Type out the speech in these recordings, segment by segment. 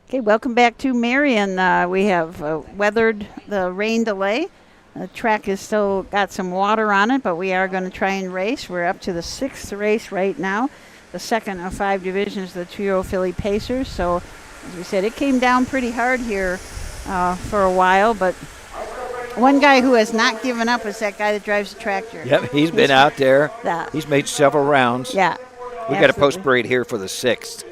Okay, welcome back to Marion. We have weathered the rain delay. The track is still got some water on it, but we are going to try and race. We're up to the sixth race right now, the second of 5 divisions, the 2-year-old filly Pacers. So, as we said, it came down pretty hard here for a while, but one guy who has not given up is that guy that drives the tractor. Yep, he's been out there. He's made several rounds. Yeah. We've got a post parade here for the 6th.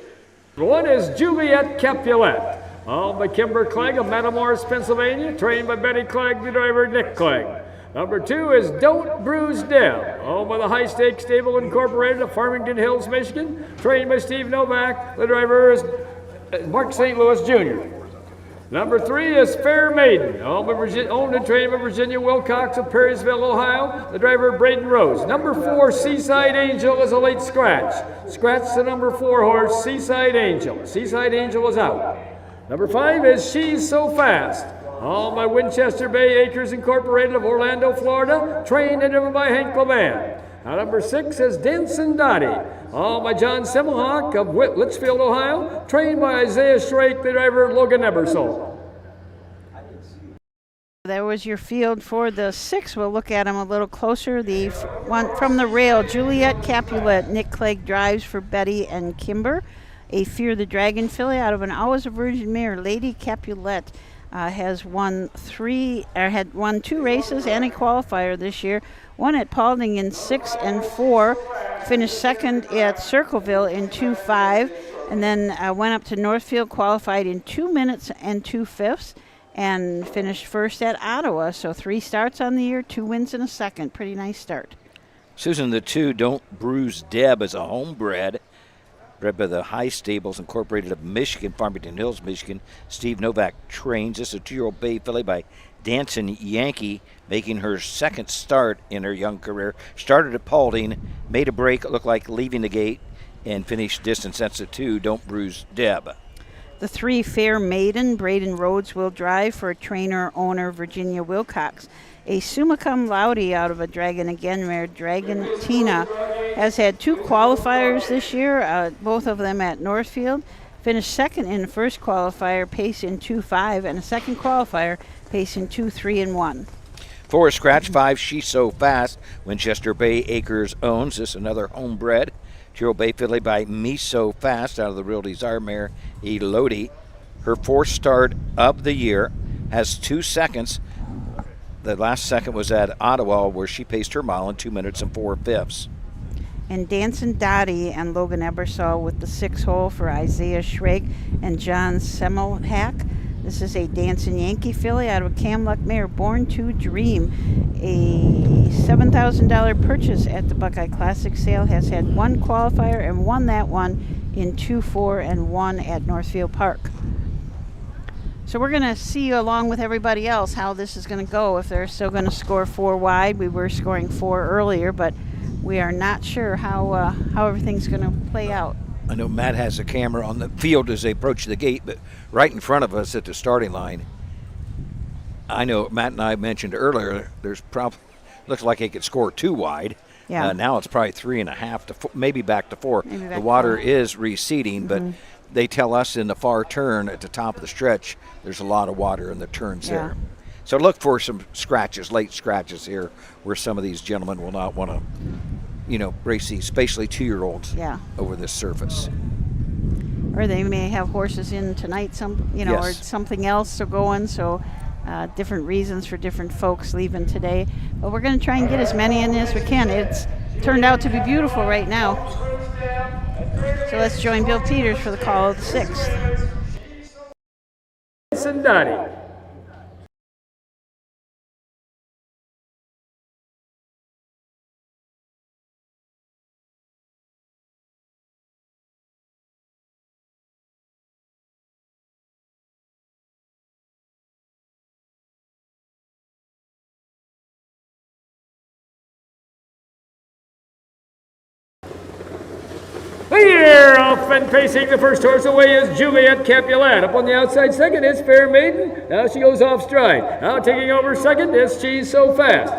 One is Juliet Capulet, owned by Kimber Clegg of Matamoros, Pennsylvania, trained by Betty Clegg, the driver Nick Clegg. Number 2 is Don't Bruise Deb, owned by the High Stakes Stable Incorporated of Farmington Hills, Michigan, trained by Steve Novak, the driver is Mark St. Louis Jr. Number 3 is Fair Maiden, owned and trained by Virginia Wilcox of Perrysville, Ohio, the driver Braden Rose. Number 4, Seaside Angel, is a late scratch. Scratch the number 4 horse, Seaside Angel. Seaside Angel is out. Number 5 is She's So Fast, owned by Winchester Bay Acres Incorporated of Orlando, Florida, trained and driven by Hank Levan. Number 6 is Dancin' Dottie, owned by John Simmelhock of Litchfield, Ohio, trained by Isaiah Shrake, the driver Logan Ebersole. There was your field for the 6. We'll look at them a little closer. The one from the rail, Juliet Capulet. Nick Clegg drives for Betty and Kimber. A Fear the Dragon filly out of an Always a Virgin mare, Lady Capulet. Has won 2 races and a qualifier this year. One at Paulding in 6 and 4, finished second at Circleville in 2.5, and then went up to Northfield, qualified in 2 minutes and 2/5, and finished first at Ottawa. So 3 starts on the year, 2 wins and a second. Pretty nice start. Susan, the 2, Don't Bruise Deb, is a homebred, bred by the High Stables Incorporated of Michigan, Farmington Hills, Michigan. Steve Novak trains. This is a 2-year-old bay filly by Dancin' Yankee, making her 2nd start in her young career. Started at Paulding, made a break, it looked like leaving the gate, and finished distance. That's the 2, Don't Bruise Deb. The 3, Fair Maiden, Braden Rhodes will drive for trainer-owner Virginia Wilcox. A summa cum laude out of a Dragon Again mare, Dragon Tina, has had 2 qualifiers this year, both of them at Northfield. Finished second in the first qualifier, pace in 2.5, and a second qualifier, pace in 2.3 and 1. 4, Scratch 5, She's So Fast, Winchester Bay Acres owns. This another homebred. 2-year-old bay filly by Me So Fast out of the Real Desire mare, Elodie. Her 4th start of the year, has 2 seconds. The last second was at Ottawa, where she paced her mile in 2 minutes and 4/5. And Dancin' Dottie and Logan Ebersole with the 6 hole for Isaiah Shrake and John Semmelhack. This is a Dancin' Yankee filly out of a Camluck mare, Born to Dream. A $7,000 purchase at the Buckeye Classic sale, has had 1 qualifier and won that one in 2.4 and 1 at Northfield Park. So we're going to see, along with everybody else, how this is going to go. If they're still going to score 4 wide, we were scoring 4 earlier, but we are not sure how everything's going to play out. I know Matt has a camera on the field as they approach the gate, but right in front of us at the starting line, I know Matt and I mentioned earlier, there's probably, looks like it could score 2 wide. Yeah. Now it's probably 3.5 to 4, maybe back to 4. Maybe back the to water 4. is receding, but they tell us in the far turn at the top of the stretch, there's a lot of water in the turns there. So look for some scratches, late scratches here, where some of these gentlemen will not want to, race these, especially 2-year-olds over this surface. Or they may have horses in tonight, or something else going. So different reasons for different folks leaving today. But we're going to try and get as many in as we can. It's turned out to be beautiful right now. So let's join Bill Peters for the call of the 6th. Cincinnati. Here, off and pacing the first horse away is Juliet Capulet. Up on the outside second is Fair Maiden. Now she goes off stride. Now taking over second is She's So Fast.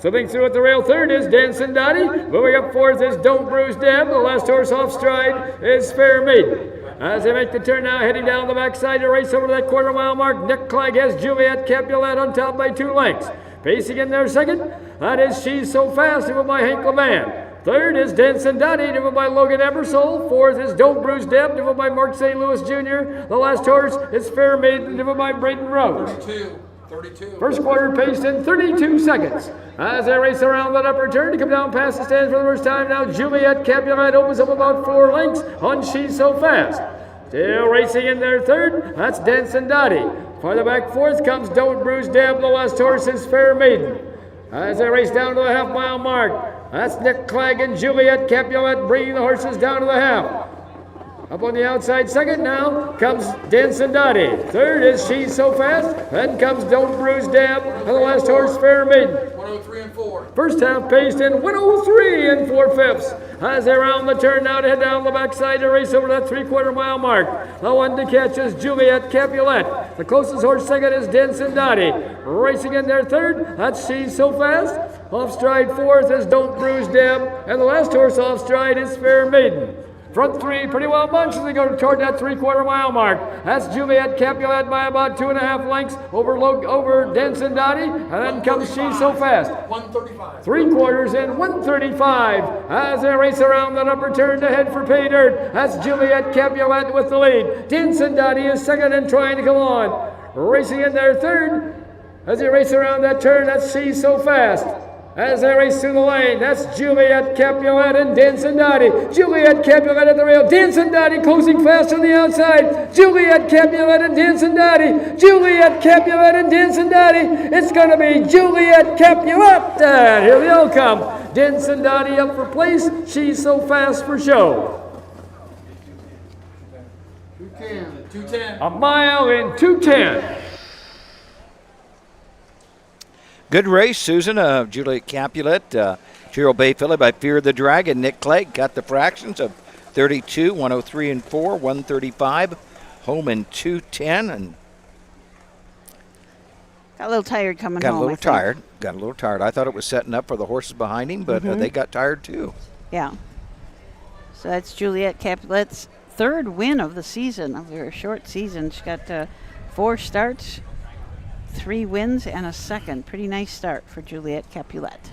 Slipping through at the rail third is Dancin' Dottie. Moving up fourth is Don't Bruise Deb. The last horse off stride is Fair Maiden. As they make the turn now, heading down the backside to race over that quarter-mile mark. Nick Clegg has Juliet Capulet on top by 2 lengths. Pacing in there second, that is She's So Fast, driven by Hank Levan. Third is Denson Dottie, driven by Logan Ebersole. Fourth is Don't Bruise Deb, driven by Mark St. Louis Jr. The last horse is Fair Maiden, driven by Braden Rose. 32. First quarter paced in 32 seconds. As they race around that upper turn to come down past the stands for the first time now, Juliet Capulet opens up about 4 lengths on She's So Fast. Still racing in their third, that's Denson Dottie. Farther back fourth comes Don't Bruise Deb, the last horse is Fair Maiden. As they race down to the half-mile mark, that's Nick Clegg and Juliet Capulet bringing the horses down to the half. Up on the outside second now comes Denson Dottie. Third is She's So Fast. Then comes Don't Bruise Deb. And the last horse, Fair Maiden. 103 and 4. First half paced in 103 and 4/5. As they round the turn now to head down the backside to race over that 3/4 mile mark. The one to catch is Juliet Capulet. The closest horse second is Denson Dottie. Racing in their third, that's She's So Fast. Off stride fourth is Don't Bruise Deb. And the last horse off stride is Fair Maiden. Front three pretty well bunched as they go toward that 3/4 mile mark. That's Juliet Capulet by about 2.5 lengths over Denson Dottie. And then comes She's So Fast. 135. 3/4 in 135 as they race around that upper turn to head for pay dirt. That's Juliet Capulet with the lead. Denson Dottie is second and trying to come on. Racing in their third as they race around that turn. That's She's So Fast. As they race through the lane, that's Juliet Capulet and Denson Dottie. Juliet Capulet at the rail. Denson Dottie closing fast on the outside. Juliet Capulet and Denson Dottie. Juliet Capulet and Denson Dottie. It's going to be Juliet Capulet. And here they all come. Denson Dottie up for place. She's So Fast for show. 210. A mile in 2:10. Good race, Susan. Juliet Capulet, Cheryl Bay Filly by Fear the Dragon. Nick Clegg got the fractions of 32, 103 and 4, 135, home in 210, and Got a little tired coming got home. a little tired. Got a little tired. I thought it was setting up for the horses behind him, but they got tired too. Yeah. So that's Juliet Capulet's 3rd win of the season, of her short season. She got 4 starts, 3 wins, and a 2nd. Pretty nice start for Juliet Capulet.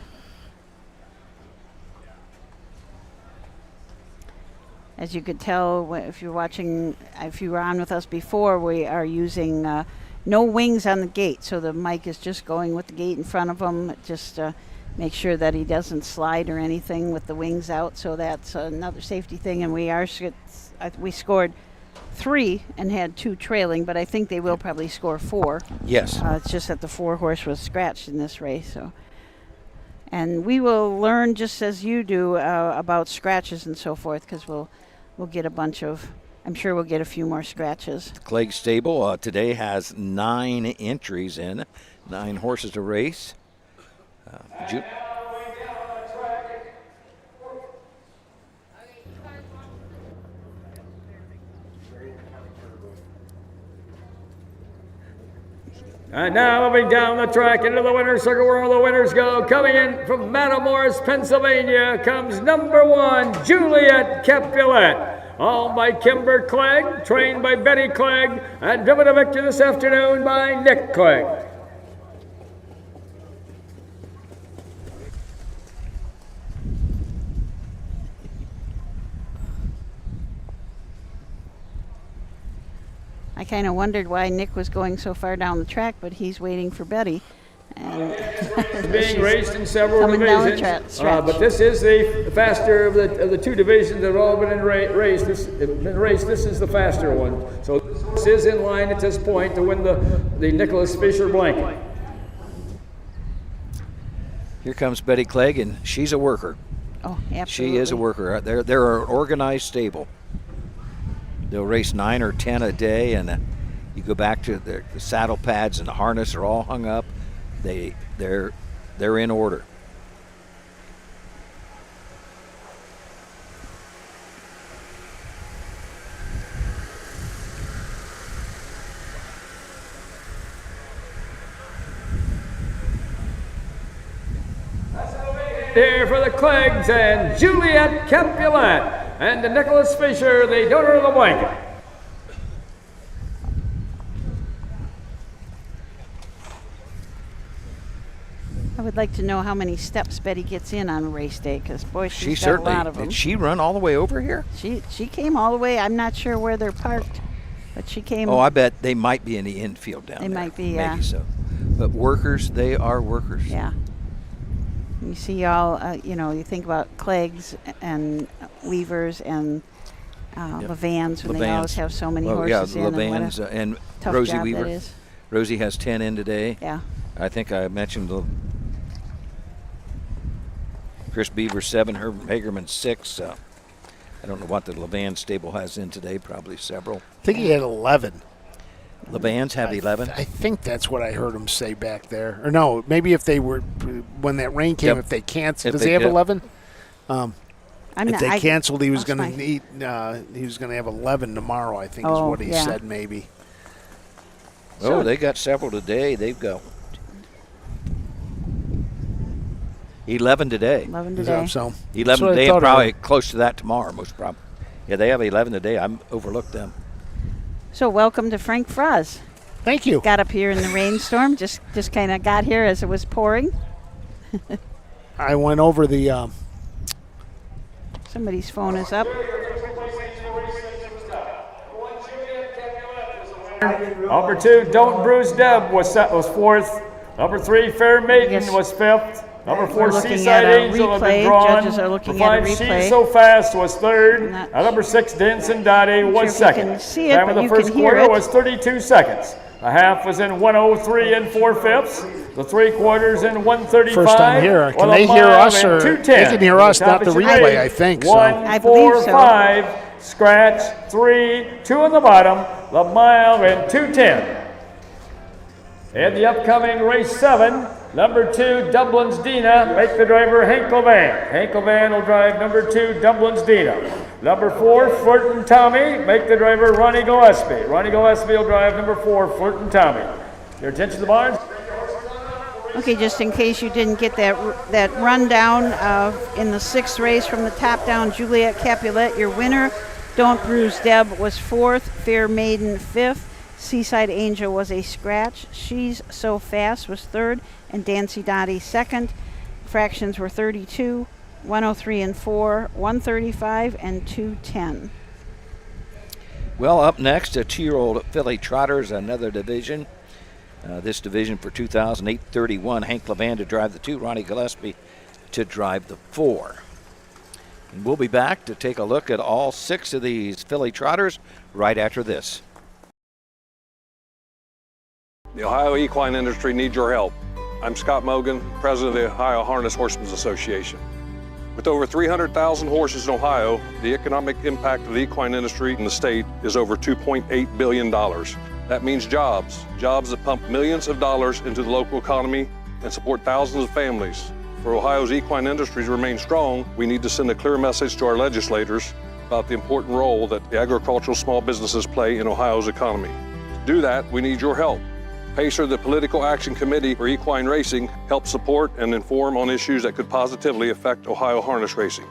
As you could tell, if you're watching, if you were on with us before, we are using no wings on the gate. So the mic is just going with the gate in front of him. Just make sure that he doesn't slide or anything with the wings out. So that's another safety thing. And we scored 3 and had 2 trailing, but I think they will probably score 4. Yes. It's just that the 4 horse was scratched in this race. So, and we will learn just as you do about scratches and so forth, because we'll get a bunch of. I'm sure we'll get a few more scratches. Clegg Stable today has 9 entries in, 9 horses to race. And now moving down the track into the winner's circle where all the winners go. Coming in from Matamoros, Pennsylvania, comes number 1, Juliet Capulet. Owned by Kimber Clegg, trained by Betty Clegg, and driven to victory this afternoon by Nick Clegg. I kind of wondered why Nick was going so far down the track, but he's waiting for Betty. And Being raced in several coming down the divisions, stretch. but this is the faster of the 2 divisions that have all been raced. This is the faster one. So this is in line at this point to win the Nicholas Fisher blanket. Here comes Betty Clegg, and she's a worker. Oh, absolutely. She is a worker. They're an organized stable. They'll race 9 or 10 a day, and you go back to the saddle pads and the harness are all hung up. They're in order. Here for the Cleggs and Juliet Capulet and Nicholas Fisher, the donor of the blanket. would like to know how many steps Betty gets in on race day, because boy, She she's got certainly a lot of them. did. She run all the way over here? She came all the way. I'm not sure where they're parked, but she came. Oh, I bet they might be in the infield down They there. might be, Maybe yeah. so. But workers, they are workers. Yeah. You see all, you think about Clegg's and Weavers and Levans when they always have so many horses in. Levans and what a and tough Rosie job Weaver. that is. Rosie has 10 in today. Yeah. I think I mentioned Chris Beaver 7, Herb Hagerman 6. I don't know what the Levan stable has in today. Probably several. I think he had 11. Levans have 11. I think that's what I heard him say back there. Or no, maybe if they were, when that rain came, Yep. if they canceled. If Does they he have did. 11? I'm If they canceled, he was lost going my- to need. He was going to have 11 tomorrow. I think is Oh, what he yeah. said. Maybe. Oh, they got several today. They've got 11 today. 11 today. So 11 that's what I today thought and I probably heard. close to that tomorrow, most probably. Yeah, they have 11 today. I overlooked them. So welcome to Frank Froz. Thank you. Got up here in the rainstorm. Just kind of got here as it was pouring. I went over the. Somebody's phone is up. Number 2, Don't Bruise Deb was fourth. Number 3, Fair Maiden Yes. was fifth. Number 4, We're looking Seaside at a Angel had replay. been drawn. Judges are looking Number at a 5, replay. She's So Fast was third. Not And number 6, Dancing Dottie sure was if you second. can see it, Time but of the you first can hear quarter it. was 32 seconds. A half was in 1:03 and 4/5. The 3/4 in 1:35. First time here. Can While a they hear mile us in or 2:10. they can hear us, not the Top is replay? ready. I think so. 1, I 4, believe so. 5. Scratch 3, 2 on the bottom. The mile in 2:10. In the upcoming race 7, number 2, Dublin's Dina, make the driver Hank Levan. Hank Levan will drive number 2, Dublin's Dina. Number 4, Fulton Tommy, make the driver Ronnie Gillespie. Ronnie Gillespie will drive number 4, Fulton Tommy. Your attention to the barns. Okay, just in case you didn't get that rundown in the 6th race from the top down, Juliet Capulet, your winner. Don't Bruise Deb was 4th. Fair Maiden 5th. Seaside Angel was a scratch. She's So Fast was 3rd. And Dancy Dottie 2nd. Fractions were 32, 103 and 4, 135 and 210. Well, up next, a 2-year-old filly trotters, another division. This division for 2008-31, Hank Levan to drive the 2, Ronnie Gillespie to drive the 4. And we'll be back to take a look at all 6 of these filly trotters right after this. The Ohio equine industry needs your help. I'm Scott Mogan, president of the Ohio Harness Horsemen's Association. With over 300,000 horses in Ohio, the economic impact of the equine industry in the state is over $2.8 billion. That means jobs that pump millions of dollars into the local economy and support thousands of families. For Ohio's equine industry to remain strong, we need to send a clear message to our legislators about the important role that the agricultural small businesses play in Ohio's economy. To do that, we need your help. PACER, the Political Action Committee for Equine Racing, helps support and inform on issues that could positively affect Ohio harness racing.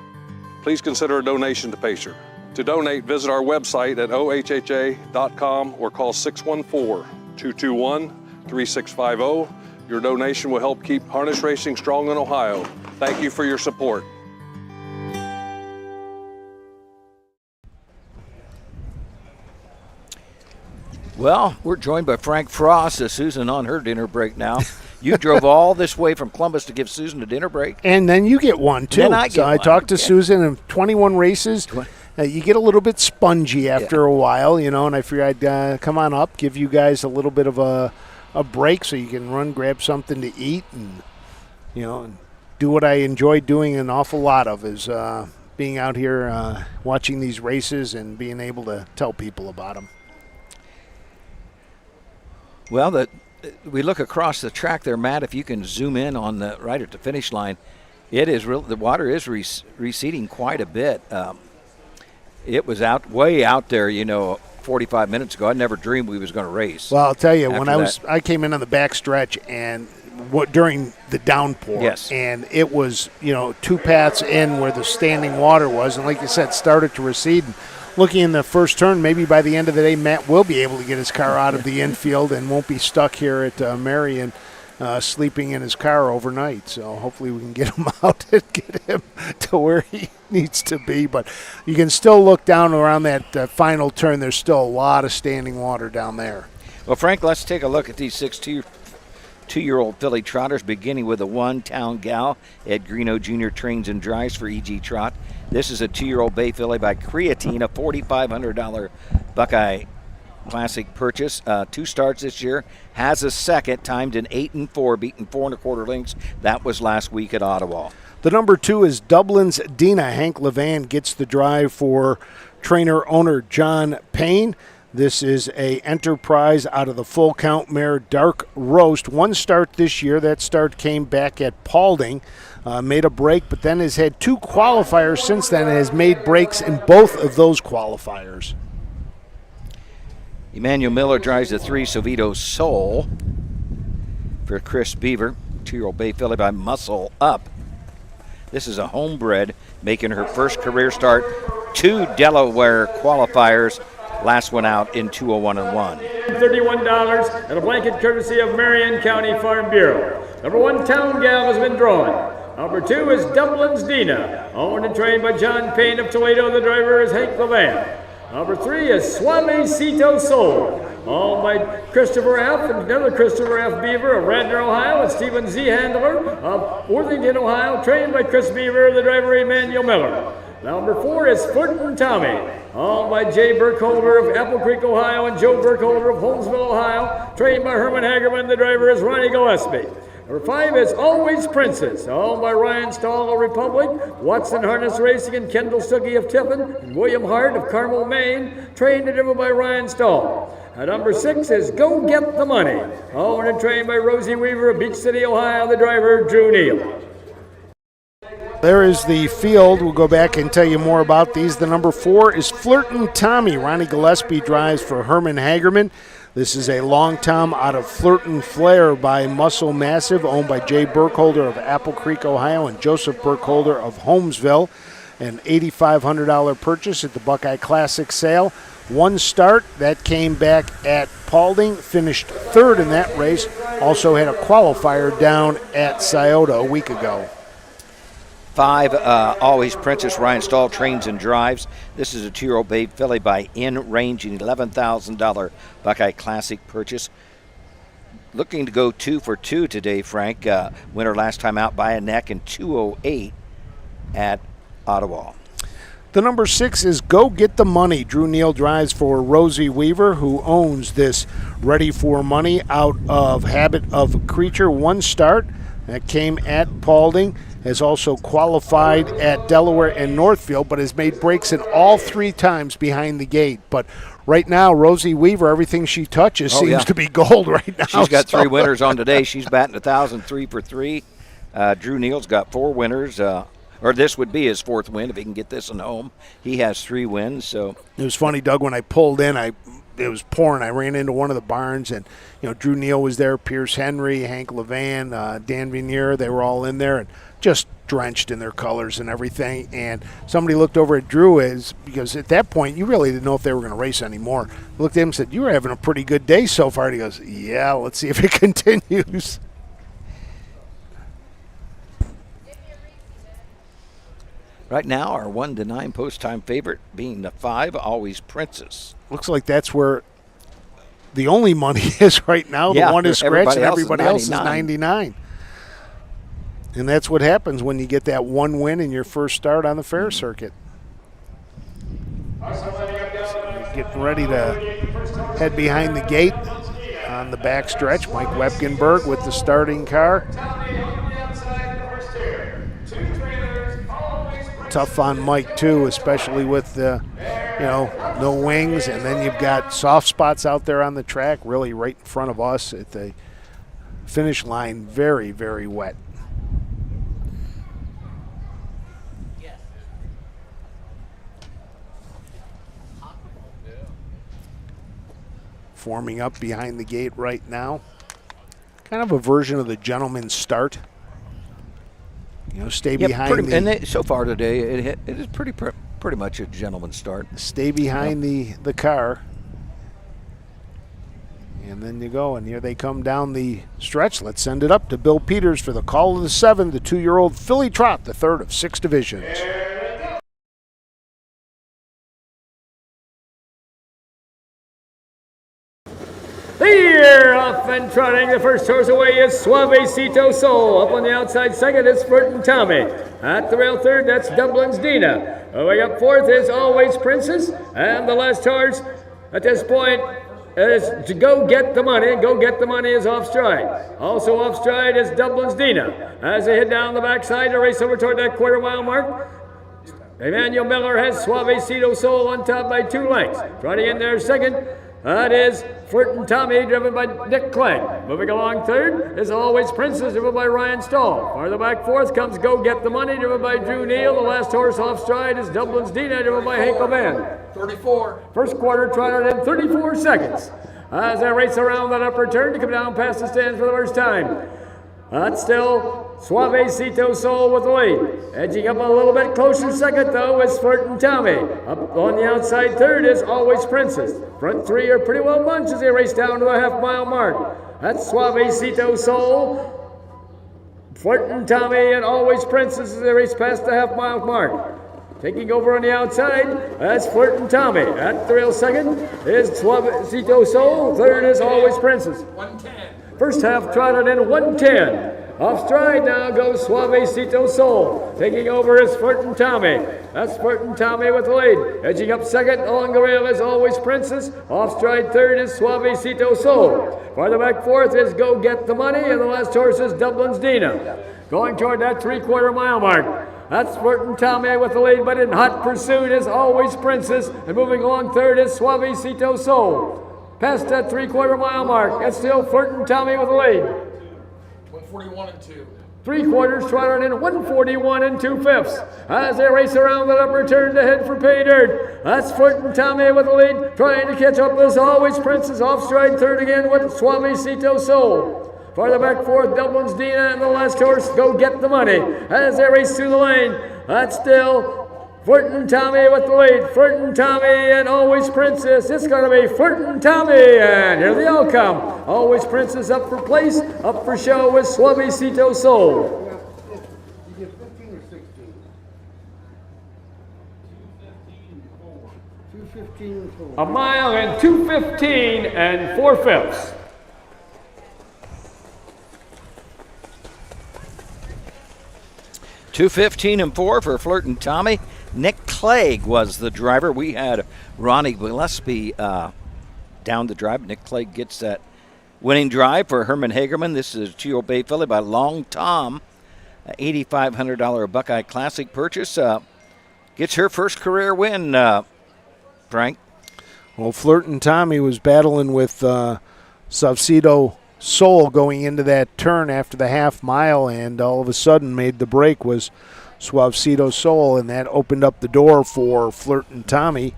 Please consider a donation to PACER. To donate, visit our website at ohha.com or call 614-221-3650. Your donation will help keep harness racing strong in Ohio. Thank you for your support. Well, we're joined by Frank Frost. Susan on her dinner break now. You drove all this way from Columbus to give Susan a dinner break. And then you get one too. Then I get so I one. talked to Okay. Susan, and 21 races. You get a little bit spongy after a while, and I figured I'd come on up, give you guys a little bit of a break so you can run, grab something to eat, and and do what I enjoy doing an awful lot of is being out here watching these races and being able to tell people about them. Well, we look across the track there, Matt. If you can zoom in on right at the finish line, it is the water is receding quite a bit. It was way out there, 45 minutes ago. I never dreamed we was going to race. Well, I'll tell you, when after I came in on the back stretch and during the downpour, Yes. and it was 2 paths in where the standing water was, and like you said, started to recede. And looking in the first turn, maybe by the end of the day, Matt will be able to get his car out of the infield and won't be stuck here at Marion. sleeping in his car overnight. So hopefully we can get him out and get him to where he needs to be. But you can still look down around that final turn. There's still a lot of standing water down there. Well, Frank, let's take a look at these 2-year-old filly trotters, beginning with a one-town gal. Ed Greeno Jr. trains and drives for E.G. Trot. This is a 2-year-old bay filly by Creatine, a $4,500 Buckeye Classic purchase. 2 starts this year, has a second, timed in 8 and 4, beaten 4 1/4 lengths. That was last week at Ottawa. The number 2 is Dublin's Dina. Hank Levan gets the drive for trainer-owner John Payne. This is a Enterprise out of the full count mare Dark Roast. 1 start this year. That start came back at Paulding. Made a break, but then has had 2 qualifiers since then and has made breaks in both of those qualifiers. Emmanuel Miller drives the 3 Sovito Soul for Chris Beaver. 2-year-old bay filly by Muscle Up. This is a homebred making her first career start. 2 Delaware qualifiers. Last one out in 201-1. $31 and a blanket courtesy of Marion County Farm Bureau. Number 1, Town Gal, has been drawn. Number 2 is Dublin's Dina, owned and trained by John Payne of Toledo. The driver is Hank Levan. Number 3 is Suavecito Soul, owned by Christopher F. and another Christopher F. Beaver of Radnor, Ohio, and Stephen Z. Handler of Worthington, Ohio, trained by Chris Beaver. The driver Emmanuel Miller. Number 4 is Fulton Tommy, owned by Jay Burkholder of Apple Creek, Ohio, and Joe Burkholder of Holmesville, Ohio, trained by Herman Hagerman. The driver is Ronnie Gillespie. Number 5 is Always Princess, owned by Ryan Stahl of Republic, Watson Harness Racing, and Kendall Stuckey of Tiffin, and William Hart of Carmel, Maine, trained and driven by Ryan Stahl. Number 6 is Go Get the Money, owned and trained by Rosie Weaver of Beach City, Ohio. The driver, Drew Neal. There is the field. We'll go back and tell you more about these. The number 4 is Flirtin' Tommy. Ronnie Gillespie drives for Herman Hagerman. This is a long tom out of Flirtin' Flair by Muscle Massive, owned by Jay Burkholder of Apple Creek, Ohio, and Joseph Burkholder of Holmesville. An $8,500 purchase at the Buckeye Classic sale. 1 start, that came back at Paulding, finished 3rd in that race. Also had a qualifier down at Scioto a week ago. 5, Always Princess, Ryan Stahl trains and drives. This is a 2-year-old bay filly by In Range, an $11,000 Buckeye Classic purchase. Looking to go 2 for 2 today, Frank. Winner last time out by a neck in 2:08 at Ottawa. The number 6 is Go Get the Money. Drew Neal drives for Rosie Weaver, who owns this Ready for Money out of Habit of Creature. 1 start, that came at Paulding. Has also qualified at Delaware and Northfield, but has made breaks in all 3 times behind the gate. But right now, Rosie Weaver, everything she touches seems to be gold right now. She's got 3 winners on today. She's batting 1,000, 3 for 3. Drew Neal's got 4 winners, or this would be his 4th win if he can get this one home. He has 3 wins. So it was funny, Doug, when I pulled in, it was pouring. I ran into one of the barns, and Drew Neal was there, Pierce Henry, Hank Levan, Dan Vinier. They were all in there, and just drenched in their colors and everything. And somebody looked over at Drew, because at that point you really didn't know if they were going to race anymore. Looked at him and said, "You were having a pretty good day so far." And he goes, "Yeah, let's see if it continues." right now, our 1-9 post time favorite being the 5, Always Princess. Looks like that's where the only money is right now. The 1 is scratched and everybody else is 99. And that's what happens when you get that 1 win in your first start on the fair circuit. Getting ready to head behind the gate on the back stretch. Mike Webgenberg with the starting car. Tough on Mike too, especially with the, no wings, and then you've got soft spots out there on the track, really right in front of us at the finish line. Very, very wet. Forming up behind the gate right now. Kind of a version of the gentleman's start. Stay behind. And so far today, it is pretty much a gentleman's start. Stay behind the car. And then you go, and here they come down the stretch. Let's send it up to Bill Peters for the call of the 7, the 2-year-old filly trot, the third of 6 divisions. Here, off and trotting, the first horse away is Suavecito Soul. Up on the outside second is Flirt Tommy. At the rail third, that's Dublin's Dina. Away up fourth is Always Princess. And the last horse at this point is to Go Get the Money. Go Get the Money is off stride. Also off stride is Dublin's Dina. As they head down the backside to race over toward that quarter-mile mark, Emmanuel Miller has Suavecito Soul on top by 2 lengths. Trotting in there second, that is Flirt Tommy, driven by Nick Clegg. Moving along third is Always Princess, driven by Ryan Stahl. Farther back fourth comes Go Get the Money, driven by Drew Neal. The last horse off stride is Dublin's Dina, driven by Hank O'Ban. 34. First quarter trotted in 34 seconds. As they race around that upper turn to come down past the stands for the first time. That's still Suavecito Soul with the lead. Edging up a little bit closer second, though, is Flirt Tommy. Up on the outside third is Always Princess. Front three are pretty well bunched as they race down to the half-mile mark. That's Suavecito Soul, Flirt Tommy, and Always Princess as they race past the half-mile mark. Taking over on the outside, that's Flirt Tommy. At the rail second is Suavecito Soul. Third is Always Princess. 110. First half trotted in 110. Off stride now goes Suavecito Soul. Taking over is Flirt Tommy. That's Flirt Tommy with the lead. Edging up second along the rail is Always Princess. Off stride third is Suavecito Soul. Farther back fourth is Go Get the Money, and the last horse is Dublin's Dina. Going toward that 3/4 mile mark. That's Flirt Tommy with the lead, but in hot pursuit is Always Princess, and moving along third is Suavecito Soul. Past that 3/4 mile mark, it's still Flirt Tommy with the lead. 141 and 2. 3 quarters trotted in 141 and 2/5 as they race around that upper turn to head for pay dirt. That's Flirt Tommy with the lead, trying to catch up with Always Princess. Off stride third again with Suavecito Soul. Farther back fourth, Dublin's Dina, and the last horse, Go Get the Money. As they race through the lane, that's still Flirt Tommy with the lead. Flirt Tommy and Always Princess. It's going to be Flirt Tommy, and here they all come. Always Princess up for place, up for show with Suavecito Soul. You get 15 or 16? 215 and 4. A mile and 2:15 and 4/5. $2.15 and 4 for Flirt and Tommy. Nick Clegg was the driver. We had Ronnie Gillespie down the drive. Nick Clegg gets that winning drive for Herman Hagerman. This is a Chio Bay filly by Long Tom. $8,500 Buckeye Classic purchase. Gets her first career win, Frank. Well, Flirt and Tommy was battling with Suavecito Soul going into that turn after the half mile, and all of a sudden made the break was Suavecito Soul, and that opened up the door for Flirt and Tommy.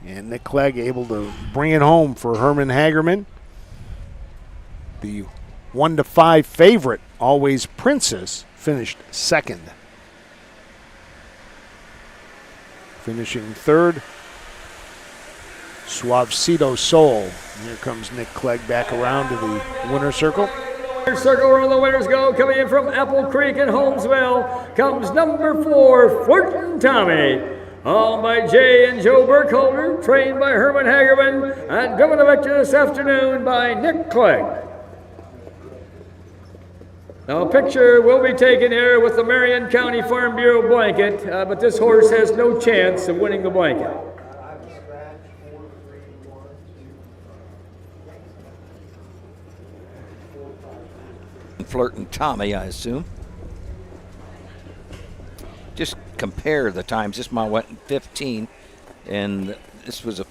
And Nick Clegg able to bring it home for Herman Hagerman. The 1-5 favorite, Always Princess, finished second. Finishing third, Suavecito Soul. And here comes Nick Clegg back around to the winner's circle. Circle where the winners go. Coming in from Apple Creek in Holmesville comes number 4, Flirt and Tommy. Owned by Jay and Joe Burkholder, trained by Herman Hagerman, and driven to victory this afternoon by Nick Clegg. Now a picture will be taken here with the Marion County Farm Bureau blanket, but this horse has no chance of winning the blanket. Flirt and Tommy, I assume. Just compare the times. This mile went in 15, and this was a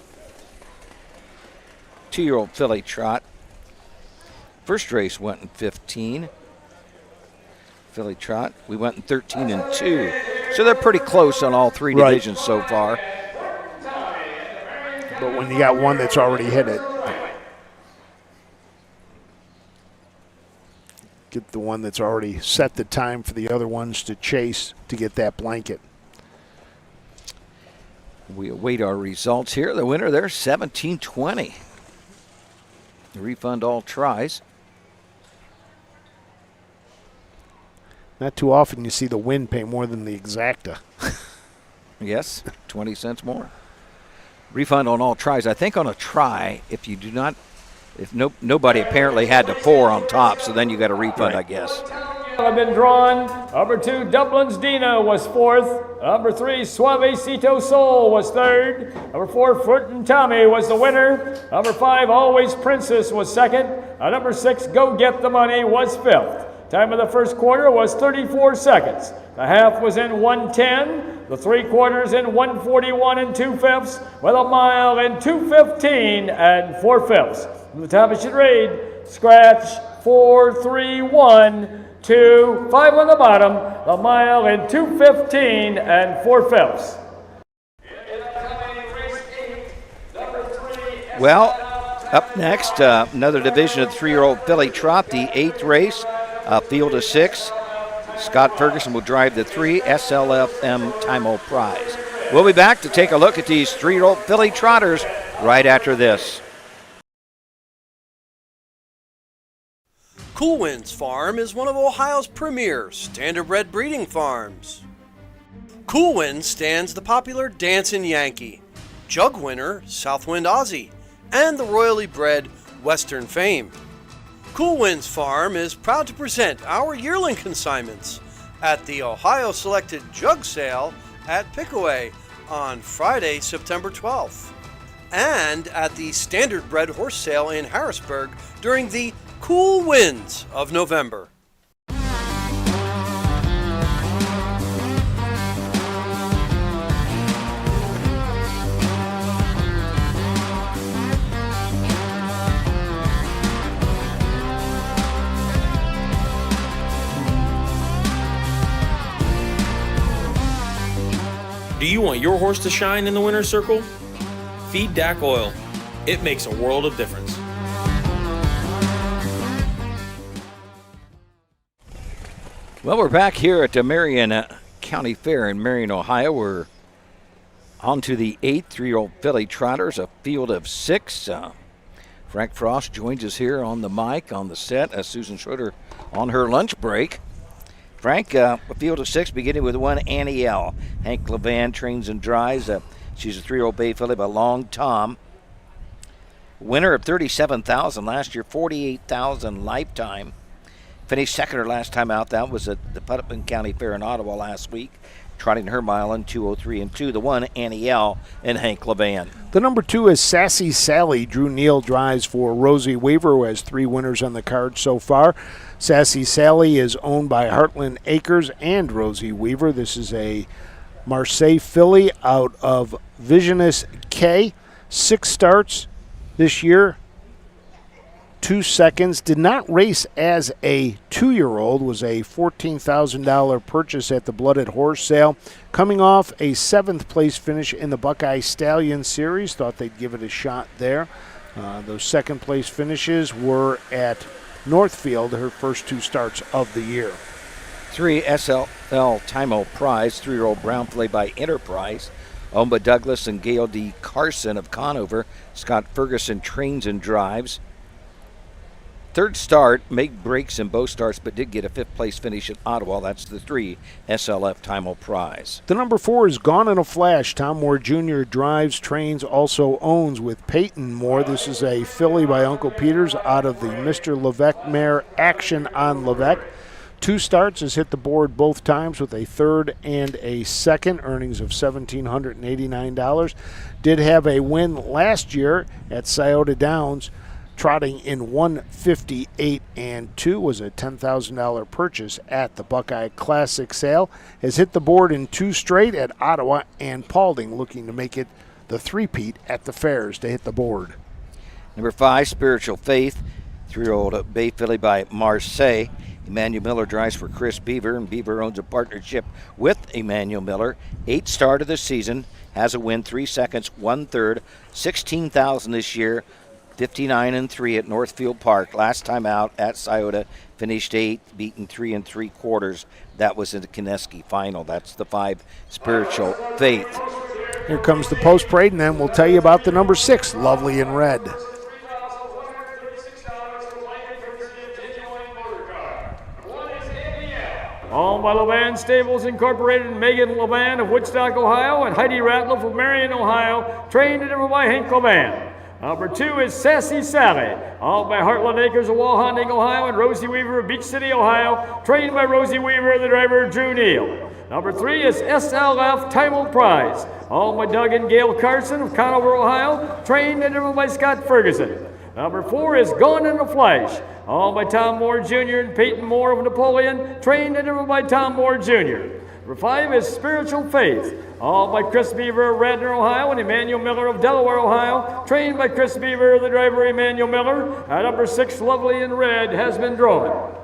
2-year-old filly trot. First race went in 15. Filly trot. We went in 13 and 2. So they're pretty close on all 3 divisions so far. But when you got one that's already hit it, get the one that's already set the time for the other ones to chase to get that blanket. We await our results here. The winner there, 17-20. Refund all tries. Not too often you see the win pay more than the exacta. Yes, 20 cents more. Refund on all tries. I think on a try, if you do not, if nobody apparently had the 4 on top, so then you got a refund, I guess. Have been drawn. Number 2, Dublin's Dina was 4th. Number 3, Suavecito Soul was 3rd. Number 4, Fruitin' Tommy was the winner. Number 5, Always Princess was 2nd. Number 6, Go Get the Money was 5th. Time of the first quarter was 34 seconds. The half was in 1:10. The 3 quarters in 1:41 and 2/5, with a mile in 2:15 and 4/5. From the top it should read, scratch 4, 3, 1, 2, 5 on the bottom, a mile in 2:15 and 4/5. Well, up next, another division of the 3-year-old filly trot, the 8th race, field of 6. Scott Ferguson will drive the 3 SLFM Time-O Prize. We'll be back to take a look at these 3-year-old filly trotters right after this. Cool Winds Farm is one of Ohio's premier standardbred breeding farms. Cool Winds stands the popular Dancin' Yankee, jug winner Southwind Aussie, and the royally bred Western Fame. Cool Winds Farm is proud to present our yearling consignments at the Ohio Selected Jug Sale at Pickaway on Friday, September 12th, and at the Standardbred Horse Sale in Harrisburg during the Cool Winds of November. Do you want your horse to shine in the winner's circle? Feed DAC Oil. It makes a world of difference. Well, we're back here at the Marion County Fair in Marion, Ohio. We're on to the 8th 3-year-old filly trotters, a field of 6. Frank Frost joins us here on the mic, on the set, as Susan Schroeder on her lunch break. Frank, a field of 6, beginning with 1 Annie L. Hank Levan trains and drives. She's a 3-year-old bay filly by Long Tom. Winner of $37,000 last year, $48,000 lifetime. Finished second her last time out. That was at the Putnam County Fair in Ottawa last week, trotting her mile in 2:03 and 2. The 1 Annie L. and Hank Levan. The number 2 is Sassy Sally. Drew Neal drives for Rosie Weaver, who has 3 winners on the card so far. Sassy Sally is owned by Heartland Acres and Rosie Weaver. This is a Marseille filly out of Visionist K. 6 starts this year, 2 seconds. Did not race as a 2-year-old. Was a $14,000 purchase at the Blooded Horse Sale. Coming off a 7th place finish in the Buckeye Stallion Series. Thought they'd give it a shot there. Those 2nd place finishes were at Northfield, her first 2 starts of the year. 3 SLL Time-O Prize, 3-year-old brown filly by Enterprise, owned by Douglas and Gail D. Carson of Conover. Scott Ferguson trains and drives. 3rd start, made breaks in both starts, but did get a 5th place finish at Ottawa. That's the 3 SLF Time-O Prize. The number 4 is Gone in a Flash. Tom Moore Jr. drives, trains, also owns with Peyton Moore. This is a filly by Uncle Peters out of the Mr. Levesque mare Action on Levesque. 2 starts, has hit the board both times with a 3rd and a 2nd, earnings of $1,789. Did have a win last year at Scioto Downs, trotting in 1:58 and 2, was a $10,000 purchase at the Buckeye Classic Sale. Has hit the board in 2 straight at Ottawa and Paulding, looking to make it the 3-peat at the fairs to hit the board. Number 5, Spiritual Faith, 3-year-old bay filly by Marseille. Emmanuel Miller drives for Chris Beaver, and Beaver owns a partnership with Emmanuel Miller. 8th start of the season, has a win, 3 seconds, 1/3, $16,000 this year. 59 and 3 at Northfield Park. Last time out at Scioto, finished 8th, beaten 3 3/4. That was in the Kineski final. That's the 5 Spiritual Faith. Here comes the post parade, and then we'll tell you about the number 6, Lovely in Red. owned by Levan Stables Incorporated, and Megan Levan of Woodstock, Ohio, and Heidi Ratliff of Marion, Ohio, trained and driven by Hank Levan. Number 2 is Sassy Sally, owned by Heartland Acres of Walhonding, Ohio, and Rosie Weaver of Beach City, Ohio, trained by Rosie Weaver and the driver Drew Neal. Number 3 is SLF Timel Prize, owned by Doug and Gail Carson of Conover, Ohio, trained and driven by Scott Ferguson. Number 4 is Gone in the Flash, owned by Tom Moore Jr. and Peyton Moore of Napoleon, trained and driven by Tom Moore Jr. Number 5 is Spiritual Faith, owned by Chris Beaver of Radnor, Ohio, and Emmanuel Miller of Delaware, Ohio, trained by Chris Beaver, the driver Emmanuel Miller. At number 6, Lovely in Red, has been drawn.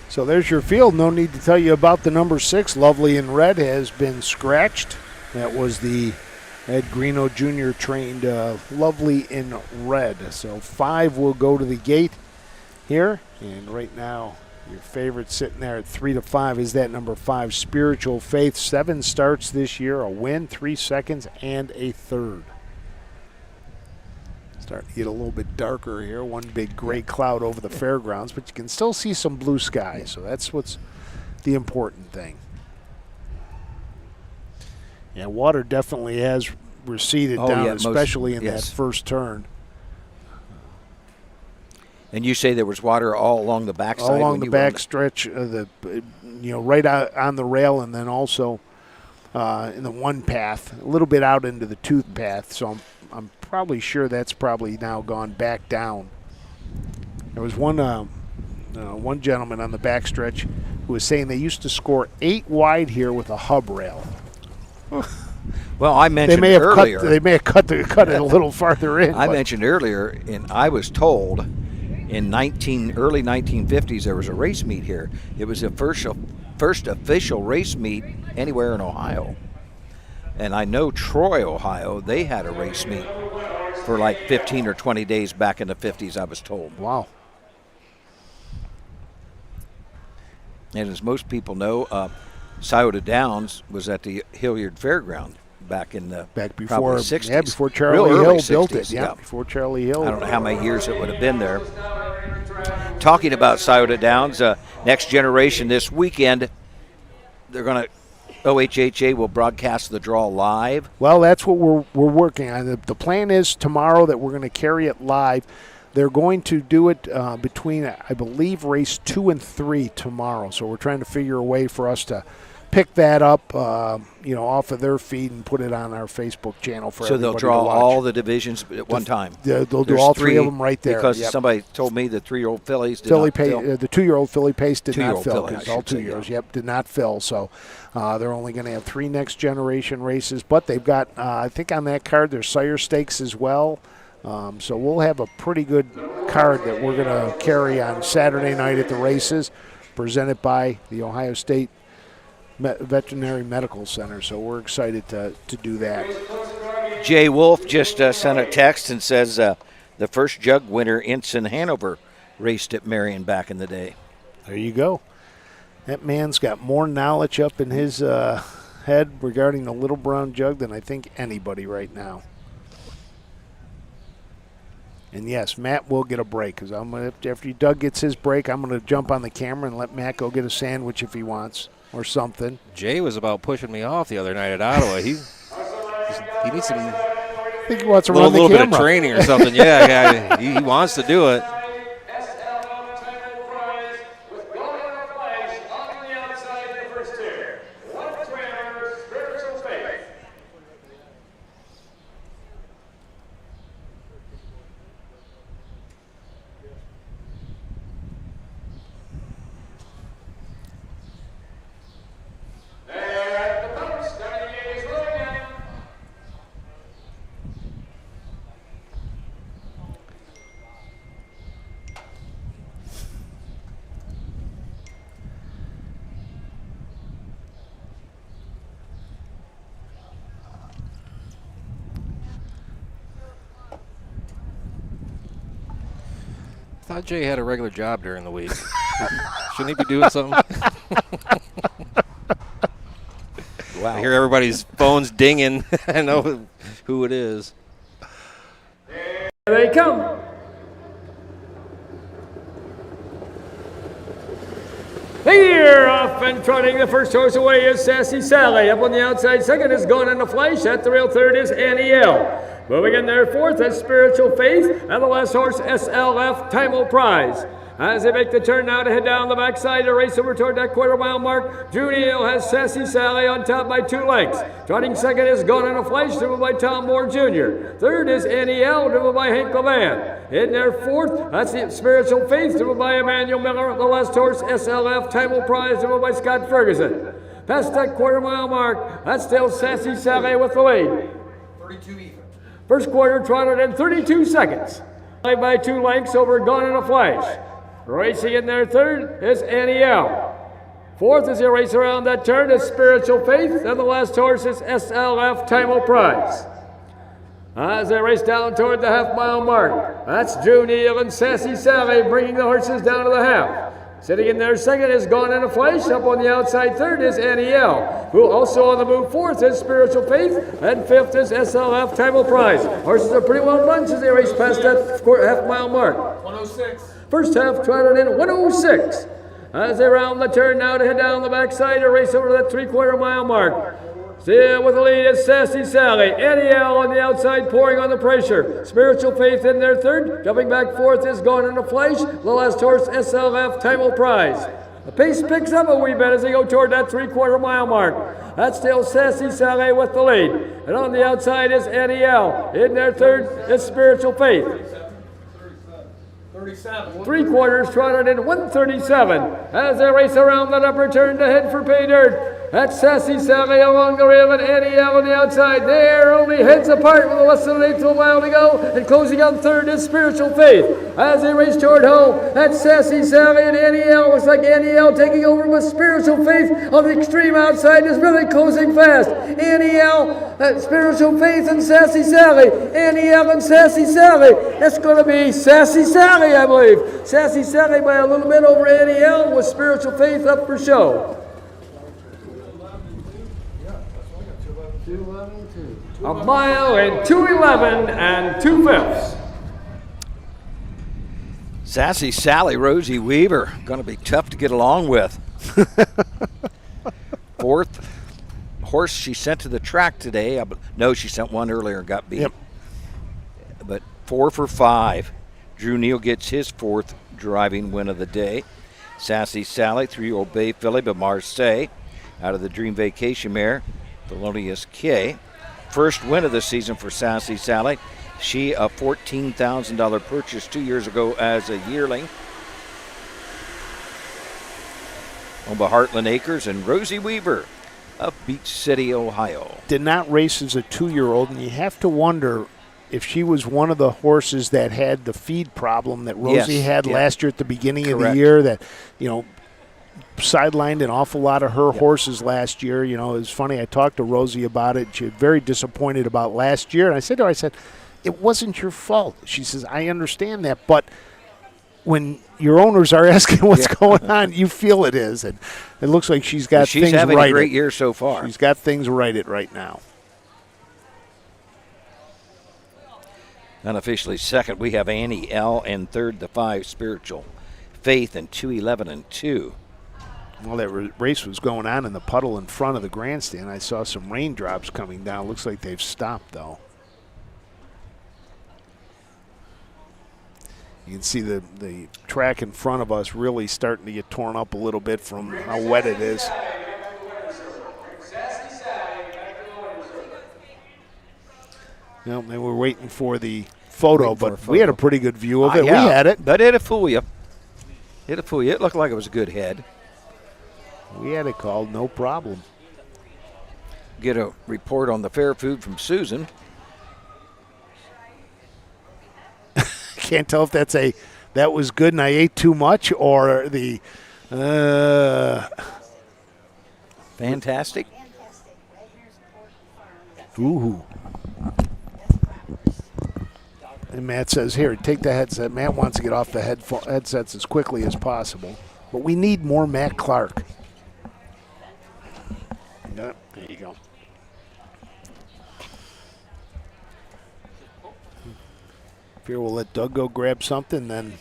So there's your field. No need to tell you about the number 6. Lovely in Red has been scratched. That was the Ed Greeno Jr. trained Lovely in Red. So 5 will go to the gate here. And right now, your favorite sitting there at 3 to 5 is that number 5, Spiritual Faith. 7 starts this year, a win, 3 seconds, and a third. Starting to get a little bit darker here. One big gray cloud over the fairgrounds, but you can still see some blue sky, so that's what's the important thing. Yeah, water definitely has receded down, especially in that first turn. And you say there was water all along the backside? All along the back stretch, right out on the rail, and then also in the one path, a little bit out into the tooth path. So I'm probably sure that's probably now gone back down. There was one gentleman on the back stretch who was saying they used to score 8 wide here with a hub rail. Well, I mentioned earlier. They may have cut it a little farther in. I mentioned earlier, and I was told in early 1950s there was a race meet here. It was the first official race meet anywhere in Ohio. And I know Troy, Ohio, they had a race meet for like 15 or 20 days back in the 50s, I was told. Wow. And as most people know, Scioto Downs was at the Hilliard Fairground back in the before the 60s. Yeah, before Charlie Hill built it. Yeah, before Charlie Hill. I don't know how many years it would have been there. Talking about Scioto Downs, next generation this weekend, OHHA will broadcast the draw live. Well, that's what we're working on. The plan is tomorrow that we're going to carry it live. They're going to do it between, I believe, race 2 and 3 tomorrow. So we're trying to figure a way for us to pick that up, off of their feed and put it on our Facebook channel for everybody to watch. So they'll draw all the divisions at one time. They'll do all 3 of them right there. Because somebody told me the 3-year-old fillies did not fill. The 2-year-old filly pace did not fill. Fillies, All 2 years, did not fill. So they're only going to have 3 next generation races. But they've got, I think on that card, there's Sire Stakes as well. So we'll have a pretty good card that we're going to carry on Saturday night at the races, presented by the Ohio State Veterinary Medical Center. So we're excited to do that. Jay Wolf just sent a text and says the first jug winner, Ensign Hanover, raced at Marion back in the day. There you go. That man's got more knowledge up in his head regarding the Little Brown Jug than I think anybody right now. And yes, Matt will get a break because after Doug gets his break, I'm going to jump on the camera and let Matt go get a sandwich if he wants or something. Jay was about pushing me off the other night at Ottawa. He needs some. I think he wants to run the little camera. Bit of training or something. Yeah, he wants to do it. I thought Jay had a regular job during the week. Shouldn't he be doing something? Wow. I hear everybody's phones dinging. I know who it is. There they come. Here, off and trotting the first horse away is Sassy Sally. Up on the outside second is Going in a Flash. At the rail third is Annie L. Moving in there fourth is Spiritual Faith. And the last horse, SLF, Time O' Prize. As they make the turn now to head down the backside to race over toward that quarter-mile mark, Judy Hill has Sassy Sally on top by 2 lengths. Trotting second is Gone in a Flash, driven by Tom Moore Jr. Third is Annie L, driven by Hank Levan. In there fourth, that's the Spiritual Faith, driven by Emmanuel Miller. The last horse, SLF, Time O' Prize, driven by Scott Ferguson. Past that quarter-mile mark, that's still Sassy Sally with the lead. 32 even. First quarter trotted in 32 seconds. By 2 lengths over Gone in a Flash. Racing in there third is Annie L. Fourth as they race around that turn is Spiritual Faith. And the last horse is SLF, Time O' Prize. As they race down toward the half-mile mark, that's Drew Neal and Sassy Sally bringing the horses down to the half. Sitting in there second is Gone in a Flash. Up on the outside third is Annie L, who also on the move fourth is Spiritual Faith. And fifth is SLF, Time O' Prize. Horses are pretty well bunched as they race past that half-mile mark. 106. First half trotted in 106. As they round the turn now to head down the backside to race over that 3/4 mile mark. Still with the lead is Sassy Sally. Annie L on the outside pouring on the pressure. Spiritual Faith in there third. Jumping back fourth is Gone in a Flash. The last horse SLF, Time O' Prize. The pace picks up a wee bit as they go toward that 3/4 mile mark. That's still Sassy Sally with the lead. And on the outside is Annie L. In there third is Spiritual Faith. 37. 3/4 trotted in 137 as they race around that upper turn to head for pay dirt. That's Sassy Sally along the rail and Annie L on the outside. They're only heads apart with less than an eighth of a mile to go. And closing on third is Spiritual Faith. As they race toward home, that's Sassy Sally and Annie L. Looks like Annie L taking over with Spiritual Faith on the extreme outside is really closing fast. Annie L, Spiritual Faith and Sassy Sally. Annie L and Sassy Sally. That's going to be Sassy Sally, I believe. Sassy Sally by a little bit over Annie L with Spiritual Faith up for show. A mile and 2:11 and 2/5. Sassy Sally, Rosie Weaver, going to be tough to get along with. Fourth horse she sent to the track today. No, she sent one earlier and got beat. Yep. But 4 for 5. Drew Neal gets his 4th driving win of the day. Sassy Sally, 3-year-old bay filly by Marseille, out of the Dream Vacation mare, Thelonious K. First win of the season for Sassy Sally. She a $14,000 purchase 2 years ago as a yearling. Owned by Heartland Acres and Rosie Weaver of Beach City, Ohio. Did not race as a 2-year-old, and you have to wonder if she was one of the horses that had the feed problem that Rosie had last year at the beginning of the year, that, sidelined an awful lot of her horses last year. It was funny. I talked to Rosie about it. She was very disappointed about last year. And I said to her, it wasn't your fault. She says, I understand that, but when your owners are asking what's going on, you feel it is. And it looks like she's got things righted. She's having a great year so far. She's got things righted right now. Unofficially second, we have Annie L. and third, the 5, Spiritual Faith, and 2:11 and 2. Well, that race was going on in the puddle in front of the grandstand. I saw some raindrops coming down. Looks like they've stopped, though. You can see the track in front of us really starting to get torn up a little bit from how wet it is. They were waiting for the photo, but we had a pretty good view of it. Yeah, we had it. But it'll fool you. It looked like it was a good head. We had it called, no problem. Get a report on the fair food from Susan. Can't tell if that's that was good and I ate too much, or the fantastic. Ooh. And Matt says, here, take the headset. Matt wants to get off the headsets as quickly as possible. But we need more Matt Clark. There you go. Here, we'll let Doug go grab something, then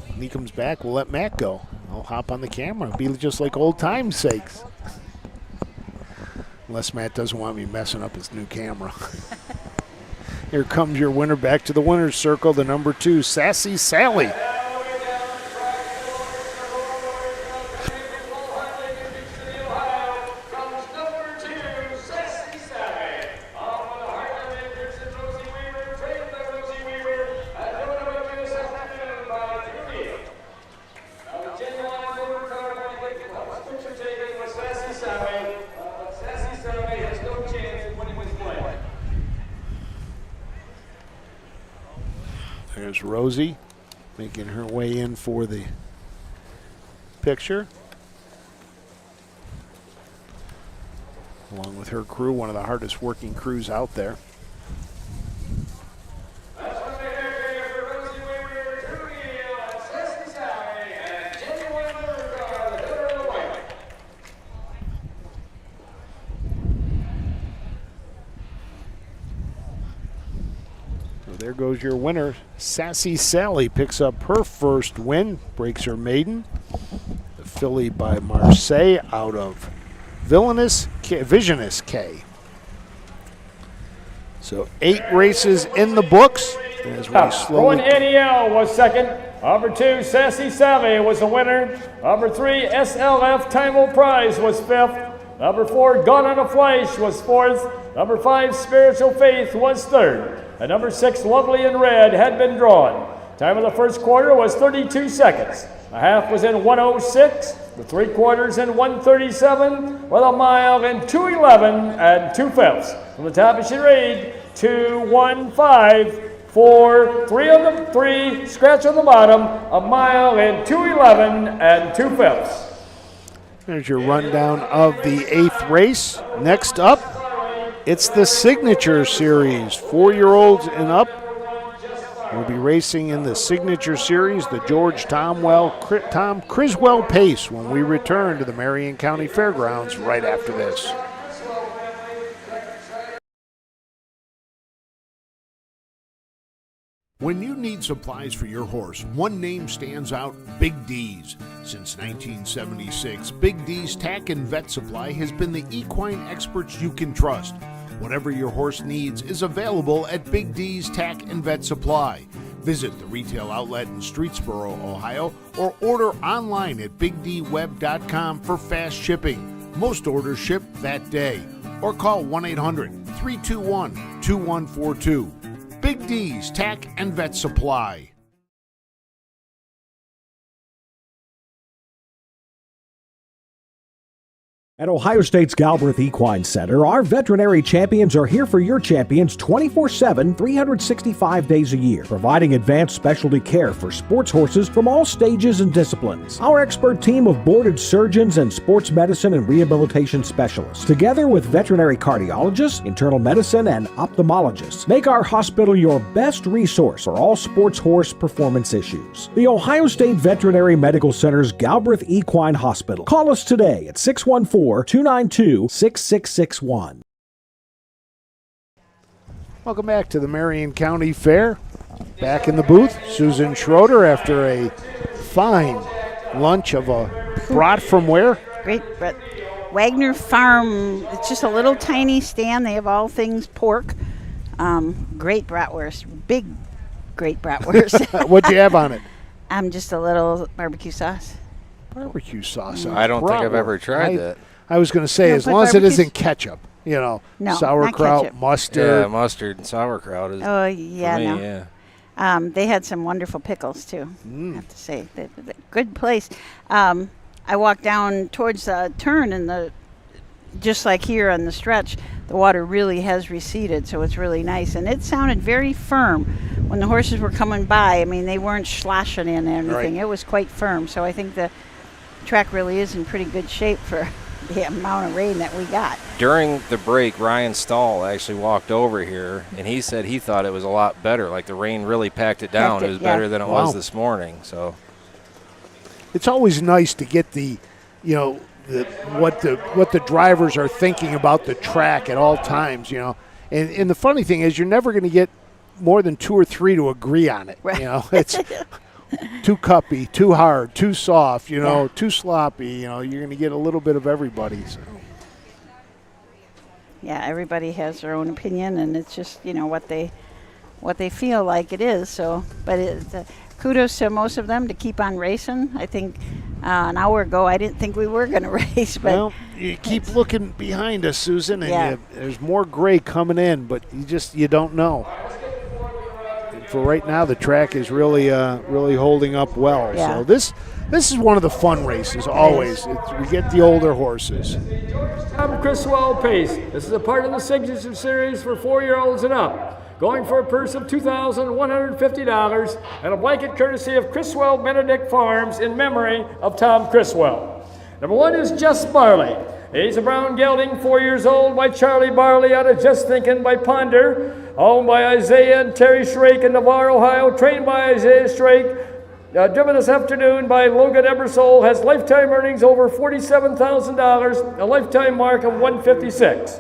when he comes back, we'll let Matt go. I'll hop on the camera. It'll be just like old time's sakes. Unless Matt doesn't want me messing up his new camera. Here comes your winner back to the winner's circle, the number 2, Sassy Sally. There's Rosie making her way in for the picture. Along with her crew, one of the hardest working crews out there. There goes your winner. Sassy Sally picks up her first win, breaks her maiden. The filly by Marseille out of Visionous K. So 8 races in the books. As we Rowan slowly NEL was second. Number 2, Sassy Sally was the winner. Number 3, SLF Time Prize was 5th. Number 4, Gone on a Flash was 4th. Number 5, Spiritual Faith was 3rd. And number 6, Lovely in Red, had been drawn. Time of the first quarter was 32 seconds. A half was in 106, the 3/4 in 137, with a mile in 2:11 and 2/5. From the top of charade, 2:15, 4, 3 on the 3, scratch on the bottom, a mile in 2:11 and 2/5. There's your rundown of the 8th race. Next up, it's the Signature Series. 4-year-olds and up will be racing in the Signature Series, the George Tom Criswell Pace, when we return to the Marion County Fairgrounds right after this. When you need supplies for your horse, one name stands out: Big D's. Since 1976, Big D's Tack and Vet Supply has been the equine experts you can trust. Whatever your horse needs is available at Big D's Tack and Vet Supply. Visit the retail outlet in Streetsboro, Ohio, or order online at bigdweb.com for fast shipping. Most orders ship that day. Or call 1-800-321-2142. Big D's Tack and Vet Supply. At Ohio State's Galbraith Equine Center, our veterinary champions are here for your champions 24/7, 365 days a year, providing advanced specialty care for sports horses from all stages and disciplines. Our expert team of boarded surgeons and sports medicine and rehabilitation specialists, together with veterinary cardiologists, internal medicine, and ophthalmologists, make our hospital your best resource for all sports horse performance issues. The Ohio State Veterinary Medical Center's Galbraith Equine Hospital. Call us today at 614-292-6661. Welcome back to the Marion County Fair. Back in the booth, Susan Schroeder after a fine lunch of a brat from where? Great brat. Wagner Farm. It's just a little tiny stand. They have all things pork. Great bratwurst. Big, great bratwurst. What'd you have on it? Just a little barbecue sauce. Barbecue sauce. I don't think I've ever tried that. I was going to say, as long as it isn't ketchup, No, sauerkraut, mustard. Yeah, mustard and sauerkraut is. Oh, yeah, for me, no. yeah. They had some wonderful pickles, too, I have to say. Good place. I walked down towards the turn, and just like here on the stretch, the water really has receded, so it's really nice. And it sounded very firm when the horses were coming by. I mean, they weren't sloshing in or anything. Right. It was quite firm, so I think the track really is in pretty good shape for the amount of rain that we got. During the break, Ryan Stahl actually walked over here, and he said he thought it was a lot better. Like the rain really packed it down. It was better than it was this morning. So it's always nice to get what the drivers are thinking about the track at all times. And the funny thing is, you're never going to get more than 2 or 3 to agree on it. Right. It's too cuppy, too hard, too soft, too sloppy. You're going to get a little bit of everybody. So. Yeah, everybody has their own opinion, and it's just what they feel like it is. So, but kudos to most of them to keep on racing. I think an hour ago I didn't think we were going to race, but well, you keep looking behind us, Susan, and there's more gray coming in, but you don't know. And for right now, the track is really holding up well. Yeah. So this is one of the fun races. Always, we get the older horses. I'm Criswell Pace. This is a part of the Signature Series for 4-year-olds and up. Going for a purse of $2,150 and a blanket courtesy of Criswell Benedict Farms in memory of Tom Criswell. Number 1 is Just Barley. He's a brown gelding, 4 years old, by Charlie Barley out of Just Thinkin' by Ponder, owned by Isaiah and Terry Shrake in Navarre, Ohio, trained by Isaiah Shrake, driven this afternoon by Logan Ebersole, has lifetime earnings over $47,000, a lifetime mark of 156.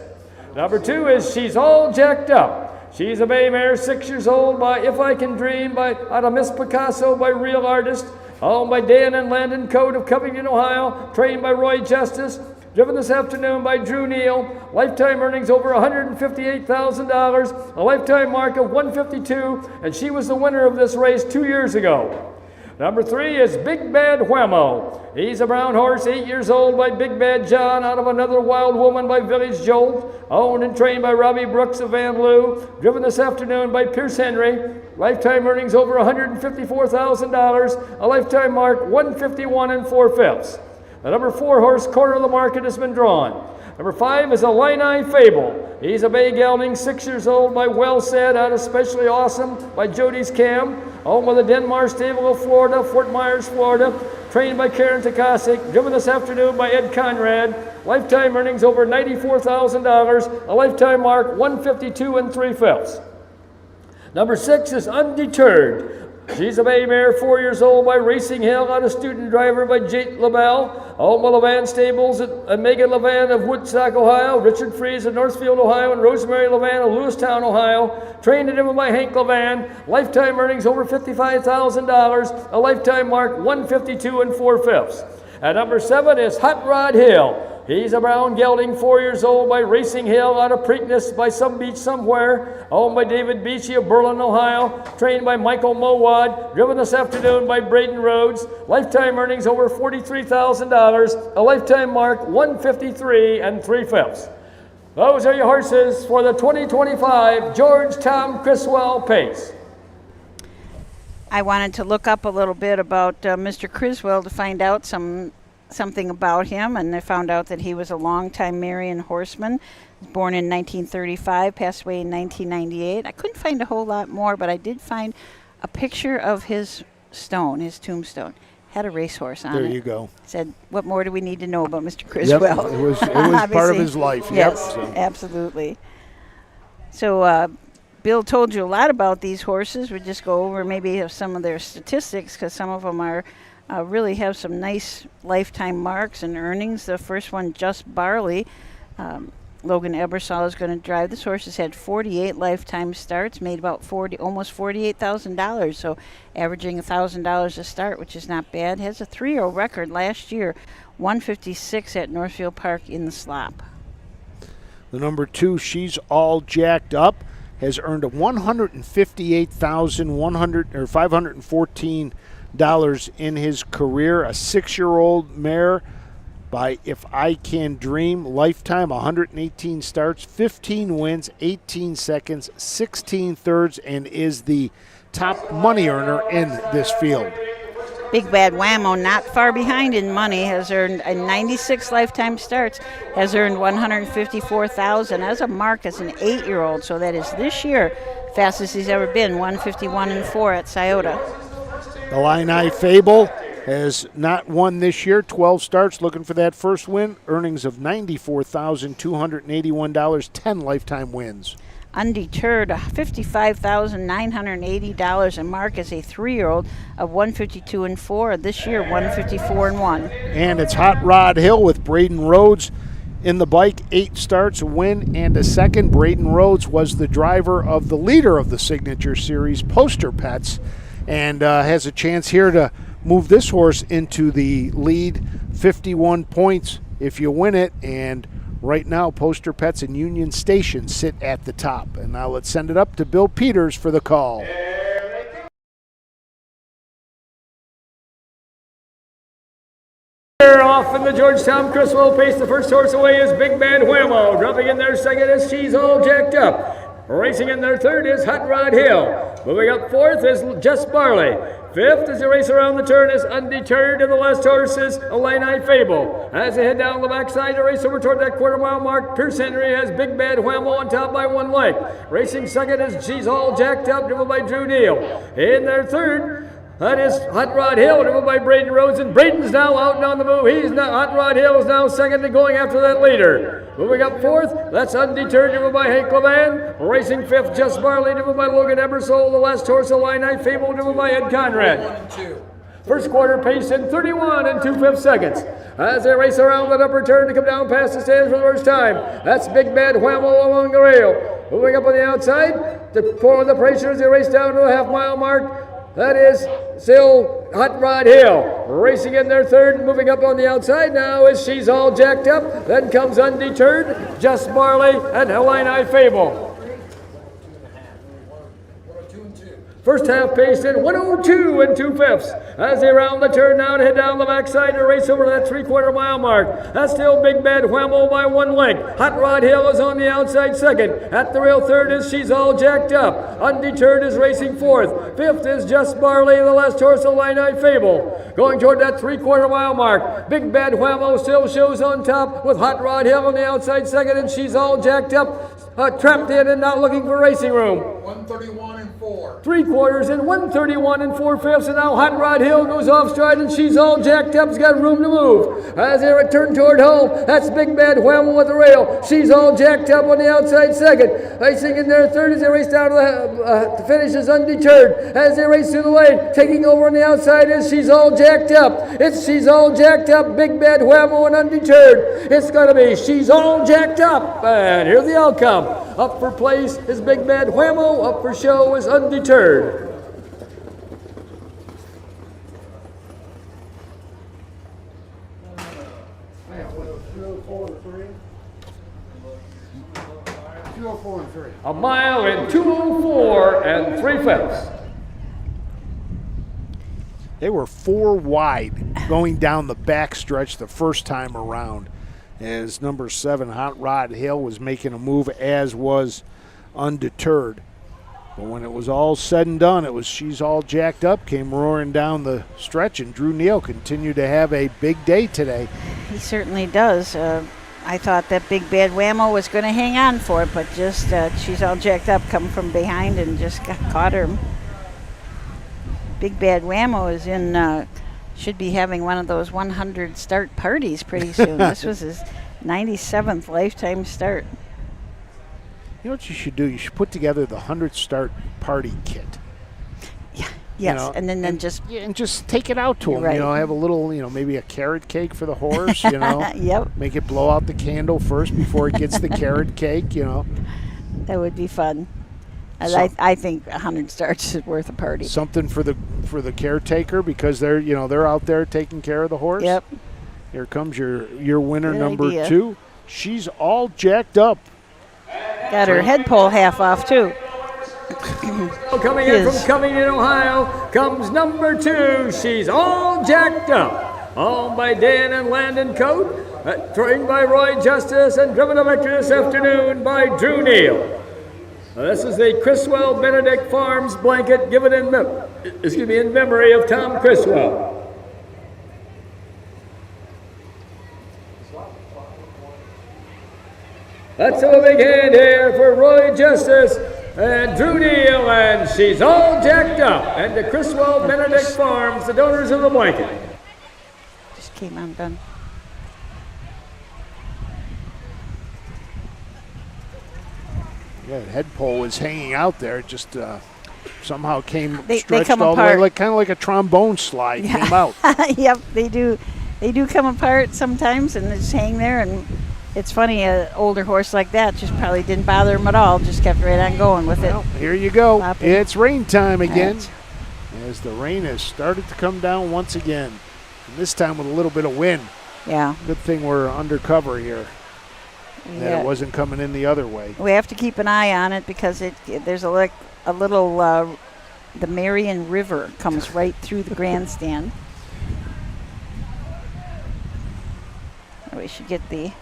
Number 2 is She's All Jacked Up. She's a bay mare, 6 years old, by If I Can Dream, out of Miss Picasso by Real Artist, owned by Dan and Landon Code of Covington, Ohio, trained by Roy Justice, driven this afternoon by Drew Neal, lifetime earnings over $158,000, a lifetime mark of 152, and she was the winner of this race 2 years ago. Number 3 is Big Bad Whammo. He's a brown horse, 8 years old, by Big Bad John, out of Another Wild Woman by Village Jolt, owned and trained by Robbie Brooks of Van Loo, driven this afternoon by Pierce Henry, lifetime earnings over $154,000, a lifetime mark 151 4/5. The number 4 horse, Corner of the Market, has been drawn. Number 5 is Illini Fable. He's a bay gelding, 6 years old, by Well Said, out of Especially Awesome by Jody's Cam, owned by the Denmar Stable of Florida, Fort Myers, Florida, trained by Karen Takasik, driven this afternoon by Ed Conrad, lifetime earnings over $94,000, a lifetime mark 152 3/5. Number 6 is Undeterred. She's a bay mare, 4 years old, by Racing Hill, out of Student Driver by Jake LaBelle, owned by Levan Stables and Megan Levan of Woodstock, Ohio, Richard Fries of Northfield, Ohio, and Rosemary Levan of Lewistown, Ohio, trained and driven by Hank Levan, lifetime earnings over $55,000, a lifetime mark 152 4/5. At number 7 is Hot Rod Hill. He's a brown gelding, 4 years old, by Racing Hill, out of Preakness by Some Beach Somewhere, owned by David Beachy of Berlin, Ohio, trained by Michael Mowad, driven this afternoon by Braden Rhodes, lifetime earnings over $43,000, a lifetime mark 153 3/5. Those are your horses for the 2025 George Tom Criswell Pace. I wanted to look up a little bit about Mr. Criswell to find out something about him, and I found out that he was a longtime Marion horseman. He was born in 1935, passed away in 1998. I couldn't find a whole lot more, but I did find a picture of his tombstone. Had a racehorse on it. There you go. Said, what more do we need to know about Mr. Criswell? Yep, it was part of his life. Yes, Yep, so. Absolutely. So Bill told you a lot about these horses. We'll just go over maybe some of their statistics, because some of them are really have some nice lifetime marks and earnings. The first one, Just Barley. Logan Ebersole is going to drive. This horse has had 48 lifetime starts, made about almost $48,000, so averaging $1,000 a start, which is not bad. Has a 3-year-old record last year, 156 at Northfield Park in the slop. The number 2, She's All Jacked Up, has earned a $158,514 in his career. A 6-year-old mare by If I Can Dream, lifetime 118 starts, 15 wins, 18 seconds, 16 thirds, and is the top money earner in this field. Big Bad Whammo, not far behind in money, has earned 96 lifetime starts, has earned $154,000 as a mark as an 8-year-old. So that is this year fastest he's ever been, 151 4 at Scioto. Illini Fable has not won this year, 12 starts, looking for that first win. Earnings of $94,281, 10 lifetime wins. Undeterred, $55,980, and mark as a 3-year-old of 152 4. This year, 154 1. And it's Hot Rod Hill with Braden Rhodes in the bike, 8 starts, a win and a second. Braden Rhodes was the driver of the leader of the Signature Series, Poster Pets, and has a chance here to move this horse into the lead. 51 points if you win it, and right now Poster Pets and Union Station sit at the top. And now let's send it up to Bill Peters for the call. Off in the Georgetown Criswell pace, the first horse away is Big Bad Whammo. Dropping in their second is She's All Jacked Up. Racing in their third is Hot Rod Hill. Moving up fourth is Just Barley. Fifth, as they race around the turn, is Undeterred, and the last horse is Illini Fable. As they head down the backside to race over toward that quarter-mile mark, Pierce Henry has Big Bad Whammo on top by 1 length. Racing second is She's All Jacked Up, driven by Drew Neal. In their third, that is Hot Rod Hill, driven by Braden Rhodes, and Braden's now out and on the move. Hot Rod Hill is now second and going after that leader. Moving up fourth, that's Undeterred, driven by Hank Levan. Racing fifth, Just Barley, driven by Logan Ebersole. The last horse, Illini Fable, driven by Ed Conrad. First quarter pace in 31 2/5 seconds. As they race around that upper turn to come down past the stands for the first time. That's Big Bad Whammo along the rail. Moving up on the outside, to pour the pressure as they race down to the half-mile mark. That is still Hot Rod Hill. Racing in their third, moving up on the outside now is She's All Jacked Up. Then comes Undeterred, Just Barley, and Illini Fable. First half paced in 102 2/5. As they round the turn now to head down the backside to race over that 3/4 mile mark. That's still Big Bad Whammo by 1 length. Hot Rod Hill is on the outside second. At the rail third is She's All Jacked Up. Undeterred is racing fourth. Fifth is Just Barley, the last horse, Illini Fable. Going toward that 3/4 mile mark. Big Bad Whammo still shows on top with Hot Rod Hill on the outside second, and She's All Jacked Up. Trapped in and not looking for racing room. 131 4. 3/4 and 131 4/5, and now Hot Rod Hill goes off stride, and She's All Jacked Up's got room to move. As they return toward home, that's Big Bad Whammo at the rail. She's All Jacked Up on the outside second. Racing in their third as they race down to the finish is Undeterred. As they race through the lane, taking over on the outside is She's All Jacked Up. It's She's All Jacked Up, Big Bad Whammo, and Undeterred. It's going to be She's All Jacked Up, and here's the outcome. Up for place is Big Bad Whammo. Up for show is Undeterred. A mile in 2:04 3/5. They were 4 wide going down the back stretch the first time around, as number 7 Hot Rod Hill was making a move, as was Undeterred. But when it was all said and done, it was She's All Jacked Up came roaring down the stretch, and Drew Neal continued to have a big day today. He certainly does. I thought that Big Bad Whammo was going to hang on for it, but just She's All Jacked Up come from behind and just caught her. Big Bad Whammo is in, should be having one of those 100 start parties pretty soon. This was his 97th lifetime start. You know what you should do? You should put together the 100 start party kit. Yeah. Yes, you know, and then just take it out to him. Right. You know, have a little, maybe a carrot cake for the horse. You know, yep. Make it blow out the candle first before it gets the carrot cake. You know, that would be fun. I think 100 starts is worth a party. Something for the caretaker, because they're out there taking care of the horse. Yep. Here comes your winner, Good number idea. 2. She's All Jacked Up. Got her head pole half off too. Coming in from Covington, Ohio, comes number 2. She's All Jacked Up. Owned by Dan and Landon Coate, trained by Roy Justice, and driven to victory this afternoon by Drew Neal. This is the Criswell Benedict Farms blanket given in memory of Tom Criswell. Let's have a big hand here for Roy Justice and Drew Neal, and She's All Jacked Up, and the Criswell Benedict Farms, the donors of the blanket. Just came undone. Yeah, the head pole was hanging out there. It just somehow they stretched come all apart. the way, kind of like a trombone slide came out. Yep, they do. They do come apart sometimes, and they just hang there. And it's funny, an older horse like that just probably didn't bother him at all. Just kept right on going with it. Well, here you go. Flopping. It's rain time again. Right. as the rain has started to come down once again, and this time with a little bit of wind. Yeah. Good thing we're undercover here, that it wasn't coming in the other way. We have to keep an eye on it because there's a little, the Marion River comes right through the grandstand. We should get the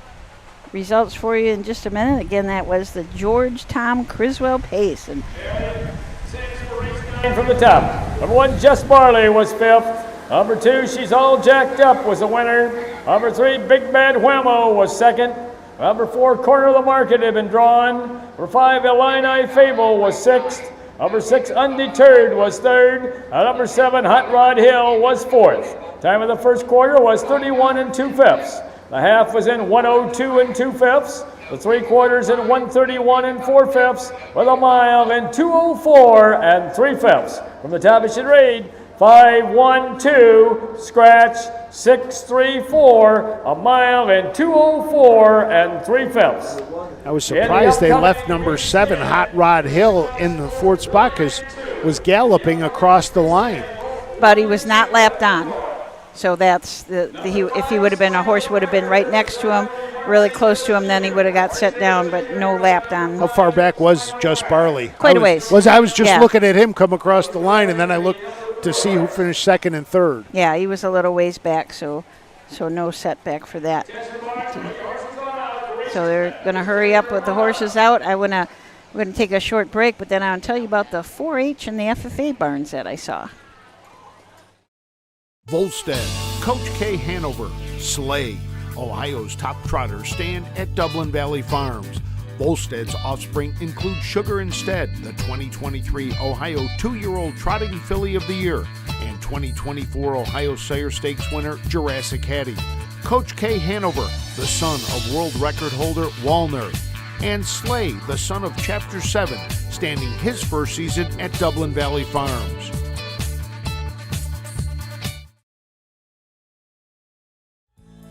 results for you in just a minute. Again, that was the George Tom Criswell Pace. And from the top. Number 1, Jess Barley was 5th. Number 2, She's All Jacked Up was the winner. Number 3, Big Bad Whammo was 2nd. Number 4, Corner of the Market had been drawn. Number 5, Illini Fable was 6th. Number 6, Undeterred was 3rd. Number 7, Hot Rod Hill was 4th. Time of the first quarter was 31 2/5. The half was in 102 2/5. The 3/4 in 131 4/5. With a mile in 204 3/5. From the top it should read 5-1-2 scratch 6-3-4. A mile in 204 3/5. I was surprised they left number 7, Hot Rod Hill, in the 4th spot because was galloping across the line. but he was not lapped on. So that's if he would have been, a horse would have been right next to him, really close to him, then he would have got set down, but no lapped on. How far back was Just Barley? Quite a ways. I was just looking at him come across the line, and then I looked to see who finished 2nd and 3rd. Yeah, he was a little ways back, so no setback for that. So they're going to hurry up with the horses out. We're going to take a short break, but then I'll tell you about the 4-H and the FFA barns that I saw. Volstead, Coach K Hanover, Slay, Ohio's top trotters stand at Dublin Valley Farms. Volstead's offspring include Sugar Instead, the 2023 Ohio 2-year-old Trotting Filly of the Year, and 2024 Ohio Sire Stakes winner Jurassic Hattie. Coach K Hanover, the son of world record holder Walner, and Slay, the son of Chapter 7, standing his first season at Dublin Valley Farms.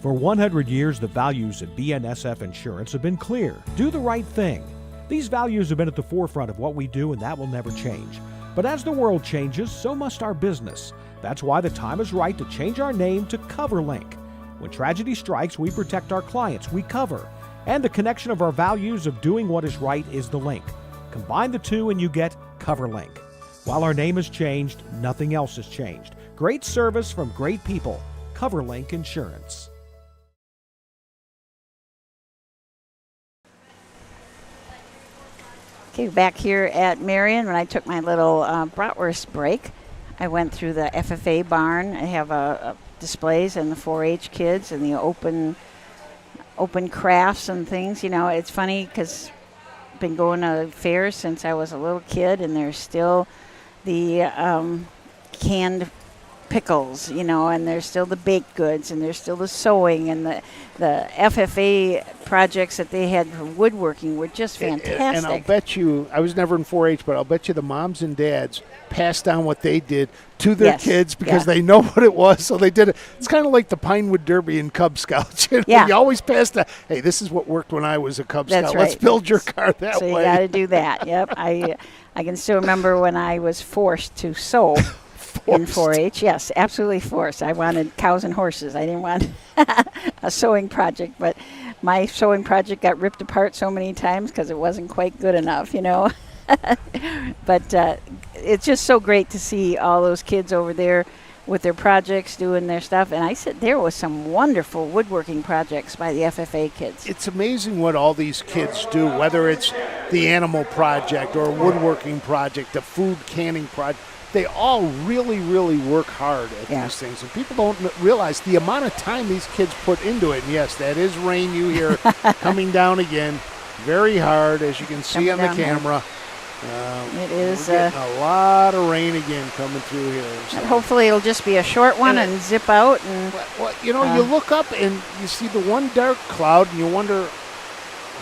For 100 years, the values at BNSF Insurance have been clear. Do the right thing. These values have been at the forefront of what we do, and that will never change. But as the world changes, so must our business. That's why the time is right to change our name to CoverLink. When tragedy strikes, we protect our clients, we cover. And the connection of our values of doing what is right is the link. Combine the two and you get CoverLink. While our name has changed, nothing else has changed. Great service from great people. CoverLink Insurance. Okay, back here at Marion, when I took my little bratwurst break, I went through the FFA barn. I have displays and the 4-H kids and the open crafts and things. You know, it's funny because I've been going to fairs since I was a little kid, and there's still the canned pickles, you know, and there's still the baked goods, and there's still the sewing, and the FFA projects that they had for woodworking were just fantastic. And I'll bet you, I was never in 4-H, but I'll bet you the moms and dads passed down what they did to their kids because they know what it was, so they did it. It's kind of like the Pinewood Derby in Cub Scouts. You know? You always pass that, hey, this is what worked when I was a Cub Scout. Let's build your car that way. So you got to do that, yep. I can still remember when I was forced to sew. In 4-H, yes, absolutely forced. I wanted cows and horses. I didn't want a sewing project, but my sewing project got ripped apart so many times because it wasn't quite good enough, you know. But it's just so great to see all those kids over there with their projects, doing their stuff. And I said there was some wonderful woodworking projects by the FFA kids. It's amazing what all these kids do, whether it's the animal project or a woodworking project, a food canning project. They all really, really work hard at these things. And people don't realize the amount of time these kids put into it. And yes, that is rain you hear coming down again. Very hard, as you can see on the camera. It is. We're getting a lot of rain again coming through here. So. And hopefully it'll just be a short one and zip out. And well, you know, you look up and you see the one dark cloud and you wonder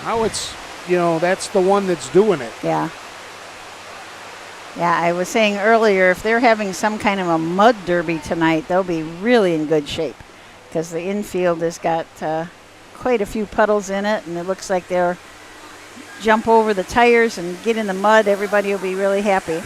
how it's, you know, that's the one that's doing it. Yeah. Yeah, I was saying earlier, if they're having some kind of a mud derby tonight, they'll be really in good shape because the infield has got quite a few puddles in it, and it looks like they'll jump over the tires and get in the mud. Everybody will be really happy.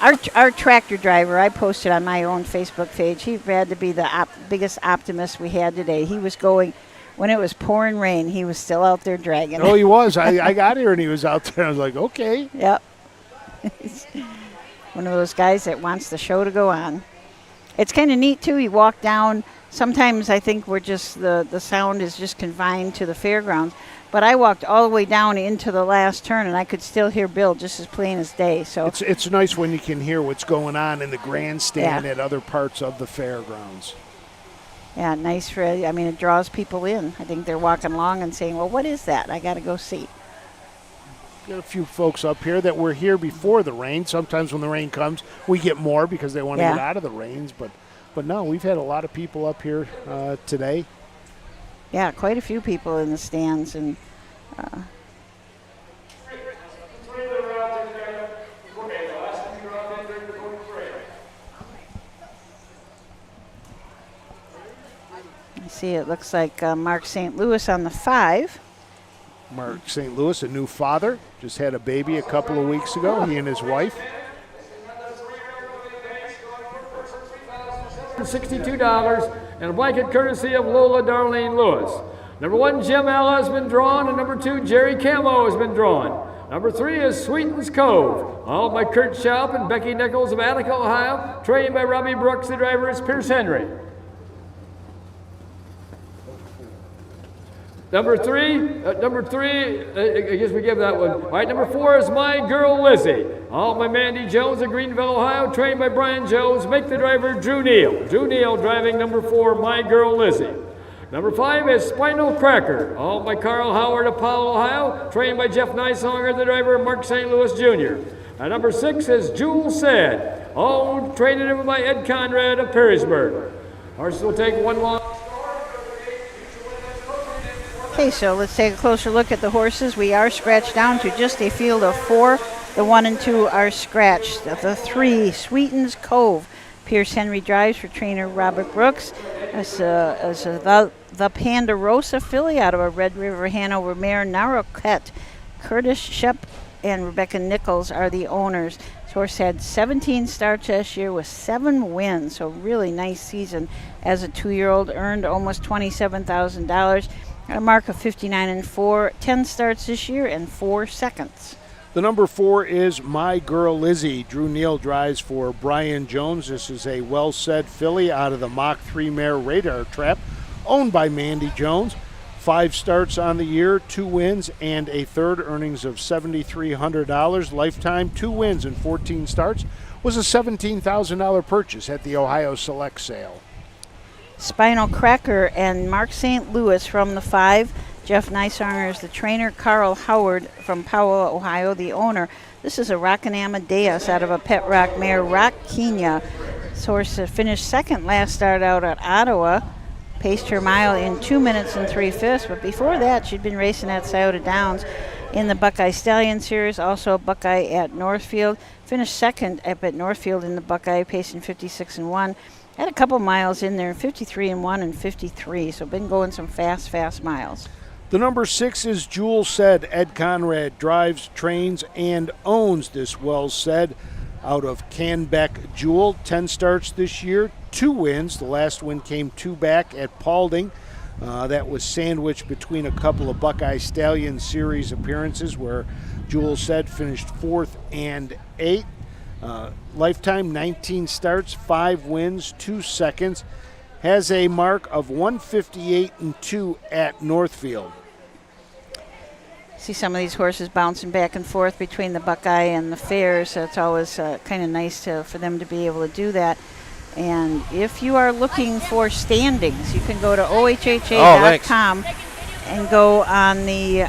Our tractor driver, I posted on my own Facebook page, he had to be the biggest optimist we had today. He was going, when it was pouring rain, he was still out there dragging. Oh, he was. I got here and he was out there. I was like, okay. Yep. One of those guys that wants the show to go on. It's kind of neat, too. You walk down. Sometimes I think we're just, the sound is just confined to the fairgrounds. But I walked all the way down into the last turn, and I could still hear Bill just as plain as day. So it's nice when you can hear what's going on in the grandstand at other parts of the fairgrounds. Yeah, nice for, I mean, it draws people in. I think they're walking along and saying, well, what is that? I got to go see. Got a few folks up here that were here before the rain. Sometimes when the rain comes, we get more because they want to get out of the rains. But no, we've had a lot of people up here today. Yeah, quite a few people in the stands. And I see it looks like Mark St. Louis on the 5. Mark St. Louis, a new father, just had a baby a couple of weeks ago, he and his wife. $62 and a blanket courtesy of Lola Darlene Lewis. Number 1, Jim Ella has been drawn, and number 2, Jerry Camo has been drawn. Number 3 is Sweetens Cove, all by Kurt Schaub and Becky Nichols of Attica, Ohio, trained by Robbie Brooks. The driver is Pierce Henry. Number three, I guess we give that one. All right, number 4 is My Girl Lizzie. All by Mandy Jones of Greenville, Ohio, trained by Brian Jones. Make the driver Drew Neal. Drew Neal driving number 4, My Girl Lizzie. Number 5 is Spinal Cracker. All by Carl Howard of Powell, Ohio, trained by Jeff Nysonger, the driver Mark St. Louis Jr. And number 6 is Jewel Said. All trained by Ed Conrad of Perrysburg. Horses will take one long. Okay, so let's take a closer look at the horses. We are scratched down to just a field of 4. The 1 and 2 are scratched. The 3, Sweetens Cove. Pierce Henry drives for trainer Robert Brooks. The Pandarosa filly out of a Red River Hanover mare, Naroquette. Curtis Shep and Rebecca Nichols are the owners. This horse had 17 starts this year with 7 wins, so really nice season as a 2-year-old. Earned almost $27,000. Got a mark of 59-4, 10 starts this year and 4 seconds. The number 4 is My Girl Lizzie. Drew Neal drives for Brian Jones. This is a well-said filly out of the Mach 3 mare Radar Trap, owned by Mandy Jones. 5 starts on the year, 2 wins, and a third, earnings of $7,300. Lifetime, 2 wins and 14 starts. Was a $17,000 purchase at the Ohio Select Sale. Spinal Cracker and Mark St. Louis from the 5. Jeff Nysonger is the trainer. Carl Howard from Powell, Ohio, the owner. This is a Rockin' Amadeus out of a Pet Rock mare, Rock Kenya. This horse finished second last start out at Ottawa. Paced her mile in 2 minutes and 3/5, but before that she'd been racing at Scioto Downs in the Buckeye Stallion Series, also Buckeye at Northfield. Finished second up at Northfield in the Buckeye, pacing 56-1. Had a couple miles in there, 53-1 and 53, so been going some fast miles. The number 6 is Jewel Said. Ed Conrad drives, trains, and owns this well said out of Canbeck Jewel. 10 starts this year, 2 wins. The last win came 2 back at Paulding. That was sandwiched between a couple of Buckeye Stallion Series appearances where Jewel Said finished 4th and 8th. Lifetime 19 starts, 5 wins, 2 seconds. Has a mark of 158-2 at Northfield. See some of these horses bouncing back and forth between the Buckeye and the Fair, so it's always kind of nice for them to be able to do that. And if you are looking for standings, you can go to ohha.com and go on the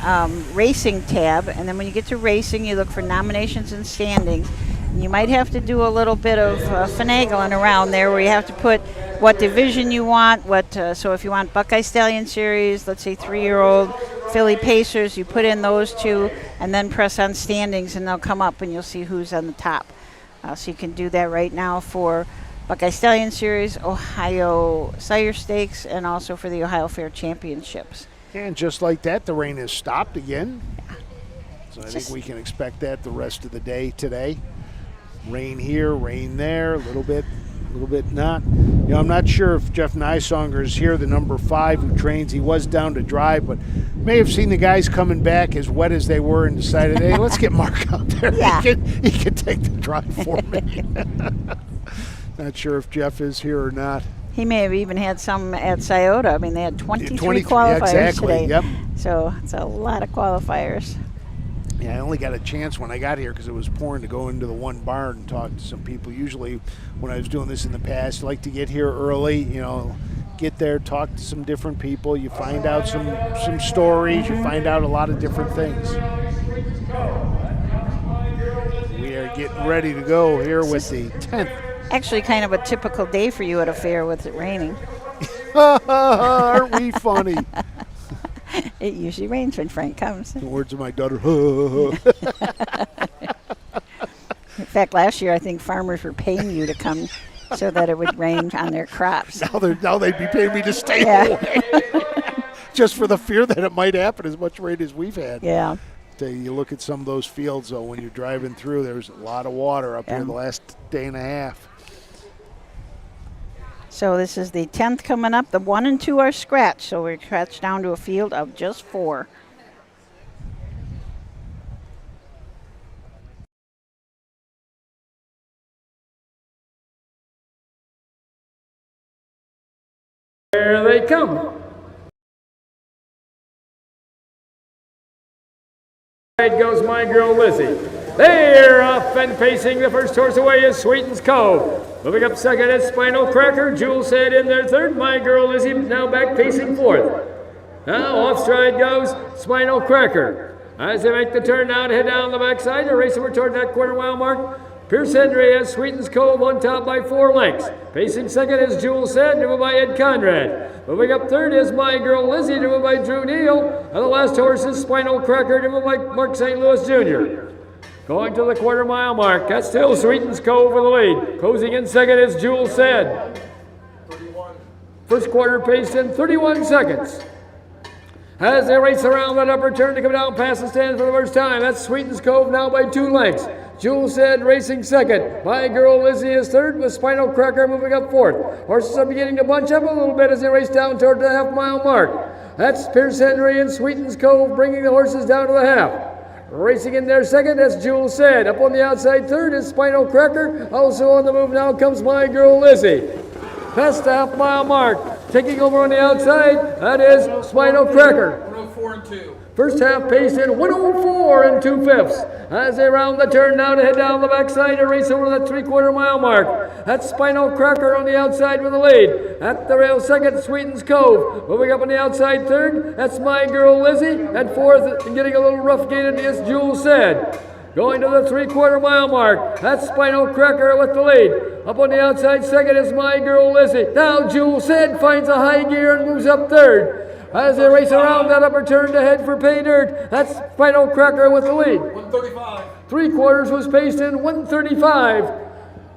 racing tab, and then when you get to racing, you look for nominations and standings. You might have to do a little bit of finagling around there where you have to put what division you want, so if you want Buckeye Stallion Series, let's say 3-year-old Philly Pacers, you put in those 2 and then press on standings and they'll come up and you'll see who's on the top. So you can do that right now for Buckeye Stallion Series, Ohio Sire Stakes, and also for the Ohio Fair Championships. And just like that, the rain has stopped again. So I think we can expect that the rest of the day today. Rain here, rain there, a little bit not. You know, I'm not sure if Jeff Nysonger is here, the number 5 who trains. He was down to drive, but may have seen the guys coming back as wet as they were and decided, hey, let's get Mark out there. Yeah. He can take the drive for me. Not sure if Jeff is here or not. He may have even had some at Scioto. I mean, they had 23 qualifiers exactly, today. yep. So it's a lot of qualifiers. Yeah, I only got a chance when I got here because it was pouring to go into the one barn and talk to some people. Usually when I was doing this in the past, I like to get here early, you know, get there, talk to some different people. You find out some stories. You find out a lot of different things. We are getting ready to go here with the 10th. Actually kind of a typical day for you at a fair with it raining. Aren't we funny? It usually rains when Frank comes. The words of my daughter. In fact, last year I think farmers were paying you to come so that it would rain on their crops. Now they'd be paying me to stay away. Just for the fear that it might happen as much rain as we've had. Yeah. You look at some of those fields, though, when you're driving through, there's a lot of water up here the last day and a half. So this is the 10th coming up. The 1 and 2 are scratched, so we're scratched down to a field of just 4. There they come. Right goes my girl Lizzie. They're off and pacing. The first horse away is Sweetens Cove. Moving up second is Spinal Cracker. Jewel said in their third. My girl Lizzie now back pacing fourth. Now off stride goes Spinal Cracker. As they make the turn now to head down the backside, they're racing toward that quarter mile mark. Pierce Henry has Sweetens Cove on top by 4 lengths. Pacing second is Jewel said, driven by Ed Conrad. Moving up third is My Girl Lizzie, driven by Drew Neal. And the last horse is Spinal Cracker, driven by Mark St. Louis Jr. Going to the quarter mile mark, that's still Sweetens Cove for the lead. Closing in second is Jewel said. First quarter paced in 31 seconds. As they race around that upper turn to come down past the stands for the first time, that's Sweetens Cove now by 2 lengths. Jewel said racing second. My Girl Lizzie is third with Spinal Cracker moving up fourth. Horses are beginning to bunch up a little bit as they race down toward the half-mile mark. That's Pierce Henry and Sweetens Cove bringing the horses down to the half. Racing in there second, that's Jewel said. Up on the outside third is Spinal Cracker. Also on the move now comes My Girl Lizzie. Past the half-mile mark. Taking over on the outside, that is Spinal Cracker. 104 and 2. First half pace in 104 and 2/5. As they round the turn now to head down the backside to race over the 3/4 mile mark. That's Spinal Cracker on the outside with the lead. At the rail second, Sweetens Cove. Moving up on the outside third, that's My Girl Lizzie. At fourth, and getting a little rough gated is Jewel said. Going to the 3/4 mile mark, that's Spinal Cracker with the lead. Up on the outside second is My Girl Lizzie. Now Jewel said finds a high gear and moves up third. As they race around that upper turn to head for pay dirt, that's Spinal Cracker with the lead. 135. 3/4 was paced in 135.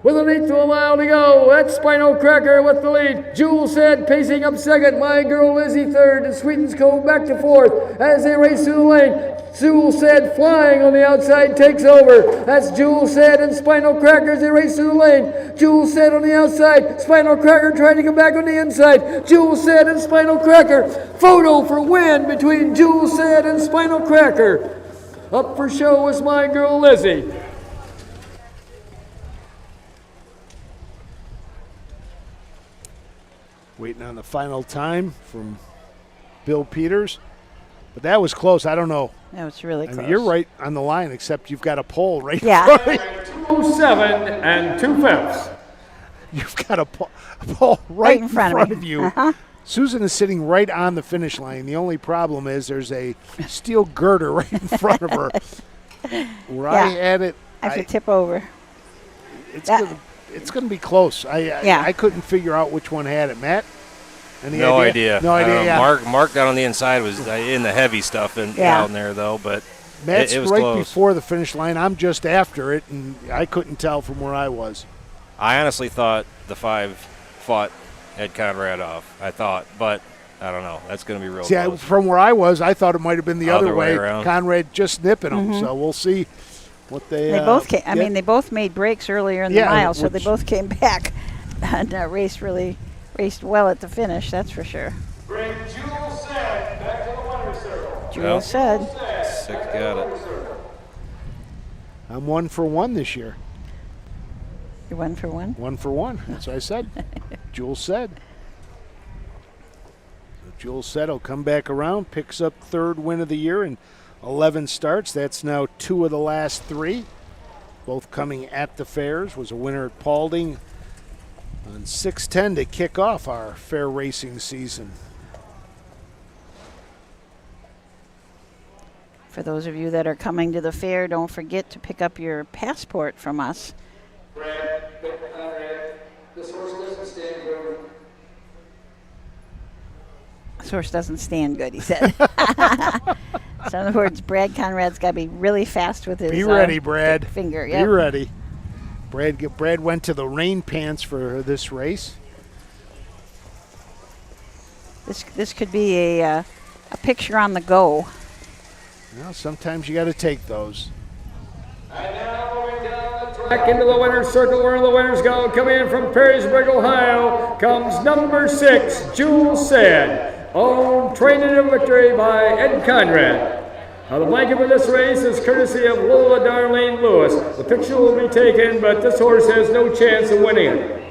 With an eighth of a mile to go, that's Spinal Cracker with the lead. Jewel said pacing up second, My Girl Lizzie third, and Sweetens Cove back to fourth. As they race through the lane, Jewel said flying on the outside takes over. That's Jewel said and Spinal Cracker as they race through the lane. Jewel said on the outside, Spinal Cracker trying to come back on the inside. Jewel said and Spinal Cracker. Photo for win between Jewel said and Spinal Cracker. Up for show was My Girl Lizzie. Waiting on the final time from Bill Peters. But that was close. I don't know. That was really close. I mean, you're right on the line, except you've got a pole right Yeah. in front of you. 7 and 2/5. You've got a pole right in front of you. Susan is sitting right on the finish line. The only problem is there's a steel girder right in front of her. Where I had it, I have to tip over. It's going to be close. I couldn't figure out which one had it. Matt? No idea. No idea. Yeah. Mark down on the inside was in the heavy stuff down there, though. But Matt's it was right close. before the finish line. I'm just after it, and I couldn't tell from where I was. I honestly thought the 5 fought Ed Conrad off. I thought, but I don't know. That's going to be real close. From where I was, I thought it might have been the other way around. Conrad just nipping him. So we'll see what they both came. I get. mean, they both made breaks earlier in the mile, so they both came back and raced well at the finish. That's for sure. Bring Jewel Said back to the winner's circle. Jewel Said. Sick got it. I'm 1 for 1 this year. You're 1 for 1? 1 for 1. That's what I said. Jewel Said. So Jewel Said will come back around, picks up 3rd win of the year in 11 starts. That's now 2 of the last 3. Both coming at the fairs. Was a winner at Paulding on 6:10 to kick off our fair racing season. For those of you that are coming to the fair, don't forget to pick up your passport from us. Brad, this horse doesn't stand good. This horse doesn't stand good, he said. So in other words, Brad Conrad's got to be really fast with his Be ready, Brad. finger. Be Yep. ready. Brad went to the rain pants for this race. This could be a picture on the go. Well, sometimes you got to take those. And now moving down the track into the winner's circle where the winners go. Coming in from Perrysburg, Ohio, comes number 6, Jewel Said. Owned, trained in a victory by Ed Conrad. Now the blanket for this race is courtesy of Lola Darlene Lewis. The picture will be taken, but this horse has no chance of winning it.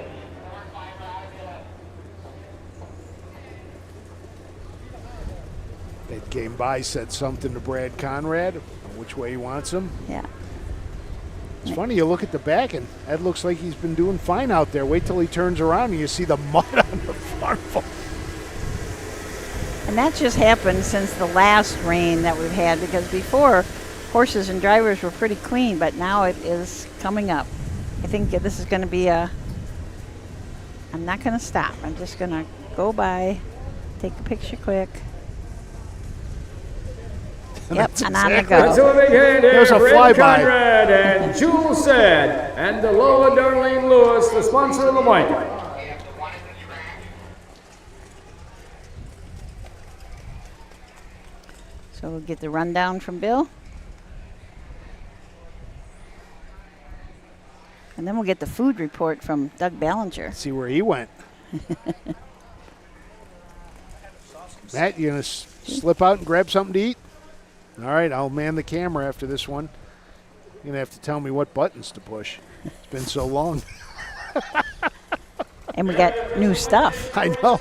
That came by, said something to Brad Conrad on which way he wants him. Yeah. It's funny, you look at the back, and Ed looks like he's been doing fine out there. Wait till he turns around and you see the mud on the farm. And that just happened since the last rain that we've had, because before horses and drivers were pretty clean, but now it is coming up. I think this is going to be I'm not going to stop. I'm just going to go by, take a picture quick. Yep, and on the Let's do go. a big hand here There's a for Ed flyby. Conrad and Jewel Said, and the Lola Darlene Lewis, the sponsor of the blanket. So we'll get the rundown from Bill. And then we'll get the food report from Doug Ballinger. See where he went. Matt, you going to slip out and grab something to eat? All right, I'll man the camera after this one. You're going to have to tell me what buttons to push. It's been so long. And we got new stuff. I know.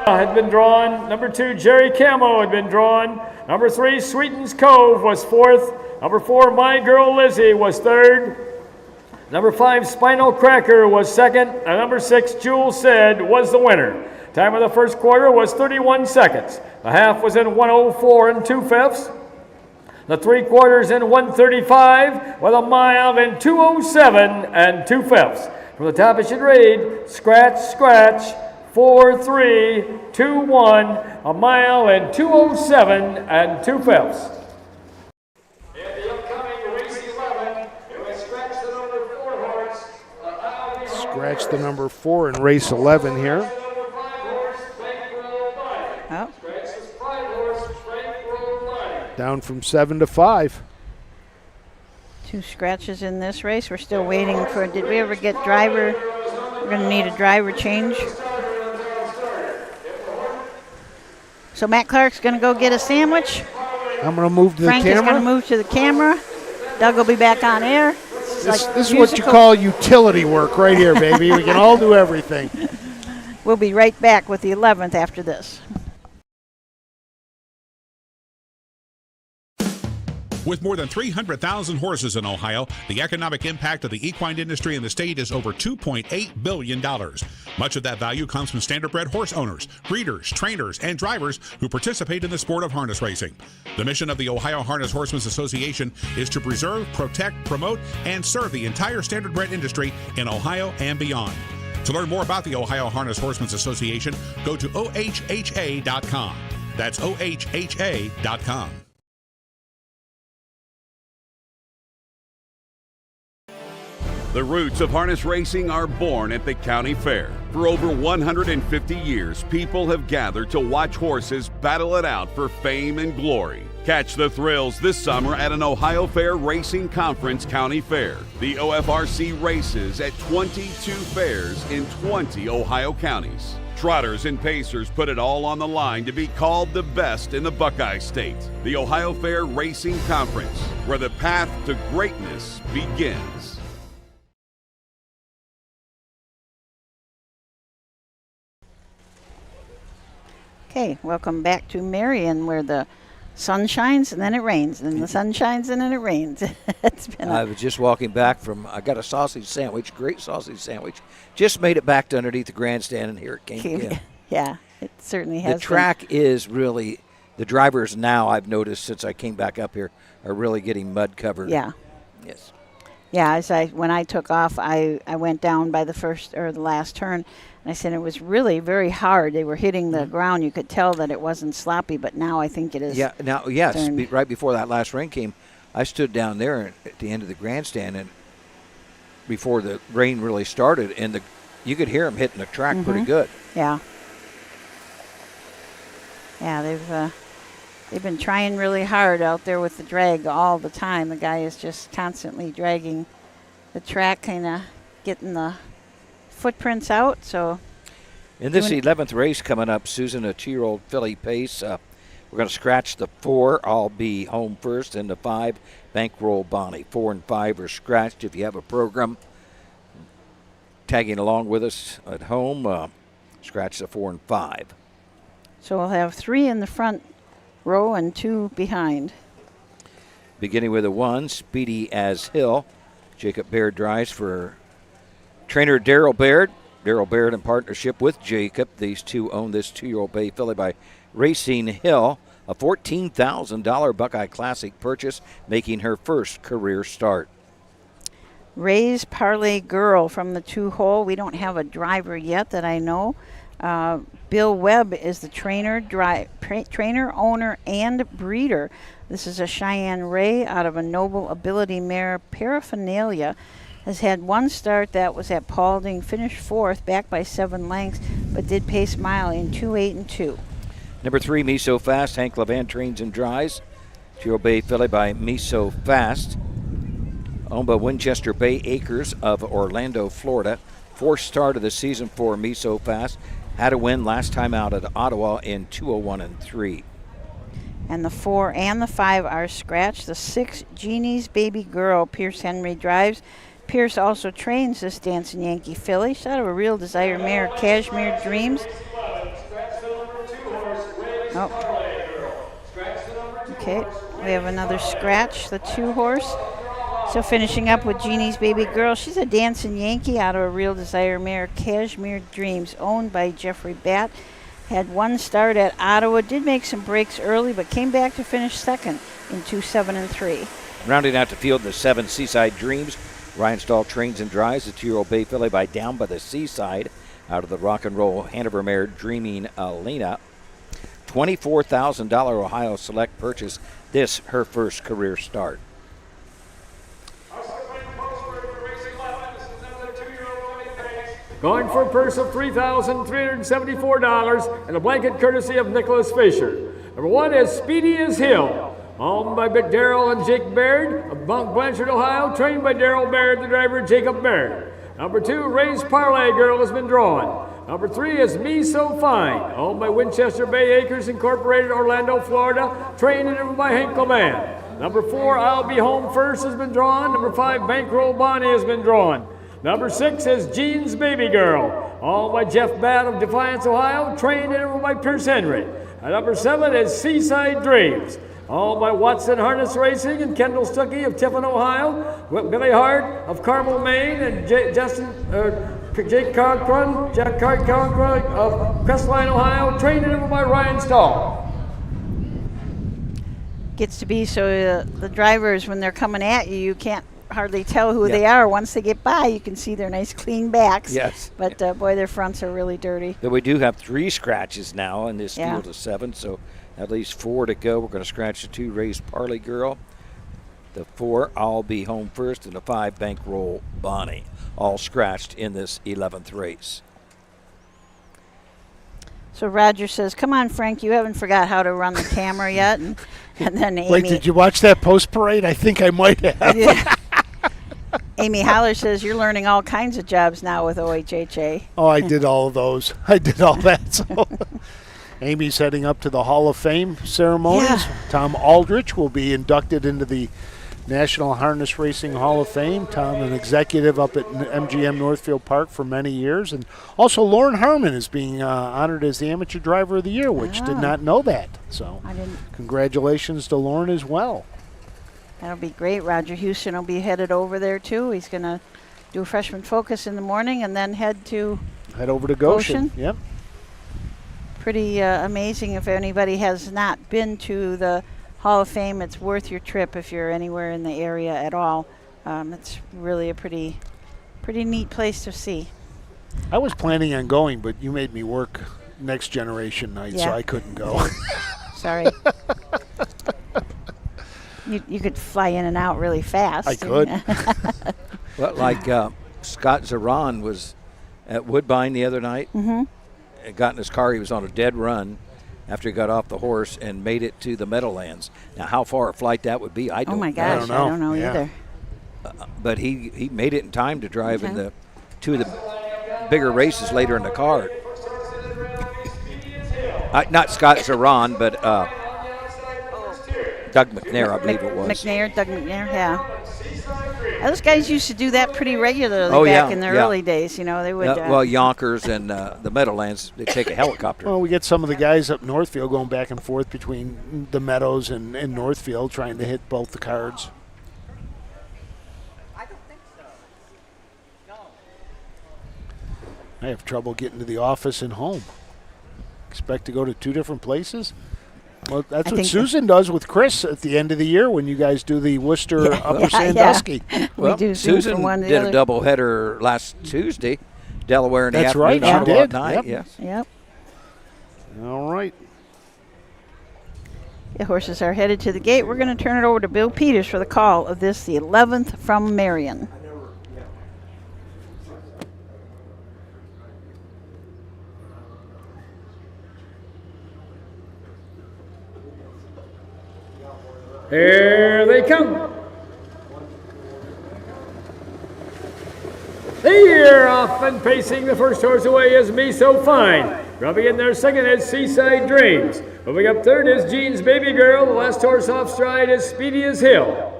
Had been drawn. Number 2, Jerry Camo had been drawn. Number 3, Sweetens Cove was 4th. Number 4, My Girl Lizzie was 3rd. Number 5, Spinal Cracker was 2nd. And number 6, Jewel Said was the winner. Time of the first quarter was 31 seconds. The half was in 104 2/5. The 3/4 in 135, with a mile in 207 2/5. From the top it should read, scratch, scratch, 4-3-2-1, a mile in 207 2/5. In the upcoming race 11, it was scratch the number 4 horse. Scratch the number 4 in race 11 here. Oh, Down from 7 to 5. 2 scratches in this race. We're still waiting for, did we ever get driver? We're going to need a driver change. So Matt Clark's going to go get a sandwich. I'm going to move to Frank the is going to camera. move to the camera. Doug will be back on air. This is what you call utility work right here, baby. We can all do everything. We'll be right back with the 11th after this. With more than 300,000 horses in Ohio, the economic impact of the equine industry in the state is over $2.8 billion. Much of that value comes from standardbred horse owners, breeders, trainers, and drivers who participate in the sport of harness racing. The mission of the Ohio Harness Horsemen's Association is to preserve, protect, promote, and serve the entire standardbred industry in Ohio and beyond. To learn more about the Ohio Harness Horsemen's Association, go to ohha.com. That's ohha.com. The roots of harness racing are born at the county fair. For over 150 years, people have gathered to watch horses battle it out for fame and glory. Catch the thrills this summer at an Ohio Fair Racing Conference County Fair. The OFRC races at 22 fairs in 20 Ohio counties. Trotters and pacers put it all on the line to be called the best in the Buckeye State. The Ohio Fair Racing Conference, where the path to greatness begins. Okay, welcome back to Marion, where the sun shines and then it rains, and the sun shines and then it rains. It's been I was just walking back from, I got a sausage sandwich, great sausage sandwich. Just made it back to underneath the grandstand, and here it came again. Yeah, it certainly has. The track is really, the drivers now, I've noticed since I came back up here, are really getting mud covered. Yeah. Yes. Yeah, when I took off, I went down by the first or the last turn, and I said it was really very hard. They were hitting the ground. You could tell that it wasn't sloppy, but now I think it is. Yeah, now, yes, turned. Right before that last rain came, I stood down there at the end of the grandstand, and before the rain really started, and you could hear them hitting the track pretty good. Yeah. Yeah, they've been trying really hard out there with the drag all the time. The guy is just constantly dragging the track, kind of getting the footprints out. So in this 11th race coming up, Susan, a 2-year-old filly pace. We're going to scratch the 4. I'll be home first, and the 5, Bankroll Bonnie. 4 and 5 are scratched. If you have a program tagging along with us at home, scratch the 4 and 5. So we'll have 3 in the front row and 2 behind. Beginning with a 1, Speedy as Hill. Jacob Baird drives for trainer Darrell Baird. Darrell Baird in partnership with Jacob. These two own this 2-year-old bay filly by Racing Hill. A $14,000 Buckeye Classic purchase, making her first career start. Ray's Parlay Girl from the 2-hole. We don't have a driver yet that I know. Bill Webb is the trainer, owner, and breeder. This is a Cheyenne Ray out of a Noble Ability mare, Paraphernalia. Has had 1 start, that was at Paulding, finished 4th, back by 7 lengths, but did pace mile in 2:8 and 2. Number 3, Me So Fast. Hank Levan trains and drives. 2-year-old bay filly by Me So Fast. Owned by Winchester Bay Acres of Orlando, Florida. 4th start of the season for Me So Fast. Had a win last time out at Ottawa in 2:01 and 3. And the 4 and the 5 are scratched. The 6, Jeannie's Baby Girl, Pierce Henry drives. Pierce also trains this Dancing Yankee filly. She's out of a Real Desire mare, Cashmere Dreams. Oh. Okay, we have another scratch, the 2-horse. So finishing up with Jeannie's Baby Girl. She's a Dancing Yankee out of a Real Desire mare, Cashmere Dreams, owned by Jeffrey Batt. Had 1 start at Ottawa, did make some breaks early, but came back to finish 2nd in 2:7 and 3. Rounding out the field, the 7, Seaside Dreams. Ryan Stahl trains and drives the 2-year-old bay filly by Down by the Seaside out of the Rock and Roll Hanover mare, Dreaming Alina. $24,000 Ohio Select purchase. This, her first career start. Going for a purse of $3,374 and a blanket courtesy of Nicholas Fisher. Number 1 is Speedy as Hill, owned by Darrell and Jake Baird of Mount Blanchard, Ohio, trained by Darrell Baird, the driver Jacob Baird. Number 2, Ray's Parlay Girl has been drawn. Number 3 is Me So Fine, owned by Winchester Bay Acres Incorporated, Orlando, Florida, trained and by Hank Levan. Number 4, I'll Be Home First has been drawn. Number 5, Bankroll Bonnie has been drawn. Number 6 is Jean's Baby Girl, owned by Jeff Batt of Defiance, Ohio, trained and by Pierce Henry. And number 7 is Seaside Dreams, owned by Watson Harness Racing and Kendall Stuckey of Tiffin, Ohio, with Billy Hart of Carmel, Maine, and Jack Cochran of Crestline, Ohio, trained and by Ryan Stahl. Gets to be so the drivers, when they're coming at you, you can't hardly tell who they are. Once they get by, you can see their nice clean backs. Yes. But boy, their fronts are really dirty. But we do have 3 scratches now in this field of 7, so at least 4 to go. We're going to scratch the 2, Ray's Parlay Girl. The 4, I'll Be Home First, and the 5, Bankroll Bonnie. All scratched in this 11th race. So Roger says, "Come on, Frank, you haven't forgot how to run the camera yet." And then Amy. Wait, did you watch that post parade? I think I might have. Yeah. Amy Holler says, "You're learning all kinds of jobs now with OHHA." Oh, I did all of those. I did all that. So Amy's heading up to the Hall of Fame ceremonies. Yeah. Tom Aldrich will be inducted into the National Harness Racing Hall of Fame. Tom, an executive up at MGM Northfield Park for many years. And also Lauren Harmon is being honored as the Amateur Driver of the Year, which did not know that. So I didn't. Congratulations to Lauren as well. That'll be great. Roger Houston will be headed over there, too. He's going to do a freshman focus in the morning and then head over to Goshen. Yep. Pretty amazing. If anybody has not been to the Hall of Fame, it's worth your trip if you're anywhere in the area at all. It's really a pretty neat place to see. I was planning on going, but you made me work Next Generation night, so I couldn't go. Sorry. You could fly in and out really fast. I could. Well, like Scott Zaran was at Woodbine the other night. Mm-hmm. Got in his car. He was on a dead run after he got off the horse and made it to the Meadowlands. Now, how far a flight that would be, I don't know. Oh, my gosh. I don't know either. But he made it in time to drive in the two of the bigger races later in the card. Not Scott Zaran, but Doug McNair, I believe it was. Doug McNair, yeah. Those guys used to do that pretty regularly back in the early days. You know, they would. Well, Yonkers and the Meadowlands, they take a helicopter. Well, we get some of the guys up Northfield going back and forth between the Meadows and Northfield trying to hit both the cards. I don't think so. No. I have trouble getting to the office and home. Expect to go to two different places? Well, that's what Susan does with Chris at the end of the year when you guys do the Worcester Upper Sandusky. Well, Susan did a doubleheader last Tuesday, Delaware in the afternoon. That's right, she did. Night, Yep. All right. The horses are headed to the gate. We're going to turn it over to Bill Peters for the call of this, the 11th from Marion. Here they come. Here, off and pacing the first horse away is Me So Fine. Rubbing in there second is Seaside Dreams. Moving up third is Jean's Baby Girl. The last horse off stride is Speedy as Hill.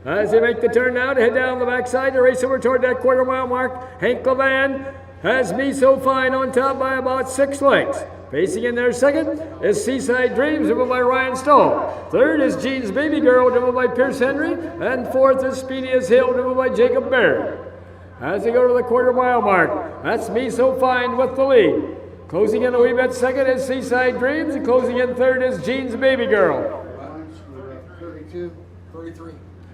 As they make the turn now to head down the backside to race over toward that quarter-mile mark, Hank Levan has Me So Fine on top by about 6 lengths. Pacing in there second is Seaside Dreams, driven by Ryan Stahl. Third is Jean's Baby Girl, driven by Pierce Henry. And fourth is Speedy as Hill, driven by Jacob Barrett. As they go to the quarter-mile mark, that's Me So Fine with the lead. Closing in a wee bit second is Seaside Dreams, and closing in third is Jean's Baby Girl. 32, 33.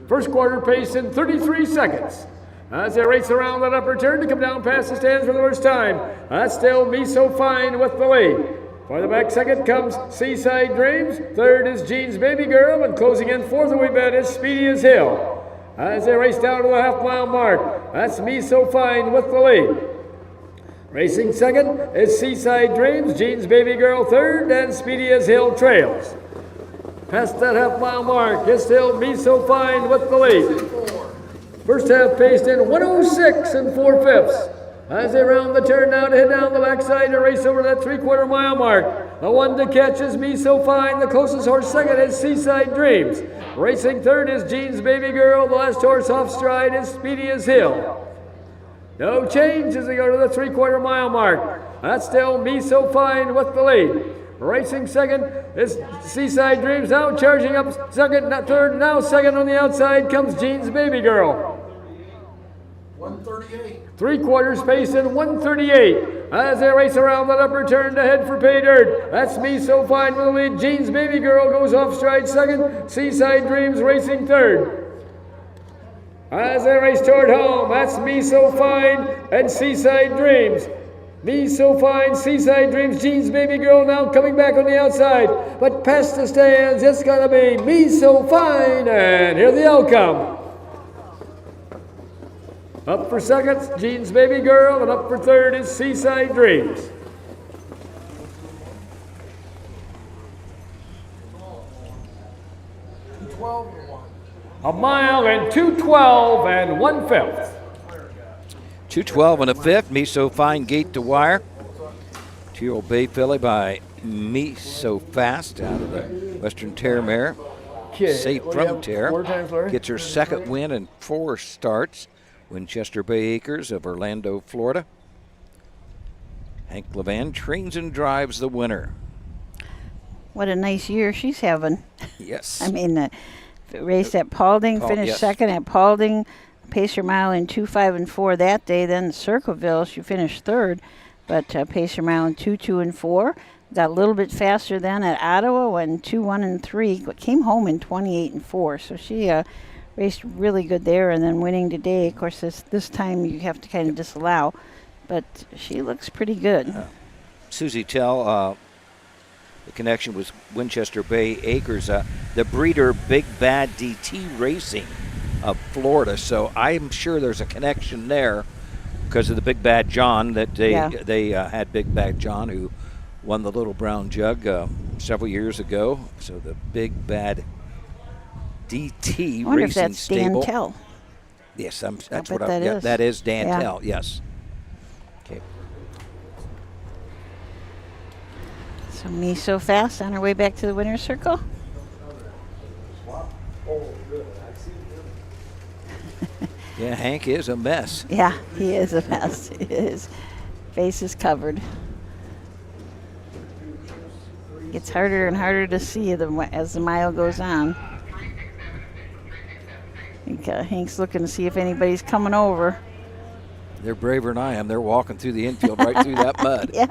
First quarter pace in 33 seconds. As they race around that upper turn to come down past the stands for the first time. That's still Me So Fine with the lead. For the back second comes Seaside Dreams. Third is Jean's Baby Girl. And closing in fourth, we bet, is Speedy as Hill. As they race down to the half-mile mark, that's Me So Fine with the lead. Racing second is Seaside Dreams. Jean's Baby Girl third, and Speedy as Hill trails. Past that half-mile mark, it's still Me So Fine with the lead. First half paced in 106 and 4/5. As they round the turn now to head down the backside to race over that 3/4 mile mark. The one to catch is Me So Fine. The closest horse second is Seaside Dreams. Racing third is Jean's Baby Girl. The last horse off stride is Speedy as Hill. No change as they go to the 3/4 mile mark. That's still Me So Fine with the lead. Racing second is Seaside Dreams, now charging up second, not third, now second on the outside comes Jean's Baby Girl. 138. 3/4 pace in 138 as they race around that upper turn to head for pay dirt. That's Me So Fine with the lead. Jean's Baby Girl goes off stride second. Seaside Dreams racing third. As they race toward home, that's Me So Fine and Seaside Dreams. Me So Fine, Seaside Dreams, Jean's Baby Girl now coming back on the outside. But past the stands, it's going to be Me So Fine, and here the outcome. Up for second, Jean's Baby Girl, and up for third is Seaside Dreams. a mile in 2:12 and 1/5. 2:12 and a fifth. Me So Fine, Gate to Wire. 2-year-old Bay filly by Me So Fast out of the Western Terre Mare. Safe from Terre. Gets her second win in 4 starts. Winchester Bay Acres of Orlando, Florida. Hank Levan trains and drives the winner. What a nice year she's having. Yes. I mean, raced at Paulding, finished second at Paulding, Pacer Mile in 2, 5, and 4 that day. Then Circleville, she finished third, but Pacer Mile in 2, 2, and 4. Got a little bit faster then at Ottawa, went 2, 1, and 3, but came home in 28 and 4. So she raced really good there, and then winning today. Of course, this time you have to kind of disallow, but she looks pretty good. Susie Tell, the connection was Winchester Bay Acres, the breeder Big Bad DT Racing of Florida. So I'm sure there's a connection there because of the Big Bad John that they had Big Bad John who won the Little Brown Jug several years ago. So the Big Bad DT I wonder Racing if that's stable. Dan Tell. Yes, that's bet what that is. that is Dan Tell. Yes. Okay. So Me So Fast on her way back to the winner's circle. Yeah, Hank is a mess. Yeah, he is a mess. His face is covered. Gets harder and harder to see as the mile goes on. I think Hank's looking to see if anybody's coming over. They're braver than I am. They're walking through the infield right through that mud. Yeah.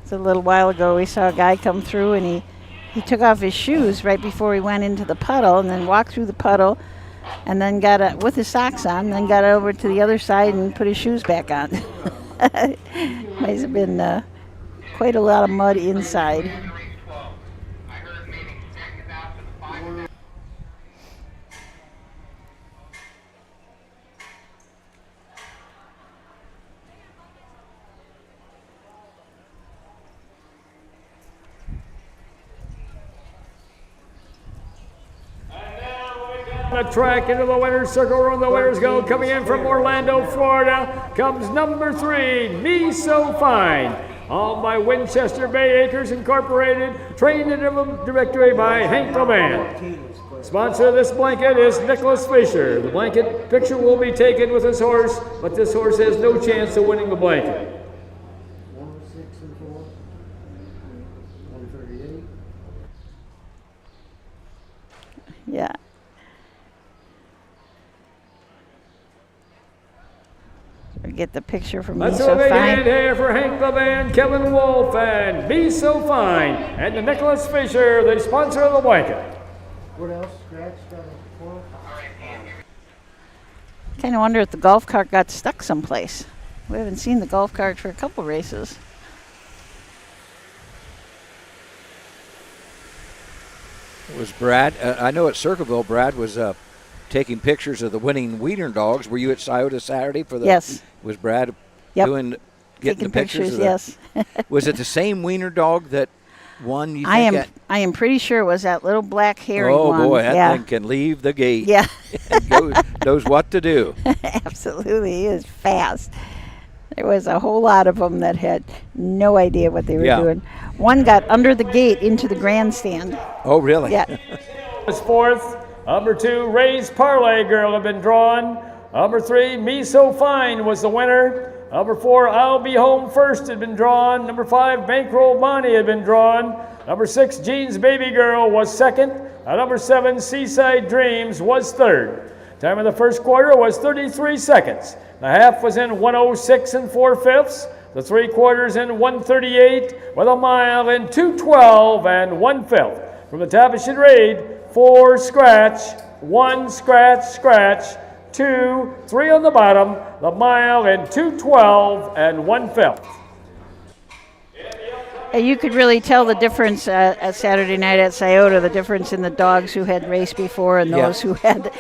So a little while ago we saw a guy come through and he took off his shoes right before he went into the puddle and then walked through the puddle and then got with his socks on, then got over to the other side and put his shoes back on. Might have been quite a lot of mud inside. The track into the winner's circle where the winners go. Coming in from Orlando, Florida, comes number 3, Me So Fine. Owned by Winchester Bay Acres Incorporated, trained in directory by Hank Levan. Sponsor of this blanket is Nicholas Fisher. The blanket picture will be taken with this horse, but this horse has no chance of winning the blanket. 1, 6, and 4. 138. Yeah. Get the picture from Me Let's So have a Fine. hand here for Hank Levan, Kevin Wolf, and Me So Fine, and the Nicholas Fisher, the sponsor of the blanket. What else? Scratch? Kind of wonder if the golf cart got stuck someplace. We haven't seen the golf cart for a couple races. Was Brad, I know at Circleville, Brad was taking pictures of the winning Wiener dogs. Were you at Scioto Saturday for the? Yes. Was Brad Yep. getting the pictures? Of yes. Was it the same Wiener dog that won? You I think am pretty sure it was that little black hairy oh one. boy, that thing can leave the gate. Yeah. And knows what to do. Absolutely, he is fast. There was a whole lot of them that had no idea what they were doing. One got under the gate into the grandstand. Oh really? Yeah. Was 4th. Number 2, Ray's Parlay Girl had been drawn. Number 3, Me So Fine was the winner. Number 4, I'll Be Home First had been drawn. Number 5, Bankroll Bonnie had been drawn. Number 6, Jean's Baby Girl was second. Number 7, Seaside Dreams was third. Time of the first quarter was 33 seconds. The half was in 1:06 and 4/5. The 3 quarters in 1:38 with a mile in 2:12 and 1/5. From the top it should read 4 scratch, 1 scratch, scratch, 2, 3 on the bottom, the mile in 2:12 and 1/5. You could really tell the difference at Saturday night at Scioto, the difference in the dogs who had raced before and those who had,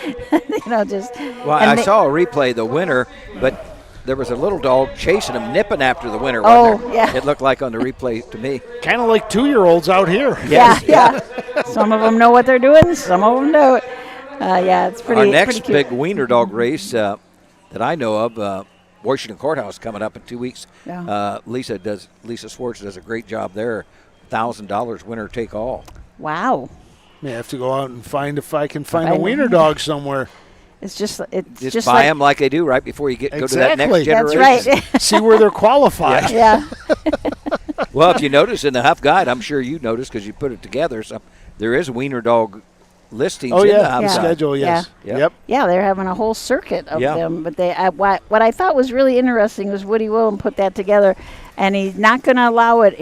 just. Well, I saw a replay, the winner, but there was a little dog chasing him, nipping after the winner. Oh, wasn't there? yeah. It looked like on the replay to me. Kind of like 2-year-olds out here. Yes. Yeah. Some of them know what they're doing. Some of them don't. Yeah, it's pretty. Our next pretty cute. big wiener dog race that I know of, Washington Courthouse coming up in 2 weeks. Yeah. Lisa Swartz does a great job there. $1,000 winner take all. Wow. May have to go out and find if I can find a wiener dog somewhere. It's just Just buy them like they do right before you go to that next generation. That's right. See where they're qualified. Yeah. Well, if you notice in the Huff Guide, I'm sure you noticed because you put it together. So there is wiener dog listings in the Huff Guide. Schedule, yes. Yeah. Yep. Yeah, they're having a whole circuit of Yeah. them. But what I thought was really interesting was Woody Willem put that together, and he's not going to allow it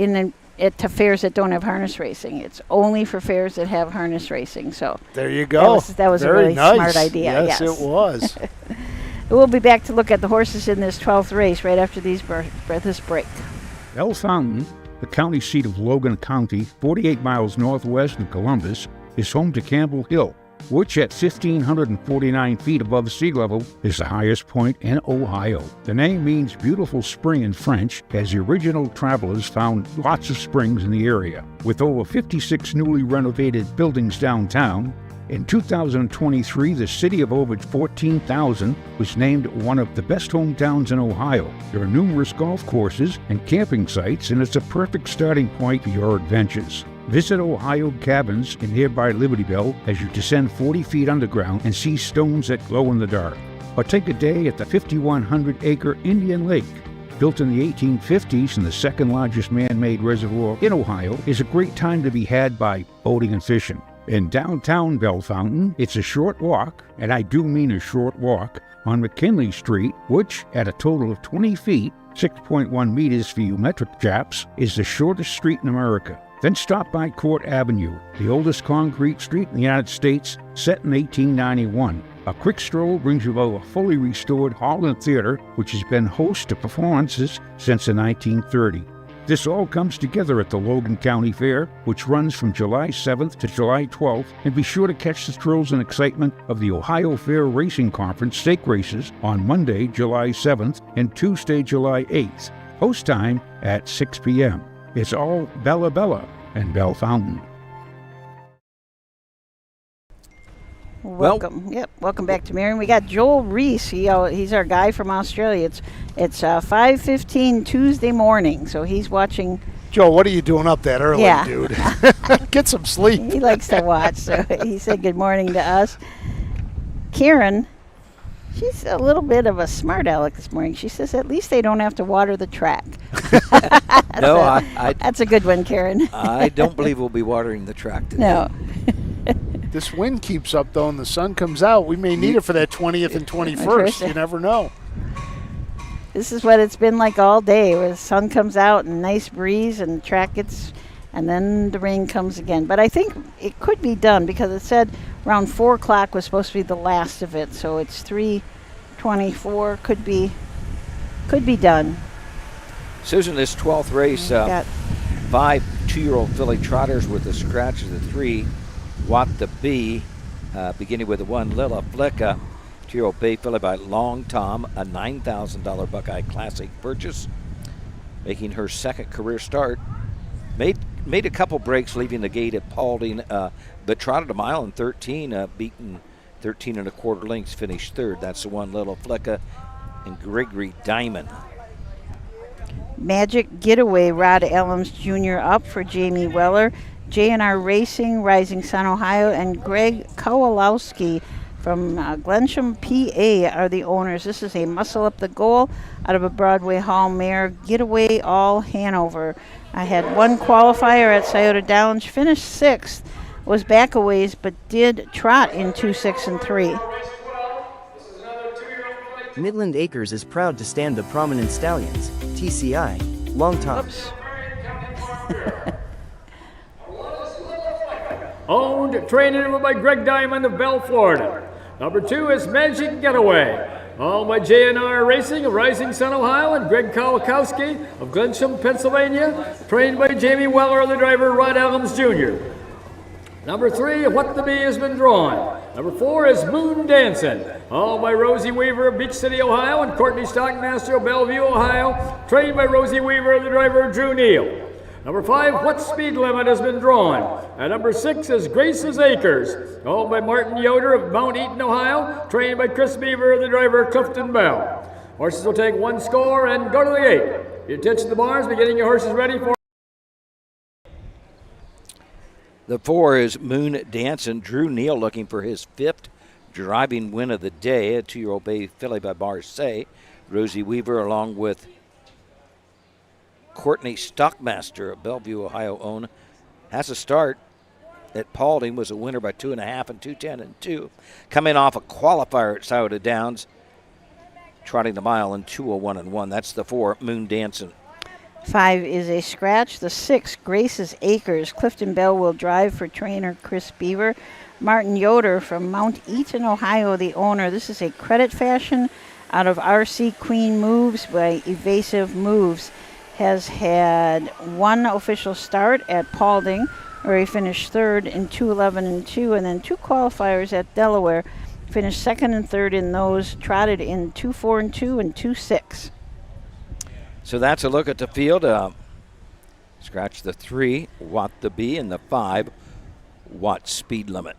to fairs that don't have harness racing. It's only for fairs that have harness racing. So there you go. That was Very a really nice. smart idea. Yes, it was. We'll be back to look at the horses in this 12th race right after this break. Bell Fountain, the county seat of Logan County, 48 miles northwest of Columbus, is home to Campbell Hill, which at 1,549 feet above sea level is the highest point in Ohio. The name means beautiful spring in French, as the original travelers found lots of springs in the area. With over 56 newly renovated buildings downtown, in 2023, the city of over 14,000 was named one of the best hometowns in Ohio. There are numerous golf courses and camping sites, and it's a perfect starting point for your adventures. Visit Ohio Cabins in nearby Libertyville as you descend 40 feet underground and see stones that glow in the dark. Or take a day at the 5,100-acre Indian Lake. Built in the 1850s and the second largest man-made reservoir in Ohio, is a great time to be had by boating and fishing. In downtown Bell Fountain, it's a short walk, and I do mean a short walk, on McKinley Street, which, at a total of 20 feet, 6.1 meters for you metric chaps, is the shortest street in America. Then stop by Court Avenue, the oldest concrete street in the United States, set in 1891. A quick stroll brings you to a fully restored Holland Theater, which has been host to performances since the 1930s. This all comes together at the Logan County Fair, which runs from July 7th to July 12th, and be sure to catch the thrills and excitement of the Ohio Fair Racing Conference stake races on Monday, July 7th and Tuesday, July 8th. Host time at 6 p.m. It's all Bella Bella and Bell Fountain. Welcome. Welcome back to Marion. We got Joel Reese. He's our guy from Australia. It's 5:15 Tuesday morning, so he's watching. Joe, what are you doing up that early, dude? Get some sleep. He likes to watch, so he said good morning to us. Karen, she's a little bit of a smart aleck this morning. She says at least they don't have to water the track. That's a good one, Karen. I don't believe we'll be watering the track today. No. This wind keeps up, though, and the sun comes out. We may need it for that 20th and 21st. You never know. This is what it's been like all day, where the sun comes out and nice breeze and the track gets, and then the rain comes again. But I think it could be done because it said around 4 o'clock was supposed to be the last of it. So it's 3:24. Could be done. Susan, this 12th race, 5 2-year-old filly trotters with the scratch of the 3. What the Bee, beginning with the 1 Lilla Flicka, 2-year-old bay filly by Long Tom, a $9,000 Buckeye Classic purchase, making her second career start. Made a couple breaks leaving the gate at Paulding, but trotted a mile in 13, beaten 13 1/4 lengths, finished third. That's the 1 Lilla Flicka and Gregory Diamond. Magic Getaway, Rod Elms Jr. up for Jamie Weller. J&R Racing, Rising Sun, Ohio, and Greg Kowalowski from Glensham, PA are the owners. This is a muscle up the goal out of a Broadway Hall mare, Getaway All Hanover. I had one qualifier at Scioto Downs, finished 6th, was back a ways, but did trot in 2, 6, and 3. Midland Acres is proud to stand the prominent stallions, TCI, Long Tom. Owned, trained over by Greg Diamond of Bell, Florida. Number 2 is Magic Getaway. Owned by J&R Racing of Rising Sun, Ohio, and Greg Kowalowski of Glensham, Pennsylvania. Trained by Jamie Weller, the driver, Rod Elms Jr. Number 3, What the Bee has been drawn. Number 4 is Moon Dancing, owned by Rosie Weaver of Beach City, Ohio, and Courtney Stockmaster of Bellevue, Ohio, trained by Rosie Weaver and the driver Drew Neal. Number 5, What Speed Limit has been drawn. And number 6 is Grace's Acres, owned by Martin Yoder of Mount Eaton, Ohio, trained by Chris Beaver and the driver Clifton Bell. Horses will take 1 score and go to the gate. Your attention to the bars, beginning your horses ready for. The 4 is Moon Dancing. Drew Neal looking for his 5th driving win of the day. A 2-year-old bay filly by Marseille. Rosie Weaver along with Courtney Stockmaster of Bellevue, Ohio own, has a start at Paulding, was a winner by 2.5 and 2:10 and 2. Coming off a qualifier at Scioto Downs, trotting the mile in 2:01 and 1. That's the 4, Moon Dancing. 5 is a scratch. The 6, Grace's Acres. Clifton Bell will drive for trainer Chris Beaver. Martin Yoder from Mount Eaton, Ohio, the owner. This is a credit fashion out of RC Queen Moves by Evasive Moves. Has had 1 official start at Paulding, where he finished 3rd in 2:11 and 2, and then 2 qualifiers at Delaware. Finished 2nd and 3rd in those, trotted in 2:4 and 2 and 2:6. So that's a look at the field. Scratch the 3, Watt the Bee, and the 5, Watt Speed Limit.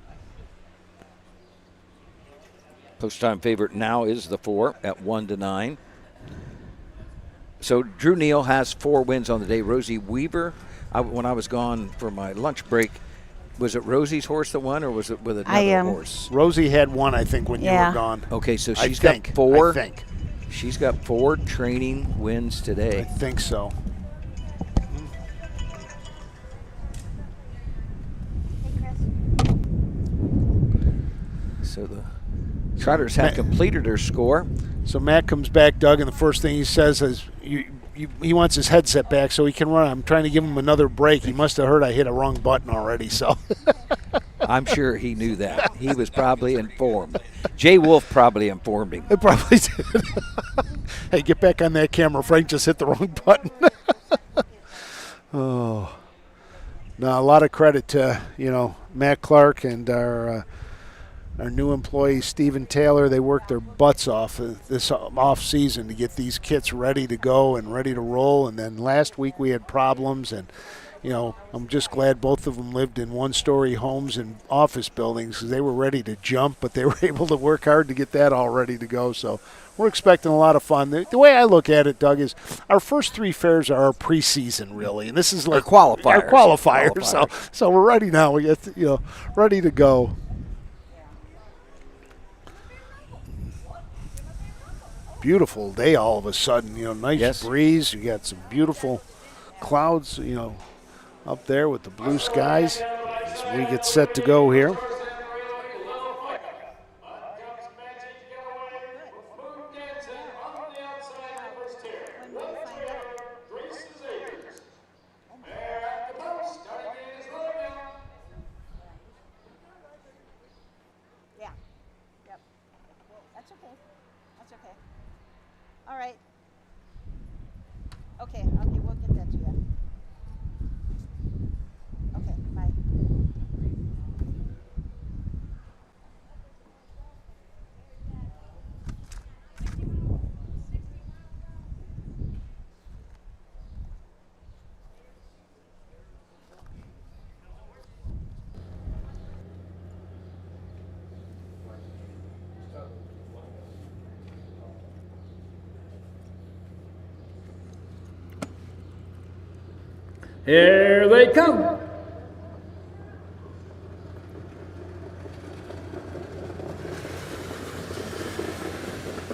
Post time favorite now is the 4 at 1-9. So Drew Neal has 4 wins on the day. Rosie Weaver, when I was gone for my lunch break, was it Rosie's horse that won, or was it with another horse? Rosie had 1, I think, when you were gone. Okay, so she's got 4. I think. She's got 4 training wins today. I think so. So the trotters have completed their score. So Matt comes back, Doug, and the first thing he says is he wants his headset back so he can run. I'm trying to give him another break. He must have heard I hit a wrong button already. So I'm sure he knew that. He was probably informed. Jay Wolf probably informed him. It probably did. Hey, get back on that camera. Frank just hit the wrong button. Oh. Now, a lot of credit to, Matt Clark and our new employee, Stephen Taylor. They worked their butts off this off season to get these kits ready to go and ready to roll. And then last week we had problems, and I'm just glad both of them lived in 1-story homes and office buildings because they were ready to jump, but they were able to work hard to get that all ready to go. So we're expecting a lot of fun. The way I look at it, Doug, is our first 3 fairs are our preseason, really, and this is like our qualifiers. So we're ready now. We get ready to go. Beautiful day all of a sudden. Nice breeze. You got some beautiful clouds, up there with the blue skies as we get set to go here. All right. Okay, we'll get that to you. Okay, bye. Here they come.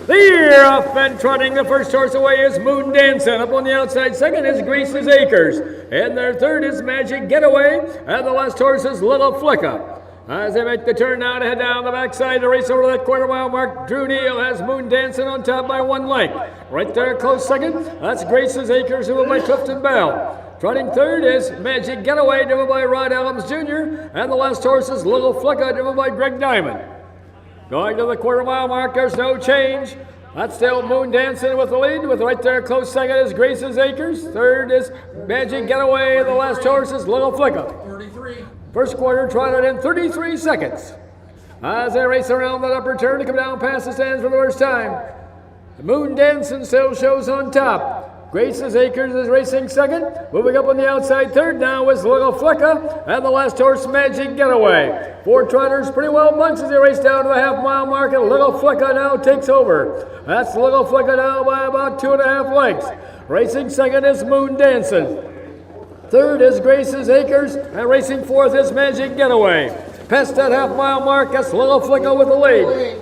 They're off and trotting. The first horse away is Moon Dancing. Up on the outside, second is Grace's Acres. And their third is Magic Getaway. And the last horse is Little Flicka. As they make the turn now to head down the backside to race over that quarter-mile mark, Drew Neal has Moon Dancing on top by 1 length. Right there, close second, that's Grace's Acres, driven by Clifton Bell. Trotting third is Magic Getaway, driven by Rod Adams Jr. And the last horse is Little Flicka, driven by Greg Diamond. Going to the quarter-mile mark, there's no change. That's still Moon Dancing with the lead, with right there close second is Grace's Acres. Third is Magic Getaway, and the last horse is Little Flicka. 33. First quarter trotted in 33 seconds. as they race around that upper turn to come down past the stands for the first time. The Moon Dancing still shows on top. Grace's Acres is racing second. Moving up on the outside third now is Little Flicka and the last horse, Magic Getaway. 4 trotters pretty well bunched as they race down to the half-mile mark, and Little Flicka now takes over. That's Little Flicka now by about 2.5 lengths. Racing second is Moon Dancing. Third is Grace's Acres, and racing fourth is Magic Getaway. Past that half-mile mark, that's Little Flicka with the lead.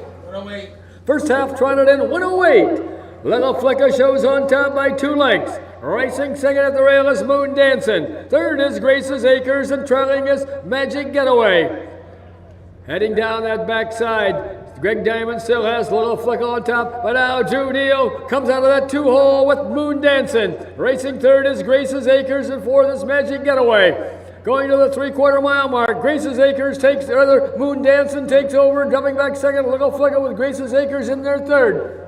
First half trotted in 108. Little Flicka shows on top by 2 lengths. Racing second at the rail is Moon Dancing. Third is Grace's Acres, and trailing is Magic Getaway. Heading down that backside, Greg Diamond still has Little Flicka on top, but now Drew Neal comes out of that 2-hole with Moon Dancing. Racing third is Grace's Acres, and fourth is Magic Getaway. Going to the 3/4 mile mark, Grace's Acres takes, or Moon Dancing takes over, dropping back second. Little Flicka with Grace's Acres in their third.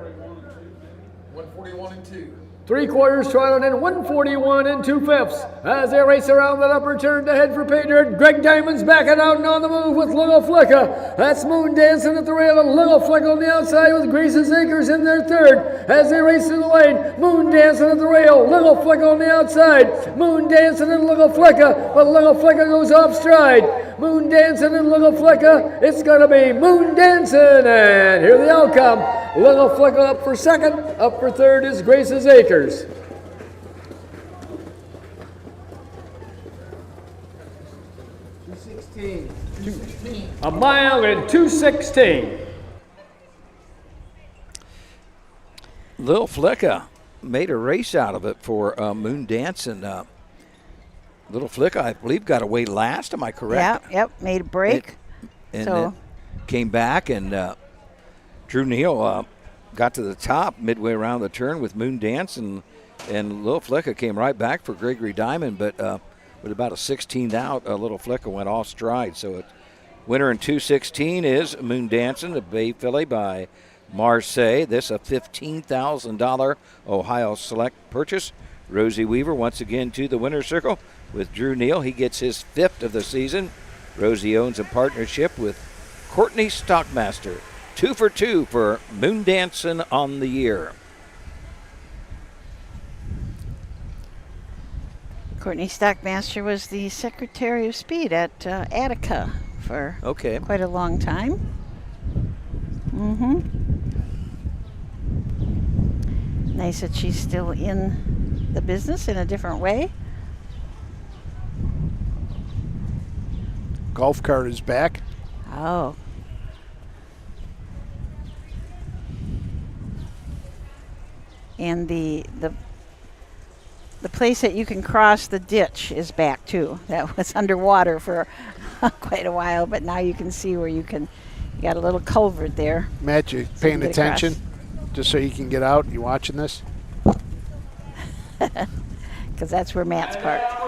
141 and 2. 3/4 trotted in 141 and 2/5 as they race around that upper turn to head for pay dirt. Greg Diamond's backing out and on the move with Little Flicka. That's Moon Dancing at the rail, and Little Flicka on the outside with Grace's Acres in their third as they race through the lane. Moon Dancing at the rail, Little Flicka on the outside. Moon Dancing and Little Flicka, but Little Flicka goes off stride. Moon Dancing and Little Flicka, it's going to be Moon Dancing, and here's the outcome. Little Flicka up for second, up for third is Grace's Acres. A mile and 2:16. Little Flicka made a race out of it for Moon Dancing. Little Flicka, I believe, got away last. Am I correct? Yep, made a break. And so then came back, and Drew Neal got to the top midway around the turn with Moon Dancing, and Little Flicka came right back for Gregory Diamond, but with about a 16th out, Little Flicka went off stride. So winner in 2:16 is Moon Dancing, the Bay Filly by Marseille. This a $15,000 Ohio Select purchase. Rosie Weaver once again to the winner's circle with Drew Neal. He gets his 5th of the season. Rosie owns a partnership with Courtney Stockmaster. 2 for 2 for Moon Dancing on the year. Courtney Stockmaster was the Secretary of Speed at Attica for quite a long time. Nice that she's still in the business in a different way. Golf cart is back. Oh. And the place that you can cross the ditch is back too. That was underwater for quite a while, but now you can see where you got a little culvert there. Matt, you paying attention? Just so you can get out. You watching this? Because that's where Matt's parked.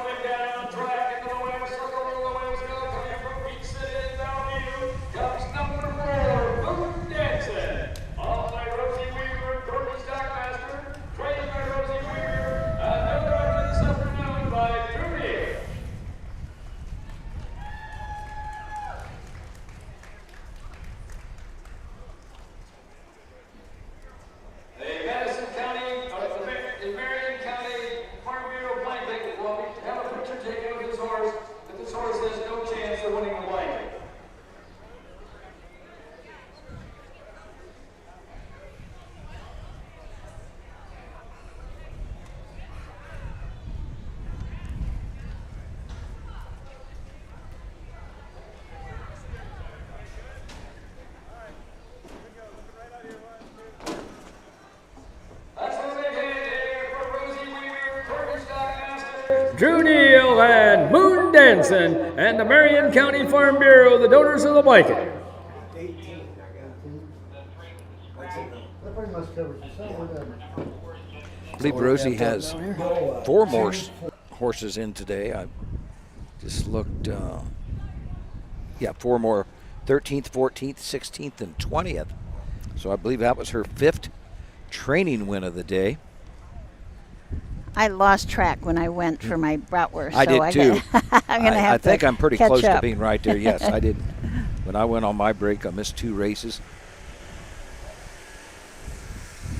Marion County Farm Bureau blanket will have a picture taken of this horse, but this horse has no chance of winning the blanket. Drew Neal and Moon Dancing and the Marion County Farm Bureau, the donors of the blanket. I believe Rosie has 4 more horses in today. I just looked. 4 more, 13th, 14th, 16th, and 20th. So I believe that was her 5th training win of the day. I lost track when I went for my bratwurst. I did too. I'm gonna have I think I'm pretty close up. to being right there. Yes, I did. When I went on my break, I missed 2 races.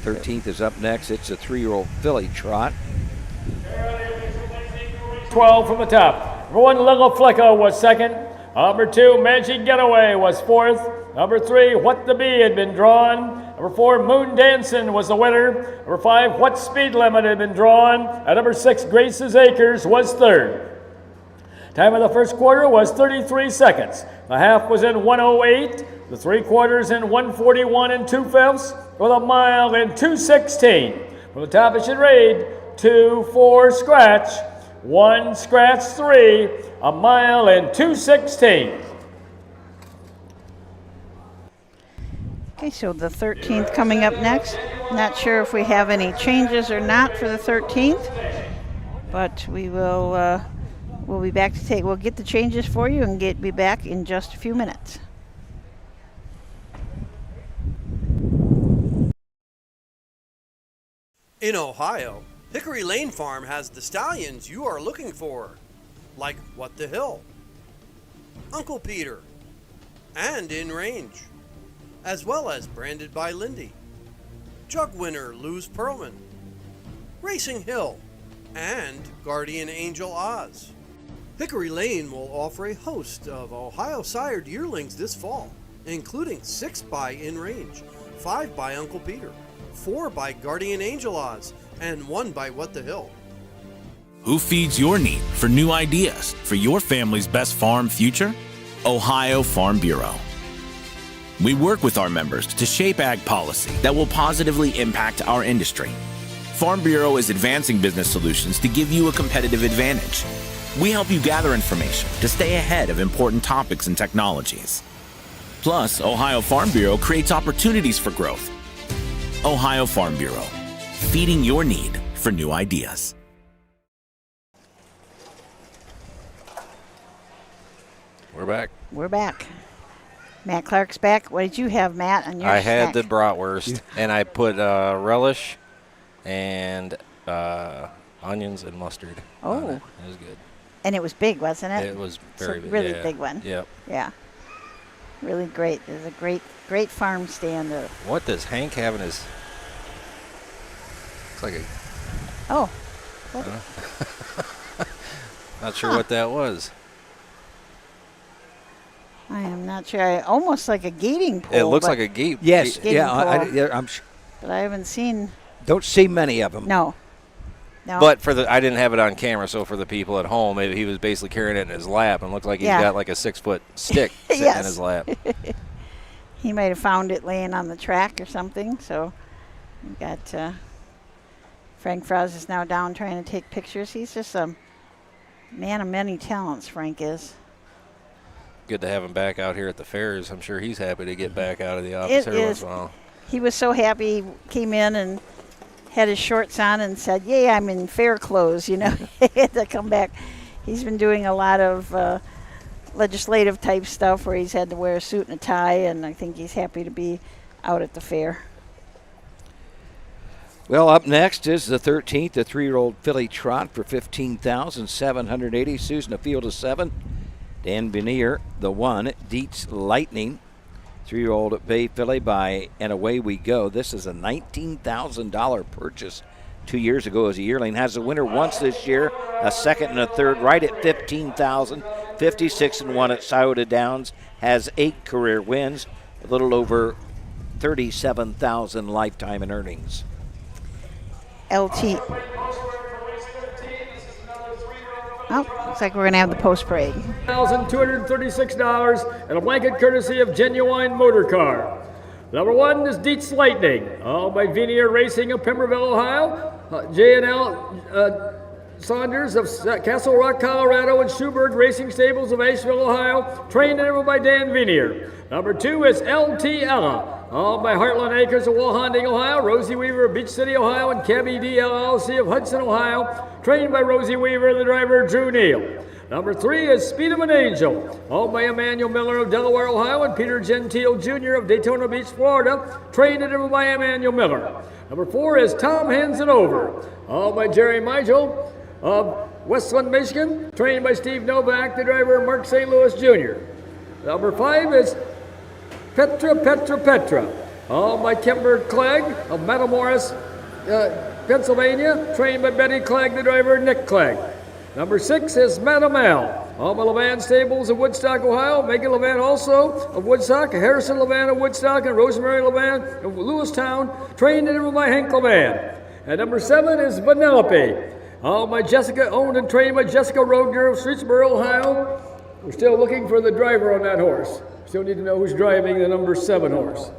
13th is up next. It's a 3-year-old filly trot. 12 from the top. Number 1, Little Flicko was second. Number 2, Magic Getaway was fourth. Number 3, What the Bee had been drawn. Number 4, Moon Dancin' was the winner. Number 5, What Speed Limit had been drawn. And number 6, Grace's Acres was third. Time of the first quarter was 33 seconds. The half was in 1:08. The 3/4 in 1:41 and 2/5, with a mile in 2:16. From the top, it should read 2-4 scratch, 1 scratch 3, a mile in 2:16. Okay, so the 13th coming up next. Not sure if we have any changes or not for the 13th, but we will. We'll be back to we'll get the changes for you and be back in just a few minutes. In Ohio, Hickory Lane Farm has the stallions you are looking for, like What the Hill, Uncle Peter, and In Range, as well as Branded by Lindy, Jug Winner Luz Pearlman, Racing Hill, and Guardian Angel Oz. Hickory Lane will offer a host of Ohio sired yearlings this fall, including 6 by In Range, 5 by Uncle Peter, 4 by Guardian Angel Oz, and 1 by What the Hill. Who feeds your need for new ideas for your family's best farm future? Ohio Farm Bureau. We work with our members to shape ag policy that will positively impact our industry. Farm Bureau is advancing business solutions to give you a competitive advantage. We help you gather information to stay ahead of important topics and technologies. Plus, Ohio Farm Bureau creates opportunities for growth. Ohio Farm Bureau, feeding your need for new ideas. We're back. We're back. Matt Clark's back. What did you have, Matt, on your I had snack? the bratwurst, and I put relish and onions and mustard. Oh. It was good. And it was big, wasn't it? It was very big. Really yeah. big one. Yep. Yeah. Really great. It was a great farm stand. What does Hank have in his? Looks like a. Oh. What? Not sure what that was. I am not sure. Almost like a gating pole. It looks like a gate. Yes. Gating Yeah. pole. I'm. But I haven't seen. Don't see many of them. No. No. But I didn't have it on camera, so for the people at home, he was basically carrying it in his lap and looked like he's got like a 6-foot stick sitting in his lap. He might have found it laying on the track or something. So we got Frank Frost is now down trying to take pictures. He's just a man of many talents, Frank is. Good to have him back out here at the fairs. I'm sure he's happy to get back out of the office every once in a while. He was so happy. He came in and had his shorts on and said, "Yay, I'm in fair clothes," He had to come back. He's been doing a lot of legislative type stuff where he's had to wear a suit and a tie, and I think he's happy to be out at the fair. Well, up next is the 13th, the 3-year-old filly trot for $15,780. Susan, a field of 7. Dan Veneer, the 1. Dietz Lightning, 3-year-old bay filly by And Away We Go. This is a $19,000 purchase 2 years ago as a yearling. Has a winner once this year, a second and a third, right at $15,000. 56-1 at Scioto Downs. Has 8 career wins, a little over $37,000 lifetime in earnings. LT. Oh, looks like we're going to have the post parade. $1,236 and a blanket courtesy of Genuine Motor Car. Number 1 is Dietz Lightning, all by Veneer Racing of Pemberville, Ohio. J&L Saunders of Castle Rock, Colorado, and Schuberg Racing Stables of Asheville, Ohio, trained and by Dan Veneer. Number 2 is LT Ella, all by Heartland Acres of Walhonding, Ohio, Rosie Weaver of Beach City, Ohio, and Cabby D LLC of Hudson, Ohio, trained by Rosie Weaver and the driver Drew Neal. Number 3 is Speed of an Angel, owned by Emmanuel Miller of Delaware, Ohio, and Peter Gentile Jr. of Daytona Beach, Florida, trained and driven by Emmanuel Miller. Number 4 is Tom Hands It Over, owned by Jerry Migel of Westland, Michigan, trained by Steve Novak, the driver Mark St. Louis Jr. Number 5 is Petra, owned by Kimber Clegg of Matamoros, Pennsylvania, trained by Betty Clegg, the driver, Nick Clegg. Number 6 is Madam L, owned by Levan Stables of Woodstock, Ohio, Megan Levan also of Woodstock, Harrison Levan of Woodstock, and Rosemary Levan of Lewistown, trained and by Hank Levan. And number 7 is Vanellope, owned and trained by Jessica Rogner of Streetsboro, Ohio. We're still looking for the driver on that horse. Still need to know who's driving the number 7 horse.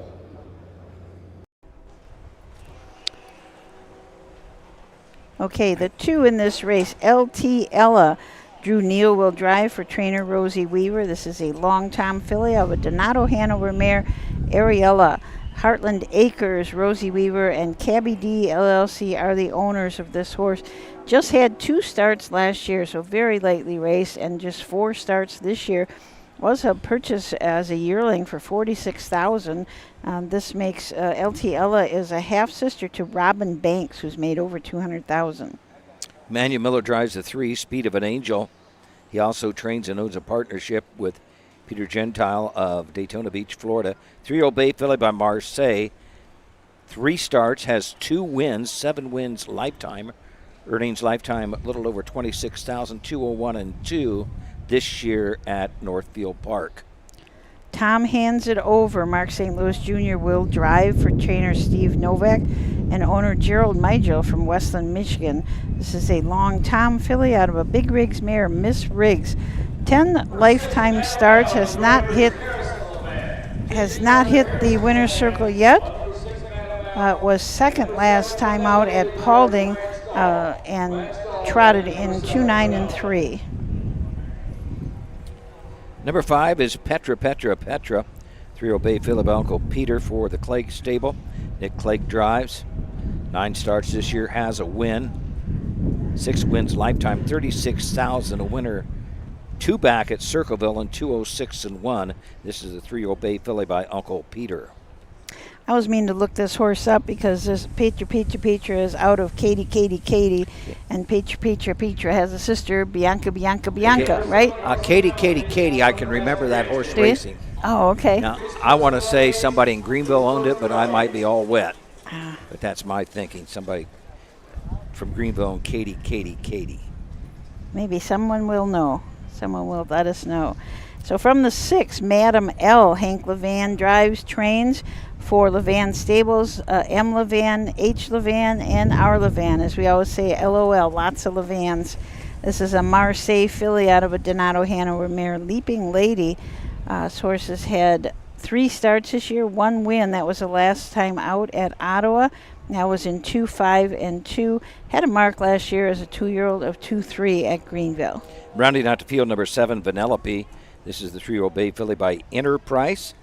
Okay, the 2 in this race, LT Ella. Drew Neal will drive for trainer Rosie Weaver. This is a long-time filly of a Donato Hanover mare, Ariella. Heartland Acres, Rosie Weaver, and Cabby D LLC are the owners of this horse. Just had 2 starts last year, so very lightly raced, and just 4 starts this year. Was a purchase as a yearling for $46,000. This makes LT Ella is a half sister to Robin Banks, who's made over $200,000. Manuel Miller drives the 3, Speed of an Angel. He also trains and owns a partnership with Peter Gentile of Daytona Beach, Florida. 3-year-old Bay filly by Marseille. 3 starts, has 2 wins, 7 wins lifetime. Earnings lifetime a little over $26,000, 201 and 2 this year at Northfield Park. Tom hands it over. Mark St. Louis Jr. will drive for trainer Steve Novak and owner Gerald Migel from Westland, Michigan. This is a long Tom filly out of a Big Rigs mare, Miss Riggs. 10 lifetime starts, has not hit the winner's circle yet. Was second last time out at Paulding and trotted in 2-9 and 3. Number 5 is Petra. 3-year-old Bay filly by Uncle Peter for the Clegg stable. Nick Clegg drives. 9 starts this year, has a win. 6 wins lifetime, $36,000 a winner. 2 back at Circleville and 206 and 1. This is the 3-year-old Bay filly by Uncle Peter. I was meaning to look this horse up because this Petra is out of Katie, and Petra has a sister, Bianca, Okay. right? Katie, I can remember that horse racing. Oh, okay. Now, I want to say somebody in Greenville owned it, but I might be all wet. But that's my thinking. Somebody from Greenville owned Katie. Maybe someone will know. Someone will let us know. So from the 6, Madam L, Hank Levan drives, trains for Levan Stables, M. Levan, H. Levan, and R. Levan. As we always say, LOL, lots of Levans. This is a Marseille filly out of a Donato Hanover mare, Leaping Lady. This horse has had 3 starts this year, 1 win. That was the last time out at Ottawa. That was in 2-5 and 2. Had a mark last year as a 2-year-old of 2-3 at Greenville. Rounding out to field number 7, Vanellope. This is the 3-year-old Bay filly by Enterprise.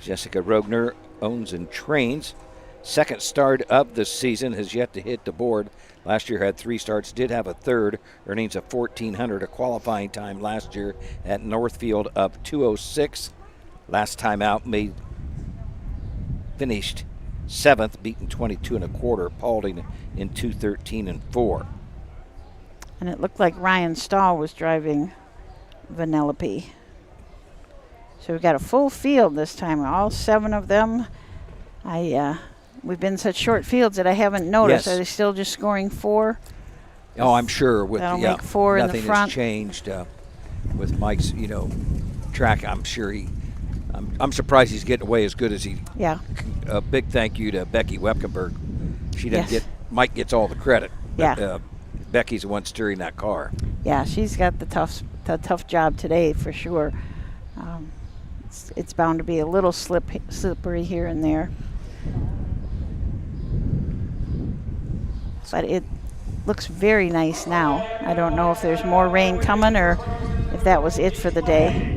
Jessica Rogner owns and trains. Second start of the season, has yet to hit the board. Last year had 3 starts, did have a third. Earnings of $1,400, a qualifying time last year at Northfield of 206. Last time out, finished 7th, beaten 22 1/4, Paulding in 213 and 4. And it looked like Ryan Stahl was driving Vanellope. So we've got a full field this time, all 7 of them. We've been such short fields that I haven't noticed. Yes. Are they still just scoring 4? Oh, I'm sure. That'll make 4 in the nothing front. has changed with Mike's, track. I'm sure I'm surprised he's getting away as good as he. Yeah. A big thank you to Becky Wepkenberg. She didn't Yes. Mike gets all the credit. But, Yeah. Becky's the one steering that car. Yeah, she's got the tough job today for sure. It's bound to be a little slippery here and there. But it looks very nice now. I don't know if there's more rain coming or if that was it for the day.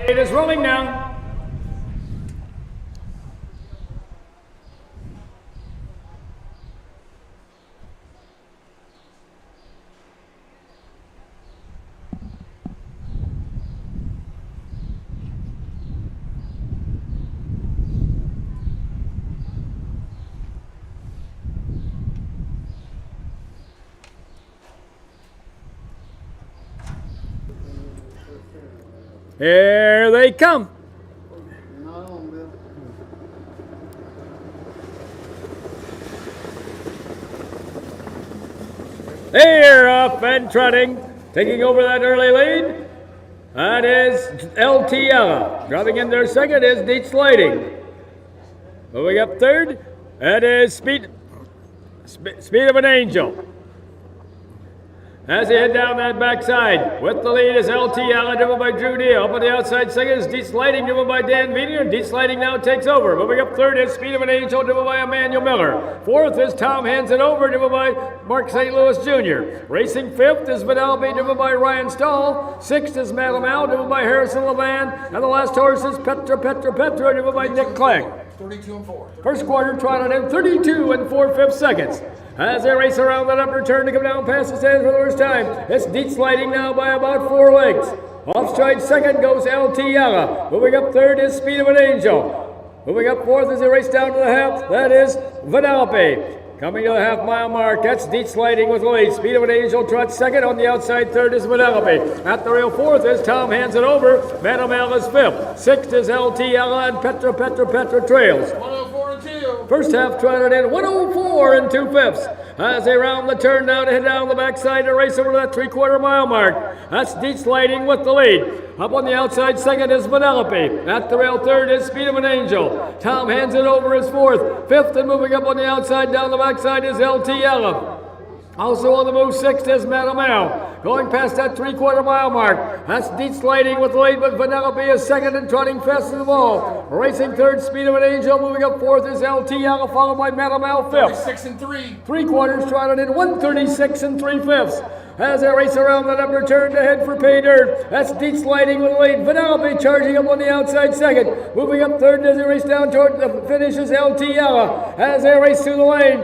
It is rolling now. Here they come. They're off and trotting, taking over that early lead. That is LT Ella. Dropping in there second is Deep Sliding. Moving up third, that is Speed of an Angel. As they head down that backside, with the lead is LT Allen, driven by Drew Deal. Up on the outside second is Deep Sliding, driven by Dan Vinier. Deep Sliding now takes over. Moving up third is Speed of an Angel, driven by Emmanuel Miller. Fourth is Tom Hands It Over, driven by Mark St. Louis Jr. Racing fifth is Vanellope, driven by Ryan Stahl. Sixth is Madam Al, driven by Harrison Levan. And the last horse is Petra, driven by Nick Clegg. 32 and 4. First quarter trotted in 32 and 4/5 seconds. As they race around that upper turn to come down past the stands for the first time, it's Deep Sliding now by about 4 lengths. Off stride second goes LT Yalla. Moving up third is Speed of an Angel. Moving up fourth as they race down to the half, that is Vanellope. Coming to the half-mile mark, that's Deep Sliding with the lead. Speed of an Angel trots second. On the outside third is Vanellope. At the rail fourth is Tom Hands It Over. Madam Al is fifth. Sixth is LT Ella, and Petra trails. 104 and 2. First half trotted in 104 and 2/5. As they round the turn now to head down the backside to race over to that 3/4 mile mark. That's Deep Sliding with the lead. Up on the outside second is Vanellope. At the rail third is Speed of an Angel. Tom Hands It Over is fourth. Fifth and moving up on the outside down the backside is LT Ella. Also on the move sixth is Madam Al. Going past that 3/4 mile mark. That's Deep Sliding with the lead, but Vanellope is second and trotting fast to the ball. Racing third, Speed of an Angel. Moving up fourth is LT Ella, followed by Madam Al fifth. 36 and 3. 3/4 trotted in 136 and 3/5. As they race around that upper turn to head for pay dirt. That's Deep Sliding with the lead. Vanellope charging up on the outside second. Moving up third as they race down toward the finish is LT Ella. As they race through the lane.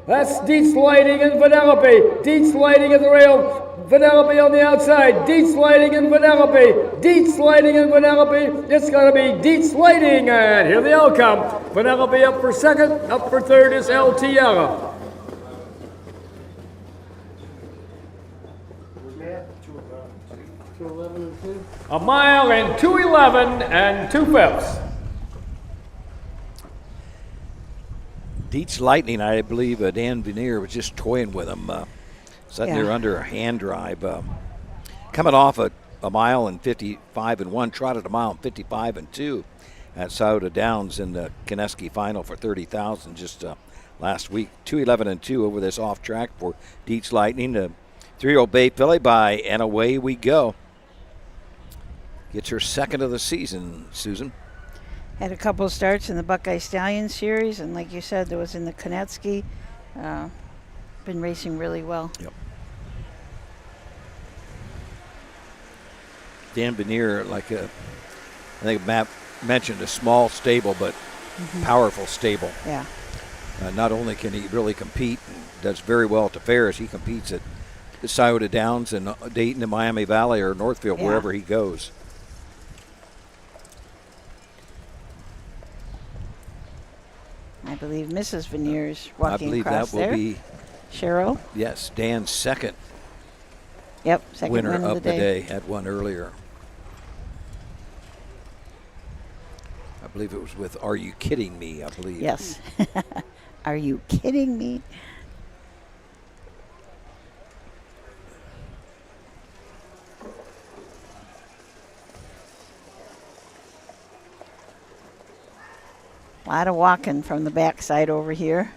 That's Deep Sliding and Vanellope. Deep Sliding at the rail. Vanellope on the outside. Deep Sliding and Vanellope. Deep Sliding and Vanellope. It's going to be Deep Sliding. And here they all come. Vanellope up for second. Up for third is LT Ella. Matt, 211 and 2. A mile and 2:11 and 2/5. Deets Lightning, I believe Dan Veneer was just toying with him, sitting there under a hand drive. Coming off a mile and 55 and 1, trotted a mile and 55 and 2 at Scioto Downs in the Kineski final for 30,000 just last week. 2:11 and 2 over this off track for Deets Lightning. The 3-year-old Bay Filly by, and away we go. Gets her second of the season, Susan. Had a couple of starts in the Buckeye Stallion series, and like you said, there was in the Konetsky. Been racing really well. Yep. Dan Veneer, I think Matt mentioned, a small stable, but powerful stable. Yeah. Not only can he really compete and does very well at the fairs, he competes at the Scioto Downs and Dayton and Miami Valley or Northfield, wherever he goes. I believe Mrs. Veneer's walking across there. I believe that will be Cheryl. Yes, Dan's second. Yep, second winner win of the day. Had one earlier. I believe it was with Are You Kidding Me, I believe. Yes. Are you kidding me? A lot of walking from the backside over here.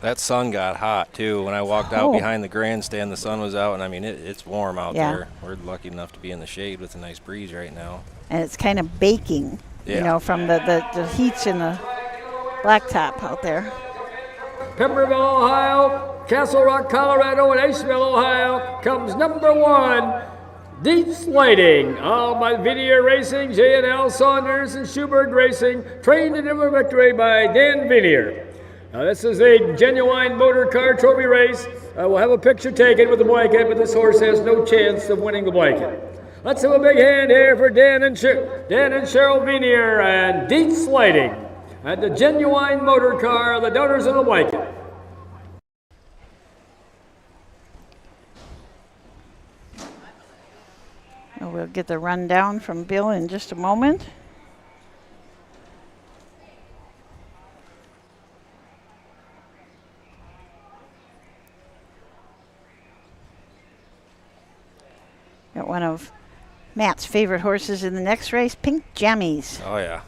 That sun got hot, too. When I walked out behind the grandstand, the sun was out, and, I mean, it's warm out there. We're lucky enough to be in the shade with a nice breeze right now. And it's kind of baking, you know, from the heats in the blacktop out there. Pemberville, Ohio, Castle Rock, Colorado, and Aceville, Ohio comes number 1, Deep Sliding. All by Vinier Racing, J&L Saunders, and Schubert Racing, trained in a victory by Dan Vinier. Now this is a genuine motor car trophy race. We'll have a picture taken with the blanket, but this horse has no chance of winning the blanket. Let's have a big hand here for Dan and Cheryl Vinier and Deep Sliding. And the genuine motor car, the donors of the blanket. We'll get the rundown from Bill in just a moment. Got one of Matt's favorite horses in the next race, Pink Jammies. Oh, yeah.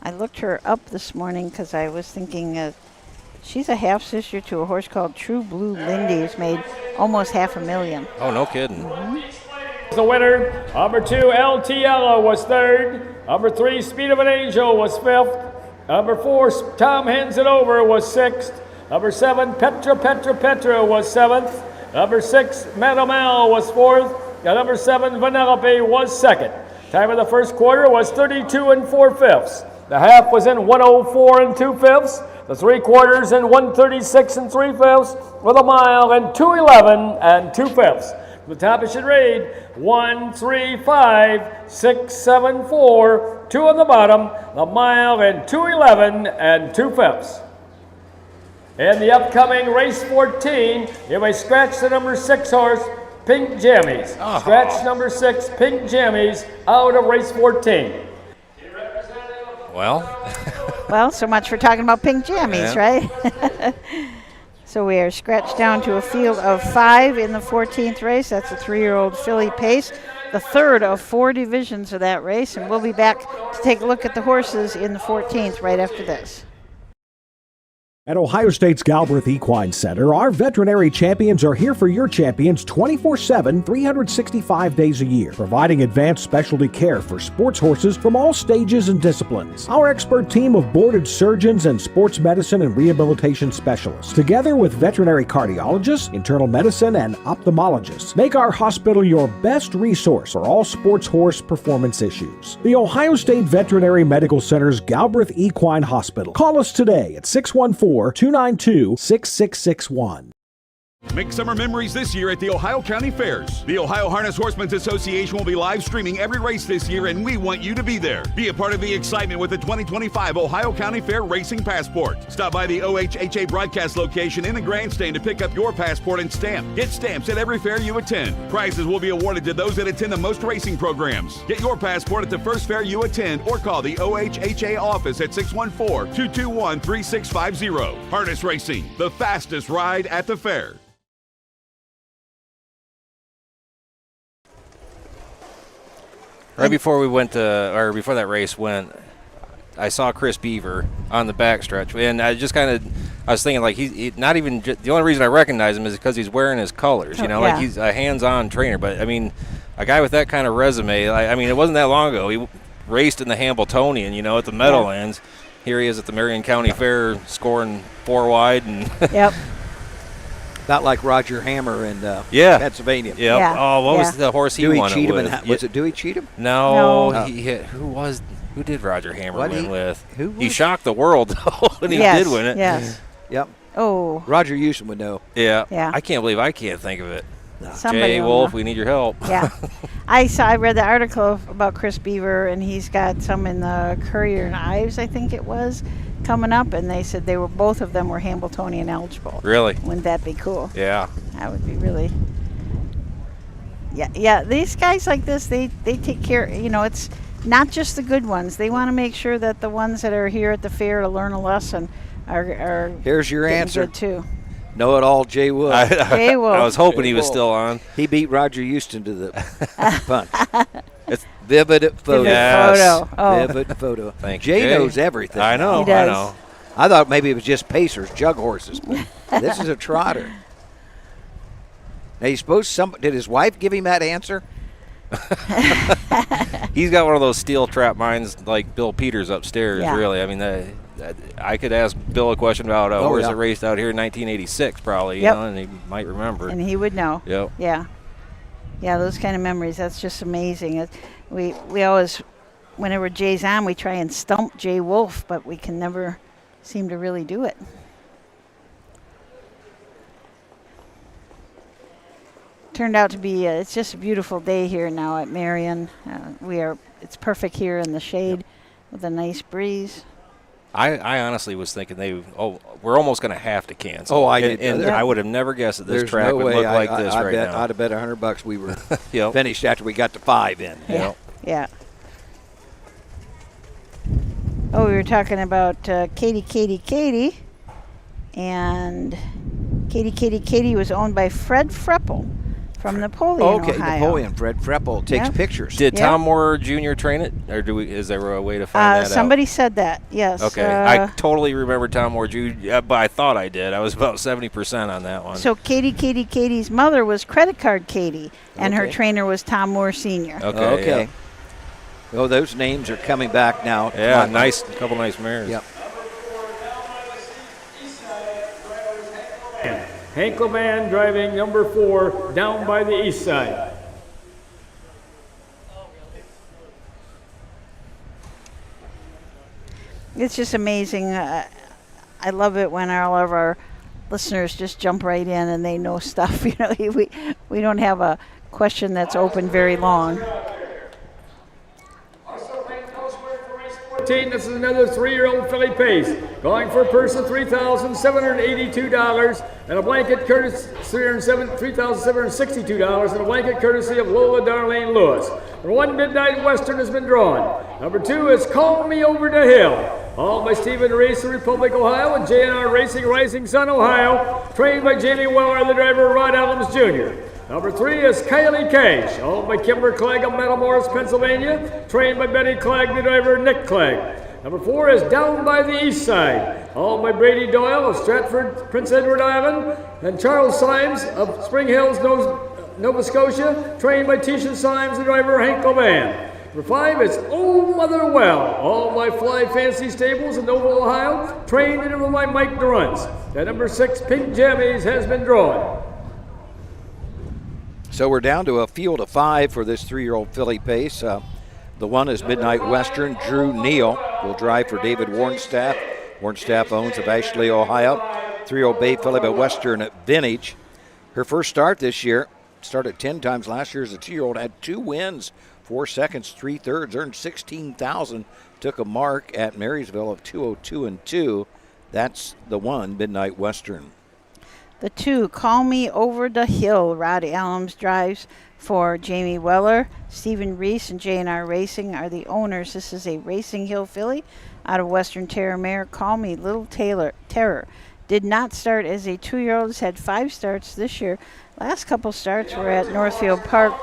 I looked her up this morning because I was thinking she's a half-sister to a horse called True Blue Lindy, who's made almost $500,000. Oh, no kidding. The winner, number 2, LT Yellow, was third. Number 3, Speed of an Angel, was fifth. Number 4, Tom Hands It Over, was sixth. Number 7, Petra was seventh. Number 6, Meadow Mel, was fourth. And number 7, Vanellope, was second. Time of the first quarter was 32 4/5. The half was in 104 2/5. The 3 quarters in 136 3/5, with a mile in 211 2/5. The top it should read 1, 3, 5, 6, 7, 4. 2 on the bottom. The mile in 211 2/5. In the upcoming race 14, you may scratch the number 6 horse, Pink Jammies. Oh. Scratch number 6, Pink Jammies, out of race 14. Well. Well, so much for talking about Pink Jammies, right? So we are scratched down to a field of 5 in the 14th race. That's a 3-year-old filly pace, the third of 4 divisions of that race. And we'll be back to take a look at the horses in the 14th right after this. At Ohio State's Galbraith Equine Center, our veterinary champions are here for your champions 24/7, 365 days a year, providing advanced specialty care for sports horses from all stages and disciplines. Our expert team of boarded surgeons and sports medicine and rehabilitation specialists, together with veterinary cardiologists, internal medicine, and ophthalmologists, make our hospital your best resource for all sports horse performance issues. The Ohio State Veterinary Medical Center's Galbraith Equine Hospital. Call us today at 614-292-6661. Make summer memories this year at the Ohio County Fairs. The Ohio Harness Horsemen's Association will be live streaming every race this year, and we want you to be there. Be a part of the excitement with the 2025 Ohio County Fair Racing Passport. Stop by the OHHA broadcast location in the grandstand to pick up your passport and stamp. Get stamps at every fair you attend. Prizes will be awarded to those that attend the most racing programs. Get your passport at the first fair you attend or call the OHHA office at 614-221-3650. Harness Racing, the fastest ride at the fair. Right before we went to, or before that race went, I saw Chris Beaver on the backstretch, and I just I was thinking, like, he not even, the only reason I recognize him is because he's wearing his colors, you know, like he's a hands-on trainer. But, I mean, a guy with that kind of resume, I mean, it wasn't that long ago. He raced in the Hambletonian, you know, at the Meadowlands. Here he is at the Marion County Fair scoring 4 wide. And Yep. About like Roger Hammer in Pennsylvania. Yep. Yeah. Oh, what was the horse he won it with? Was it Dewey Cheatham? No. He hit, who did Roger Hammer win with? He shocked the world, though, when he did win it. Yes. Yep. Oh. Roger Houston would know. Yeah. Yeah. I can't believe I can't think of it. No. Jay Wolf, we need your help. Yeah. I read the article about Chris Beaver, and he's got some in the Courier and Ives, I think it was, coming up, and they said both of them were Hambletonian eligible. Really? Wouldn't that be cool? Yeah. That would be really. Yeah. These guys like this, they take care. You know, it's not just the good ones. They want to make sure that the ones that are here at the fair to learn a lesson are. Here's your answer. Good too. Know it all, Jay Wolf. Jay Wolf. I was hoping he was still on. He beat Roger Houston to the punch. It's vivid photo. Yes. Vivid photo. Thank you. Jay knows everything. I know. He does. I know. I thought maybe it was just pacers, jug horses, but this is a trotter. Now, you suppose did his wife give him that answer? He's got one of those steel trap minds like Bill Peters upstairs, really. I mean, I could ask Bill a question about a horse that raced out here in 1986 probably, you know, and he might remember. And he would know. Yep. Yeah. Yeah, those kind of memories, that's just amazing. We always, whenever Jay's on, we try and stump Jay Wolf, but we can never seem to really do it. Turned out to be, it's just a beautiful day here now at Marion. It's perfect here in the shade with a nice breeze. I honestly was thinking we're almost going to have to cancel. Oh, I did. And I would have never guessed that this There's track no would way. look like this right bet, now. I'd have bet $100 we were Yep. finished after we got to 5 in. Yep. Yeah. Oh, we were talking about Katie. And Katie was owned by Fred Freppel from Napoleon, Okay, Ohio. Napoleon. Fred Freppel takes Yep. pictures. Did Tom Moore Jr. train it, or is there a way to find that Somebody out? said that, yes. Okay, I totally remember Tom Moore Jr., but I thought I did. I was about 70% on that one. So Katie's mother was Credit Card Katie, and her Okay. trainer was Tom Moore Sr. Okay. Yep. Oh, those names are coming back now. Yeah, couple nice mares. Yep. Hank LeVan driving number 4 down by the east side. It's just amazing. I love it when all of our listeners just jump right in and they know stuff. You know, we don't have a question that's open very long. This is another 3-year-old filly pace. Going for a purse of $3,782 and a blanket courtesy $3,762 and a blanket courtesy of Lola Darlene Lewis. Number 1, Midnight Western has been drawn. Number 2 is Call Me Over the Hill. All by Stephen Reese of Republic, Ohio, and J&R Racing, Rising Sun, Ohio. Trained by Jamie Weller, the driver, Rod Adams Jr. Number 3 is Kylie Cage, owned by Kimber Clegg of Matamoros, Pennsylvania, trained by Betty Clegg, the driver, Nick Clegg. Number 4 is Down by the East Side, owned by Brady Doyle of Stratford, Prince Edward Island, and Charles Symes of Spring Hills, Nova Scotia, trained by Tisha Symes, the driver, Hank LeVan. Number 5 is Oh Mother Well, owned by Fly Fancy Stables in Noble, Ohio, trained and driven by Mike Durrance. That number 6, Pink Jammies, has been drawn. So we're down to a field of 5 for this 3-year-old filly pace. The 1 is Midnight Western. Drew Neal will drive for David Warnstaff. Warnstaff owns of Ashley, Ohio. 3-year-old bay filly by Western Vintage. Her first start this year, started 10 times last year as a 2-year-old, had 2 wins, 4 seconds, 3 thirds, earned $16,000. Took a mark at Marysville of 202-2. That's the 1, Midnight Western. The 2, Call Me Over the Hill. Rod Allums drives for Jamie Weller. Stephen Reese and J&R Racing are the owners. This is a Racing Hill filly out of Western Terror mare. Call Me Little Terror. Did not start as a 2-year-old. Has had 5 starts this year. Last couple starts were at Northfield Park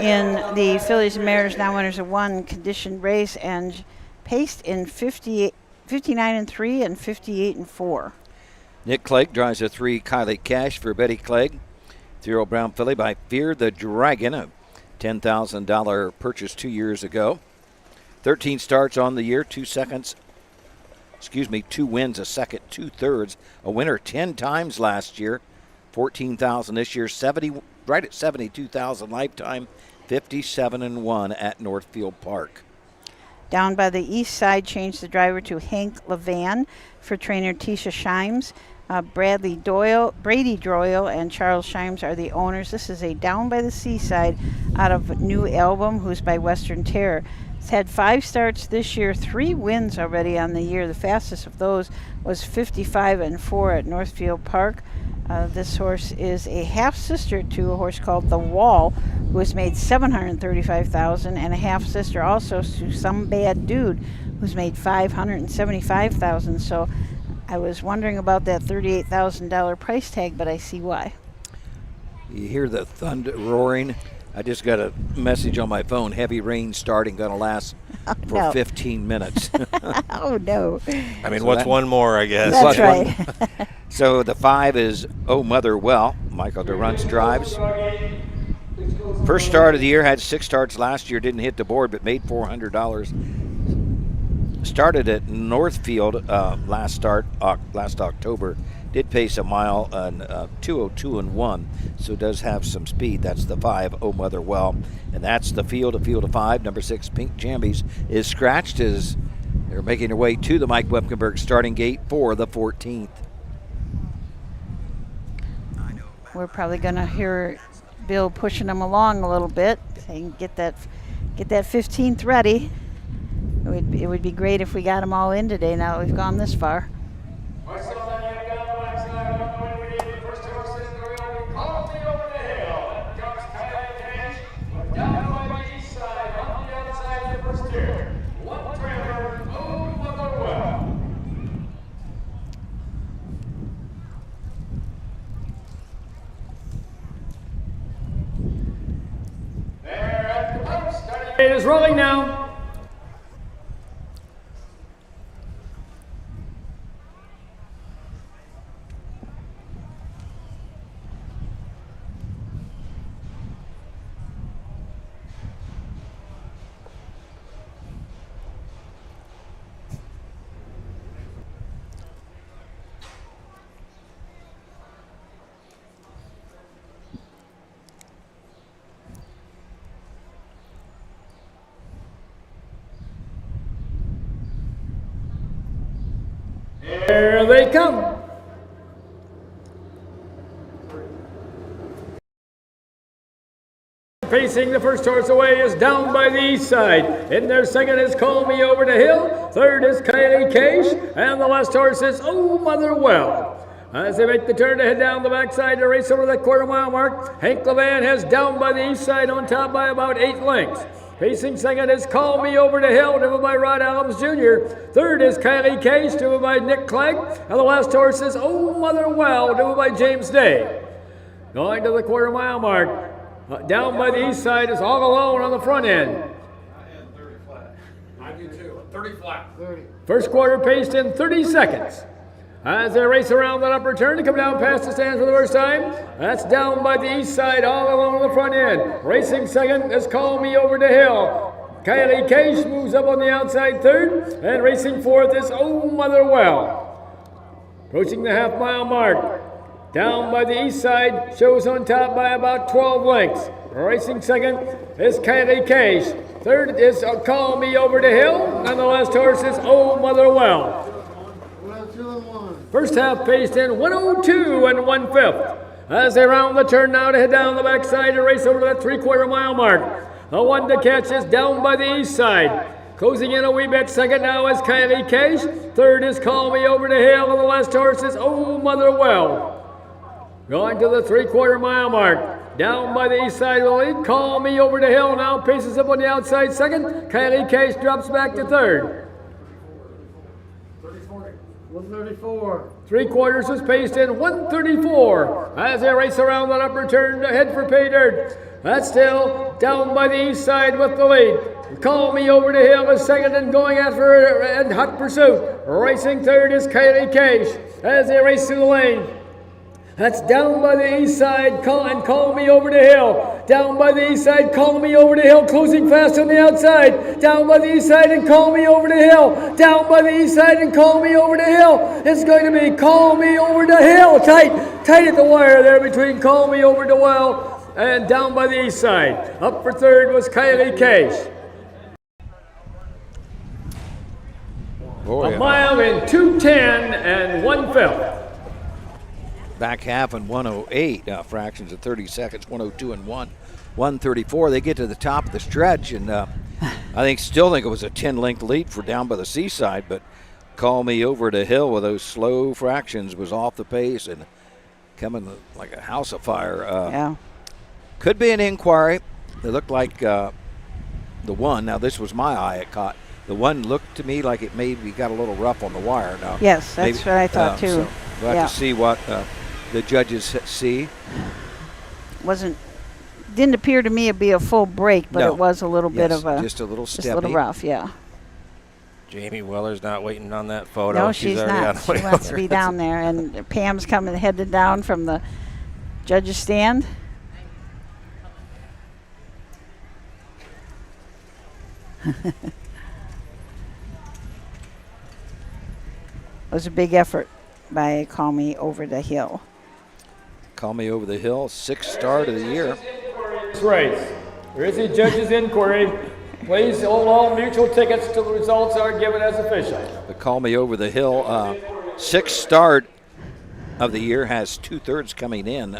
in the Fillies and Mares Now Winners of 1 conditioned race and paced in 59-3 and 58-4. Nick Clegg drives a 3, Kylie Cash for Betty Clegg. 3-year-old brown filly by Fear the Dragon, a $10,000 purchase 2 years ago. 13 starts on the year, 2 wins, a second, 2 thirds. A winner 10 times last year, $14,000 this year, right at $72,000 lifetime, 57-1 at Northfield Park. Down by the east side, changed the driver to Hank LeVan for trainer Tisha Shimes. Brady Doyle, and Charles Shimes are the owners. This is a Down by the Seaside out of New Album, who's by Western Terror. It's had 5 starts this year, 3 wins already on the year. The fastest of those was 55-4 at Northfield Park. This horse is a half-sister to a horse called The Wall, who has made $735,000, and a half-sister also to Some Bad Dude, who's made $575,000. So I was wondering about that $38,000 price tag, but I see why. You hear the thunder roaring. I just got a message on my phone. Heavy rain starting, going to last for 15 minutes. Oh, no. I mean, what's one more, I guess? That's right. So the 5 is Oh Mother Well. Michael Durrance drives. First start of the year, had 6 starts last year, didn't hit the board, but made $400. Started at Northfield last October. Did pace a mile on 202-1, so does have some speed. That's the 5, Oh Mother Well. And that's the field, a field of 5. Number 6, Pink Jambies, is scratched as they're making their way to the Mike Wepkenberg starting gate for the 14th. We're probably going to hear Bill pushing them along a little bit, saying get that 15th ready. It would be great if we got them all in today now that we've gone this far. It is rolling now. Here they come. Facing the first horse away is Down by the East Side. In their second is Call Me Over the Hill. Third is Kylie Cage. And the last horse is Oh Mother Well. As they make the turn to head down the backside to race over the quarter-mile mark, Hank Levan has Down by the East Side on top by about 8 lengths. Facing second is Call Me Over the Hill, driven by Rod Adams Jr. Third is Kylie Case, driven by Nick Clegg. And the last horse is Oh Mother Well, driven by James Day. Going to the quarter-mile mark, Down by the East Side is all alone on the front end. I do too. 30 flat. 30. First quarter paced in 30 seconds. As they race around that upper turn to come down past the stands for the first time, that's Down by the East Side all along the front end. Racing second is Call Me Over the Hill. Kylie Case moves up on the outside third, and racing fourth is Oh Mother Well. Approaching the half-mile mark, Down by the East Side shows on top by about 12 lengths. Racing second is Kylie Case. Third is Call Me Over the Hill, and the last horse is Oh Mother Well. First half paced in 102 and 1/5. As they round the turn now to head down the backside to race over to that 3/4 mile mark. The one to catch is Down by the East Side. Closing in a wee bit second now is Kylie Case. Third is Call Me Over the Hill, and the last horse is Oh Mother Well. Going to the 3/4 mile mark. Down by the East Side of the lead. Call Me Over the Hill now paces up on the outside second. Kylie Case drops back to third. 134. 3/4 was paced in 134 as they race around that upper turn to head for pay dirt. That's still Down by the East Side with the lead. Call Me Over the Hill is second and going after in hot pursuit. Racing third is Kylie Case as they race through the lane. That's Down by the East Side, Call Me Over the Hill. Down by the East Side, Call Me Over the Hill, closing fast on the outside. Down by the East Side and Call Me Over the Hill. Down by the East Side and Call Me Over the Hill. It's going to be Call Me Over the Hill. Tight at the wire there between Call Me Over the Well and Down by the East Side. Up for third was Kylie Case. A mile in 2:10 and 1/5. Back half in 108, fractions of 30 seconds, 102 and 134. They get to the top of the stretch, and still think it was a 10-length lead for Down by the Seaside, but Call Me Over the Hill with those slow fractions was off the pace and coming like a house of fire. Yeah. Could be an inquiry. It looked like the one. Now, this was my eye. It caught. The one looked to me like it maybe got a little rough on the wire. Now, yes, that's what I thought too. So we'll have to see what the judges see. Didn't appear to me to be a full break, but it was a little bit of just a little steppy. Just a little rough, yeah. Jamie Weller's not waiting on that photo. No, she's not. She wants to be down there, and Pam's headed down from the judges' stand. It was a big effort by Call Me Over the Hill. Call Me Over the Hill, 6th start of the year. Race. There is a judge's inquiry. Please hold all mutual tickets till the results are given as official. The Call Me Over the Hill, 6th start of the year, has 2/3 coming in.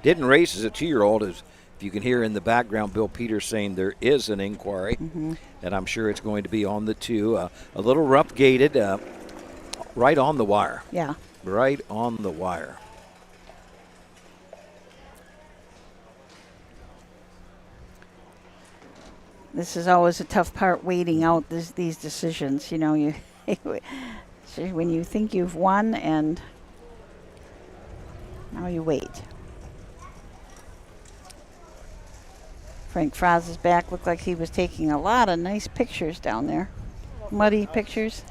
Didn't race as a 2-year-old, is If you can hear in the background Bill Peters saying there is an inquiry, and I'm sure it's going to be on the 2. A little rough gated, right on the wire. Yeah. Right on the wire. This is always a tough part, waiting out these decisions. You know, you when you think you've won, and now you wait. Frank Franz's back looked like he was taking a lot of nice pictures down there. Muddy pictures.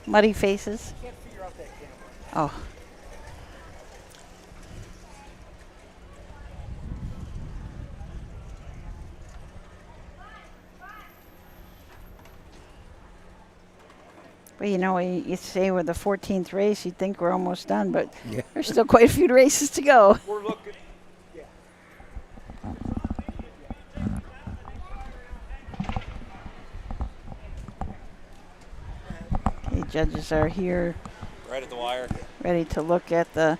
Muddy faces. Oh. Well, you know, you say we're the 14th race, you'd think we're almost done, but there's still quite a few races to go. We're looking. Okay, judges are here. Right at the wire. Ready to look at the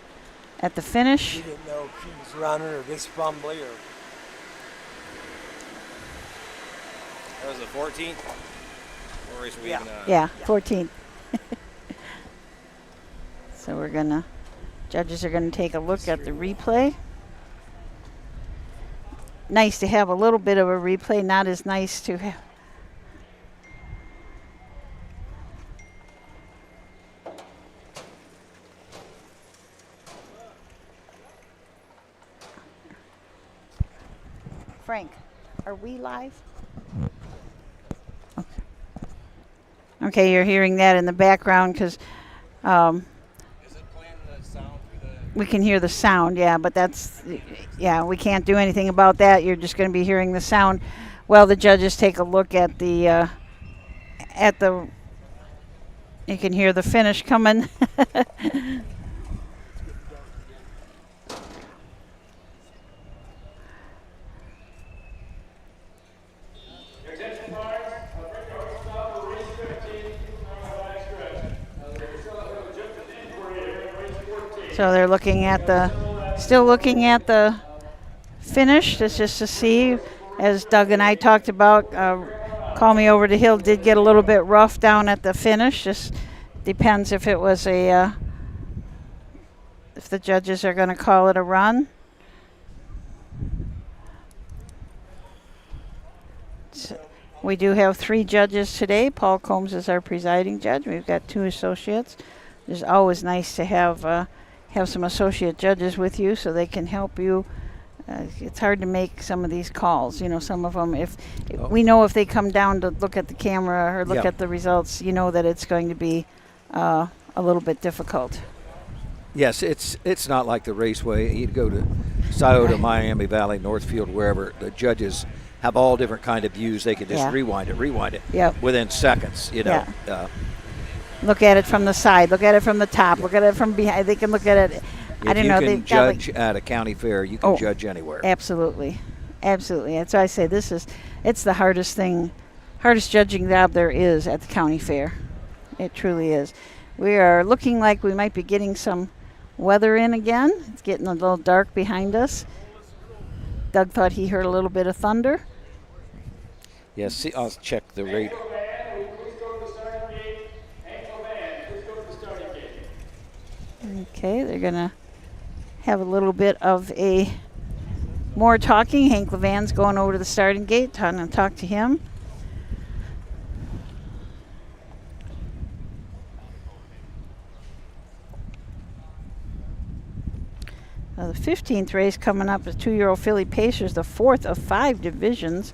finish. We didn't know if she was running or this fumbly or. That was the 14th. What race were we even on? Yeah, 14th. So judges are gonna take a look at the replay. Nice to have a little bit of a replay, not as nice to have. Frank, are we live? Okay, you're hearing that in the background because Is it playing the sound through the... we can hear the sound, yeah, but we can't do anything about that. You're just going to be hearing the sound. Well, the judges take a look at you can hear the finish coming. So they're still looking at the finish. That's just to see, as Doug and I talked about, Call Me Over the Hill did get a little bit rough down at the finish. Just depends if it was if the judges are going to call it a run. So we do have 3 judges today. Paul Combs is our presiding judge. We've got 2 associates. It's always nice to have some associate judges with you so they can help you. It's hard to make some of these calls. You know, some of them, we know if they come down to look at the camera or look at the results, you know that it's going to be a little bit difficult. Yes, it's not like the raceway. You'd go to Scioto, Miami Valley, Northfield, wherever. The judges have all different kind of views. They can just rewind it within seconds, you know. Yeah. Look at it from the side. Look at it from the top. Look at it from behind. They can look at it. If you can judge at a county fair, you can judge anywhere. Absolutely. Absolutely. That's why I say it's the hardest judging job there is at the county fair. It truly is. We are looking like we might be getting some weather in again. It's getting a little dark behind us. Doug thought he heard a little bit of thunder. Yes, I'll check the rate. Okay, they're going to have a little bit of more talking. Hank Levan's going over to the starting gate, trying to talk to him. The 15th race coming up is 2-year-old filly Pacers, the 4th of 5 divisions.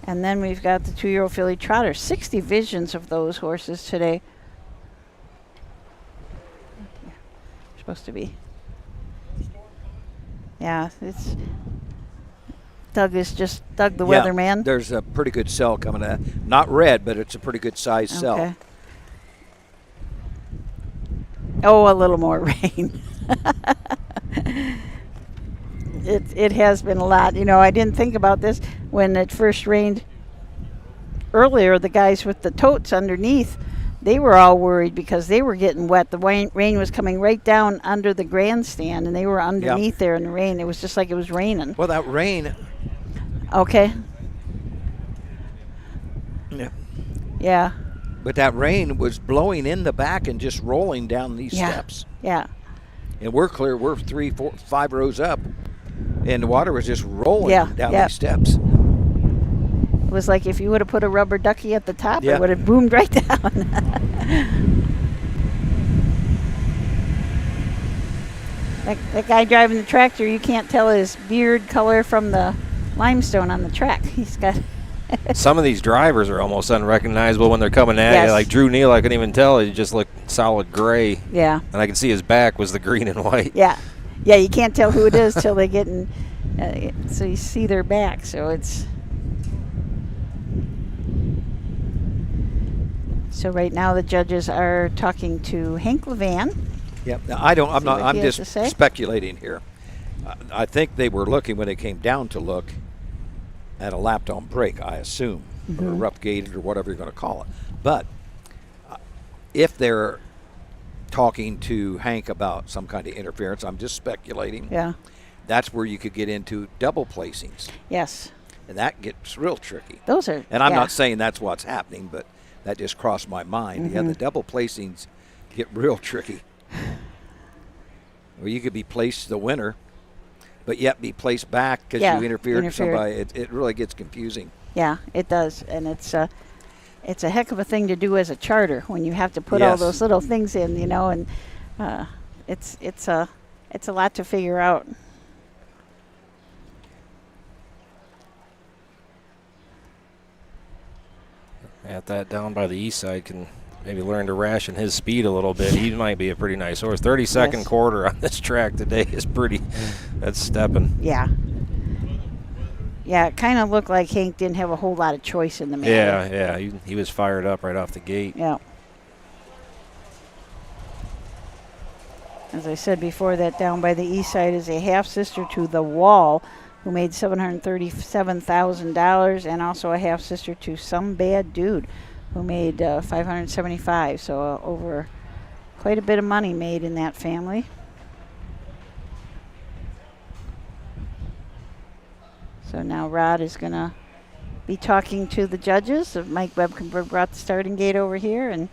And then we've got the 2-year-old filly Trotter, 6 divisions of those horses today. Supposed to be. Yeah, it's Doug the weatherman. There's a pretty good cell coming in. Not red, but it's a pretty good size cell. Oh, a little more rain. It has been a lot. You know, I didn't think about this when it first rained earlier. The guys with the totes underneath they were all worried because they were getting wet. The rain was coming right down under the grandstand, and they were underneath there in the rain. It was just like it was raining. Well, that rain. Okay. Yeah. Yeah. But that rain was blowing in the back and just rolling down these steps. Yeah. And we're clear. We're 3, 4, 5 rows up, and the water was just rolling down these steps. It was like if you would have put a rubber ducky at the top, Yeah. it would have boomed right down. That guy driving the tractor, you can't tell his beard color from the limestone on the track. He's got. Some of these drivers are almost unrecognizable when they're coming at you. Like Drew Neal, I couldn't even tell. He just looked solid gray. Yeah. And I could see his back was the green and white. Yeah. Yeah, you can't tell who it is till they get in. So you see their back. So it's. So right now the judges are talking to Hank Levan. Yep. Now, I'm just speculating here. I think they were looking when they came down to look at a lap-down brake, I assume, or a rough gated or whatever you're going to call it. But if they're talking to Hank about some kind of interference, I'm just speculating. Yeah. That's where you could get into double placings. Yes. And that gets real tricky. Those are. And I'm not saying that's what's happening, but that just crossed my mind. Yeah, the double placings get real tricky. Or you could be placed the winner, but yet be placed back because you interfered with somebody. It really gets confusing. Yeah, it does, and it's a heck of a thing to do as a charter when you have to put all those little things in, and it's a lot to figure out. At that down by the east side can maybe learn to ration his speed a little bit. He might be a pretty nice horse. 32nd quarter on this track today is pretty. That's stepping. Yeah. Yeah, it kind of looked like Hank didn't have a whole lot of choice in the matter. Yeah. He was fired up right off the gate. Yeah. As I said before, that down by the east side is a half-sister to The Wall, who made $737,000, and also a half-sister to Some Bad Dude, who made $575,000. So over quite a bit of money made in that family. So now Rod is going to be talking to the judges. Mike Webkenberg brought the starting gate over here, and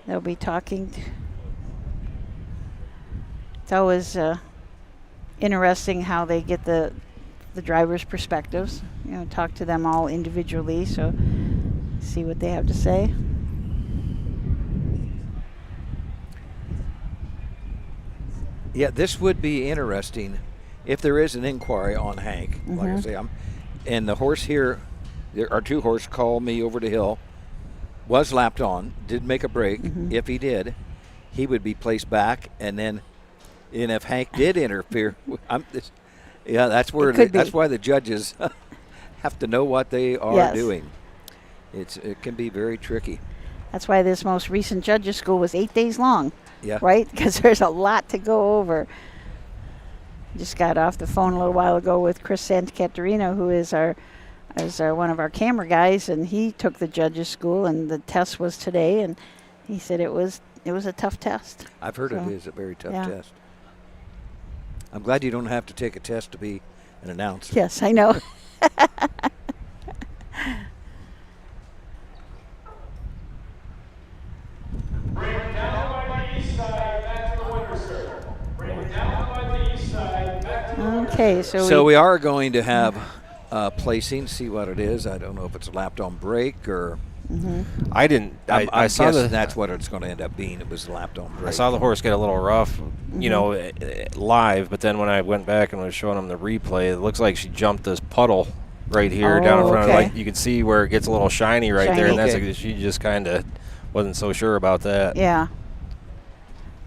they'll be talking. It's always interesting how they get the drivers' perspectives. Talk to them all individually, so see what they have to say. Yeah, this would be interesting if there is an inquiry on Hank. Like I say, and the horse here, there are 2 horses called me over the hill, was lapped on, did make a break. If he did, he would be placed back, and if Hank did interfere, that's where that's why the judges have to know what they are doing. It can be very tricky. That's why this most recent judges' school was 8 days long. Yeah. Right? Because there's a lot to go over. Just got off the phone a little while ago with Chris Santacaterina, who is one of our camera guys, and he took the judges' school, and the test was today, and he said it was a tough test. I've heard it is a very tough test. I'm glad you don't have to take a test to be an announcer. Yes, I know. Okay, so we are going to have placing. See what it is. I don't know if it's a lapped-on break or. I didn't. I saw that's what it's going to end up being. It was a lapped-on break. I saw the horse get a little rough, live. But then when I went back and was showing him the replay, it looks like she jumped this puddle right here down in front of. Like you can see where it gets a little shiny there, and that's like she just kind of wasn't so sure about that. Yeah.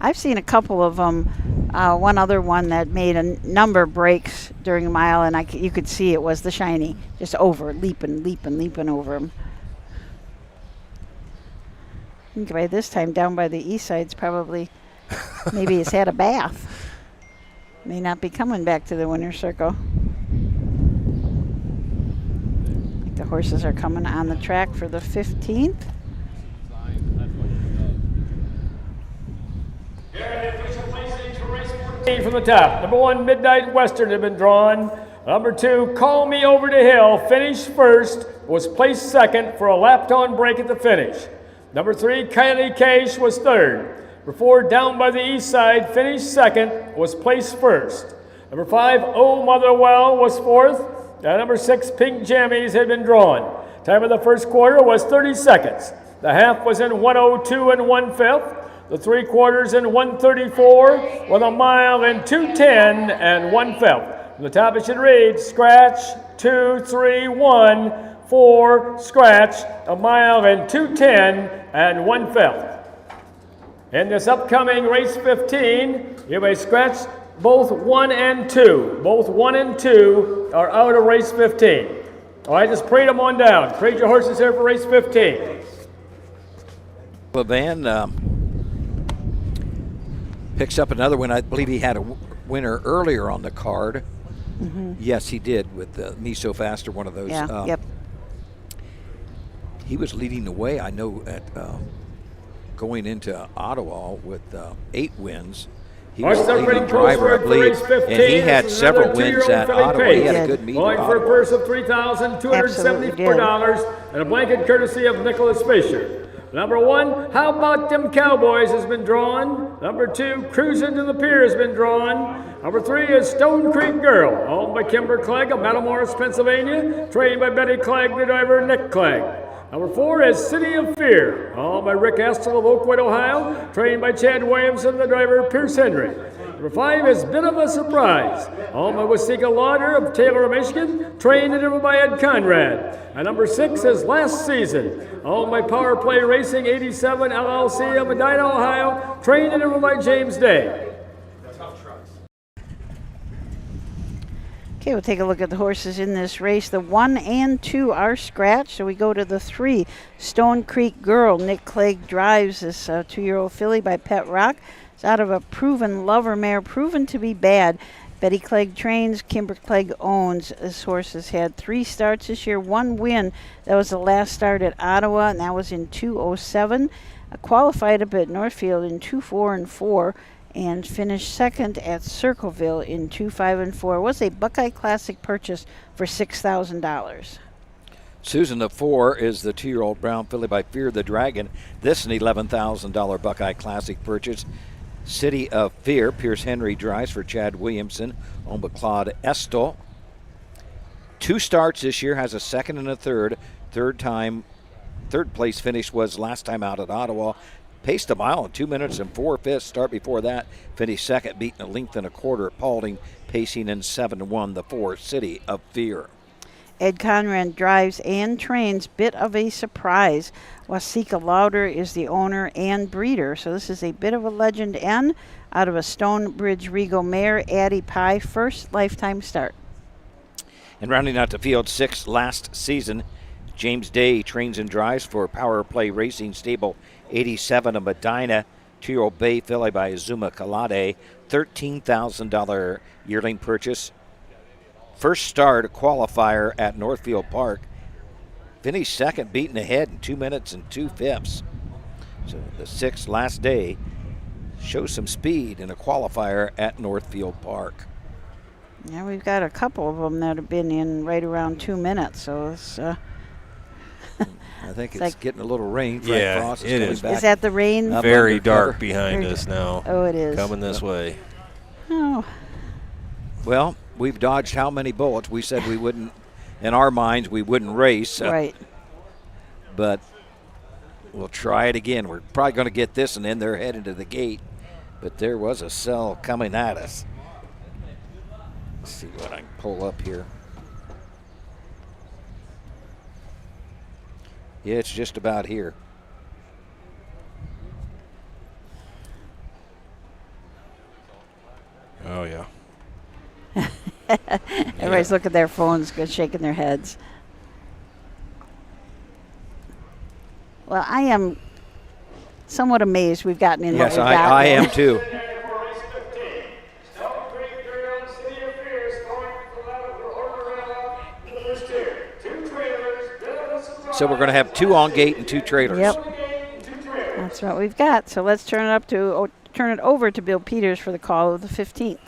I've seen a couple of them. One other one that made a number of breaks during a mile, and you could see it was the shiny, just leaping over him. I think by this time, down by the east side's probably, maybe he's had a bath. May not be coming back to the winner's circle. I think the horses are coming on the track for the 15th. From the top, number 1, Midnight Western had been drawn. Number 2, Call Me Over the Hill, finished first, was placed second for a lap-on break at the finish. Number 3, Kylie Case was third. Number 4, Down by the East Side, finished second, was placed first. Number 5, Oh Motherwell was fourth. And number 6, Pink Jammies had been drawn. Time of the first quarter was 30 seconds. The half was in 1:02 and 1/5. The 3 quarters in 1:34 with a mile in 2:10 and 1/5. From the top it should read, scratch, 2, 3, 1, 4, scratch, a mile in 2:10 and 1/5. In this upcoming race 15, you may scratch both 1 and 2. Both 1 and 2 are out of race 15. All right, just parade them on down. Parade your horses here for race 15. Levan picks up another one. I believe he had a winner earlier on the card. Mm-hmm. Yes, he did with the Me So Fast or one of those. Yeah, yep. He was leading the way, I know, at going into Ottawa with 8 wins. He was the leading driver, I believe, and he had several wins at Ottawa. He had a good meet at Going for a Ottawa. purse of $3,274 and a blanket courtesy of Nicholas Fisher. Number 1, How About Them Cowboys has been drawn. Number 2, Cruising to the Pier has been drawn. Number 3 is Stone Creek Girl, owned by Kimber Clegg of Matamoros, Pennsylvania, trained by Betty Clegg, the driver Nick Clegg. Number 4 is City of Fear, owned by Rick Estel of Oakwood, Ohio, trained by Chad Williamson, the driver Pierce Henry. Number 5 is Bit of a Surprise, owned by Wasika Lauder of Taylor, Michigan, trained and driven by Ed Conrad. And number 6 is Last Season, owned by Power Play Racing 87 LLC of Medina, Ohio, trained and driven by James Day. Okay, we'll take a look at the horses in this race. The 1 and 2 are scratched, so we go to the 3. Stone Creek Girl. Nick Clegg drives this 2-year-old filly by Pet Rock. It's out of a proven lover mare, proven to be bad. Betty Clegg trains, Kimber Clegg owns. This horse has had 3 starts this year, 1 win. That was the last start at Ottawa, and that was in 2:07. Qualified up at Northfield in 2:4 and 4. And finished second at Circleville in 2:5 and 4. Was a Buckeye Classic purchase for $6,000. Susan the 4 is the 2-year-old brown filly by Fear the Dragon. This an $11,000 Buckeye Classic purchase. City of Fear, Pierce Henry drives for Chad Williamson, owned by Claude Estel. 2 starts this year, has a second and a third. Third place finish was last time out at Ottawa. Paced a mile in 2 minutes and 4/5. Start before that, finished second, beating a length and a quarter at Paulding, pacing in 7-1. The 4, City of Fear. Ed Conrad drives and trains. Bit of a surprise. Wasika Lauder is the owner and breeder. So this is a bit of a legend N out of a Stonebridge Regal mare. Addie Pie, first lifetime start. And rounding out the field 6 last season, James Day trains and drives for Power Play Racing Stable 87 of Medina. 2-year-old bay filly by Azuma Kalade. $13,000 yearling purchase. First start, a qualifier at Northfield Park. Finished second, beaten ahead in 2 minutes and 2/5. So the 6th last day shows some speed in a qualifier at Northfield Park. Yeah, we've got a couple of them that have been in right around 2 minutes. So it's I think it's like getting a little rain. Yeah, Frost it coming is. back Is that the rain? Very undercover. dark behind us now. Oh, it is. Coming this way. Oh. Well, we've dodged how many bullets? We said we wouldn't, in our minds, we wouldn't race. Right. But we'll try it again. We're probably going to get this, and then they're heading to the gate. But there was a cell coming at us. Let's see what I can pull up here. Yeah, it's just about here. Oh, yeah. Everybody's looking at their phones, shaking their heads. Well, I am somewhat amazed we've gotten in. Yes, what we've got. I am too. So we're going to have 2 on gate and 2 trailers. Yep. That's what we've got. So let's turn it up to turn it over to Bill Peters for the call of the 15th.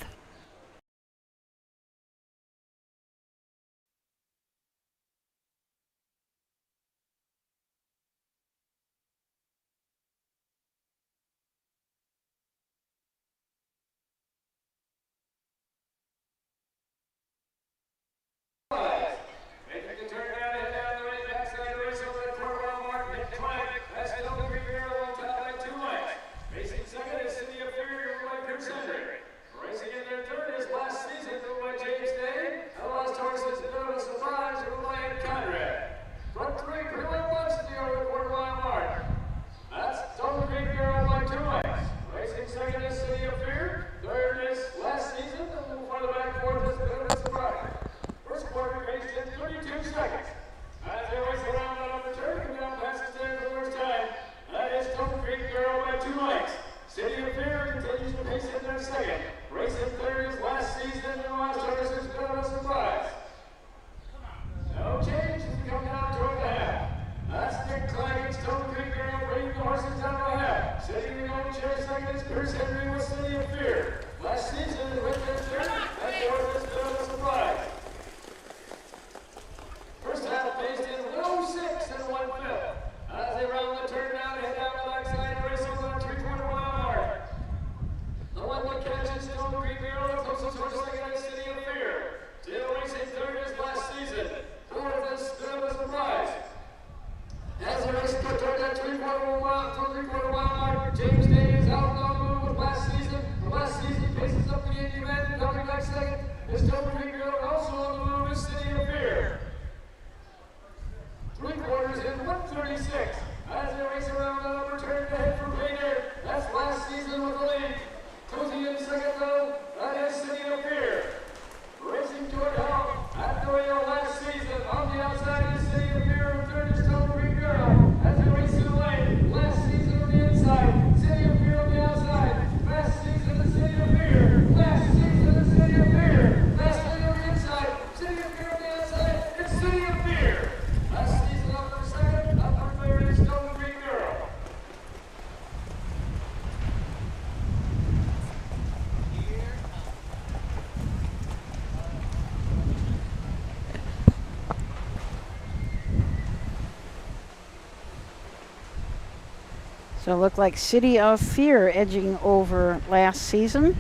So it looked like City of Fear edging over last season.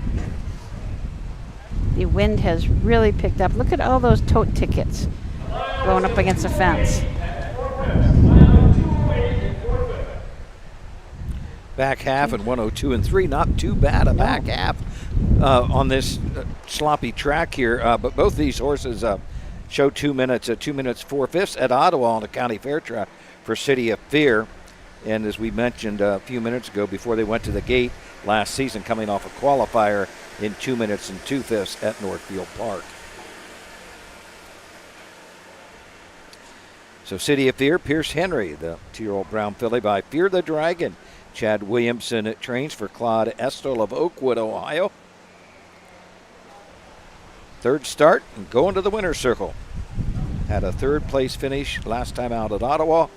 The wind has really picked up. Look at all those tote tickets blowing up against the fence. Back half and 102-3. Not too bad a back half on this sloppy track here. But both these horses show 2 minutes, 2 minutes 4/5 at Ottawa on the county fair track for City of Fear. And as we mentioned a few minutes ago, before they went to the gate last season, coming off a qualifier in 2 minutes and 2/5 at Northfield Park. So City of Fear, Pierce Henry, the 2-year-old brown filly by Fear the Dragon. Chad Williamson trains for Claude Estelle of Oakwood, Ohio. Third start and going to the winner's circle. Had a third place finish last time out at Ottawa.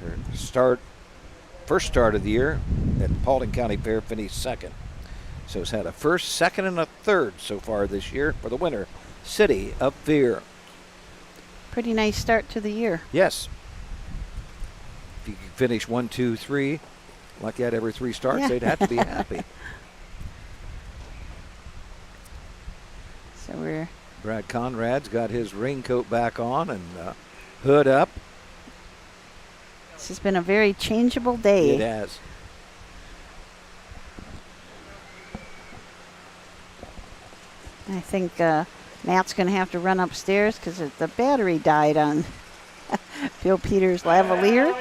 Her first start of the year at Paulding County Fair, finished second. So it's had a first, second, and a third so far this year for the winner, City of Fear. Pretty nice start to the year. Yes. If you could finish 1, 2, 3, like that every 3 starts, Yeah. they'd have to be happy. So we're... Brad Conrad's got his raincoat back on and hood up. This has been a very changeable day. It has. I think Matt's going to have to run upstairs because the battery died on Bill Peters' lavalier.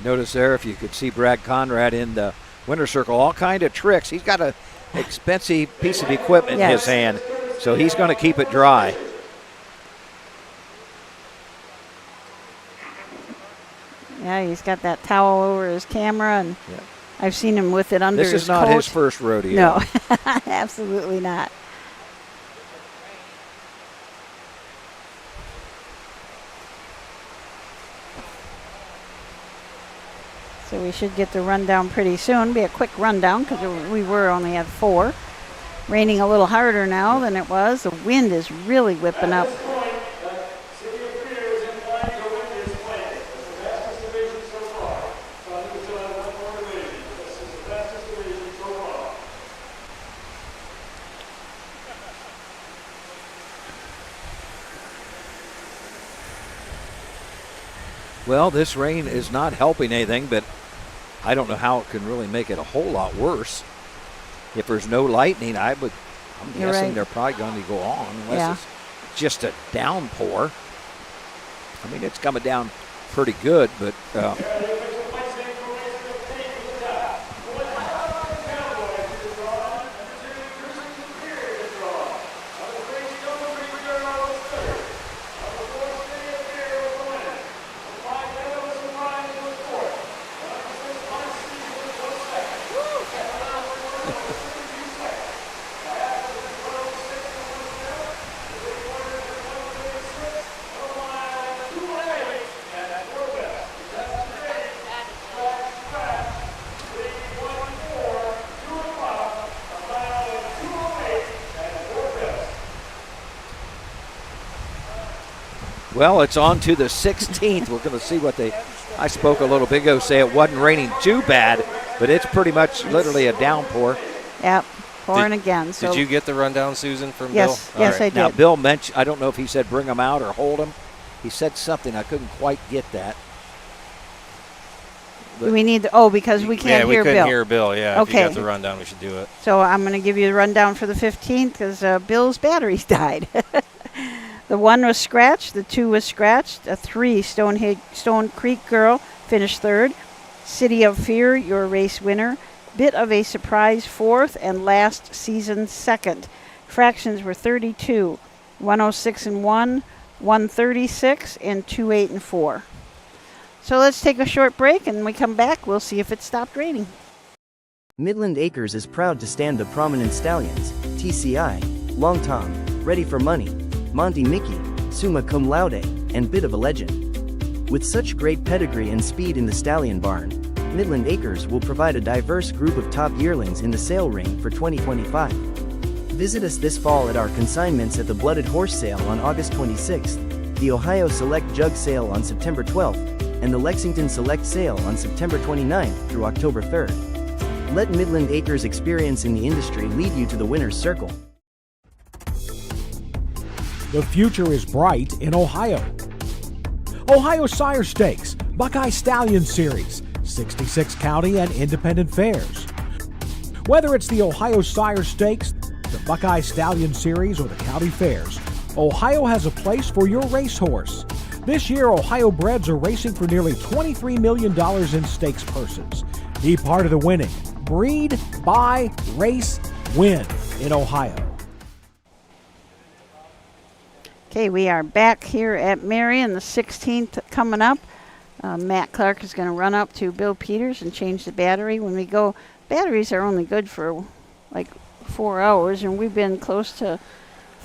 Notice there, if you could see Brad Conrad in the winner's circle, all kind of tricks. He's got an expensive piece of equipment in his hand, so he's going to keep it dry. Yeah, he's got that towel over his camera, and I've seen him with it under his coat. This is not his first rodeo. No, absolutely not. So we should get the rundown pretty soon. Be a quick rundown because we were only at 4. Raining a little harder now than it was. The wind is really whipping up. Well, this rain is not helping anything, but I don't know how it can really make it a whole lot worse. If there's no lightning, I'm guessing they're probably going to go on unless it's just a downpour. I mean, it's coming down pretty good, but well, it's on to the 16th. We're going to see what I spoke a little bit ago, say it wasn't raining too bad, but it's pretty much literally a downpour. Yep, pouring again. So did you get the rundown, Susan, from yes, Bill? Yes, I did. Now, Bill mentioned, I don't know if he said bring them out or hold them. He said something. I couldn't quite get that. Do we need because we can't hear Bill. Yeah, we couldn't hear Bill. Yeah, okay. If you got the rundown, we should do it. So I'm going to give you the rundown for the 15th because Bill's batteries died. The 1 was scratched, the 2 was scratched, a 3, Stone Creek Girl finished 3rd, City of Fear, your race winner, Bit of a Surprise 4th, and last season 2nd. Fractions were 32, 106 and 1, 136, and 28 and 4. So let's take a short break, and when we come back, we'll see if it stopped raining. Midland Acres is proud to stand the Prominent Stallions, TCI, Long Tom, Ready for Money, Monty Mickey, Summa Cum Laude, and Bit of a Legend. With such great pedigree and speed in the Stallion Barn, Midland Acres will provide a diverse group of top yearlings in the sale ring for 2025. Visit us this fall at our consignments at the Blooded Horse Sale on August 26th, the Ohio Select Jug Sale on September 12th, and the Lexington Select Sale on September 29th through October 3rd. Let Midland Acres' experience in the industry lead you to the winner's circle. The future is bright in Ohio. Ohio Sire Stakes, Buckeye Stallion Series, 66 county and independent fairs. Whether it's the Ohio Sire Stakes, the Buckeye Stallion Series, or the county fairs, Ohio has a place for your racehorse. This year, Ohio breds are racing for nearly $23 million in stakes purses. Be part of the winning. Breed, buy, race, win in Ohio. Okay, we are back here at Marion, the 16th coming up. Matt Clark is going to run up to Bill Peters and change the battery. When we go, batteries are only good for like 4 hours, and we've been close to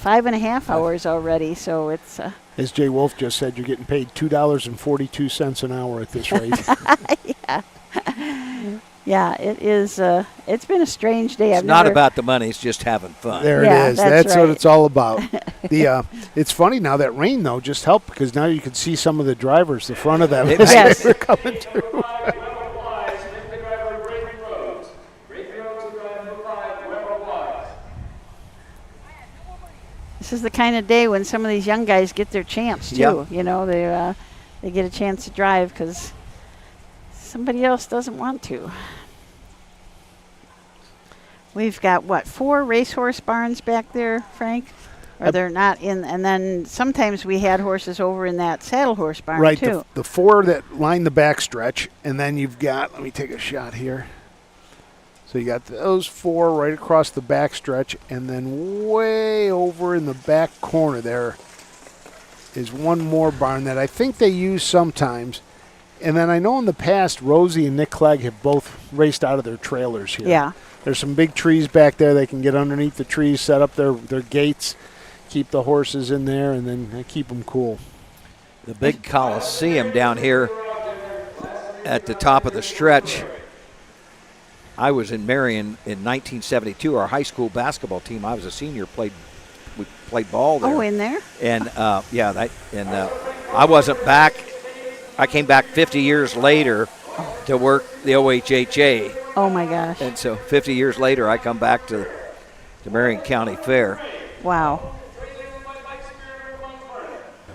5.5 hours already, so it's... As Jay Wolf just said, you're getting paid $2.42 an hour at this rate. Yeah, it is. It's been a strange day. It's not about the money. It's just having fun. There it is. That's what it's all about. It's funny now that rain, though, just helped because now you can see some of the drivers, the front of them, as they're coming through. This is the kind of day when some of these young guys get their chance, too. Yep. You know, they get a chance to drive because somebody else doesn't want to. We've got, 4 racehorse barns back there, Frank? Or they're not in, and then sometimes we had horses over in that saddle horse barn, too. Right, the 4 that line the backstretch, and then you've got, let me take a shot here. So you got those 4 right across the backstretch, and then way over in the back corner there is one more barn that I think they use sometimes. And then I know in the past, Rosie and Nick Clegg have both raced out of their trailers here. Yeah. There's some big trees back there. They can get underneath the trees, set up their gates, keep the horses in there, and then keep them cool. The big Coliseum down here at the top of the stretch. I was in Marion in 1972. Our high school basketball team, I was a senior, we played ball there. Oh, in there? And, I wasn't back. I came back 50 years later to work the OHHA. Oh, my gosh. And so 50 years later, I come back to the Marion County Fair. Wow.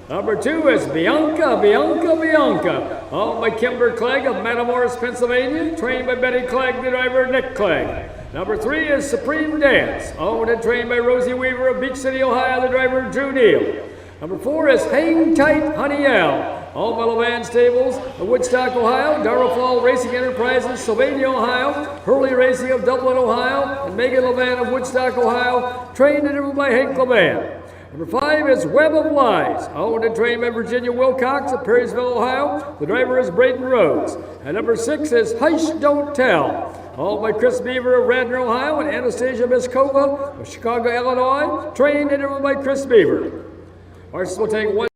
Number 2 is Bianca, Bianca, Bianca, owned by Kimber Clegg of Matamoros, Pennsylvania, trained by Betty Clegg, the driver Nick Clegg. Number 3 is Supreme Dance, owned and trained by Rosie Weaver of Beach City, Ohio, the driver Drew Neal. Number 4 is Hang Tight Honey L, owned by Levan Stables of Woodstock, Ohio, Darrell Fall Racing Enterprises, Sylvania, Ohio, Hurley Racing of Dublin, Ohio, and Megan Levan of Woodstock, Ohio, trained and driven by Hank Levan. Number 5 is Web of Lies, owned and trained by Virginia Wilcox of Perrysville, Ohio. The driver is Braden Rhodes. And number 6 is Hush Don't Tell, owned by Chris Beaver of Radnor, Ohio, and Anastasia Miskova of Chicago, Illinois, trained and driven by Chris Beaver. Horses will take one.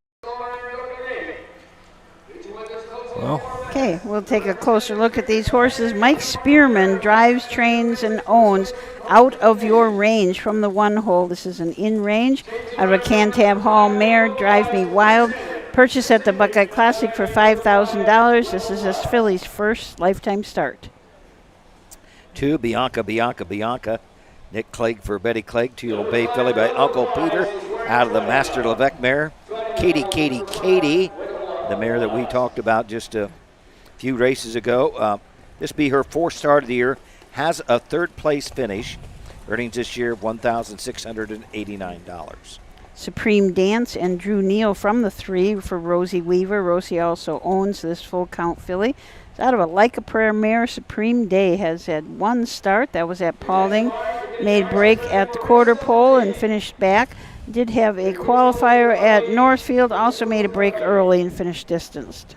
Okay, we'll take a closer look at these horses. Mike Spearman drives, trains, and owns Out of Your Range from the 1 hole. This is an in-range out of a Cantab Hall mare, Drive Me Wild. Purchased at the Buckeye Classic for $5,000. This is this filly's first lifetime start. 2, Bianca, Bianca, Bianca. Nick Clegg for Betty Clegg. 2-year-old bay filly by Uncle Peter out of the Master Levesque mare. Katie, Katie, Katie, the mare that we talked about just a few races ago. This will be her 4th start of the year. Has a 3rd place finish. Earnings this year of $1,689. Supreme Dance and Drew Neal from the 3 for Rosie Weaver. Rosie also owns this full count filly. It's out of a Like a Prayer mare. Supreme Day has had 1 start. That was at Paulding. Made break at the quarter pole and finished back. Did have a qualifier at Northfield. Also made a break early and finished distanced.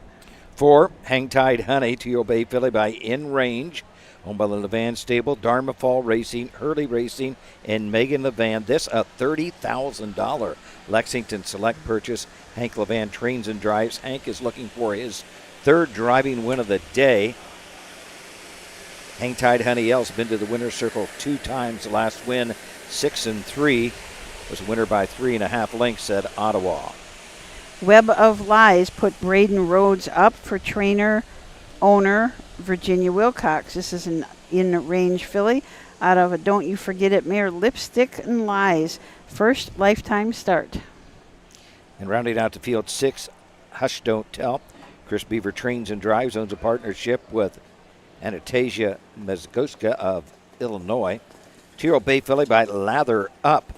4, Hang Tide Honey, 2-year-old bay filly by In Range, owned by the Levan Stable, Dharma Fall Racing, Hurley Racing, and Megan Levan. This a $30,000 Lexington Select purchase. Hank Levan trains and drives. Hank is looking for his 3rd driving win of the day. Hang Tide Honey L's been to the winner's circle 2 times. The last win, 6-3, was a winner by 3.5 lengths at Ottawa. Web of Lies put Braden Rhodes up for trainer, owner, Virginia Wilcox. This is an in-range filly out of a Don't You Forget It mare, Lipstick and Lies. First lifetime start. And rounding out the field 6, Hush Don't Tell. Chris Beaver trains and drives, owns a partnership with Anastasia Mezgoska of Illinois. 2-year-old bay filly by Lather Up.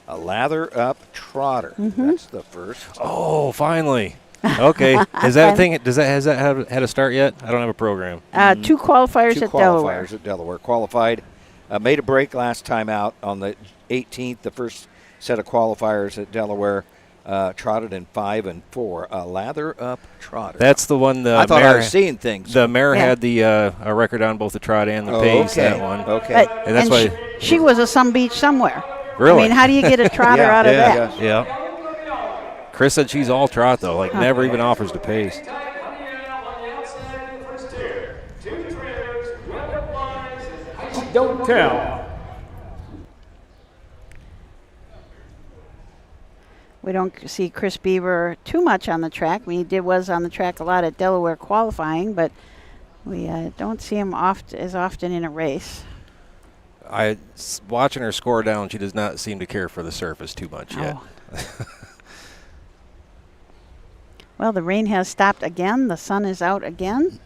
A Lather Up trotter. Mm-hmm. That's the first. Oh, finally. Okay. Is that a thing? Has that had a start yet? I don't have a program. 2 qualifiers Two at Delaware. qualifiers at Delaware. Qualified. Made a break last time out on the 18th. The first set of qualifiers at Delaware. Trotted in 5 and 4. A Lather Up trotter. That's the one. I thought I was seeing things. The mare had the a record on both the trot and the pace. Okay. That one. Okay. And that's why she was a Some Beach somewhere. Really? I mean, how do you get a trotter out of that? Yeah. Chris said she's all trot though. Like never even offers the pace. Don't Tell. We don't see Chris Beaver too much on the track. He was on the track a lot at Delaware qualifying, but we don't see him as often in a race. Watching her score down, she does not seem to care for the surface too much yet. Well, the rain has stopped again. The sun is out again.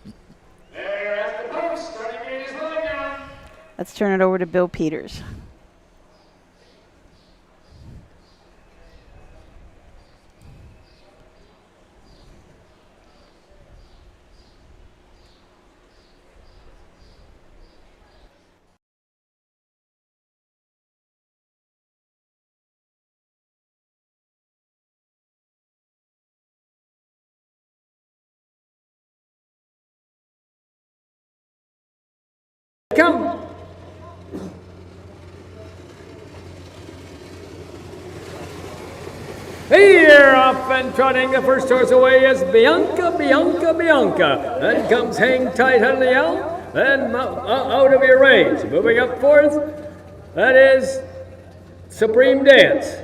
Let's turn it over to Bill Peters. come. Here, off and trotting, the first horse away is Bianca. Then comes Hang Tight Honey L. Then out of your range. Moving up fourth, that is Supreme Dance.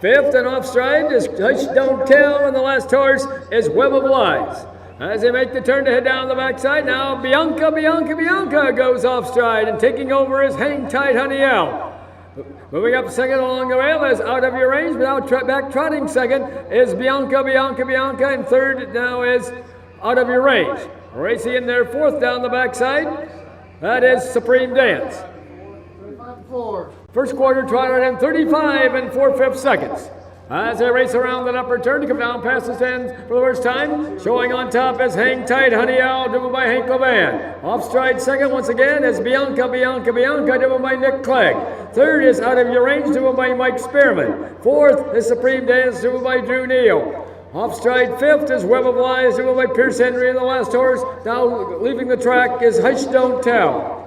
Fifth and off stride is Hush Don't Tell, and the last horse is Web of Lies. As they make the turn to head down the backside, now Bianca goes off stride, and taking over is Hang Tight Honey L. Moving up second along the rail is Out of Your Range, but now back trotting second is Bianca, and third now is Out of Your Range. Racing in there fourth down the backside, that is Supreme Dance. 4. First quarter trotted in 35 and 4/5 seconds. As they race around that upper turn to come down past the stands for the first time, showing on top is Hang Tight Honey Owl, driven by Hank Levan. Off stride second once again is Bianca, driven by Nick Clegg. Third is Out of Your Range, driven by Mike Spearman. Fourth is Supreme Dance, driven by Drew Neal. Off stride fifth is Web of Lies, driven by Pierce Henry, and the last horse now leaving the track is Hush Don't Tell.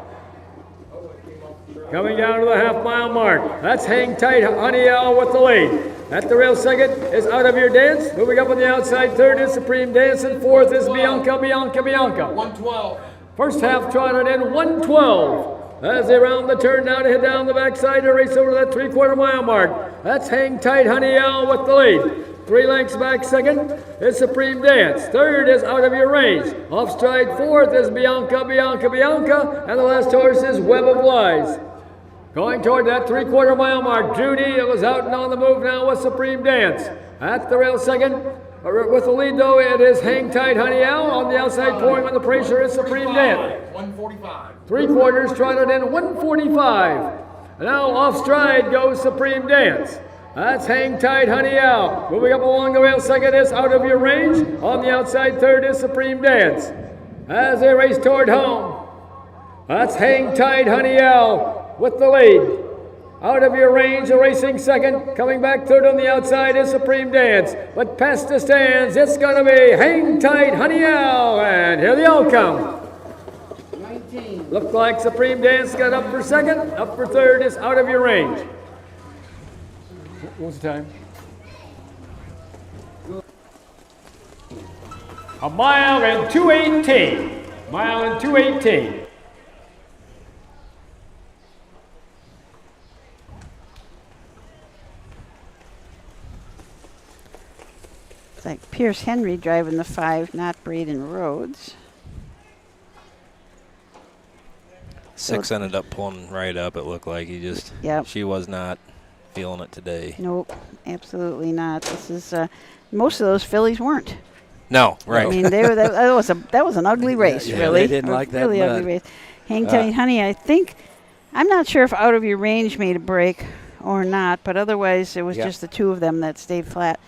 Coming down to the half-mile mark, that's Hang Tight Honey Owl with the lead. At the rail second is Out of Your Dance. Moving up on the outside third is Supreme Dance, and fourth is Bianca. 112. First half trotted in 112. As they round the turn now to head down the backside to race over that 3/4 mile mark. That's Hang Tight Honey Owl with the lead. 3 lengths back second is Supreme Dance. Third is Out of Your Range. Off stride fourth is Bianca, and the last horse is Web of Lies. Going toward that 3/4 mile mark, Judy was out and on the move now with Supreme Dance. At the rail second, with the lead though, it is Hang Tight Honey Owl. On the outside, pouring on the pressure is Supreme Dance. 145. 3/4 trotted in 145. Now off stride goes Supreme Dance. That's Hang Tight Honey Owl. Moving up along the rail second is Out of Your Range. On the outside third is Supreme Dance. As they race toward home, that's Hang Tight Honey Owl with the lead. Out of Your Range, a racing second. Coming back third on the outside is Supreme Dance. But past the stands, it's going to be Hang Tight Honey Owl. And here they all come. 19. Looked like Supreme Dance got up for second. Up for third is Out of Your Range. What was the time? A mile and 2:18. Mile and 2:18. It's like Pierce Henry driving the 5, not Braden Rhodes. 6 ended up pulling right up, it looked like. She was not feeling it today. Nope, absolutely not. This is most of those fillies weren't. No, right. I mean, that was an ugly race, yeah, really. They didn't like that really mud. ugly race. Hang Tight Honey, I'm not sure if Out of Your Range made a break or not, but otherwise it was just the two of them that stayed flat.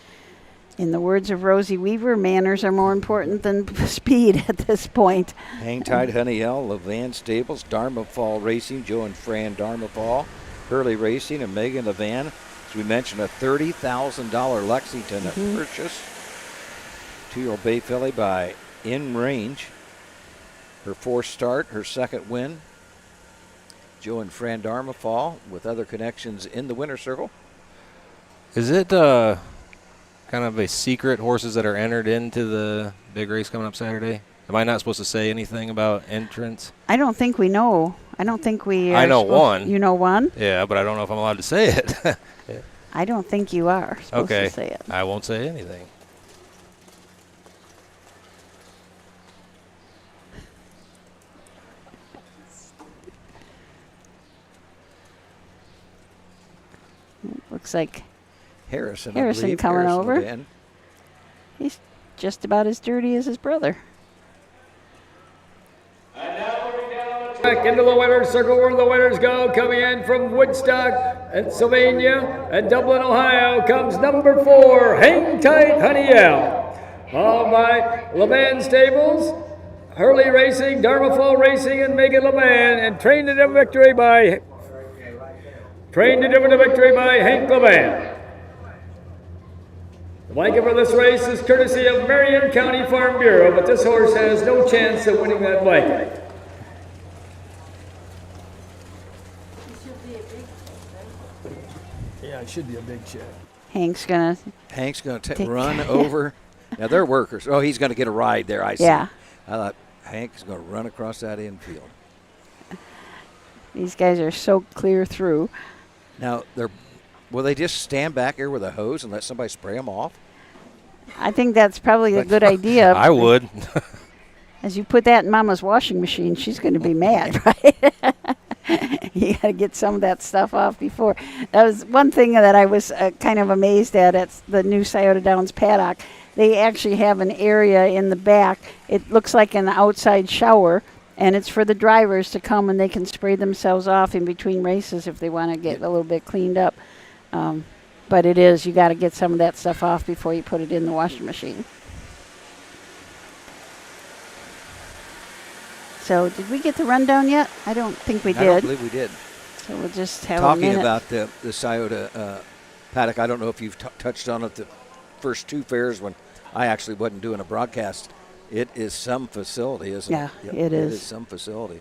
In the words of Rosie Weaver, manners are more important than speed at this point. Hang Tight Honey L, Levan Stables, Dharma Fall Racing, Joe and Fran Dharma Fall, Hurley Racing, and Megan Levan. As we mentioned, a $30,000 Lexington purchase. 2-year-old Bay filly by In Range. Her 4th start, her 2nd win. Joe and Fran Dharma Fall with other connections in the winner's circle. Is it kind of a secret, horses that are entered into the big race coming up Saturday? Am I not supposed to say anything about entrance? I don't think we know. I don't think we I know one. You know one? Yeah, but I don't know if I'm allowed to say it. I don't think you are supposed to say it. I won't say anything. Looks like Harrison coming over. Levan. He's just about as dirty as his brother. Back into the winner's circle where the winners go. Coming in from Woodstock, Pennsylvania, and Dublin, Ohio, comes number 4, Hang Tight Honey Owl. Followed by Levan Stables, Hurley Racing, Dharma Fall Racing, and Megan Levan, and trained to victory by Hank Levan. The blanket for this race is courtesy of Marion County Farm Bureau, but this horse has no chance of winning that blanket. Yeah, it should be a big check. Hank's going to run over. Now, they're workers. Oh, he's going to get a ride there, I see. Yeah. I thought Hank's going to run across that infield. These guys are soaked clear through. Now, will they just stand back here with a hose and let somebody spray them off? I think that's probably a good idea. I would. As you put that in Mama's washing machine, she's going to be mad, right? You got to get some of that stuff off before. That was one thing that I was kind of amazed at the new Scioto Downs paddock. They actually have an area in the back. It looks like an outside shower, and it's for the drivers to come and they can spray themselves off in between races if they want to get a little bit cleaned up. But you got to get some of that stuff off before you put it in the washing machine. So did we get the rundown yet? I don't think we did. I don't believe we did. So we'll just have Talking a minute. about the Scioto paddock, I don't know if you've touched on it the first two fairs when I actually wasn't doing a broadcast. It is some facility, isn't it? Yeah, it is. It is some facility.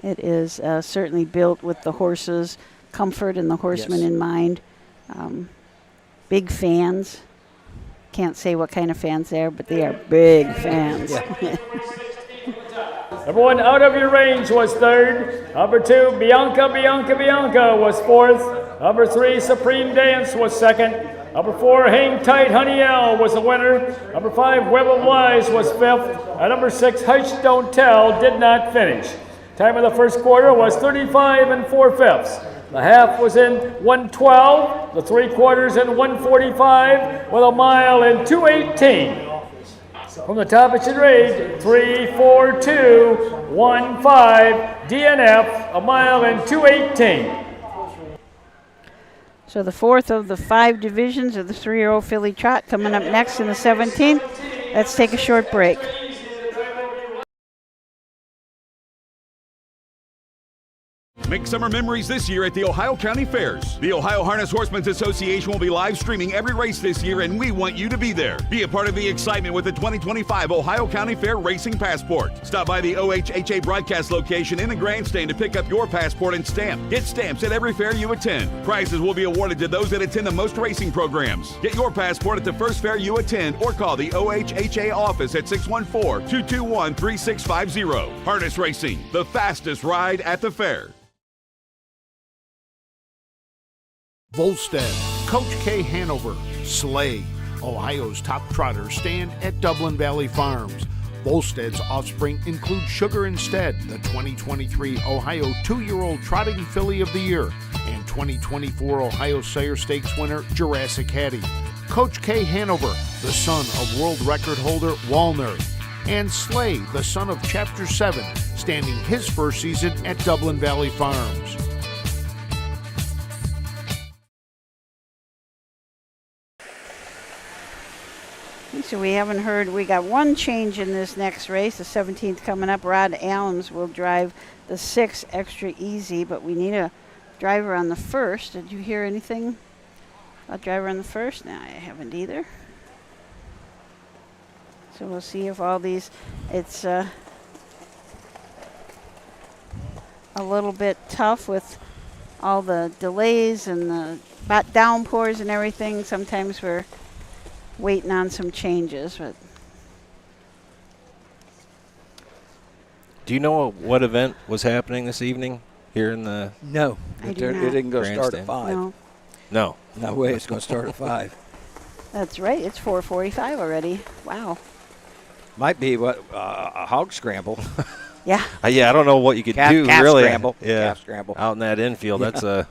It is certainly built with the horses' comfort and the horsemen in mind. Big fans. Can't say what kind of fans they are, but they are big fans. Number 1, Out of Your Range was third. Number 2, Bianca was fourth. Number 3, Supreme Dance was second. Number 4, Hang Tight Honey L was the winner. Number 5, Web of Lies was fifth. And number 6, Hush Don't Tell did not finish. Time of the first quarter was 35 4/5. The half was in 1:12. The 3/4 in 1:45 with a mile in 2:18. From the top, it should read 3:42.15 DNF, a mile in 2:18. So the fourth of the 5 divisions of the 3-year-old filly trot coming up next in the 17th. Let's take a short break. Make summer memories this year at the Ohio County Fairs. The Ohio Harness Horsemen's Association will be live streaming every race this year, and we want you to be there. Be a part of the excitement with the 2025 Ohio County Fair Racing Passport. Stop by the OHHA broadcast location in the grandstand to pick up your passport and stamp. Get stamps at every fair you attend. Prizes will be awarded to those that attend the most racing programs. Get your passport at the first fair you attend or call the OHHA office at 614-221-3650. Harness Racing, the fastest ride at the fair. Volstead, Coach K. Hanover, Slay, Ohio's top trotters stand at Dublin Valley Farms. Volstead's offspring include Sugar Instead, the 2023 Ohio 2-year-old Trotting Filly of the Year, and 2024 Ohio Sire Stakes winner Jurassic Hattie. Coach K. Hanover, the son of world record holder Walner, and Slay, the son of Chapter 7, standing his first season at Dublin Valley Farms. So we haven't heard. We got one change in this next race, the 17th coming up. Rod Allums will drive the 6 Extra Easy, but we need a driver on the first. Did you hear anything about driver on the first? No, I haven't either. So we'll see if all these, it's a little bit tough with all the delays and the downpours and everything. Sometimes we're waiting on some changes, but do you know what event was happening this evening here in the? No, it didn't go start at 5. No way it's going to start at 5. That's right. It's 4:45 already. Wow. Might be a hog scramble. Yeah. Yeah, I don't know what you could do calf really. Scramble. Yeah, calf scramble out in that infield. Yeah.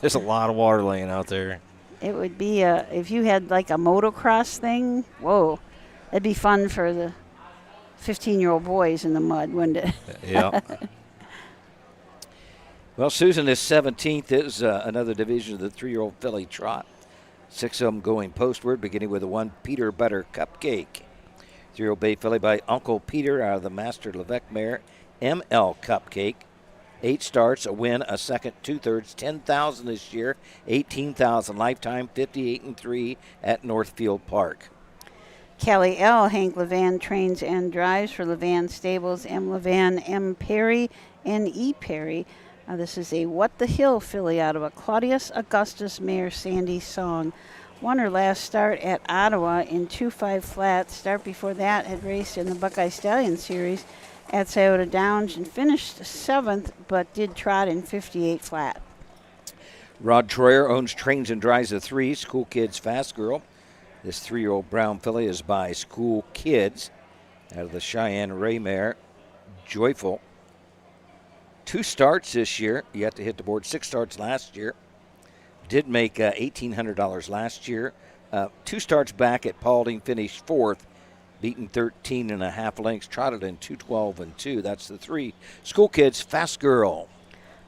There's a lot of water laying out there. It would be if you had like a motocross thing. Whoa, that'd be fun for the 15-year-old boys in the mud, wouldn't it? Yeah. Well, Susan, this 17th is another division of the 3-year-old filly trot. 6 of them going postward, beginning with the 1 Peter Butter Cupcake. 3-year-old bay filly by Uncle Peter out of the Master Levesque mare ML Cupcake. 8 starts, a win, a second, 2/3, 10,000 this year, 18,000 lifetime, 58-3 at Northfield Park. Callie L. Hank Levan trains and drives for Levan Stables, M. Levan, M. Perry, and E. Perry. This is a What the Hill filly out of a Claudius Augustus mare, Sandy Song. Won her last start at Ottawa in 2-5 flat. Start before that had raced in the Buckeye Stallion Series at Scioto Downs and finished 7th, but did trot in 58 flat. Rod Troyer owns, trains, and drives the 3, School Kids Fast Girl. This 3-year-old brown filly is by School Kids out of the Cheyenne Ray mare, Joyful. 2 starts this year, yet to hit the board. 6 starts last year. Did make $1,800 last year. 2 starts back at Paulding, finished 4th, beaten 13.5 lengths, trotted in 2:12 and 2. That's the 3. School Kids Fast Girl.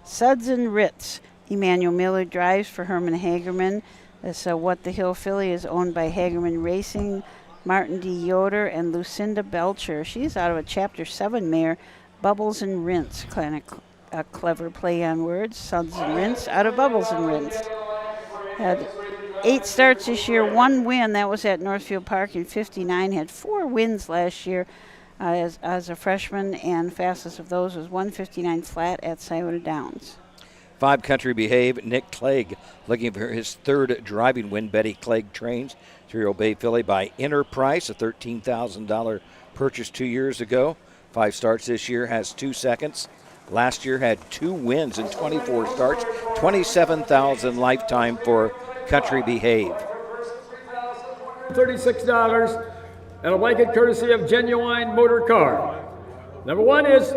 Suds and Ritz. Emmanuel Miller drives for Herman Hagerman. This What the Hill filly is owned by Hagerman Racing, Martin D. Yoder, and Lucinda Belcher. She's out of a Chapter 7 mare, Bubbles and Rinse. Kind of a clever play on words. Suds and Rinse out of Bubbles and Rinse. Had 8 starts this year, 1 win. That was at Northfield Park in 59. Had 4 wins last year as a freshman, and fastest of those was 159 flat at Scioto Downs. 5 Country Behave, Nick Clegg looking for his 3rd driving win. Betty Clegg trains 3-year-old bay filly by Inner Price, a $13,000 purchase 2 years ago. 5 starts this year, has 2 seconds. Last year had 2 wins in 24 starts, $27,000 lifetime for Country Behave. $36, and a blanket courtesy of Genuine Motor Car. Number 1 is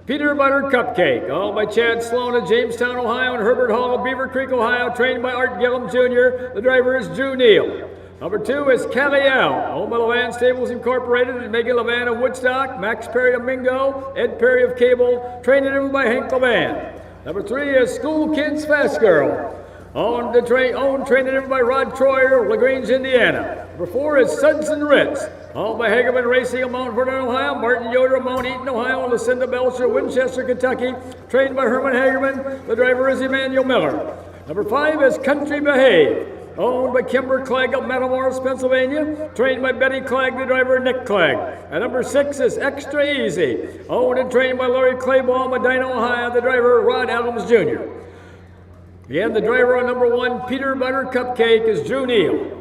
Peter Butter Cupcake, owned by Chad Sloan of Jamestown, Ohio, and Herbert Hall of Beaver Creek, Ohio, trained by Art Gillum Jr. The driver is Drew Neal. Number 2 is Caliel, owned by Levan Stables Incorporated, and Megan Levan of Woodstock, Max Perry of Mingo, Ed Perry of Cable, trained and driven by Hank Levan. Number 3 is School Kids Fast Girl, owned, trained and driven by Rod Troyer of LaGrange, Indiana. Number 4 is Suds and Ritz, owned by Hagerman Racing of Mount Vernon, Ohio, Martin Yoder of Mount Eaton, Ohio, and Lucinda Belcher of Winchester, Kentucky, trained by Herman Hagerman. The driver is Emmanuel Miller. Number 5 is Country Behave, owned by Kimber Clegg of Matamoros, Pennsylvania, trained by Betty Clegg, the driver Nick Clegg. And number 6 is Extra Easy, owned and trained by Larry Clayball of Medina, Ohio, the driver Rod Adams Jr. Again, the driver on number 1, Peter Butter Cupcake, is Drew Neal.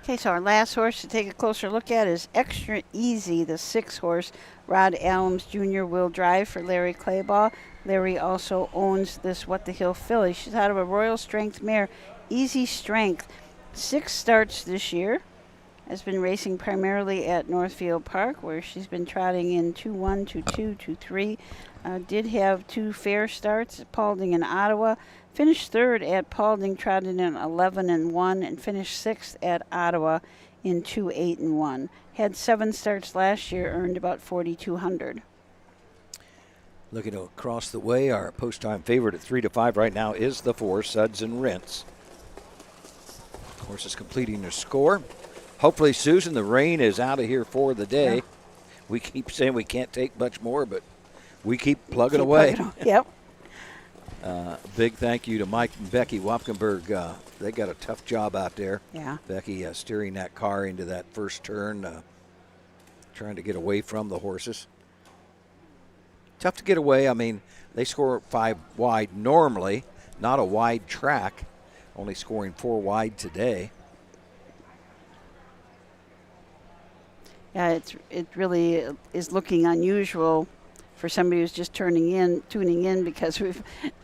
Okay, so our last horse to take a closer look at is Extra Easy, the 6 horse. Rod Adams Jr. will drive for Larry Clayball. Larry also owns this What the Hill filly. She's out of a Royal Strength mare, Easy Strength. 6 starts this year. Has been racing primarily at Northfield Park, where she's been trotting in 2-1, 2-2, 2-3. Did have 2 fair starts at Paulding and Ottawa. Finished 3rd at Paulding, trotted in 11-1, and finished 6th at Ottawa in 2-8-1. Had 7 starts last year, earned about $4,200. Looking across the way, our post-time favorite at 3-5 right now is the 4, Suds and Rinse. Horse is completing their score. Hopefully, Susan, the rain is out of here for the day. Yeah. We keep saying we can't take much more, but we keep plugging away. Yep. Big thank you to Mike and Becky Wapkenberg. They got a tough job out there. Yeah. Becky steering that car into that first turn, trying to get away from the horses. Tough to get away. I mean, they score 5 wide normally, not a wide track, only scoring 4 wide today. Yeah, it really is looking unusual for somebody who's just tuning in because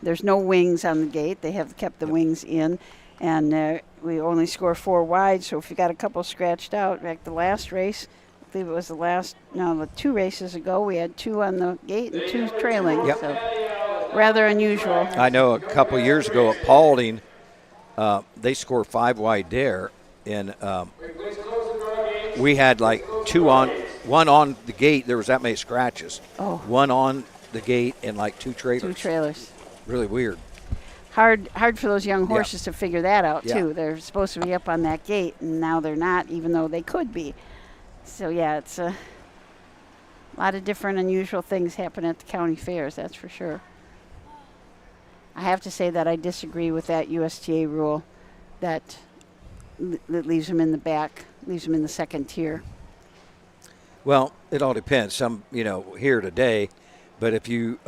there's no wings on the gate. They have kept the wings in, and we only score 4 wide. So if you got a couple scratched out, like the last race, I believe it was the 2 races ago, we had 2 on the gate and 2 trailing. Yep. So rather unusual. I know a couple years ago at Paulding, they scored 5 wide there, and we had like 1 on the gate. There was that many scratches. Oh. 1 on the gate and like 2 trailers. 2 trailers. Really weird. Hard for those young horses to figure that out, Yeah. too. They're supposed to be up on that gate, and now they're not, even though they could be. So, yeah, it's a lot of different unusual things happen at the county fairs, that's for sure. I have to say that I disagree with that USTA rule that leaves them in the back, leaves them in the second tier. Well, it all depends. Some, here today, But if you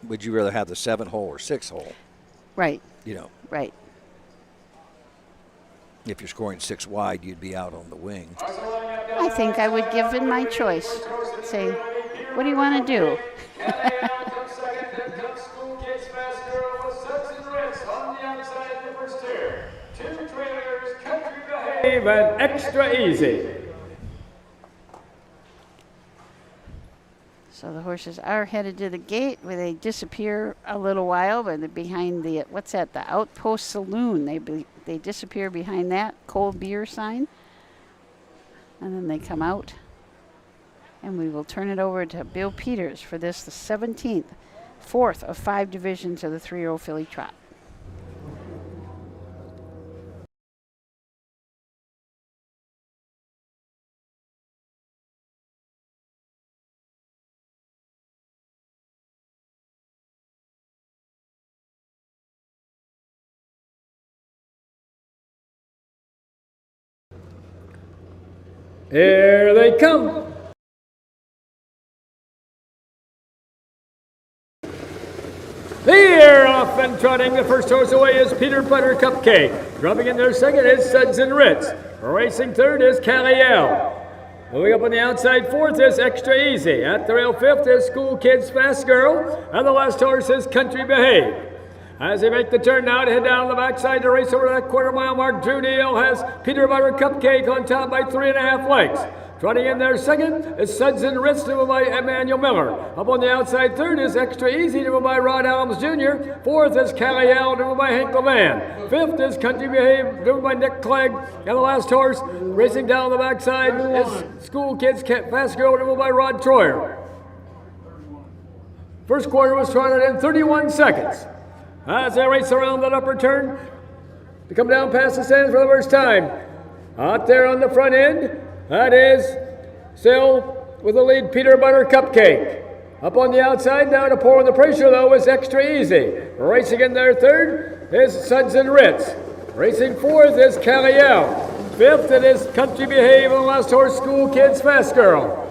would you rather have the 7-hole or 6-hole? Right. You know, Right. if you're scoring 6 wide, you'd be out on the wing. I think I would give him my choice. Say, what do you want to do? And extra easy. So the horses are headed to the gate where they disappear a little while, but they're behind the, what's that, the Outpost Saloon. They disappear behind that cold beer sign. And then they come out. And we will turn it over to Bill Peters for this, the 17th, 4th of 5 divisions of the 3-year-old filly trot. Here they come. They're off and trotting. The first horse away is Peter Butter Cupcake. Dropping in there second is Suds and Ritz. Racing third is Caliel. Moving up on the outside fourth is Extra Easy. At the rail fifth is School Kids Fast Girl. And the last horse is Country Behave. As they make the turn now to head down the backside to race over that quarter-mile mark, Drew Neal has Peter Butter Cupcake on top by 3.5 lengths. Trotting in there second is Suds and Ritz, driven by Emmanuel Miller. Up on the outside third is Extra Easy, driven by Rod Adams Jr. Fourth is Caliel, driven by Hank Levan. Fifth is Country Behave, driven by Nick Clegg. And the last horse racing down the backside is School Kids Fast Girl, driven by Rod Troyer. First quarter was trotted in 31 seconds. As they race around that upper turn to come down past the stands for the first time. Out there on the front end, that is still with the lead Peter Butter Cupcake. Up on the outside now to pour on the pressure though is Extra Easy. Racing in there third is Suds and Ritz. Racing fourth is Caliel. Fifth it is Country Behave and the last horse School Kids Fast Girl.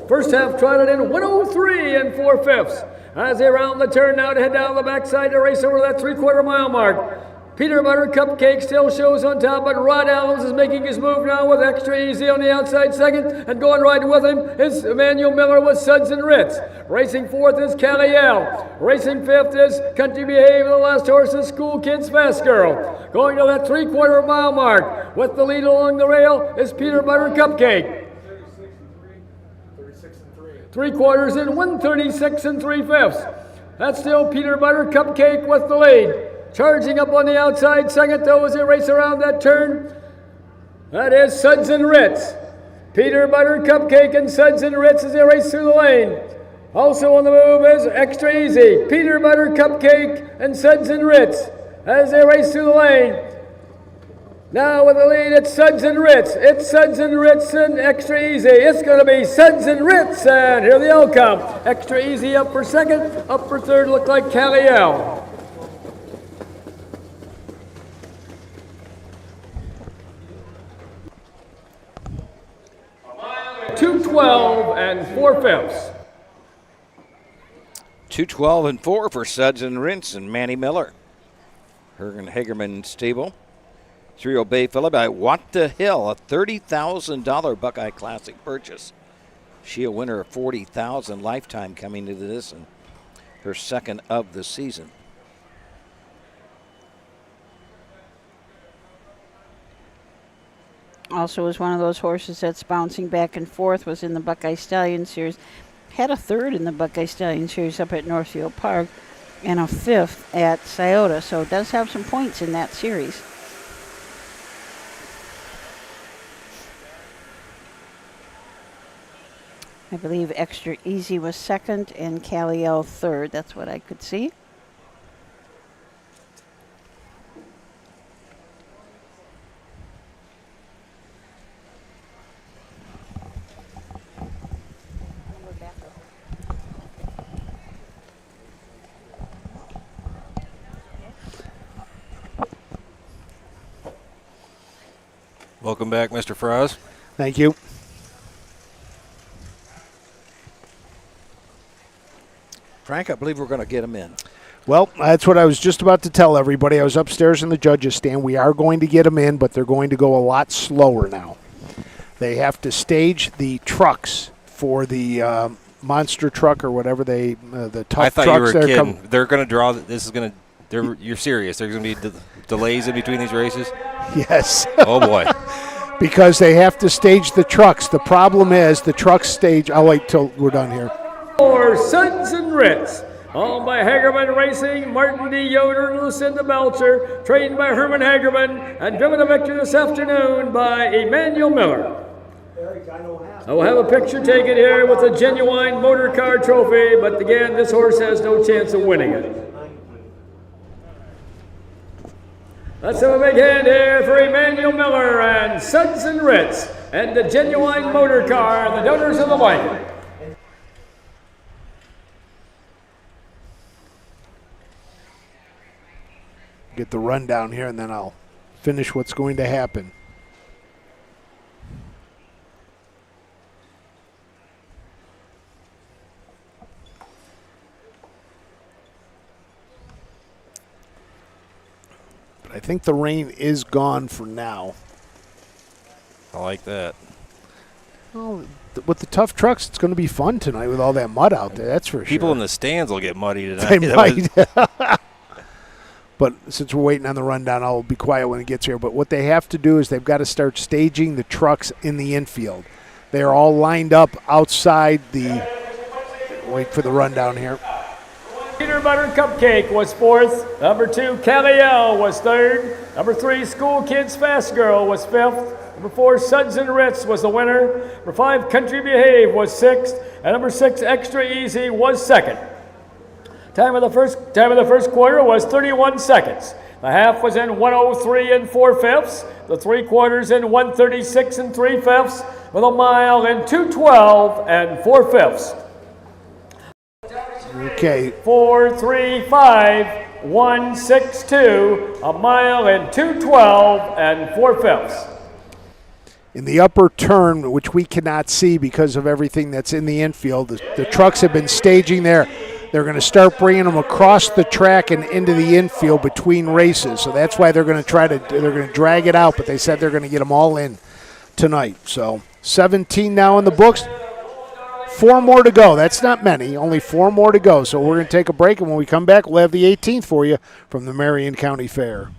First half trotted in 103 and 4/5. As they round the turn now to head down the backside to race over that 3/4 mile mark. Peter Butter Cupcake still shows on top, but Rod Adams is making his move now with Extra Easy on the outside second, and going right with him is Emmanuel Miller with Suds and Ritz. Racing fourth is Caliel. Racing fifth is Country Behave, and the last horse is School Kids Fast Girl. Going to that 3/4 mile mark with the lead along the rail is Peter Butter Cupcake. 3/4 in 136 and 3/5. That's still Peter Butter Cupcake with the lead. Charging up on the outside second though as they race around that turn. That is Suds and Ritz. Peter Butter Cupcake and Suds and Ritz as they race through the lane. Also on the move is Extra Easy. Peter Butter Cupcake and Suds and Ritz as they race through the lane. Now with the lead, it's Suds and Ritz. It's Suds and Ritz and Extra Easy. It's going to be Suds and Ritz, and here they all come. Extra Easy up for second. Up for third look like Caliel. 2:12 and 4/5. 2:12 and 4 for Suds and Ritz and Manny Miller. Hergen Hagerman Stable. 3-year-old Bay filly by What the Hill, a $30,000 Buckeye Classic purchase. She a winner of $40,000 lifetime coming into this and her second of the season. Also was one of those horses that's bouncing back and forth, was in the Buckeye Stallion Series. Had a third in the Buckeye Stallion Series up at Northfield Park and a fifth at Scioto, so it does have some points in that series. I believe Extra Easy was second and Caliel third. That's what I could see. Welcome back, Mr. Frost. Thank you. Frank, I believe we're going to get them in. Well, that's what I was just about to tell everybody. I was upstairs in the judges' stand. We are going to get them in, but they're going to go a lot slower now. They have to stage the trucks for the monster truck or whatever the tough I thought trucks. you were kidding. They're going to draw. This is going to. You're serious. There's going to be delays in between these races. Yes. Oh boy. Because they have to stage the trucks. The problem is the trucks stage. I'll wait till we're done here. For Suds and Ritz, owned by Hagerman Racing, Martin D. Yoder and Lucinda Belcher, trained by Herman Hagerman, and driven to victory this afternoon by Emmanuel Miller. I will have a picture taken here with a genuine motor car trophy, but again, this horse has no chance of winning it. Let's have a big hand here for Emmanuel Miller and Suds and Ritz and the genuine motor car, the donors of the blanket. Get the rundown here, and then I'll finish what's going to happen. But I think the rain is gone for now. I like that. Well, with the tough trucks, it's going to be fun tonight with all that mud out there. That's for sure. People in the stands will get muddy tonight. They might. But since we're waiting on the rundown, I'll be quiet when it gets here. But what they have to do is they've got to start staging the trucks in the infield. They are all lined up outside the – wait for the rundown here. Peter Butter Cupcake was fourth. Number 2, Caliel was third. Number 3, School Kids Fast Girl was fifth. Number 4, Suds and Ritz was the winner. Number 5, Country Behave was sixth. And number 6, Extra Easy was second. Time of the first quarter was 31 seconds. The half was in 1:03 and 4/5. The 3 quarters in 1:36 and 3/5. With a mile in 2:12 and 4/5. Okay. 4:35, 1:62. A mile in 2:12 and 4/5. In the upper turn, which we cannot see because of everything that's in the infield, the trucks have been staging there. They're going to start bringing them across the track and into the infield between races. So that's why they're going to drag it out, but they said they're going to get them all in tonight. So 17 now in the books. 4 more to go. That's not many. Only 4 more to go. So we're going to take a break, and when we come back, we'll have the 18th for you from the Marion County Fair.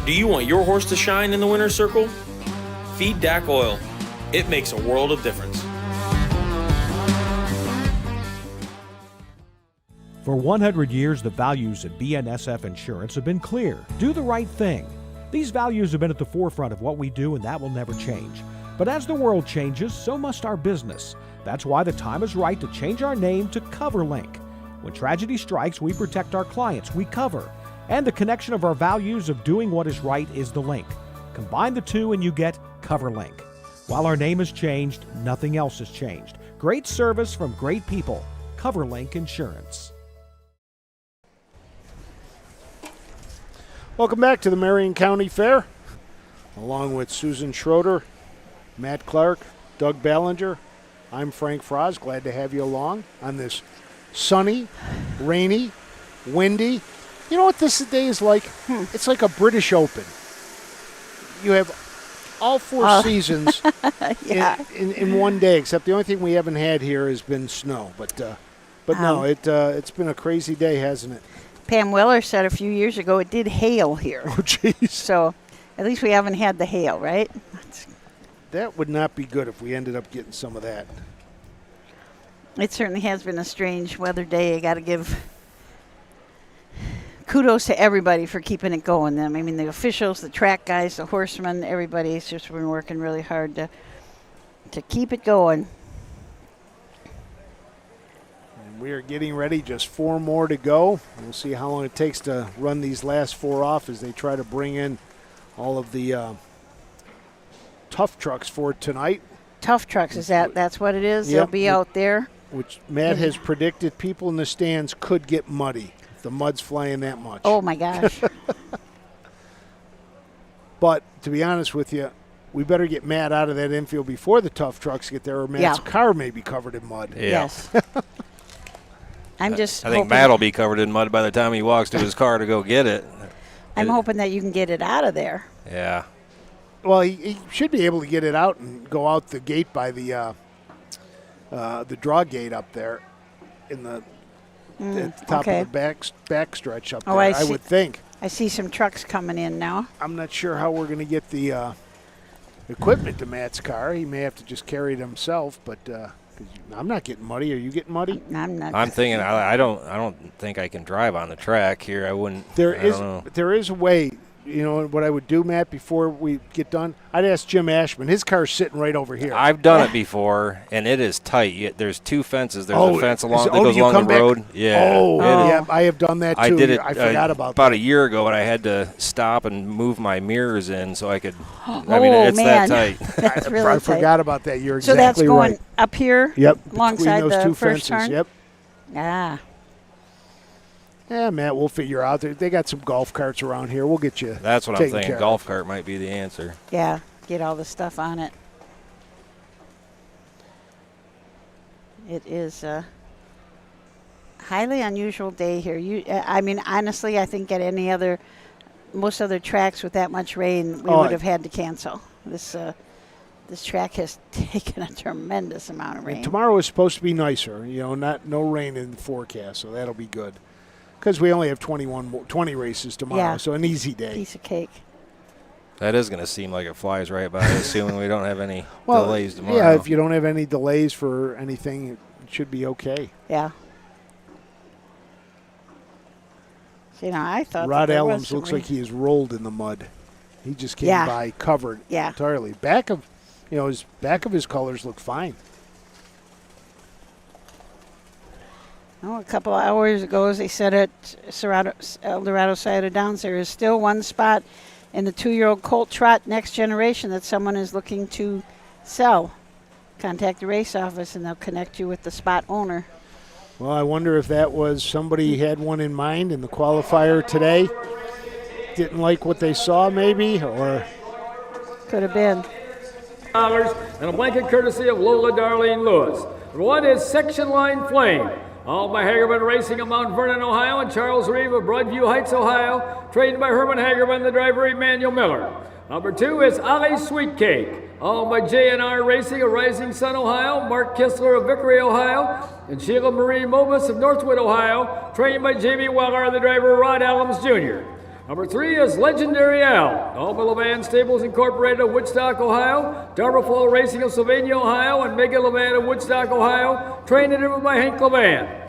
Do you want your horse to shine in the winner's circle? Feed DAC oil. It makes a world of difference. For 100 years, the values at BNSF Insurance have been clear. Do the right thing. These values have been at the forefront of what we do, and that will never change. But as the world changes, so must our business. That's why the time is right to change our name to CoverLink. When tragedy strikes, we protect our clients. We cover. And the connection of our values of doing what is right is the link. Combine the two and you get CoverLink. While our name has changed, nothing else has changed. Great service from great people. CoverLink Insurance. Welcome back to the Marion County Fair. Along with Susan Schroeder, Matt Clark, Doug Ballinger, I'm Frank Froz. Glad to have you along on this sunny, rainy, windy. You know what this day is like? It's like a British Open. You have all 4 seasons in one day, except the only thing we haven't had here has been snow. But no, it's been a crazy day, hasn't it? Pam Weller said a few years ago it did hail here. Oh, jeez. So at least we haven't had the hail, right? That would not be good if we ended up getting some of that. It certainly has been a strange weather day. I got to give kudos to everybody for keeping it going. I mean, the officials, the track guys, the horsemen, everybody's just been working really hard to keep it going. And we are getting ready, just 4 more to go. We'll see how long it takes to run these last 4 off as they try to bring in all of the tough trucks for tonight. Tough trucks, that's what it is? Yep. They'll be out there. Which Matt has predicted people in the stands could get muddy if the mud's flying that much. Oh, my gosh. But to be honest with you, we better get Matt out of that infield before the tough trucks get there, or Matt's car may be covered in mud. Yeah. Yes. I'm just I think Matt will be covered in mud by the time he walks to his car to go get it. I'm hoping that you can get it out of there. Yeah. Well, he should be able to get it out and go out the gate by the draw gate up there in the at the top of the back stretch up there. I would think. I see some trucks coming in now. I'm not sure how we're going to get the equipment to Matt's car. He may have to just carry it himself, but I'm not getting muddy. Are you getting muddy? I'm not. I'm thinking I don't think I can drive on the track here. I wouldn't. There don't is a way. You know what I would do, Matt, before we get done? I'd ask Jim Ashman. His car's sitting right over here. I've done it before, and it is tight. There's two fences. There's a fence that goes along the road. Yeah. Yeah, I have done that too. I did it. I forgot about about that. a year ago, and I had to stop and move my mirrors in so I could. I mean, it's man. that tight. That's really I tight. forgot about that. You're so exactly that's going right. up here. Yep. Alongside between those the two first fences. turn. Yep. Ah. Yeah, Matt, we'll figure out. They got some golf carts around here. We'll get you. That's what I'm taken thinking. care of. Golf cart might be the answer. Yeah. Get all the stuff on it. It is a highly unusual day here. I mean, honestly, I think at most other tracks with that much rain, we would have had to cancel. This track has taken a tremendous amount of rain. And tomorrow is supposed to be nicer. No rain in the forecast, so that'll be good. Because we only have 20 races tomorrow, so an easy day. Piece of cake. That is going to seem like it flies right by, assuming we don't have any delays tomorrow. Yeah, if you don't have any delays for anything, it should be okay. Yeah. So, I thought Rod that Allums looks like he is rolled in the mud. He just came by covered entirely. His back of his colors look fine. Oh, a couple of hours ago, as they said at El Dorado Side of Downs, there is still one spot in the 2-year-old Colt Trot Next Generation that someone is looking to sell. Contact the race office, and they'll connect you with the spot owner. Well, I wonder if that was somebody had one in mind in the qualifier today. Didn't like what they saw, maybe, or could have been. And a blanket courtesy of Lola Darlene Lewis. One is Section Line Flame. All by Hagerman Racing of Mount Vernon, Ohio, and Charles Reeve of Broadview Heights, Ohio, trained by Herman Hagerman, the driver Emmanuel Miller. Number 2 is Ali Sweet Cake. All by J&R Racing of Rising Sun, Ohio, Mark Kistler of Vickery, Ohio, and Sheila Marie Mobus of Northwood, Ohio, trained by Jamie Weller, the driver Rod Allums Jr. Number 3 is Legendary Al, all by Levan Stables Incorporated of Woodstock, Ohio, Darby Fall Racing of Sylvania, Ohio, and Megan Levan of Woodstock, Ohio, trained and driven by Hank Levan.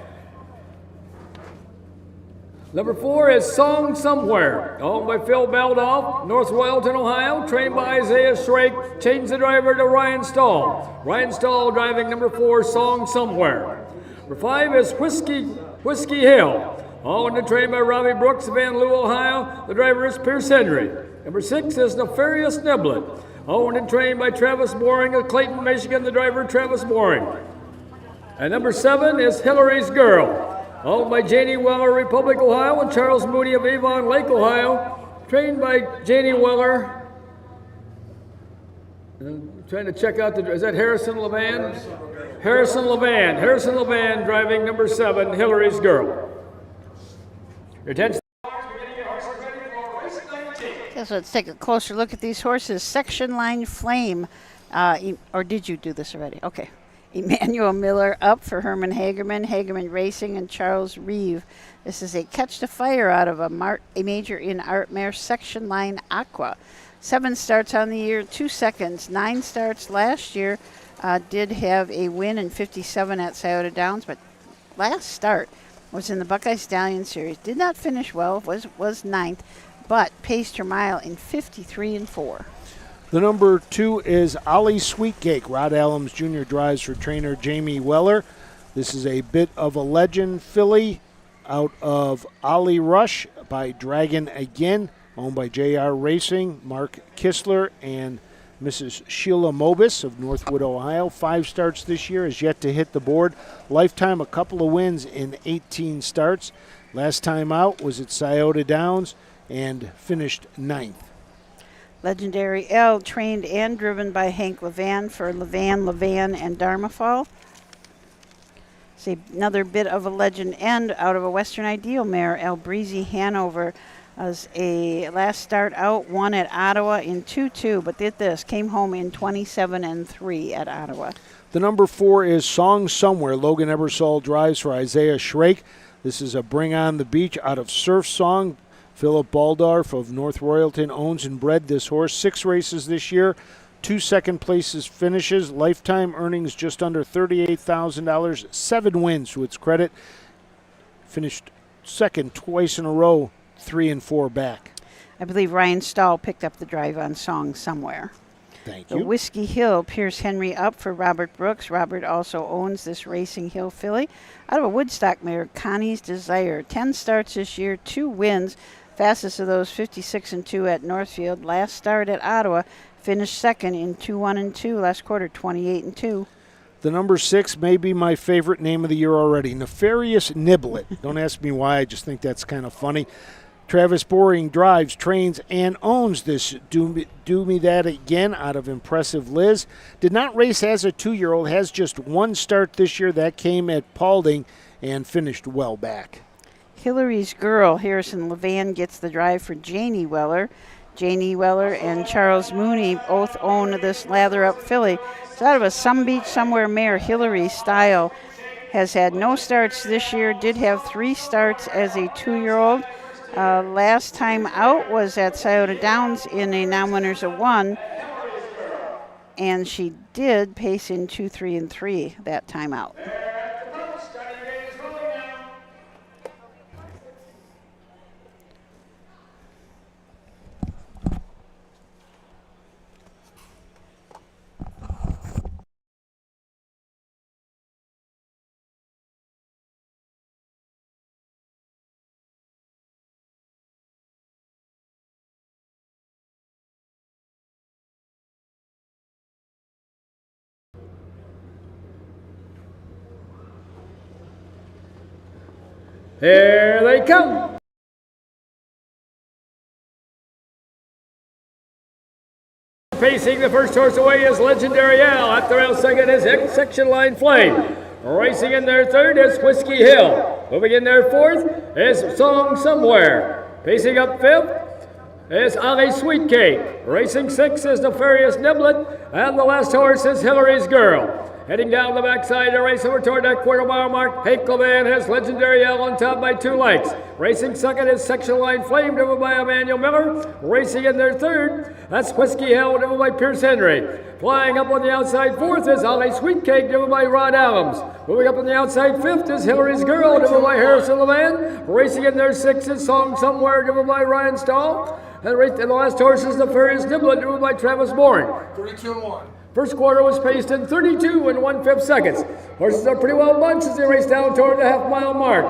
Number 4 is Song Somewhere, owned by Phil Baldoff, North Royalton, Ohio, trained by Isaiah Shrake, changed the driver to Ryan Stahl. Ryan Stahl driving number 4, Song Somewhere. Number 5 is Whiskey Hill, owned and trained by Robbie Brooks of Van Loo, Ohio. The driver is Pierce Henry. Number 6 is Nefarious Niblet, owned and trained by Travis Boring of Clayton, Michigan. The driver, Travis Boring. And number 7 is Hillary's Girl, owned by Janie Weller, Republic, Ohio, and Charles Mooney of Avon Lake, Ohio, trained by Janie Weller. I'm trying to check out is that Harrison Levan? Harrison Levan driving number 7, Hillary's Girl. Your attention. Okay, so let's take a closer look at these horses. Section Line Flame, or did you do this already? Okay. Emmanuel Miller up for Herman Hagerman Racing, and Charles Reeve. This is a catch the fire out of a major in Art Mare Section Line Aqua. 7 starts on the year, 2 seconds, 9 starts last year. Did have a win in 57 at Scioto Downs, but last start was in the Buckeye Stallion Series. Did not finish well, was 9th, but paced her mile in 53-4. The number 2 is Ali Sweetcake. Rod Allums Jr. drives for trainer Jamie Weller. This is a bit of a legend filly out of Ollie Rush by Dragon Again. owned by JR Racing, Mark Kistler, and Mrs. Sheila Mobus of Northwood, Ohio. 5 starts this year, has yet to hit the board. Lifetime, a couple of wins in 18 starts. Last time out was at Scioto Downs and finished 9th. Legendary L, trained and driven by Hank Levan for Levan, and Darmafal. See another bit of a legend end out of a Western Ideal mare, El Breezy Hanover. As a last start out, won at Ottawa in 2-2, but did this, came home in 27-3 at Ottawa. The number 4 is Song Somewhere. Logan Ebersol drives for Isaiah Schrake. This is a Bring on the Beach out of Surf Song. Philip Baldorf of North Royalton owns and bred this horse. 6 races this year, 2 second places finishes, lifetime earnings just under $38,000, 7 wins to its credit. Finished second twice in a row, 3 and 4 back. I believe Ryan Stahl picked up the drive on Song Somewhere. Thank you. The Whiskey Hill, Pierce Henry up for Robert Brooks. Robert also owns this Racing Hill filly. Out of a Woodstock mare, Connie's Desire. 10 starts this year, 2 wins. Fastest of those, 56-2 at Northfield. Last start at Ottawa, finished second in 2-1-2. Last quarter, 28-2. The number 6 may be my favorite name of the year already. Nefarious Niblet. Don't ask me why, I just think that's kind of funny. Travis Boring drives, trains, and owns this Do Me That Again out of Impressive Liz. Did not race as a 2-year-old, has just 1 start this year. That came at Paulding and finished well back. Hillary's Girl, Harrison Levan gets the drive for Janie Weller. Janie Weller and Charles Mooney both own this lather-up filly. It's out of a Some Beach Somewhere mare, Hillary Style. Has had no starts this year, did have 3 starts as a 2-year-old. Last time out was at Scioto Downs in a non-winners of 1, and she did pace in 2-3-3 that time out. Here they come. Pacing the first horse away is Legendary Al. At the rail second is Section Line Flame. Racing in their third is Whiskey Hill. Moving in their fourth is Song Somewhere. Pacing up fifth is Ali Sweetcake. Racing sixth is Nefarious Niblet. And the last horse is Hillary's Girl. Heading down the backside to race over toward that quarter-mile mark, Hank Levan has Legendary L on top by 2 lengths. Racing second is Section Line Flame, driven by Emmanuel Miller. Racing in their third, that's Whiskey Hill, driven by Pierce Henry. Flying up on the outside fourth is Ali Sweetcake, driven by Rod Adams. Moving up on the outside fifth is Hillary's Girl, driven by Harrison Levan. Racing in their sixth is Song Somewhere, driven by Ryan Stahl. And the last horse is Nefarious Niblet, driven by Travis Boring. 32-1. First quarter was paced in 32 1/5 seconds. Horses are pretty well bunched as they race down toward the half-mile mark.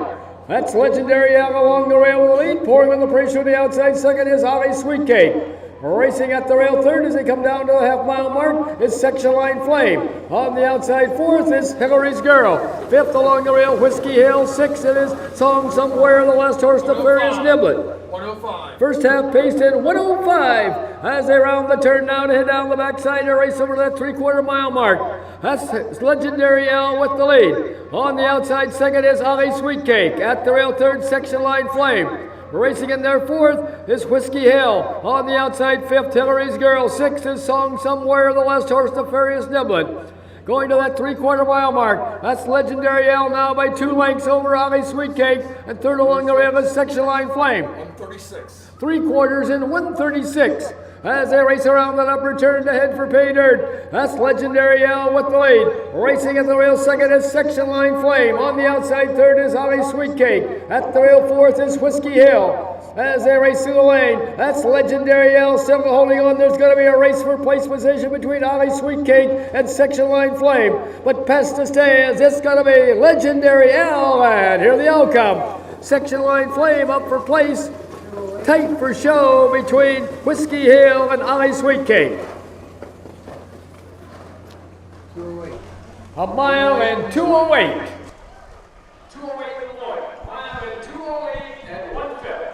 That's Legendary Al along the rail with the lead. Pouring on the pressure on the outside second is Ali Sweetcake. Racing at the rail third as they come down to the half-mile mark is Section Line Flame. On the outside fourth is Hillary's Girl. Fifth along the rail, Whiskey Hill. Sixth it is Song Somewhere. The last horse, Nefarious Niblet. 105. First half paced in 105 as they round the turn now to head down the backside to race over that 3/4 mile mark. That's Legendary L with the lead. On the outside second is Ali Sweetcake. At the rail third, Section Line Flame. Racing in their fourth is Whiskey Hill. On the outside fifth, Hillary's Girl. Sixth is Song Somewhere. The last horse, Nefarious Niblet. Going to that 3/4 mile mark. That's Legendary L now by 2 lengths over Ali Sweetcake. And third along the rail is Section Line Flame. 136. 3/4 in 136. As they race around that upper turn to head for pay dirt. That's Legendary L with the lead. Racing at the rail second is Section Line Flame. On the outside third is Ali Sweetcake. At the rail fourth is Whiskey Hill. As they race through the lane, that's Legendary L still holding on. There's going to be a race for place position between Ali Sweetcake and Section Line Flame. But past the stands, it's going to be Legendary L. And here the outcome. Section Line Flame up for place. tight for show between Whiskey Hill and Ollie Sweetcake. A mile and 208. 208 Illinois. A mile and 208 and 1/5.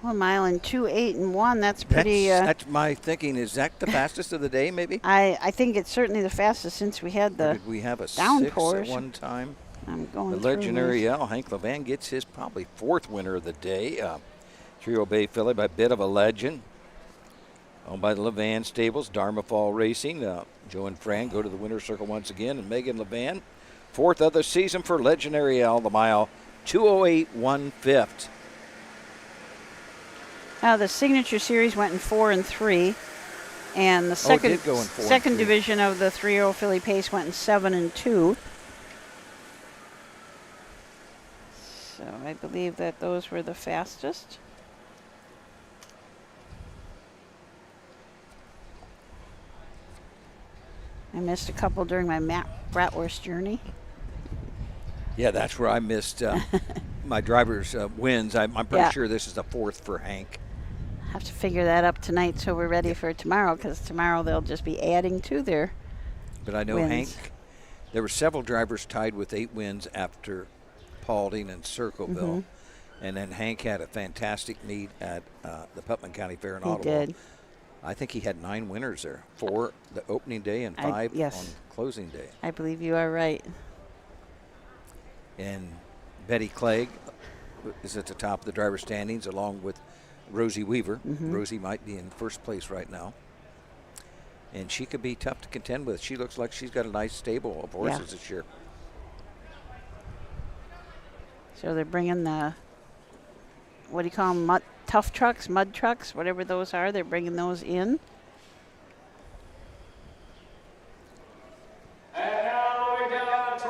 1 mile and 2:08 and 1. That's pretty. That's my thinking. Is that the fastest of the day, maybe? I think it's certainly the fastest since we had Or the did we have a downpours 6 at one time? I'm going The through legendary these. L. Hank Levan gets his probably 4th winner of the day. Trio Bay filly by Bit of a Legend. Owned by the Levan Stables, Dharma Fall Racing. Joe and Fran go to the winner's circle once again, and Megan Levan, 4th of the season for Legendary L, the mile 208 1/5. The Signature Series went in 4 and 3, and the second did go in 4 and second 3. division of the 3-year-old filly pace went in 7 and 2. So I believe that those were the fastest. I missed a couple during my Bratwurst journey. Yeah, that's where I missed my driver's wins. I'm pretty Yeah. sure this is the 4th for Hank. Have to figure that up tonight so we're ready for tomorrow, because tomorrow they'll just be adding to their But I know wins. Hank, there were several drivers tied with 8 wins after Paulding and Circleville. Mhm. And then Hank had a fantastic meet at the Putnam County Fair in He Ottawa. did. I think he had 9 winners there, 4 the opening day and 5 yes. on closing day. I believe you are right. And Betty Clegg is at the top of the driver standings along with Rosie Weaver. Mhm. Rosie might be in first place right now. And she could be tough to contend with. She looks like she's got a nice stable of horses this year. So they're bringing the, what do you call them, tough trucks, mud trucks, whatever those are, they're bringing those in.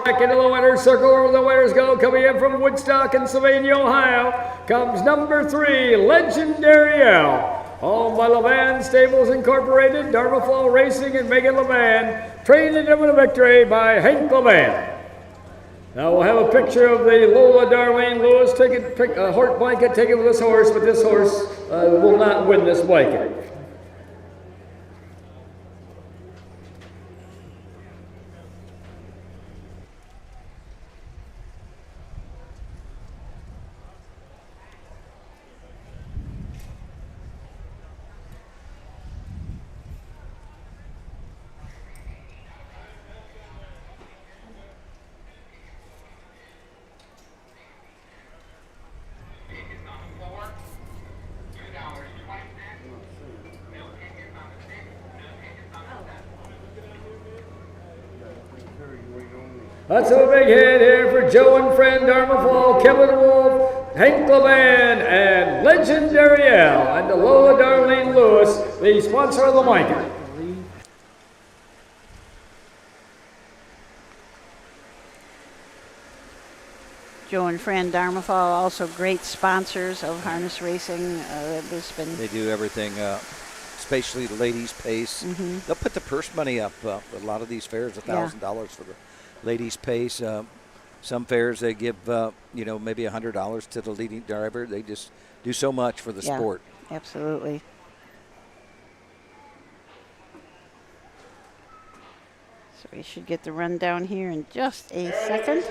Back into the winner's circle where the winners go. Coming in from Woodstock and Sylvania, Ohio, comes number 3, Legendary L. Owned by Levan Stables Incorporated, Dharma Fall Racing, and Megan Levan. Trained and driven to victory by Hank Levan. Now we'll have a picture of the Lola Darlene Lewis horse blanket taken with this horse, but this horse will not win this blanket. That's a big hit here for Joe and Friend, Dharma Fall, Kevin Wolf, Hank Levan, and Legendary L, and the Lola Darlene Lewis, the sponsor of the blanket. Joe and Fran Dharmafall, also great sponsors of harness racing. There's been They do everything, especially the ladies' pace. Mhm. They'll put the purse money up. A lot of these fairs, $1,000 for the ladies' pace. Some fairs they give, maybe $100 to the leading driver. They just do so much for the sport. Absolutely. So we should get the rundown here in just a second.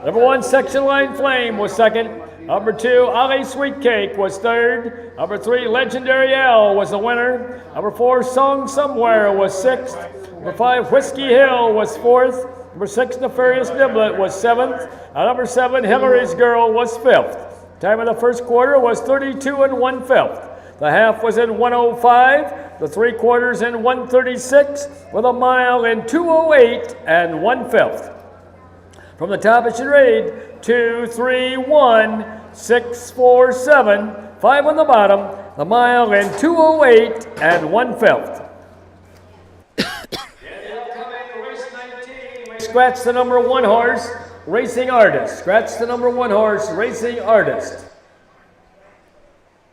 Number 1, Section Line Flame was second. Number 2, Ollie Sweetcake was third. Number 3, Legendary L was the winner. Number 4, Song Somewhere was sixth. Number 5, Whiskey Hill was fourth. Number 6, Nefarious Niblet was seventh. And number 7, Hillary's Girl was fifth. Time of the first quarter was 32 and 1/5. The half was in 1:05. The 3/4 in 1:36 with a mile in 2:08 and 1/5. From the top, it should read 2, 3, 1, 6, 4, 7, 5 on the bottom, the mile in 2:08 and 1/5. Scratch the number 1 horse, Racing Artist. Scratch the number 1 horse, Racing Artist.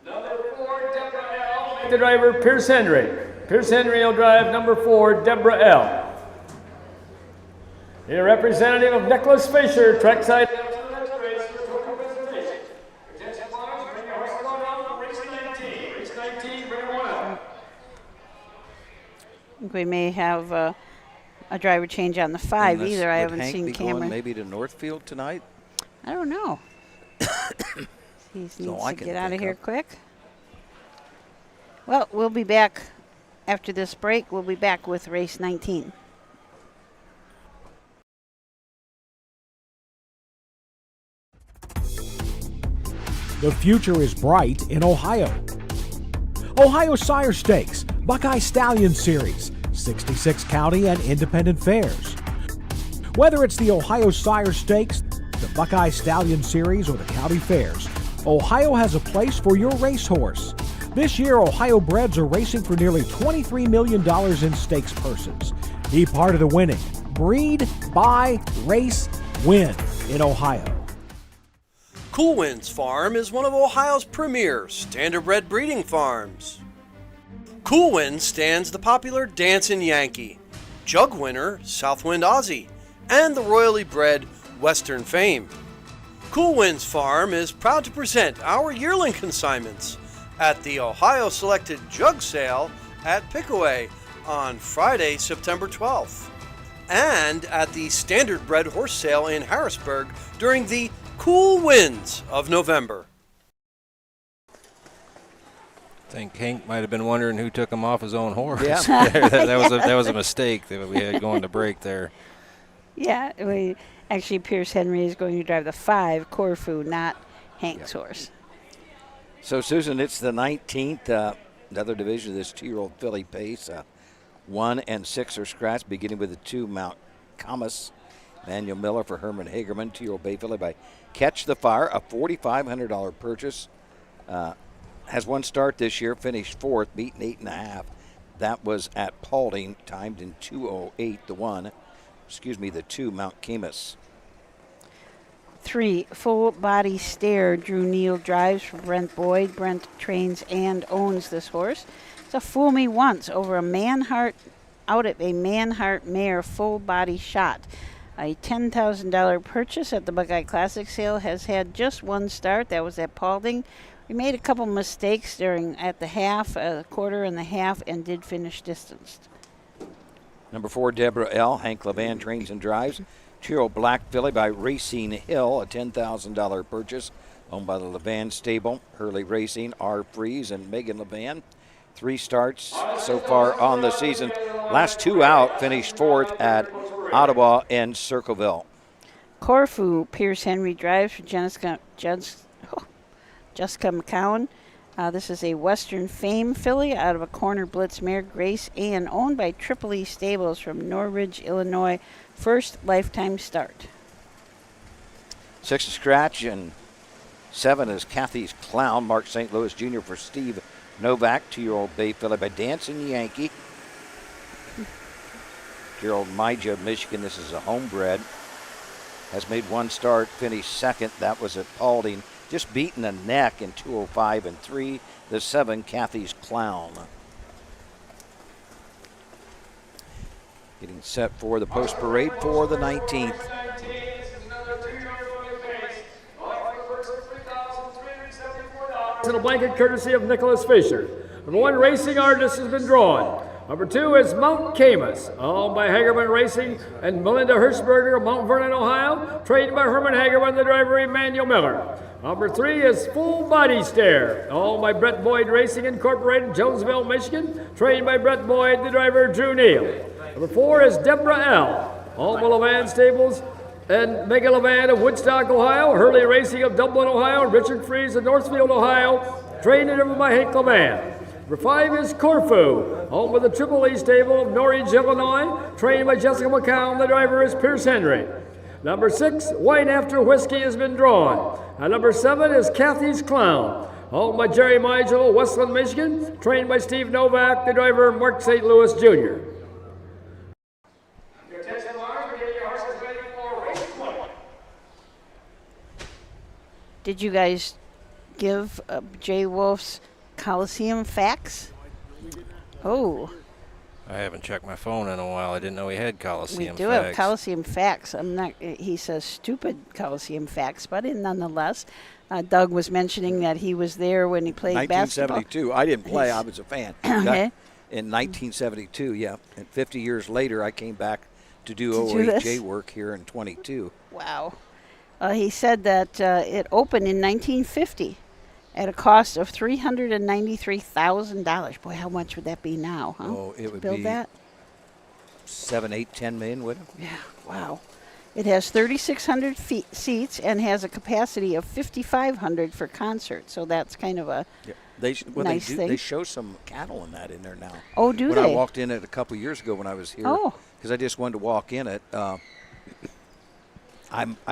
Number 4, Deborah L. The driver, Pierce Henry. Pierce Henry will drive number 4, Deborah L. A representative of Nicholas Fisher, trackside. I think we may have a driver change on the 5 either. I haven't Hank seen be Cameron. going maybe to Northfield tonight? I don't know. He needs to get out of here quick. Well, we'll be back after this break. We'll be back with race 19. The future is bright in Ohio. Ohio Sire Stakes, Buckeye Stallion Series, 66 county and independent fairs. Whether it's the Ohio Sire Stakes, the Buckeye Stallion Series, or the county fairs, Ohio has a place for your racehorse. This year, Ohio breds are racing for nearly $23 million in stakes purses. Be part of the winning. Breed, buy, race, win in Ohio. Cool Winds Farm is one of Ohio's premier standardbred breeding farms. Cool Winds stands the popular Dancin' Yankee, Jug winner Southwind Aussie, and the royally bred Western Fame. Cool Winds Farm is proud to present our yearling consignments at the Ohio Selected Jug Sale at Pickaway on Friday, September 12th, and at the Standardbred Horse Sale in Harrisburg during the cool winds of November. I think Hank might have been wondering who took him off his own horse. Yeah. that was a mistake that we had going to break there. Yeah, actually Pierce Henry is going to drive the 5, Corfu, not Hank's horse. So, Susan, it's the 19th, another division of this 2-year-old filly pace. 1 and 6 are scratched, beginning with the 2 Mount Camas. Manuel Miller for Herman Hagerman, 2-year-old bay filly by Catch the Fire, a $4,500 purchase. Has one start this year, finished 4th, beaten 8.5. That was at Paulding, timed in 2:08. The 2 Mount Camas. 3, Full Body Stare. Drew Neal drives for Brent Boyd. Brent trains and owns this horse. It's a Fool Me Once over a Manhart, out at a Manhart mare Full Body Shot. A $10,000 purchase at the Buckeye Classic sale, has had just one start. That was at Paulding. We made a couple mistakes at the half, quarter and the half, and did finish distanced. Number 4, Deborah L. Hank Levan trains and drives. 2-year-old black filly by Racine Hill, a $10,000 purchase, owned by the Levan stable. Hurley Racing, R. Freeze, and Megan Levan. 3 starts so far on the season. Last 2 out, finished 4th at Ottawa and Circleville. Corfu, Pierce Henry drives for Jessica McCowan. This is a Western Fame filly out of a Corner Blitz mare, Grace Ann, owned by Triple E Stables from Norridge, Illinois. First lifetime start. 6 to scratch, and 7 is Kathy's Clown, Mark St. Louis Jr. for Steve Novak, 2-year-old bay filly by Dancing Yankee. 2-year-old Mija, Michigan. This is a homebred. Has made one start, finished 2nd. That was at Paulding. Just beaten a neck in 2:05 and 3. The 7, Kathy's Clown. Getting set for the post parade for the 19th. In a blanket courtesy of Nicholas Fisher. Number 1 Racing Artist has been drawn. Number 2 is Mount Camas, owned by Hagerman Racing and Melinda Hirschberger of Mount Vernon, Ohio, trained by Herman Hagerman, the driver Emmanuel Miller. Number 3 is Full Body Stare, owned by Brett Boyd Racing Incorporated, Jonesville, Michigan, trained by Brett Boyd, the driver Drew Neal. Number 4 is Deborah L., owned by Levan Stables and Megan Levan of Woodstock, Ohio, Hurley Racing of Dublin, Ohio, Richard Fries of Northfield, Ohio, trained and driven by Hank Levan. Number 5 is Corfu, owned by the Triple E stable of Norridge, Illinois, trained by Jessica McCown. The driver is Pierce Henry. Number 6, Wine After Whiskey has been drawn. And number 7 is Kathy's Clown, owned by Jerry Migel of Westland, Michigan, trained by Steve Novak. The driver Mark St. Louis Jr. Did you guys give Jay Wolf's Coliseum facts? Oh, I haven't checked my phone in a while. I didn't know we had Coliseum We do facts. have Coliseum facts. I'm not. He says stupid Coliseum facts, but nonetheless, Doug was mentioning that he was there when he played basketball. 1972. I didn't play. I was a fan. Okay. In 1972, yeah. And 50 years later, I came back to do To do OHA this? work here in 22. Wow. He said that it opened in 1950 at a cost of $393,000. Boy, how much would that be now, huh? Oh, it to would build be that? 7, 8, 10 million, would it? Yeah, wow. It has 3,600 seats and has a capacity of 5,500 for concerts. So that's kind of a nice thing. They show some cattle in there now. Oh, do when they? I walked in it a couple years ago when I was here. Oh. Because I just wanted to walk in it. I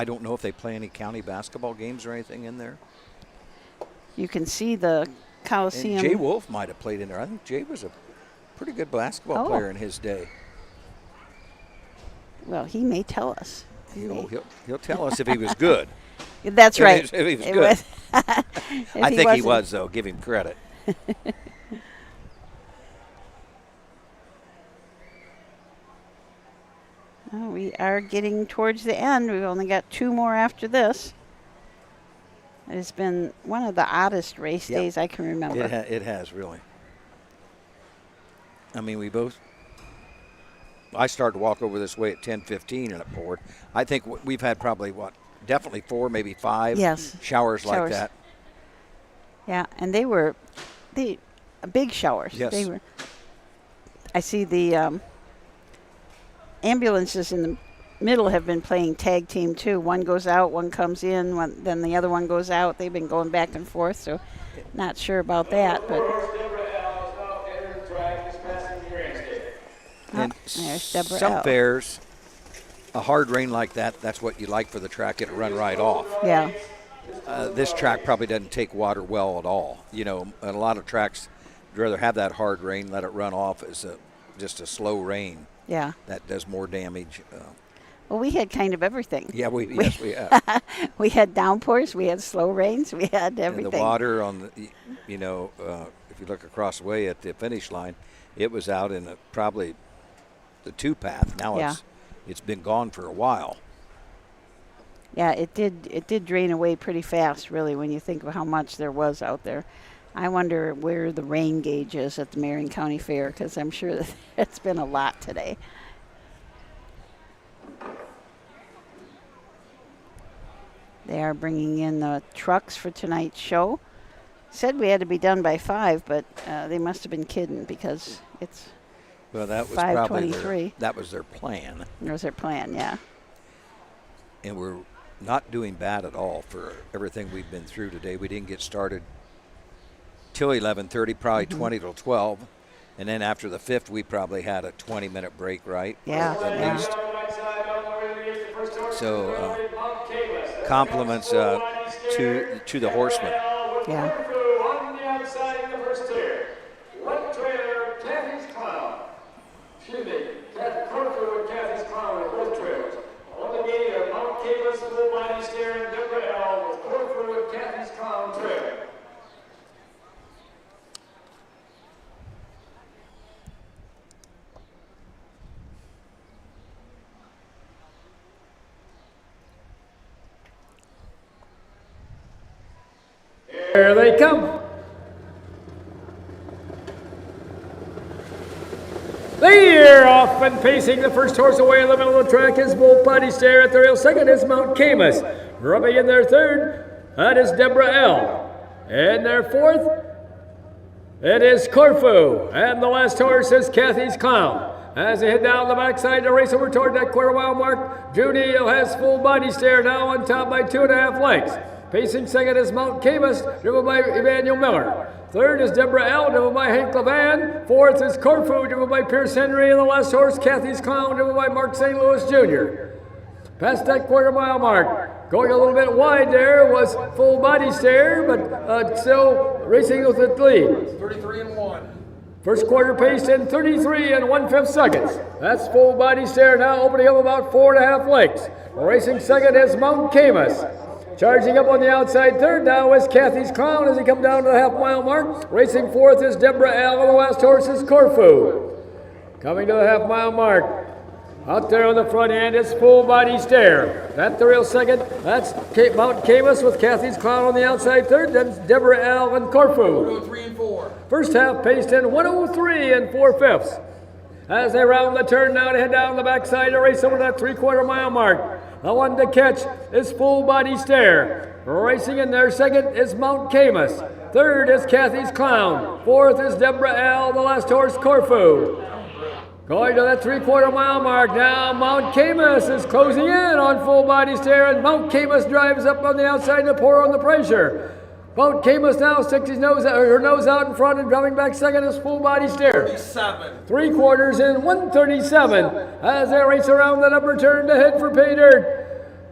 don't know if they play any county basketball games or anything in there. You can see the Coliseum. And Jay Wolf might have played in there. I think Jay was a pretty good basketball player in his day. Well, he may tell us. He'll tell us if he was good. That's right. If he was good. I think he was, though. Give him credit. We are getting towards the end. We've only got 2 more after this. It's been one of the oddest race days I can remember. It has, really. I mean, I started to walk over this way at 10:15 and it poured. I think we've had probably, definitely 4, maybe 5 showers like that. Yeah, and they were big showers. Yes. They were. I see the ambulances in the middle have been playing tag team too. One goes out, one comes in, then the other one goes out. They've been going back and forth, so not sure about that. But and there's Deborah some L. fairs, a hard rain like that's what you like for the track. It'll run right off. Yeah. This track probably doesn't take water well at all. You know, and a lot of tracks would rather have that hard rain, let it run off as just a slow rain. Yeah. That does more damage. Well, we had kind of everything. Yeah, we had. We had downpours, we had slow rains, we had everything. And the water on the, if you look across the way at the finish line, it was out in probably the 2 path. Now it's been gone for a while. Yeah, it did drain away pretty fast, really, when you think of how much there was out there. I wonder where the rain gauge is at the Marion County Fair, because I'm sure that it's been a lot today. They are bringing in the trucks for tonight's show. Said we had to be done by 5, but they must have been kidding because it's 5:23. That was their plan. That was their plan, yeah. And we're not doing bad at all for everything we've been through today. We didn't get started till 11:30, probably 20 till 12. And then after the 5th, we probably had a 20-minute break, right? Yeah. At least. So compliments to the horsemen. Yeah. On the outside in the first tier. One trailer, Kathy's Clown. Excuse me, Corfu and Kathy's Clown are both trailers. On the gate are Mount Calis, Full Body Steer, and Deborah L. with Corfu and Kathy's Clown trailer. Here they come. They're off and pacing. The first horse away in the middle of the track is Bull Potty Stare. At the rail second is Mount Camus. Rubbing in their third, that is Deborah L. And their fourth, it is Corfu. And the last horse is Kathy's Clown. As they head down the backside to race over toward that quarter mile mark, Judy has Full Body Stare now on top by 2.5 lengths. Pacing second is Mount Camus, driven by Emmanuel Miller. Third is Deborah L., driven by Hank Levan. Fourth is Corfu, driven by Pierce Henry. And the last horse, Kathy's Clown, driven by Mark St. Louis Jr. Past that quarter mile mark, going a little bit wide there was Full Body Stare, but still racing with the lead. 33 and 1. First quarter paced in 33 and 1/5 seconds. That's Full Body Stare now opening up about 4.5 lengths. Racing second is Mount Camus. Charging up on the outside third now is Kathy's Clown as he comes down to the half-mile mark. Racing fourth is Deborah L. And the last horse is Corfu. Coming to the half-mile mark. Out there on the front end, it's full body stare. At the rail second, that's Mount Camus with Kathy's Clown on the outside third. Then Deborah L. and Corfu. 3 and 4. First half paced in 103 and 4/5. As they round the turn now to head down the backside to race over that 3/4 mile mark. The one to catch is Full Body Stare. Racing in there second is Mount Camus. Third is Kathy's Clown. Fourth is Deborah L. The last horse, Corfu. Going to that 3/4 mile mark now, Mount Camus is closing in on Full Body Stare, and Mount Camus drives up on the outside to pour on the pressure. Mount Camus now sticks her nose out in front, and driving back second is Full Body Stare. 37. 3/4 in 137 as they race around that upper turn to head for pay dirt.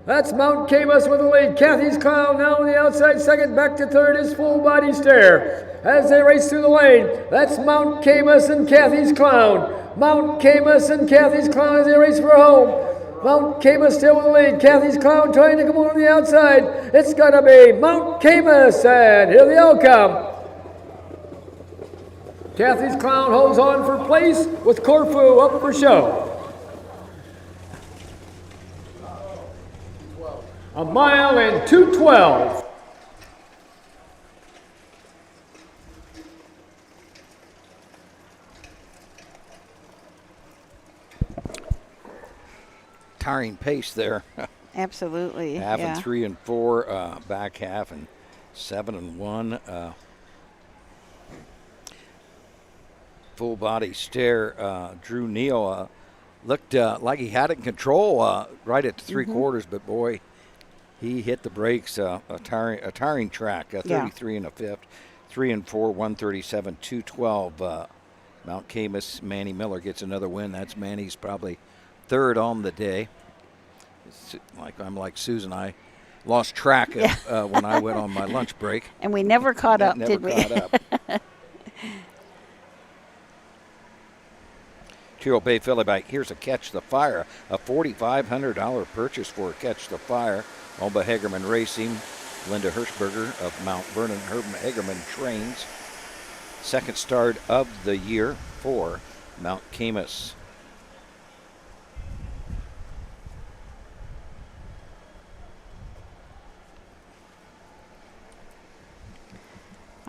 That's Mount Camus with the lead. Kathy's Clown now on the outside second. Back to third is Full Body Stare. As they race through the lane, that's Mount Camus and Kathy's Clown. Mount Camus and Kathy's Clown as they race for home. Mount Camus still with the lead. Kathy's Clown trying to come on the outside. It's going to be Mount Camus, and here they all come. Kathy's Clown holds on for place with Corfu up for show. A mile and 2:12. Tiring pace there. Absolutely. Half yeah. and 3 and 4, back half and 7 and 1. Full Body Stare. Drew Neal looked like he had it in control right at the 3/4, but boy, he hit the brakes. A tiring track. 33 and a fifth, 3 and 4, 137, 212. Mount Camus. Manny Miller gets another win. That's Manny's probably third on the day. I'm like Susan. I lost track of, when I went on my lunch break. And we never caught up, did we? Never caught up. Two-year-old Bay Filly Bike. Here's a Catch the Fire, a $4,500 purchase for a Catch the Fire. Owned by Hegerman Racing. Linda Hirschberger of Mount Vernon. Herman Hegerman trains. Second start of the year for Mount Camus.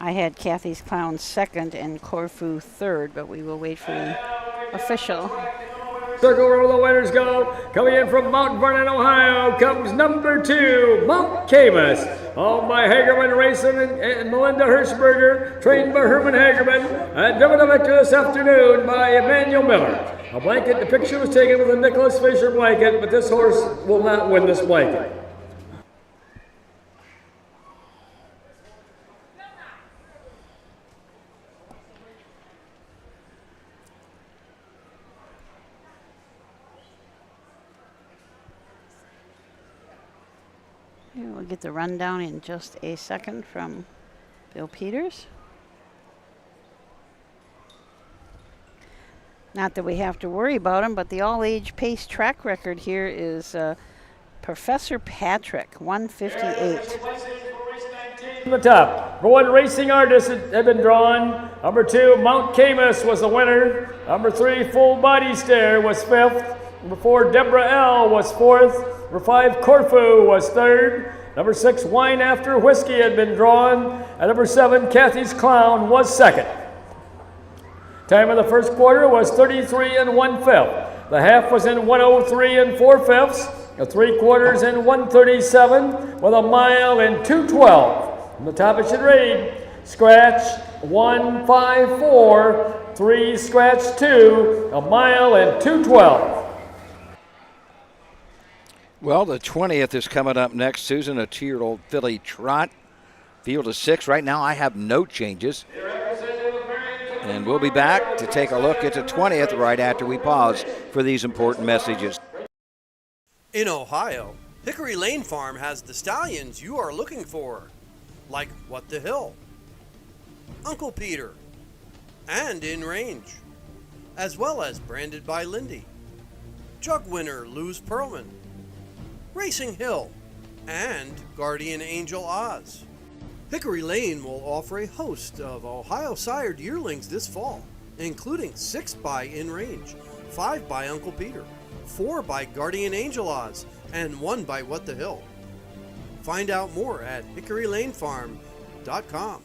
I had Kathy's Clown second and Corfu third, but we will wait for the official. Circle where the winners go. Coming in from Mount Vernon, Ohio, comes number 2, Mount Camus. Owned by Hagerman Racing and Melinda Hirschberger, trained by Herman Hagerman, and driven to victory this afternoon by Emmanuel Miller. A blanket, the picture was taken with a Nicholas Fisher blanket, but this horse will not win this blanket. We'll get the rundown in just a second from Bill Peters. Not that we have to worry about him, but the all-age pace track record here is Professor Patrick, 158. From the top, number 1, Racing Artist had been drawn. Number 2, Mount Camus was the winner. Number 3, Full Body Stare was 5th. Number 4, Deborah L. was 4th. Number 5, Corfu was 3rd. Number 6, Wine After Whiskey had been drawn. And number 7, Kathy's Clown was 2nd. Time of the first quarter was 33 and 1/5. The half was in 103 and 4/5. The 3/4 in 137 with a mile and 2:12. From the top it should read, scratch 154, 3 scratch 2, a mile and 2:12. Well, the 20th is coming up next, Susan, a 2-year-old filly trot. Field of 6. Right now I have no changes. And we'll be back to take a look at the 20th right after we pause for these important messages. In Ohio, Hickory Lane Farm has the stallions you are looking for, like What the Hill, Uncle Peter, and In Range, as well as Branded by Lindy, Jug Winner Luz Pearlman, Racing Hill, and Guardian Angel Oz. Hickory Lane will offer a host of Ohio sired yearlings this fall, including 6 by In Range, 5 by Uncle Peter, 4 by Guardian Angel Oz, and 1 by What the Hill. Find out more at hickorylanefarm.com.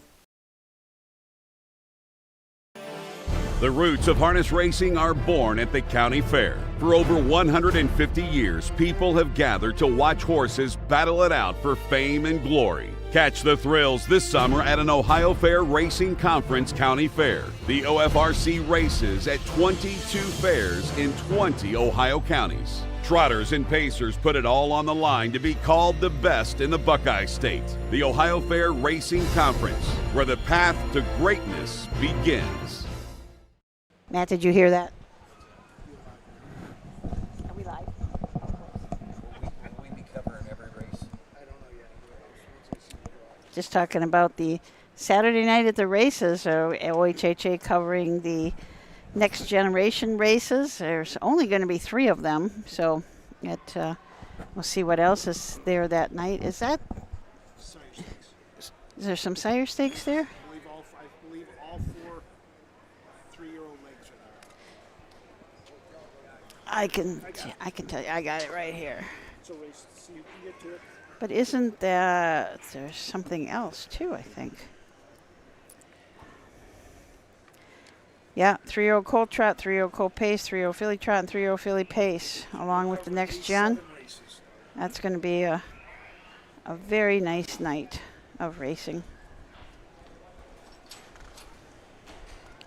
The roots of harness racing are born at the county fair. For over 150 years, people have gathered to watch horses battle it out for fame and glory. Catch the thrills this summer at an Ohio Fair Racing Conference County Fair. The OFRC races at 22 fairs in 20 Ohio counties. Trotters and pacers put it all on the line to be called the best in the Buckeye State. The Ohio Fair Racing Conference, where the path to greatness begins. Matt, did you hear that? Are we live? Will we be covering every race? Just talking about the Saturday night at the races, OHHA covering the next generation races. There's only going to be 3 of them, so we'll see what else is there that night. Is there some sire stakes there? I believe all 4 3-year-old legs are there. I can tell you. I got it right here. So you can get to it. But there's something else too, I think. Yeah, 3-year-old Colt Trot, 3-year-old Colt Pace, 3-year-old Filly Trot, and 3-year-old Filly Pace, along with the next gen. That's going to be a very nice night of racing.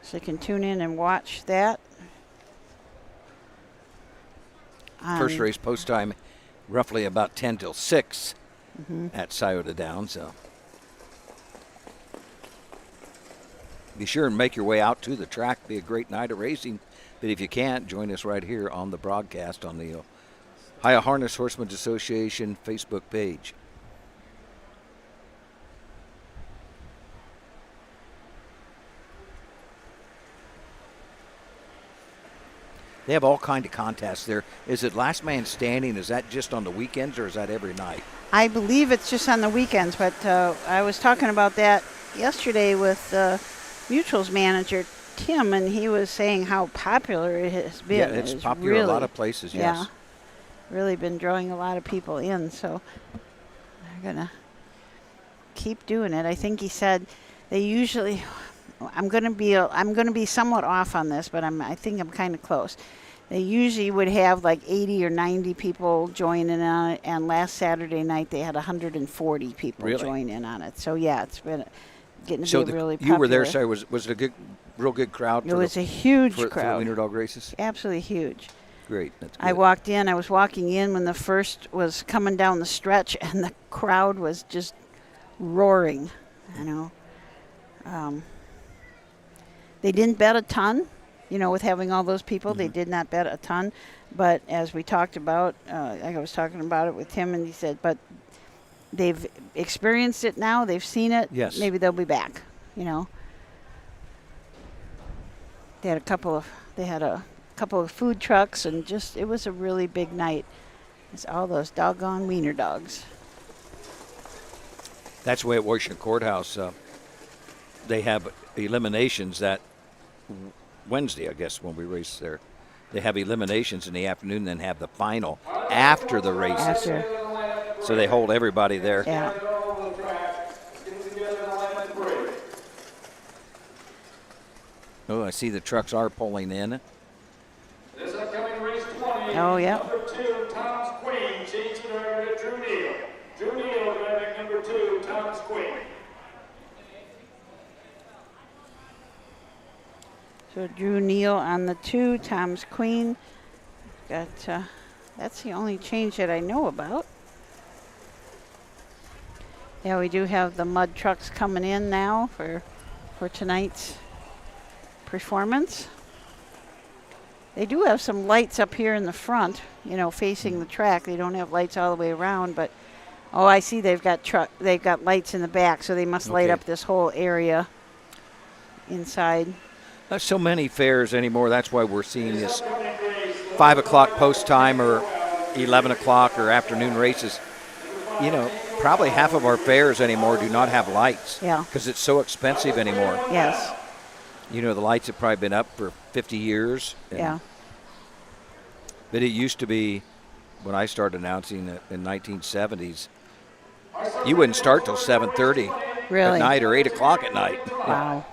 So you can tune in and watch that. First race post time, roughly about 10 till 6 at Scioto Downs. So be sure and make your way out to the track. Be a great night of racing. But if you can't, join us right here on the broadcast on the Ohio Harness Horsemen's Association Facebook page. They have all kind of contests there. Is it last man standing? Is that just on the weekends or is that every night? I believe it's just on the weekends, but I was talking about that yesterday with Mutual's manager, Tim, and he was saying how popular it has been. Yeah, it's popular in a lot of places, yes. Yeah, really been drawing a lot of people in, so they're going to keep doing it. I think he said they usually... I'm going to be somewhat off on this, but I think I'm kind of close. They usually would have like 80 or 90 people join in on it, and last Saturday night they had 140 people join in on it. So yeah, it's been getting to be really popular. You were there, sorry, was it a real good crowd? It was a huge crowd. For the wiener dog races? Absolutely huge. Great, that's good. I was walking in when the first was coming down the stretch, and the crowd was just roaring, They didn't bet a ton, with having all those people. They did not bet a ton. But as we talked about, I was talking about it with Tim, and he said, but they've experienced it now. They've seen it. Yes. Maybe they'll be back, They had a couple of food trucks, and it was a really big night. It's all those doggone wiener dogs. That's the way at Washington Courthouse. They have eliminations that Wednesday, I guess, when we race there. They have eliminations in the afternoon, then have the final after the races. So they hold everybody there. Yeah. Oh, I see the trucks are pulling in. This upcoming race 20. Oh, yeah. Number 2, Tom's Queen, changing driver to Drew Neal. Drew Neal driving number 2, Tom's Queen. So Drew Neal on the 2, Tom's Queen. That's the only change that I know about. Yeah, we do have the mud trucks coming in now for tonight's performance. They do have some lights up here in the front, facing the track. They don't have lights all the way around, but I see they've got lights in the back, so they must light up this whole area inside. Not so many fairs anymore. That's why we're seeing this 5 o'clock post time or 11 o'clock or afternoon races. Probably half of our fairs anymore do not have lights. Yeah. Because it's so expensive anymore. Yes. You know, the lights have probably been up for 50 years. Yeah. But it used to be, when I started announcing it in 1970s, you wouldn't start till 7:30 Really? at night or 8 o'clock at night. Wow.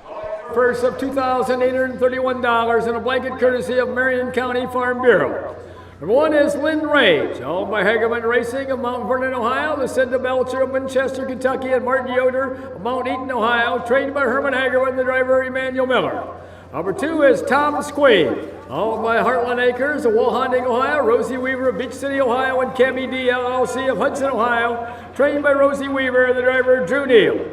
Purse of $2,831 and a blanket courtesy of Marion County Farm Bureau. Number 1 is Lynn Rage, owned by Hagerman Racing of Mount Vernon, Ohio. Lucinda Belcher of Winchester, Kentucky, and Martin Yoder of Mount Eaton, Ohio. Trained by Herman Hagerman, the driver Emmanuel Miller. Number 2 is Tom Squee, owned by Heartland Acres of Walhonding, Ohio. Rosie Weaver of Beach City, Ohio, and Cabby D LLC of Hudson, Ohio. Trained by Rosie Weaver, the driver Drew Neal.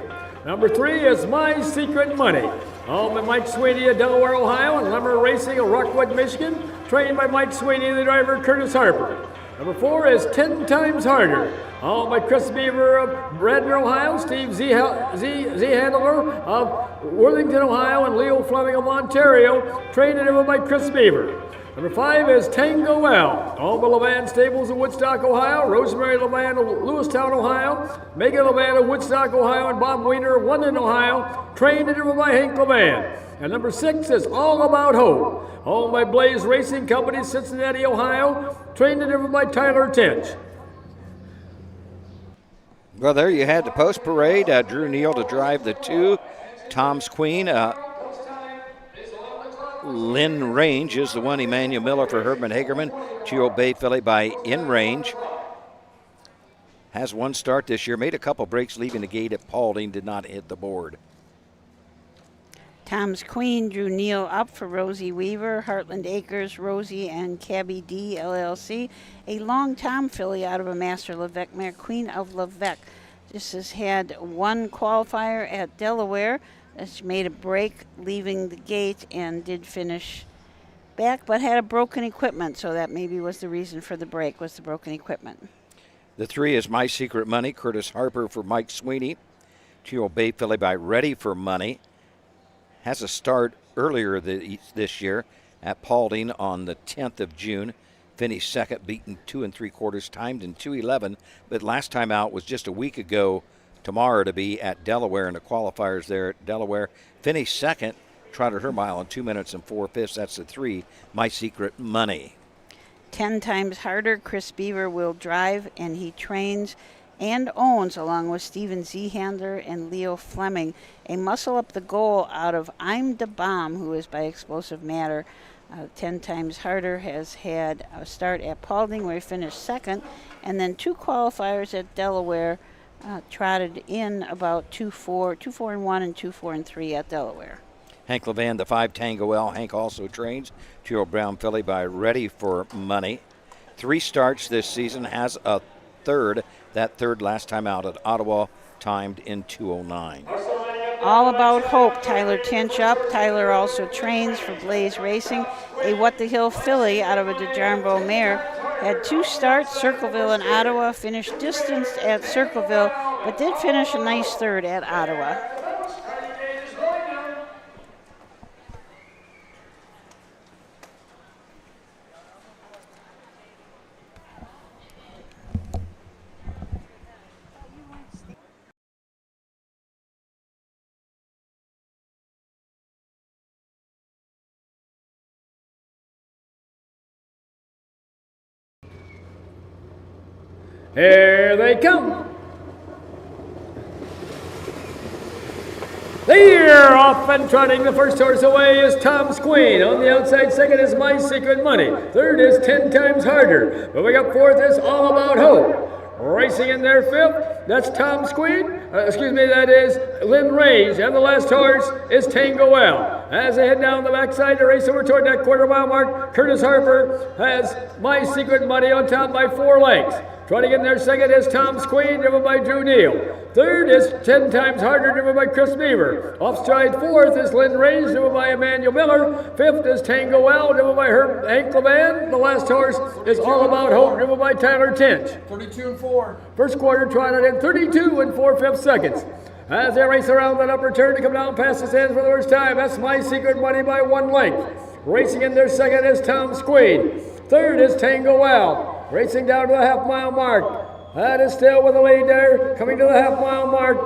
Number 3 is My Secret Money, owned by Mike Sweeney of Delaware, Ohio, and Lemmer Racing of Rockwood, Michigan. Trained by Mike Sweeney, the driver Curtis Harper. Number 4 is 10 Times Harder, owned by Chris Beaver of Radnor, Ohio, Steve Z Handler of Worthington, Ohio, and Leo Fleming of Ontario. Trained and driven by Chris Beaver. Number 5 is Tango Well, owned by Levan Stables of Woodstock, Ohio, Rosemary Levan of Lewistown, Ohio, Megan Levan of Woodstock, Ohio, and Bob Weiner of London, Ohio. Trained and driven by Hank Levan. And number 6 is All About Hope, owned by Blaze Racing Company, Cincinnati, Ohio. Trained and driven by Tyler Tinch. Well, there you had the post parade. Drew Neal to drive the 2. Tom's Queen. Lynn Range is the 1. Emmanuel Miller for Herman Hagerman. Chiro Bay filly by In Range. Has 1 start this year. Made a couple breaks leaving the gate at Paulding. Did not hit the board. Tom's Queen, Drew Neal up for Rosie Weaver, Heartland Acres, Rosie and Cabby D LLC. A Long Tom filly out of a Master Levesque mare, Queen of Levesque. This has had 1 qualifier at Delaware. She made a break leaving the gate and did finish back, but had a broken equipment, so that maybe was the reason for the break, was the broken equipment. The 3 is My Secret Money. Curtis Harper for Mike Sweeney. Chiro Bay filly by Ready for Money. Has a start earlier this year at Paulding on the 10th of June. Finished second, beaten 2 3/4, timed in 2:11. But last time out was just a week ago tomorrow to be at Delaware in the qualifiers there at Delaware. Finished second, trotted her mile in 2 minutes and 4/5. That's the 3, My Secret Money. 10 Times Harder, Chris Beaver will drive, and he trains and owns, along with Stephen Z. Handler and Leo Fleming, a muscle up the goal out of I'm the Bomb, who is by Explosive Matter. 10 Times Harder has had a start at Paulding where he finished second, and then 2 qualifiers at Delaware, trotted in about 2-4 and 1 and 2-4 and 3 at Delaware. Hank Levan, the 5 Tango L. Hank also trains. Chiro Brown filly by Ready for Money. 3 starts this season, has a third. That third last time out at Ottawa, timed in 2:09. All About Hope, Tyler Tinch up. Tyler also trains for Blaze Racing, a What the Hill filly out of a DeJarmbo mare. Had 2 starts, Circleville and Ottawa, finished distanced at Circleville, but did finish a nice third at Ottawa. Here they come. They're off and trotting. The first horse away is Tom's Queen. On the outside, second is My Secret Money. Third is 10 Times Harder. Moving up fourth is All About Hope. Racing in their 5th, that's Tom's Queen. That is Lynn Range. And the last horse is Tango Well. As they head down the backside to race over toward that quarter-mile mark, Curtis Harper has My Secret Money on top by 4 lengths. Trotting in their second is Tom's Queen, driven by Drew Neal. Third is 10 Times Harder, driven by Chris Beaver. Off stride fourth is Lynn Range, driven by Emmanuel Miller. 5th is Tango Well, driven by Hank Levan. The last horse is All About Hope, driven by Tyler Tinch. 32 and 4. First quarter trotted in 32 and 4/5 seconds. As they race around that upper turn to come down past the stands for the first time, that's My Secret Money by 1 length. Racing in their second is Tom's Queen. Third is Tango Well. Racing down to the half-mile mark. That is still with the lead there. Coming to the half-mile mark.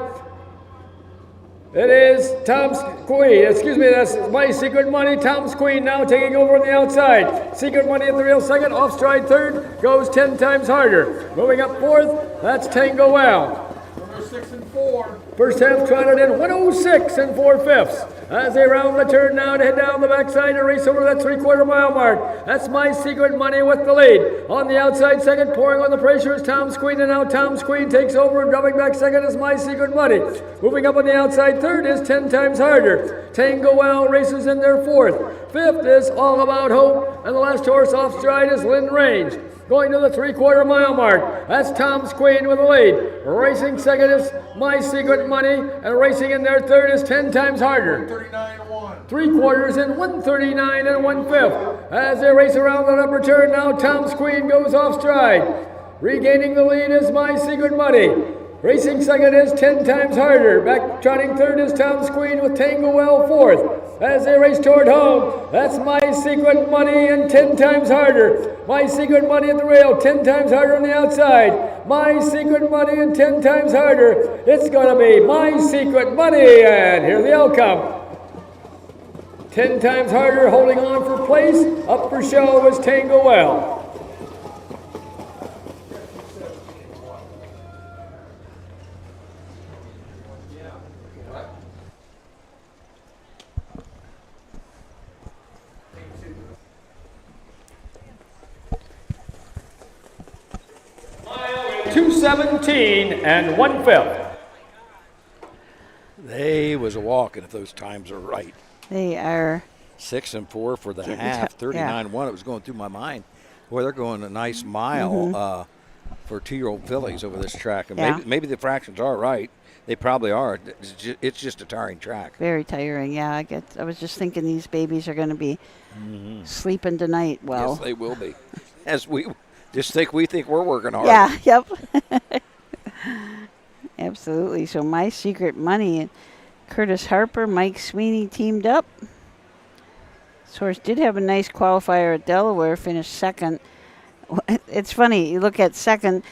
It is Tom's Queen. Excuse me, that's My Secret Money. Tom's Queen now taking over on the outside. Secret Money at the rail second. Off stride third. Goes 10 times harder. Moving up fourth. That's Tango Wow. Number 6 and 4. First half trotted in 106 and 4/5. As they round the turn now to head down the backside and race over that 3/4 mile mark. That's My Secret Money with the lead. On the outside second, pouring on the pressure is Tom's Queen, and now Tom's Queen takes over, and dropping back second is My Secret Money. Moving up on the outside third is 10 times harder. Tango Well races in their fourth. Fifth is All About Hope, and the last horse off stride is Lynn Range. Going to the 3/4 mile mark. That's Tom's Queen with the lead. Racing second is My Secret Money, and racing in their third is 10 times harder. 39-1. 3/4 in 139 and 1/5. As they race around that upper turn, now Tom's Queen goes off stride. Regaining the lead is My Secret Money. Racing second is 10 times harder. Back trotting third is Tom's Queen with Tango Well fourth. As they race toward home, that's My Secret Money and 10 times harder. My Secret Money at the rail, 10 times harder on the outside. My Secret Money and 10 times harder. It's going to be My Secret Money, and here the outcome. 10 times harder, holding on for place. Up for show was Tango Well. Mile 217 and 1/5. They was a walking if those times are right. They are 6 and 4 for the Getting half, yeah. 39-1. It was going through my mind. Boy, they're going a nice mile for 2-year-old fillies over this track. And Yeah. maybe the fractions are right. They probably are. It's just a tiring track. very tiring. Yeah, I was just thinking these babies are going to be sleeping tonight. Well, Yes, they will be. As we think we're working hard. yeah, yep. Absolutely. So My Secret Money and Curtis Harper, Mike Sweeney teamed up. This horse did have a nice qualifier at Delaware, finished second. It's funny, you look at second,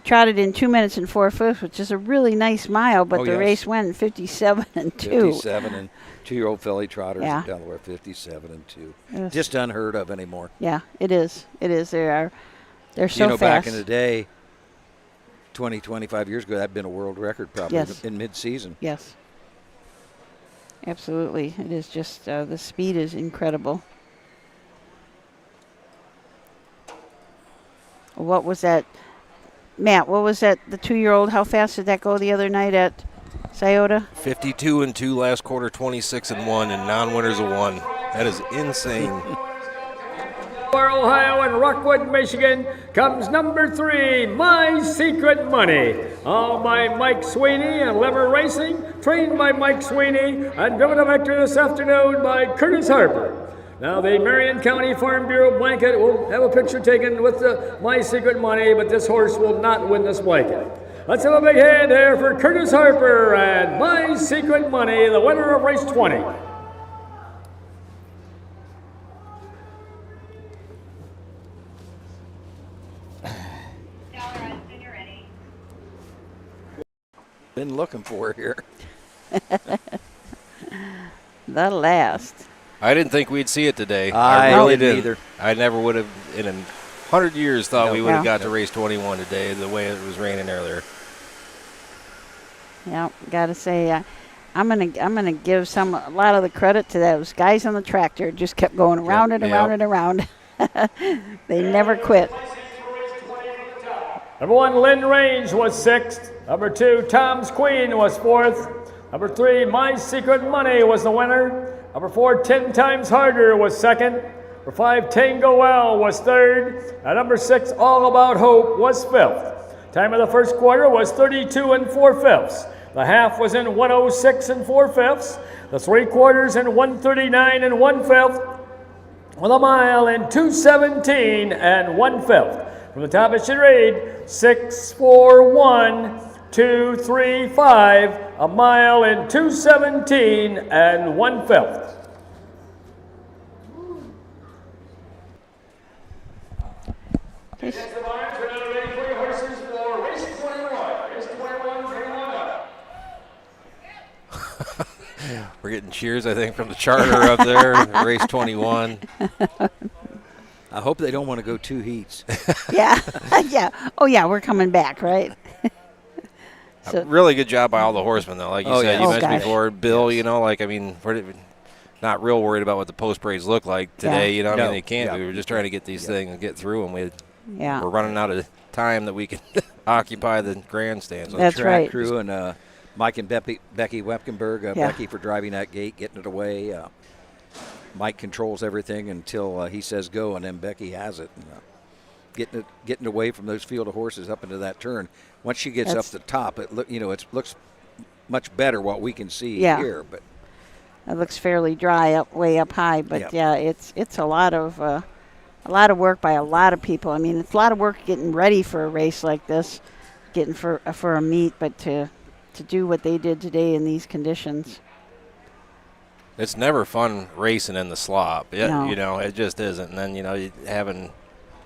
trotted in 2 minutes and 4/5, which is a really nice mile, but the race went in 57 and 2. 57 and 2-year-old filly trotters Yeah. at Delaware, 57 and 2. Yes. Just unheard of anymore. Yeah, it is. It is. They're so You know, fast. back in the day, 20, 25 years ago, that'd been a world record probably Yes. in mid-season. Yes. Absolutely. It is just, the speed is incredible. What was that? Matt, what was that, the 2-year-old, how fast did that go the other night at Scioto? 52 and 2 last quarter, 26 and 1, and non-winners of 1. That is insane. Ohio and Rockwood, Michigan comes number 3, My Secret Money. All by Mike Sweeney and Lemmer Racing, trained by Mike Sweeney, and driven to victory this afternoon by Curtis Harper. Now the Marion County Farm Bureau blanket will have a picture taken with the My Secret Money, but this horse will not win this blanket. Let's have a big hand there for Curtis Harper and My Secret Money, the winner of race 20. Been looking for it here. The last. I didn't think we'd see it today. I really didn't didn't. either. I never would have, in 100 years, thought we would have Yeah. got to race 21 today the way it was raining earlier. Yeah, gotta say, I'm gonna give a lot of the credit to those guys on the tractor. Just kept going around and around and around. They never quit. Number 1, Lynn Range was 6th. Number 2, Tom's Queen was 4th. Number 3, My Secret Money was the winner. Number 4, 10 Times Harder was 2nd. Number 5, Tango Well was 3rd. And number 6, All About Hope was 5th. Time of the first quarter was 32 and 4/5. The half was in 106 and 4/5. The 3/4 in 139 and 1/5. With a mile in 217 and 1/5. From the top, it should read 6-4-1-2-3-5, a mile in 217 and 1/5. We're getting getting cheers, I think, from the charter up there, race 21. I hope they don't want to go 2 heats. Yeah, yeah. Oh, yeah, we're coming back, right? So, really good job by all the horsemen, though. Like you said, you mentioned before, Bill, yes. We're not real worried about what the post parades look like today. Yeah. They can't. We were just trying to get these things and get through them. We're running out of time that we can occupy the grandstands. That's track right. crew and Mike and Becky Wepkenberg. Becky for driving that gate, getting it away. Mike controls everything until he says go, and then Becky has it. And, getting away from those field of horses up into that turn. Once she gets up the top, it looks much better what we can see here. But it looks fairly dry way up high. But it's a lot of work by a lot of people. I mean, it's a lot of work getting ready for a race like this, getting for a meet, but to do what they did today in these conditions. It's never fun racing in the slop. No. It just isn't. And then, having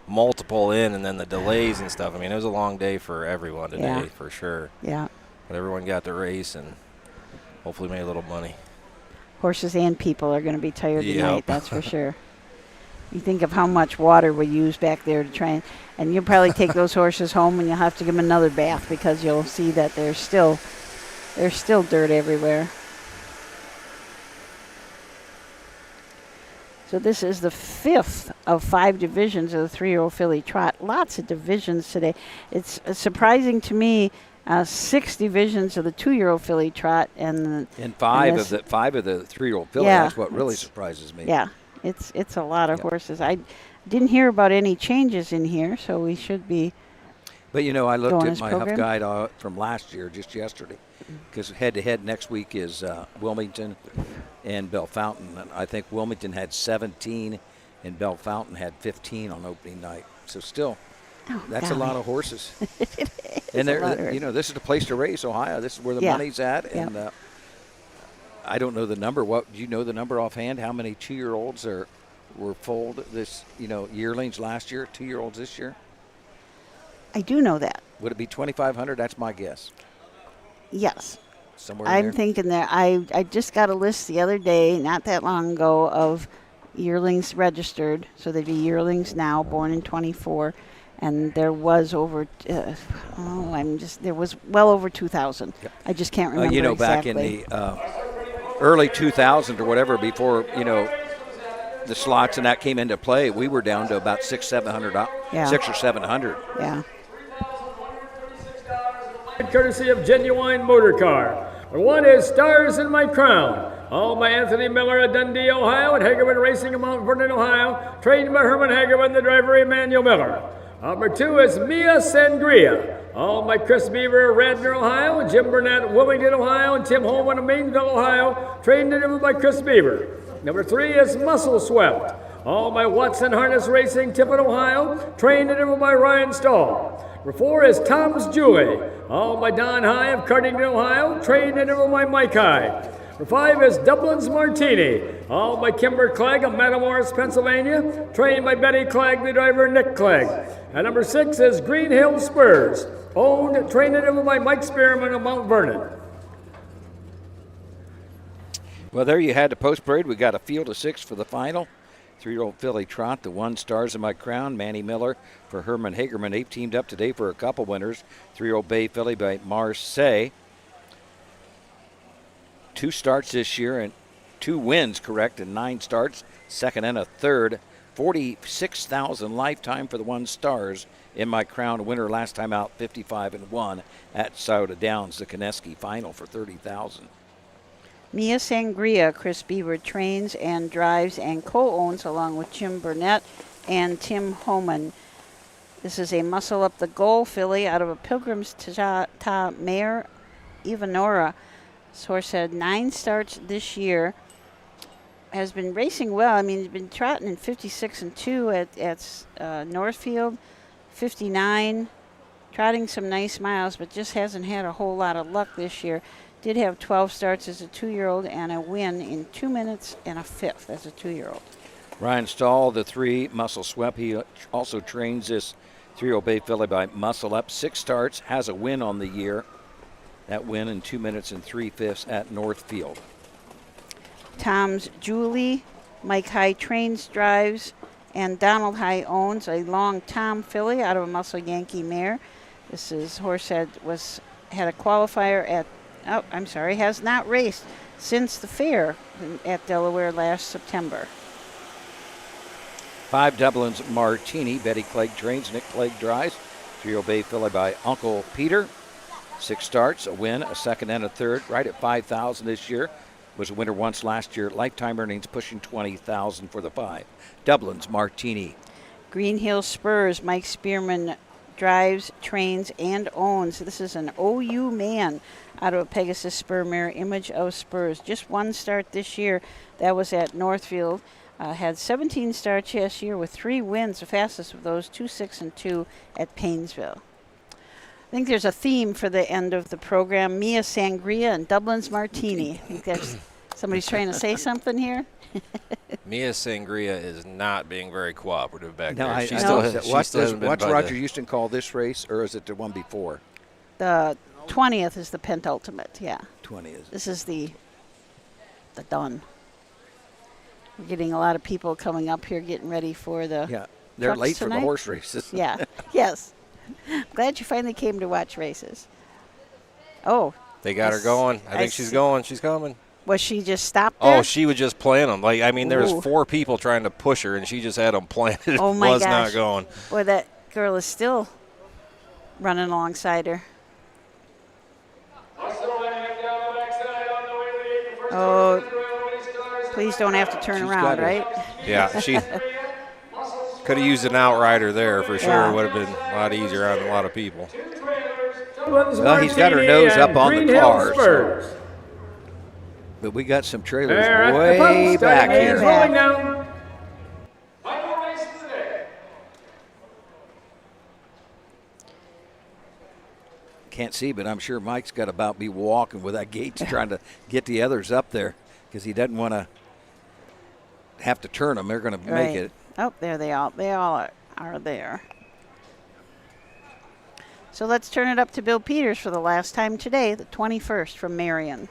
multiple in and then the delays and stuff. I mean, it was a long day for everyone today, for sure. Yeah. But everyone got to race and hopefully made a little money. Horses and people are going to be tired tonight, that's for sure. You think of how much water we use back there to train, and you'll probably take those horses home and you'll have to give them another bath because you'll see that there's still dirt everywhere. So this is the 5th of 5 divisions of the 3-year-old filly trot. Lots of divisions today. It's surprising to me, 6 divisions of the 2-year-old filly trot, and 5 of the 3-year-old filly. That's what really surprises me. Yeah, it's a lot of horses. I didn't hear about any changes in here, so we should be. But I looked at my Huff Guide from last year just yesterday, because head-to-head next week is Wilmington and Bellefontaine. And I think Wilmington had 17 and Bellefontaine had 15 on opening night. So still, that's a lot of horses. And this is the place to race, Ohio. This is where the money's at. And I don't know the number. What do you know the number offhand? How many 2-year-olds were foaled this, yearlings last year, 2-year-olds this year? I do know that. Would it be 2,500? That's my guess. Yes. Somewhere I'm thinking there. I just got a list the other day, not that long ago, of yearlings registered. So they'd be yearlings now, born in 24, and there was over. There was well over 2,000. Yep. I just can't remember exactly. Back in the early 2000s or whatever, before the slots and that came into play, we were down to about 600 or 700. Yeah. Courtesy of Genuine Motor Car. One is Stars in My Crown. All by Anthony Miller at Dundee, Ohio, and Hagerman Racing in Mount Vernon, Ohio. Trained by Herman Hagerman, the driver Emmanuel Miller. Number 2 is Mia Sangria. All by Chris Beaver, Radnor, Ohio. Jim Burnett, Wilmington, Ohio. And Tim Holman of Mainville, Ohio. Trained and driven by Chris Beaver. Number 3 is Muscle Swept. All by Watson Harness Racing, Tiffin, Ohio. Trained and driven by Ryan Stahl. Number 4 is Tom's Julie. All by Don High of Cardington, Ohio. Trained and driven by Mike High. Number 5 is Dublin's Martini. All by Kimber Clegg of Matamoros, Pennsylvania. Trained by Betty Clegg, the driver Nick Clegg. And number 6 is Green Hill Spurs. Owned, trained and driven by Mike Spearman of Mount Vernon. Well, there you had the post parade. We got a field of 6 for the final. 3-year-old filly trot, the 1 Stars in My Crown, Manny Miller for Herman Hagerman. They've teamed up today for a couple winners. 3-year-old Bay filly by Marseille. 2 starts this year and 2 wins, correct, and 9 starts, second and a third. 46,000 lifetime for the 1 Stars in My Crown. Winner last time out, 55-1 at Scioto Downs. The Kineski final for 30,000. Mia Sangria, Chris Beaver trains and drives and co-owns along with Jim Burnett and Tim Homan. This is a Muscle Up the Goal filly out of a Pilgrim's Ta Mare Ivanora. This horse had 9 starts this year. Has been racing well. I mean, he's been trotting in 56-2 at Northfield, 59, trotting some nice miles, but just hasn't had a whole lot of luck this year. Did have 12 starts as a 2-year-old and a win in 2 minutes and a 5th as a 2-year-old. Ryan Stahl, the 3 Muscle Swept. He also trains this 3-year-old Bay filly by Muscle Up. 6 starts, has a win on the year. That win in 2 minutes and 3/5 at Northfield. Tom's Julie, Mike High trains, drives, and Donald High owns a long Tom filly out of a Muscle Yankee mare. This is horse had a qualifier at, has not raced since the fair at Delaware last September. 5 Dublin's Martini. Betty Clegg trains, Nick Clegg drives. 3-year-old bay filly by Uncle Peter. 6 starts, a win, a second and a third, right at $5,000 this year. Was a winner once last year. Lifetime earnings pushing $20,000 for the 5. Dublin's Martini. Green Hill Spurs, Mike Spearman drives, trains, and owns. This is an OU man out of a Pegasus Spur mare, Image of Spurs. Just 1 start this year. That was at Northfield. Had 17 starts last year with 3 wins, the fastest of those, 2, 6, and 2 at Paynesville. I think there's a theme for the end of the program. Mia Sangria and Dublin's Martini. I think there's somebody's trying to say something here. Mia Sangria is not being very cooperative back No, there. She I still know. hasn't been What's by Roger the- Houston call this race, or is it the one before? The 20th is the penultimate, yeah. 20 is. This is the done. We're getting a lot of people coming up here getting ready for the Yeah, they're trucks late for the tonight. horse races. Yeah, yes. Glad you finally came to watch races. Oh. They got her going. I think she's going. She's coming. Was she just stopped there? Oh, she was just playing them. Like, I mean, there was Ooh. 4 people trying to push her, and she just had them planted. Oh, my was gosh. not going. Boy, that girl is still running alongside her. Oh, please don't have to turn around, got her. right? Yeah, she could have used an outrider there for sure. Yeah. It would have been a lot easier on a lot of people. Well, he's got her nose up on the car. So. But we got some trailers They're at the way post. back Starting here. is rolling down. Final race of the day. Can't see, but I'm sure Mike's got to about be walking with that gates trying to get the others up there because he doesn't want to have to turn them. They're going to make it. Oh, there they all are there. So let's turn it up to Bill Peters for the last time today, the 21st from Marion.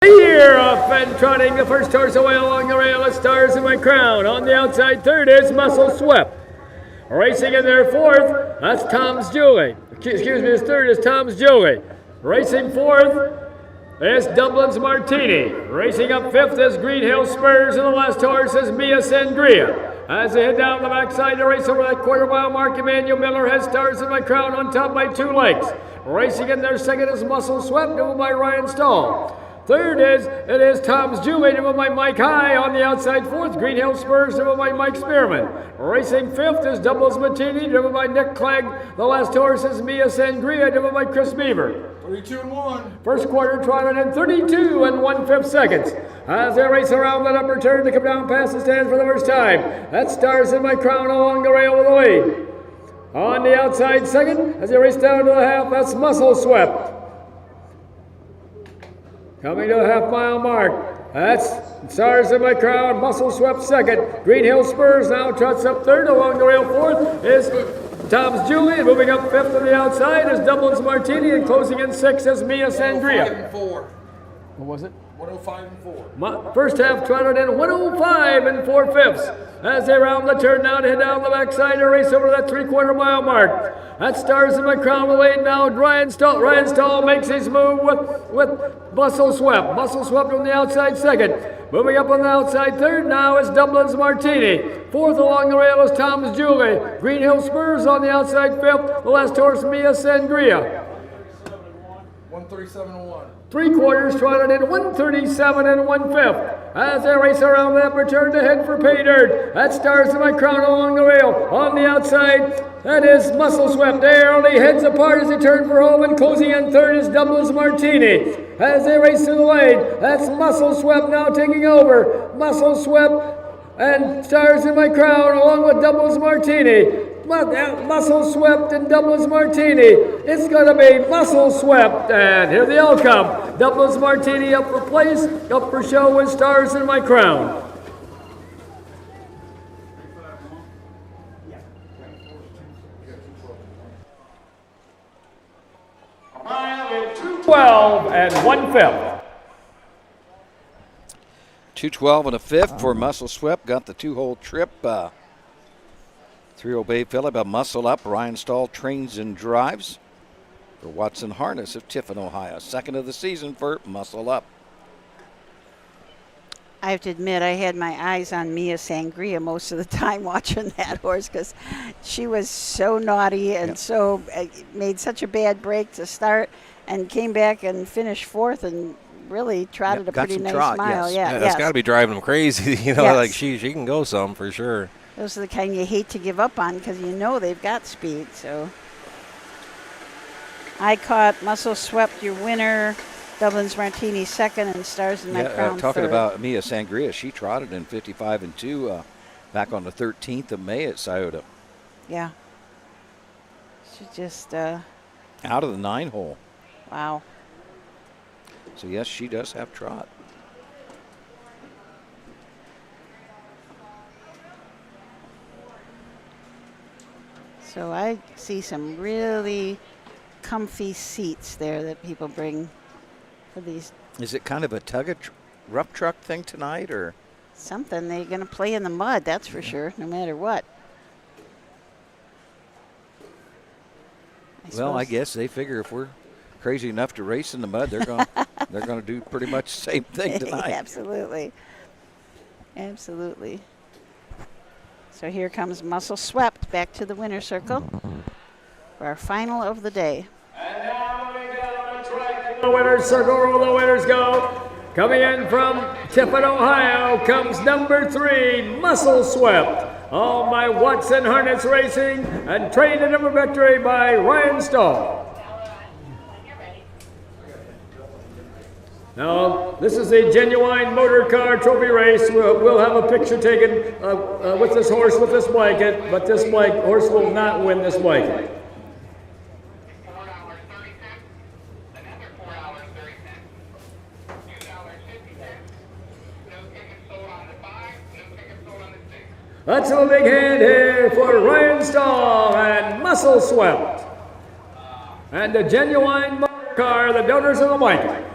Here off and trotting the first horse away along the rail is Stars in My Crown. On the outside third is Muscle Swept. Racing in their fourth, that's Tom's Julie. Excuse me, his third is Tom's Julie. Racing fourth is Dublin's Martini. Racing up fifth is Green Hill Spurs, and the last horse is Mia Sangria. As they head down the backside to race over that quarter-mile mark, Emmanuel Miller has Stars in My Crown on top by 2 lengths. Racing in their second is Muscle Swept, driven by Ryan Stahl. Third is Tom's Julie, driven by Mike High. On the outside fourth, Green Hill Spurs, driven by Mike Spearman. Racing fifth is Doubles Martini, driven by Nick Clegg. The last horse is Mia Sangria, driven by Chris Beaver. 32-1. First quarter trotted in 32 and 1/5 seconds. As they race around that upper turn to come down past the stands for the first time. That Stars in My Crown along the rail with the lead. On the outside second, as they race down to the half, that's Muscle Swept. Coming to the half-mile mark, that's Stars in My Crown, Muscle Swept second. Green Hill Spurs now trots up third. Along the rail fourth is Tom's Julie. Moving up fifth on the outside is Dublin's Martini. And closing in sixth is Mia Sangria. 4. What was it? 105 and 4. First half trotted in 105 and 4/5. As they round the turn now to head down the backside to race over that 3/4 mile mark. That Stars in My Crown will lead now. Ryan Stahl makes his move with Muscle Swept. Muscle Swept on the outside second. Moving up on the outside third now is Dublin's Martini. Fourth along the rail is Tom's Julie. Green Hill Spurs on the outside fifth. The last horse, Mia Sangria. 137 and 1. 3/4 trotted in 137 and 1/5. As they race around that return to head for pay dirt. That Stars in My Crown along the rail. On the outside, that is Muscle Swept. They are only heads apart as they turn for home, and closing in third is Dublin's Martini. As they race to the lane, that's Muscle Swept now taking over. Muscle Swept And Stars in My Crown along with Doubles Martini. Muscle Swept and Doubles Martini. It's going to be Muscle Swept. And here they all come. Doubles Martini up for place, up for show with Stars in My Crown. A mile in 2:12 and 1/5. 2:12 and a fifth for Muscle Swept. Got the 2-hole trip. 3-year-old Bay filly by Muscle Up. Ryan Stahl trains and drives for Watson Harness of Tiffin, Ohio. Second of the season for Muscle Up. I have to admit, I had my eyes on Mia Sangria most of the time watching that horse because she was so naughty and so made such a bad break to start and came back and finished fourth and really trotted a pretty nice mile. Yeah, that's got to be driving them crazy. Like she can go some for sure. Those are the kind you hate to give up on because you know they've got speed. So I caught Muscle Swept, your winner, Dublin's Martini second, and Stars in My Crown talking third. about Mia Sangria, she trotted in 55 and 2 back on the 13th of May at Scioto. Yeah. She just out of the 9-hole. Wow. So yes, she does have trot. So I see some really comfy seats there that people bring for these. Is it kind of a rough truck thing tonight, or something? They're going to play in the mud, that's for sure, no matter what. I guess they figure if we're crazy enough to race in the mud, they're going to do pretty much the same thing tonight. Absolutely. Absolutely. So here comes Muscle Swept back to the winner's circle for our final of the day. And now we go to track the winner's circle where the winners go. Coming in from Tiffin, Ohio, comes number 3, Muscle Swept. All by Watson Harness Racing and trained in number victory by Ryan Stahl. Now, this is a genuine motor car trophy race. We'll have a picture taken with this horse with this blanket, but this horse will not win this blanket. Let's have a big hand here for Ryan Stahl and Muscle Swept. And the genuine motor car, the donors of the blanket.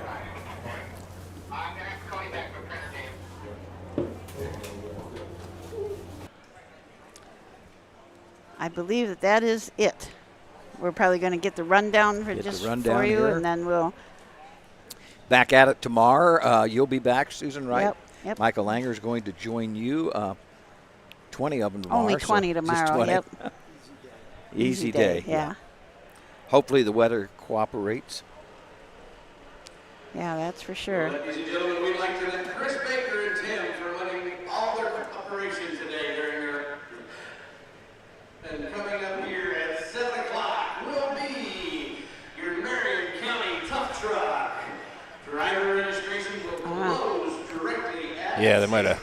I believe that is it. We're probably going to get the rundown for you, here. And then we'll back at it tomorrow. You'll be back, Susan, right? Yep. Michael Langer is going to join you. 20 of them tomorrow. Only 20 tomorrow. 20. Yep. Easy day. Yeah. Hopefully the weather cooperates. Yeah, that's for sure. Ladies and gentlemen, we'd like to thank Chris Baker and Tim for running all their operations today during their. And coming up here at 7 o'clock will be your Marion County Tough Truck. Driver registration will close directly at. Yeah, they might have.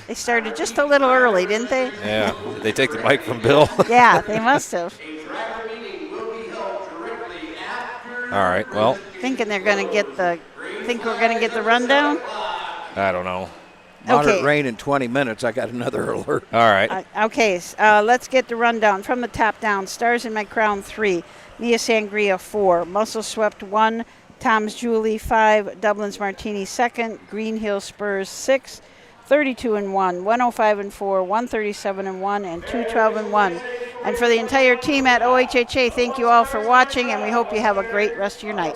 They started just a little early, didn't they? Yeah. Did they take the mic from Bill? Yeah, they must have. A driver meeting will be held directly after. All right. Well. Thinking they're going to get the. Think we're going to get the rundown? I don't know. Moderate rain in 20 minutes. I got another alert. All right. Okay, let's get the rundown from the top down. Stars in My Crown 3, Mia Sangria 4, Muscle Swept 1, Tom's Julie 5, Dublin's Martini 2nd, Green Hill Spurs 6, 32 and 1, 105 and 4, 137 and 1, and 212 and 1. And for the entire team at OHHA, thank you all for watching, and we hope you have a great rest of your night.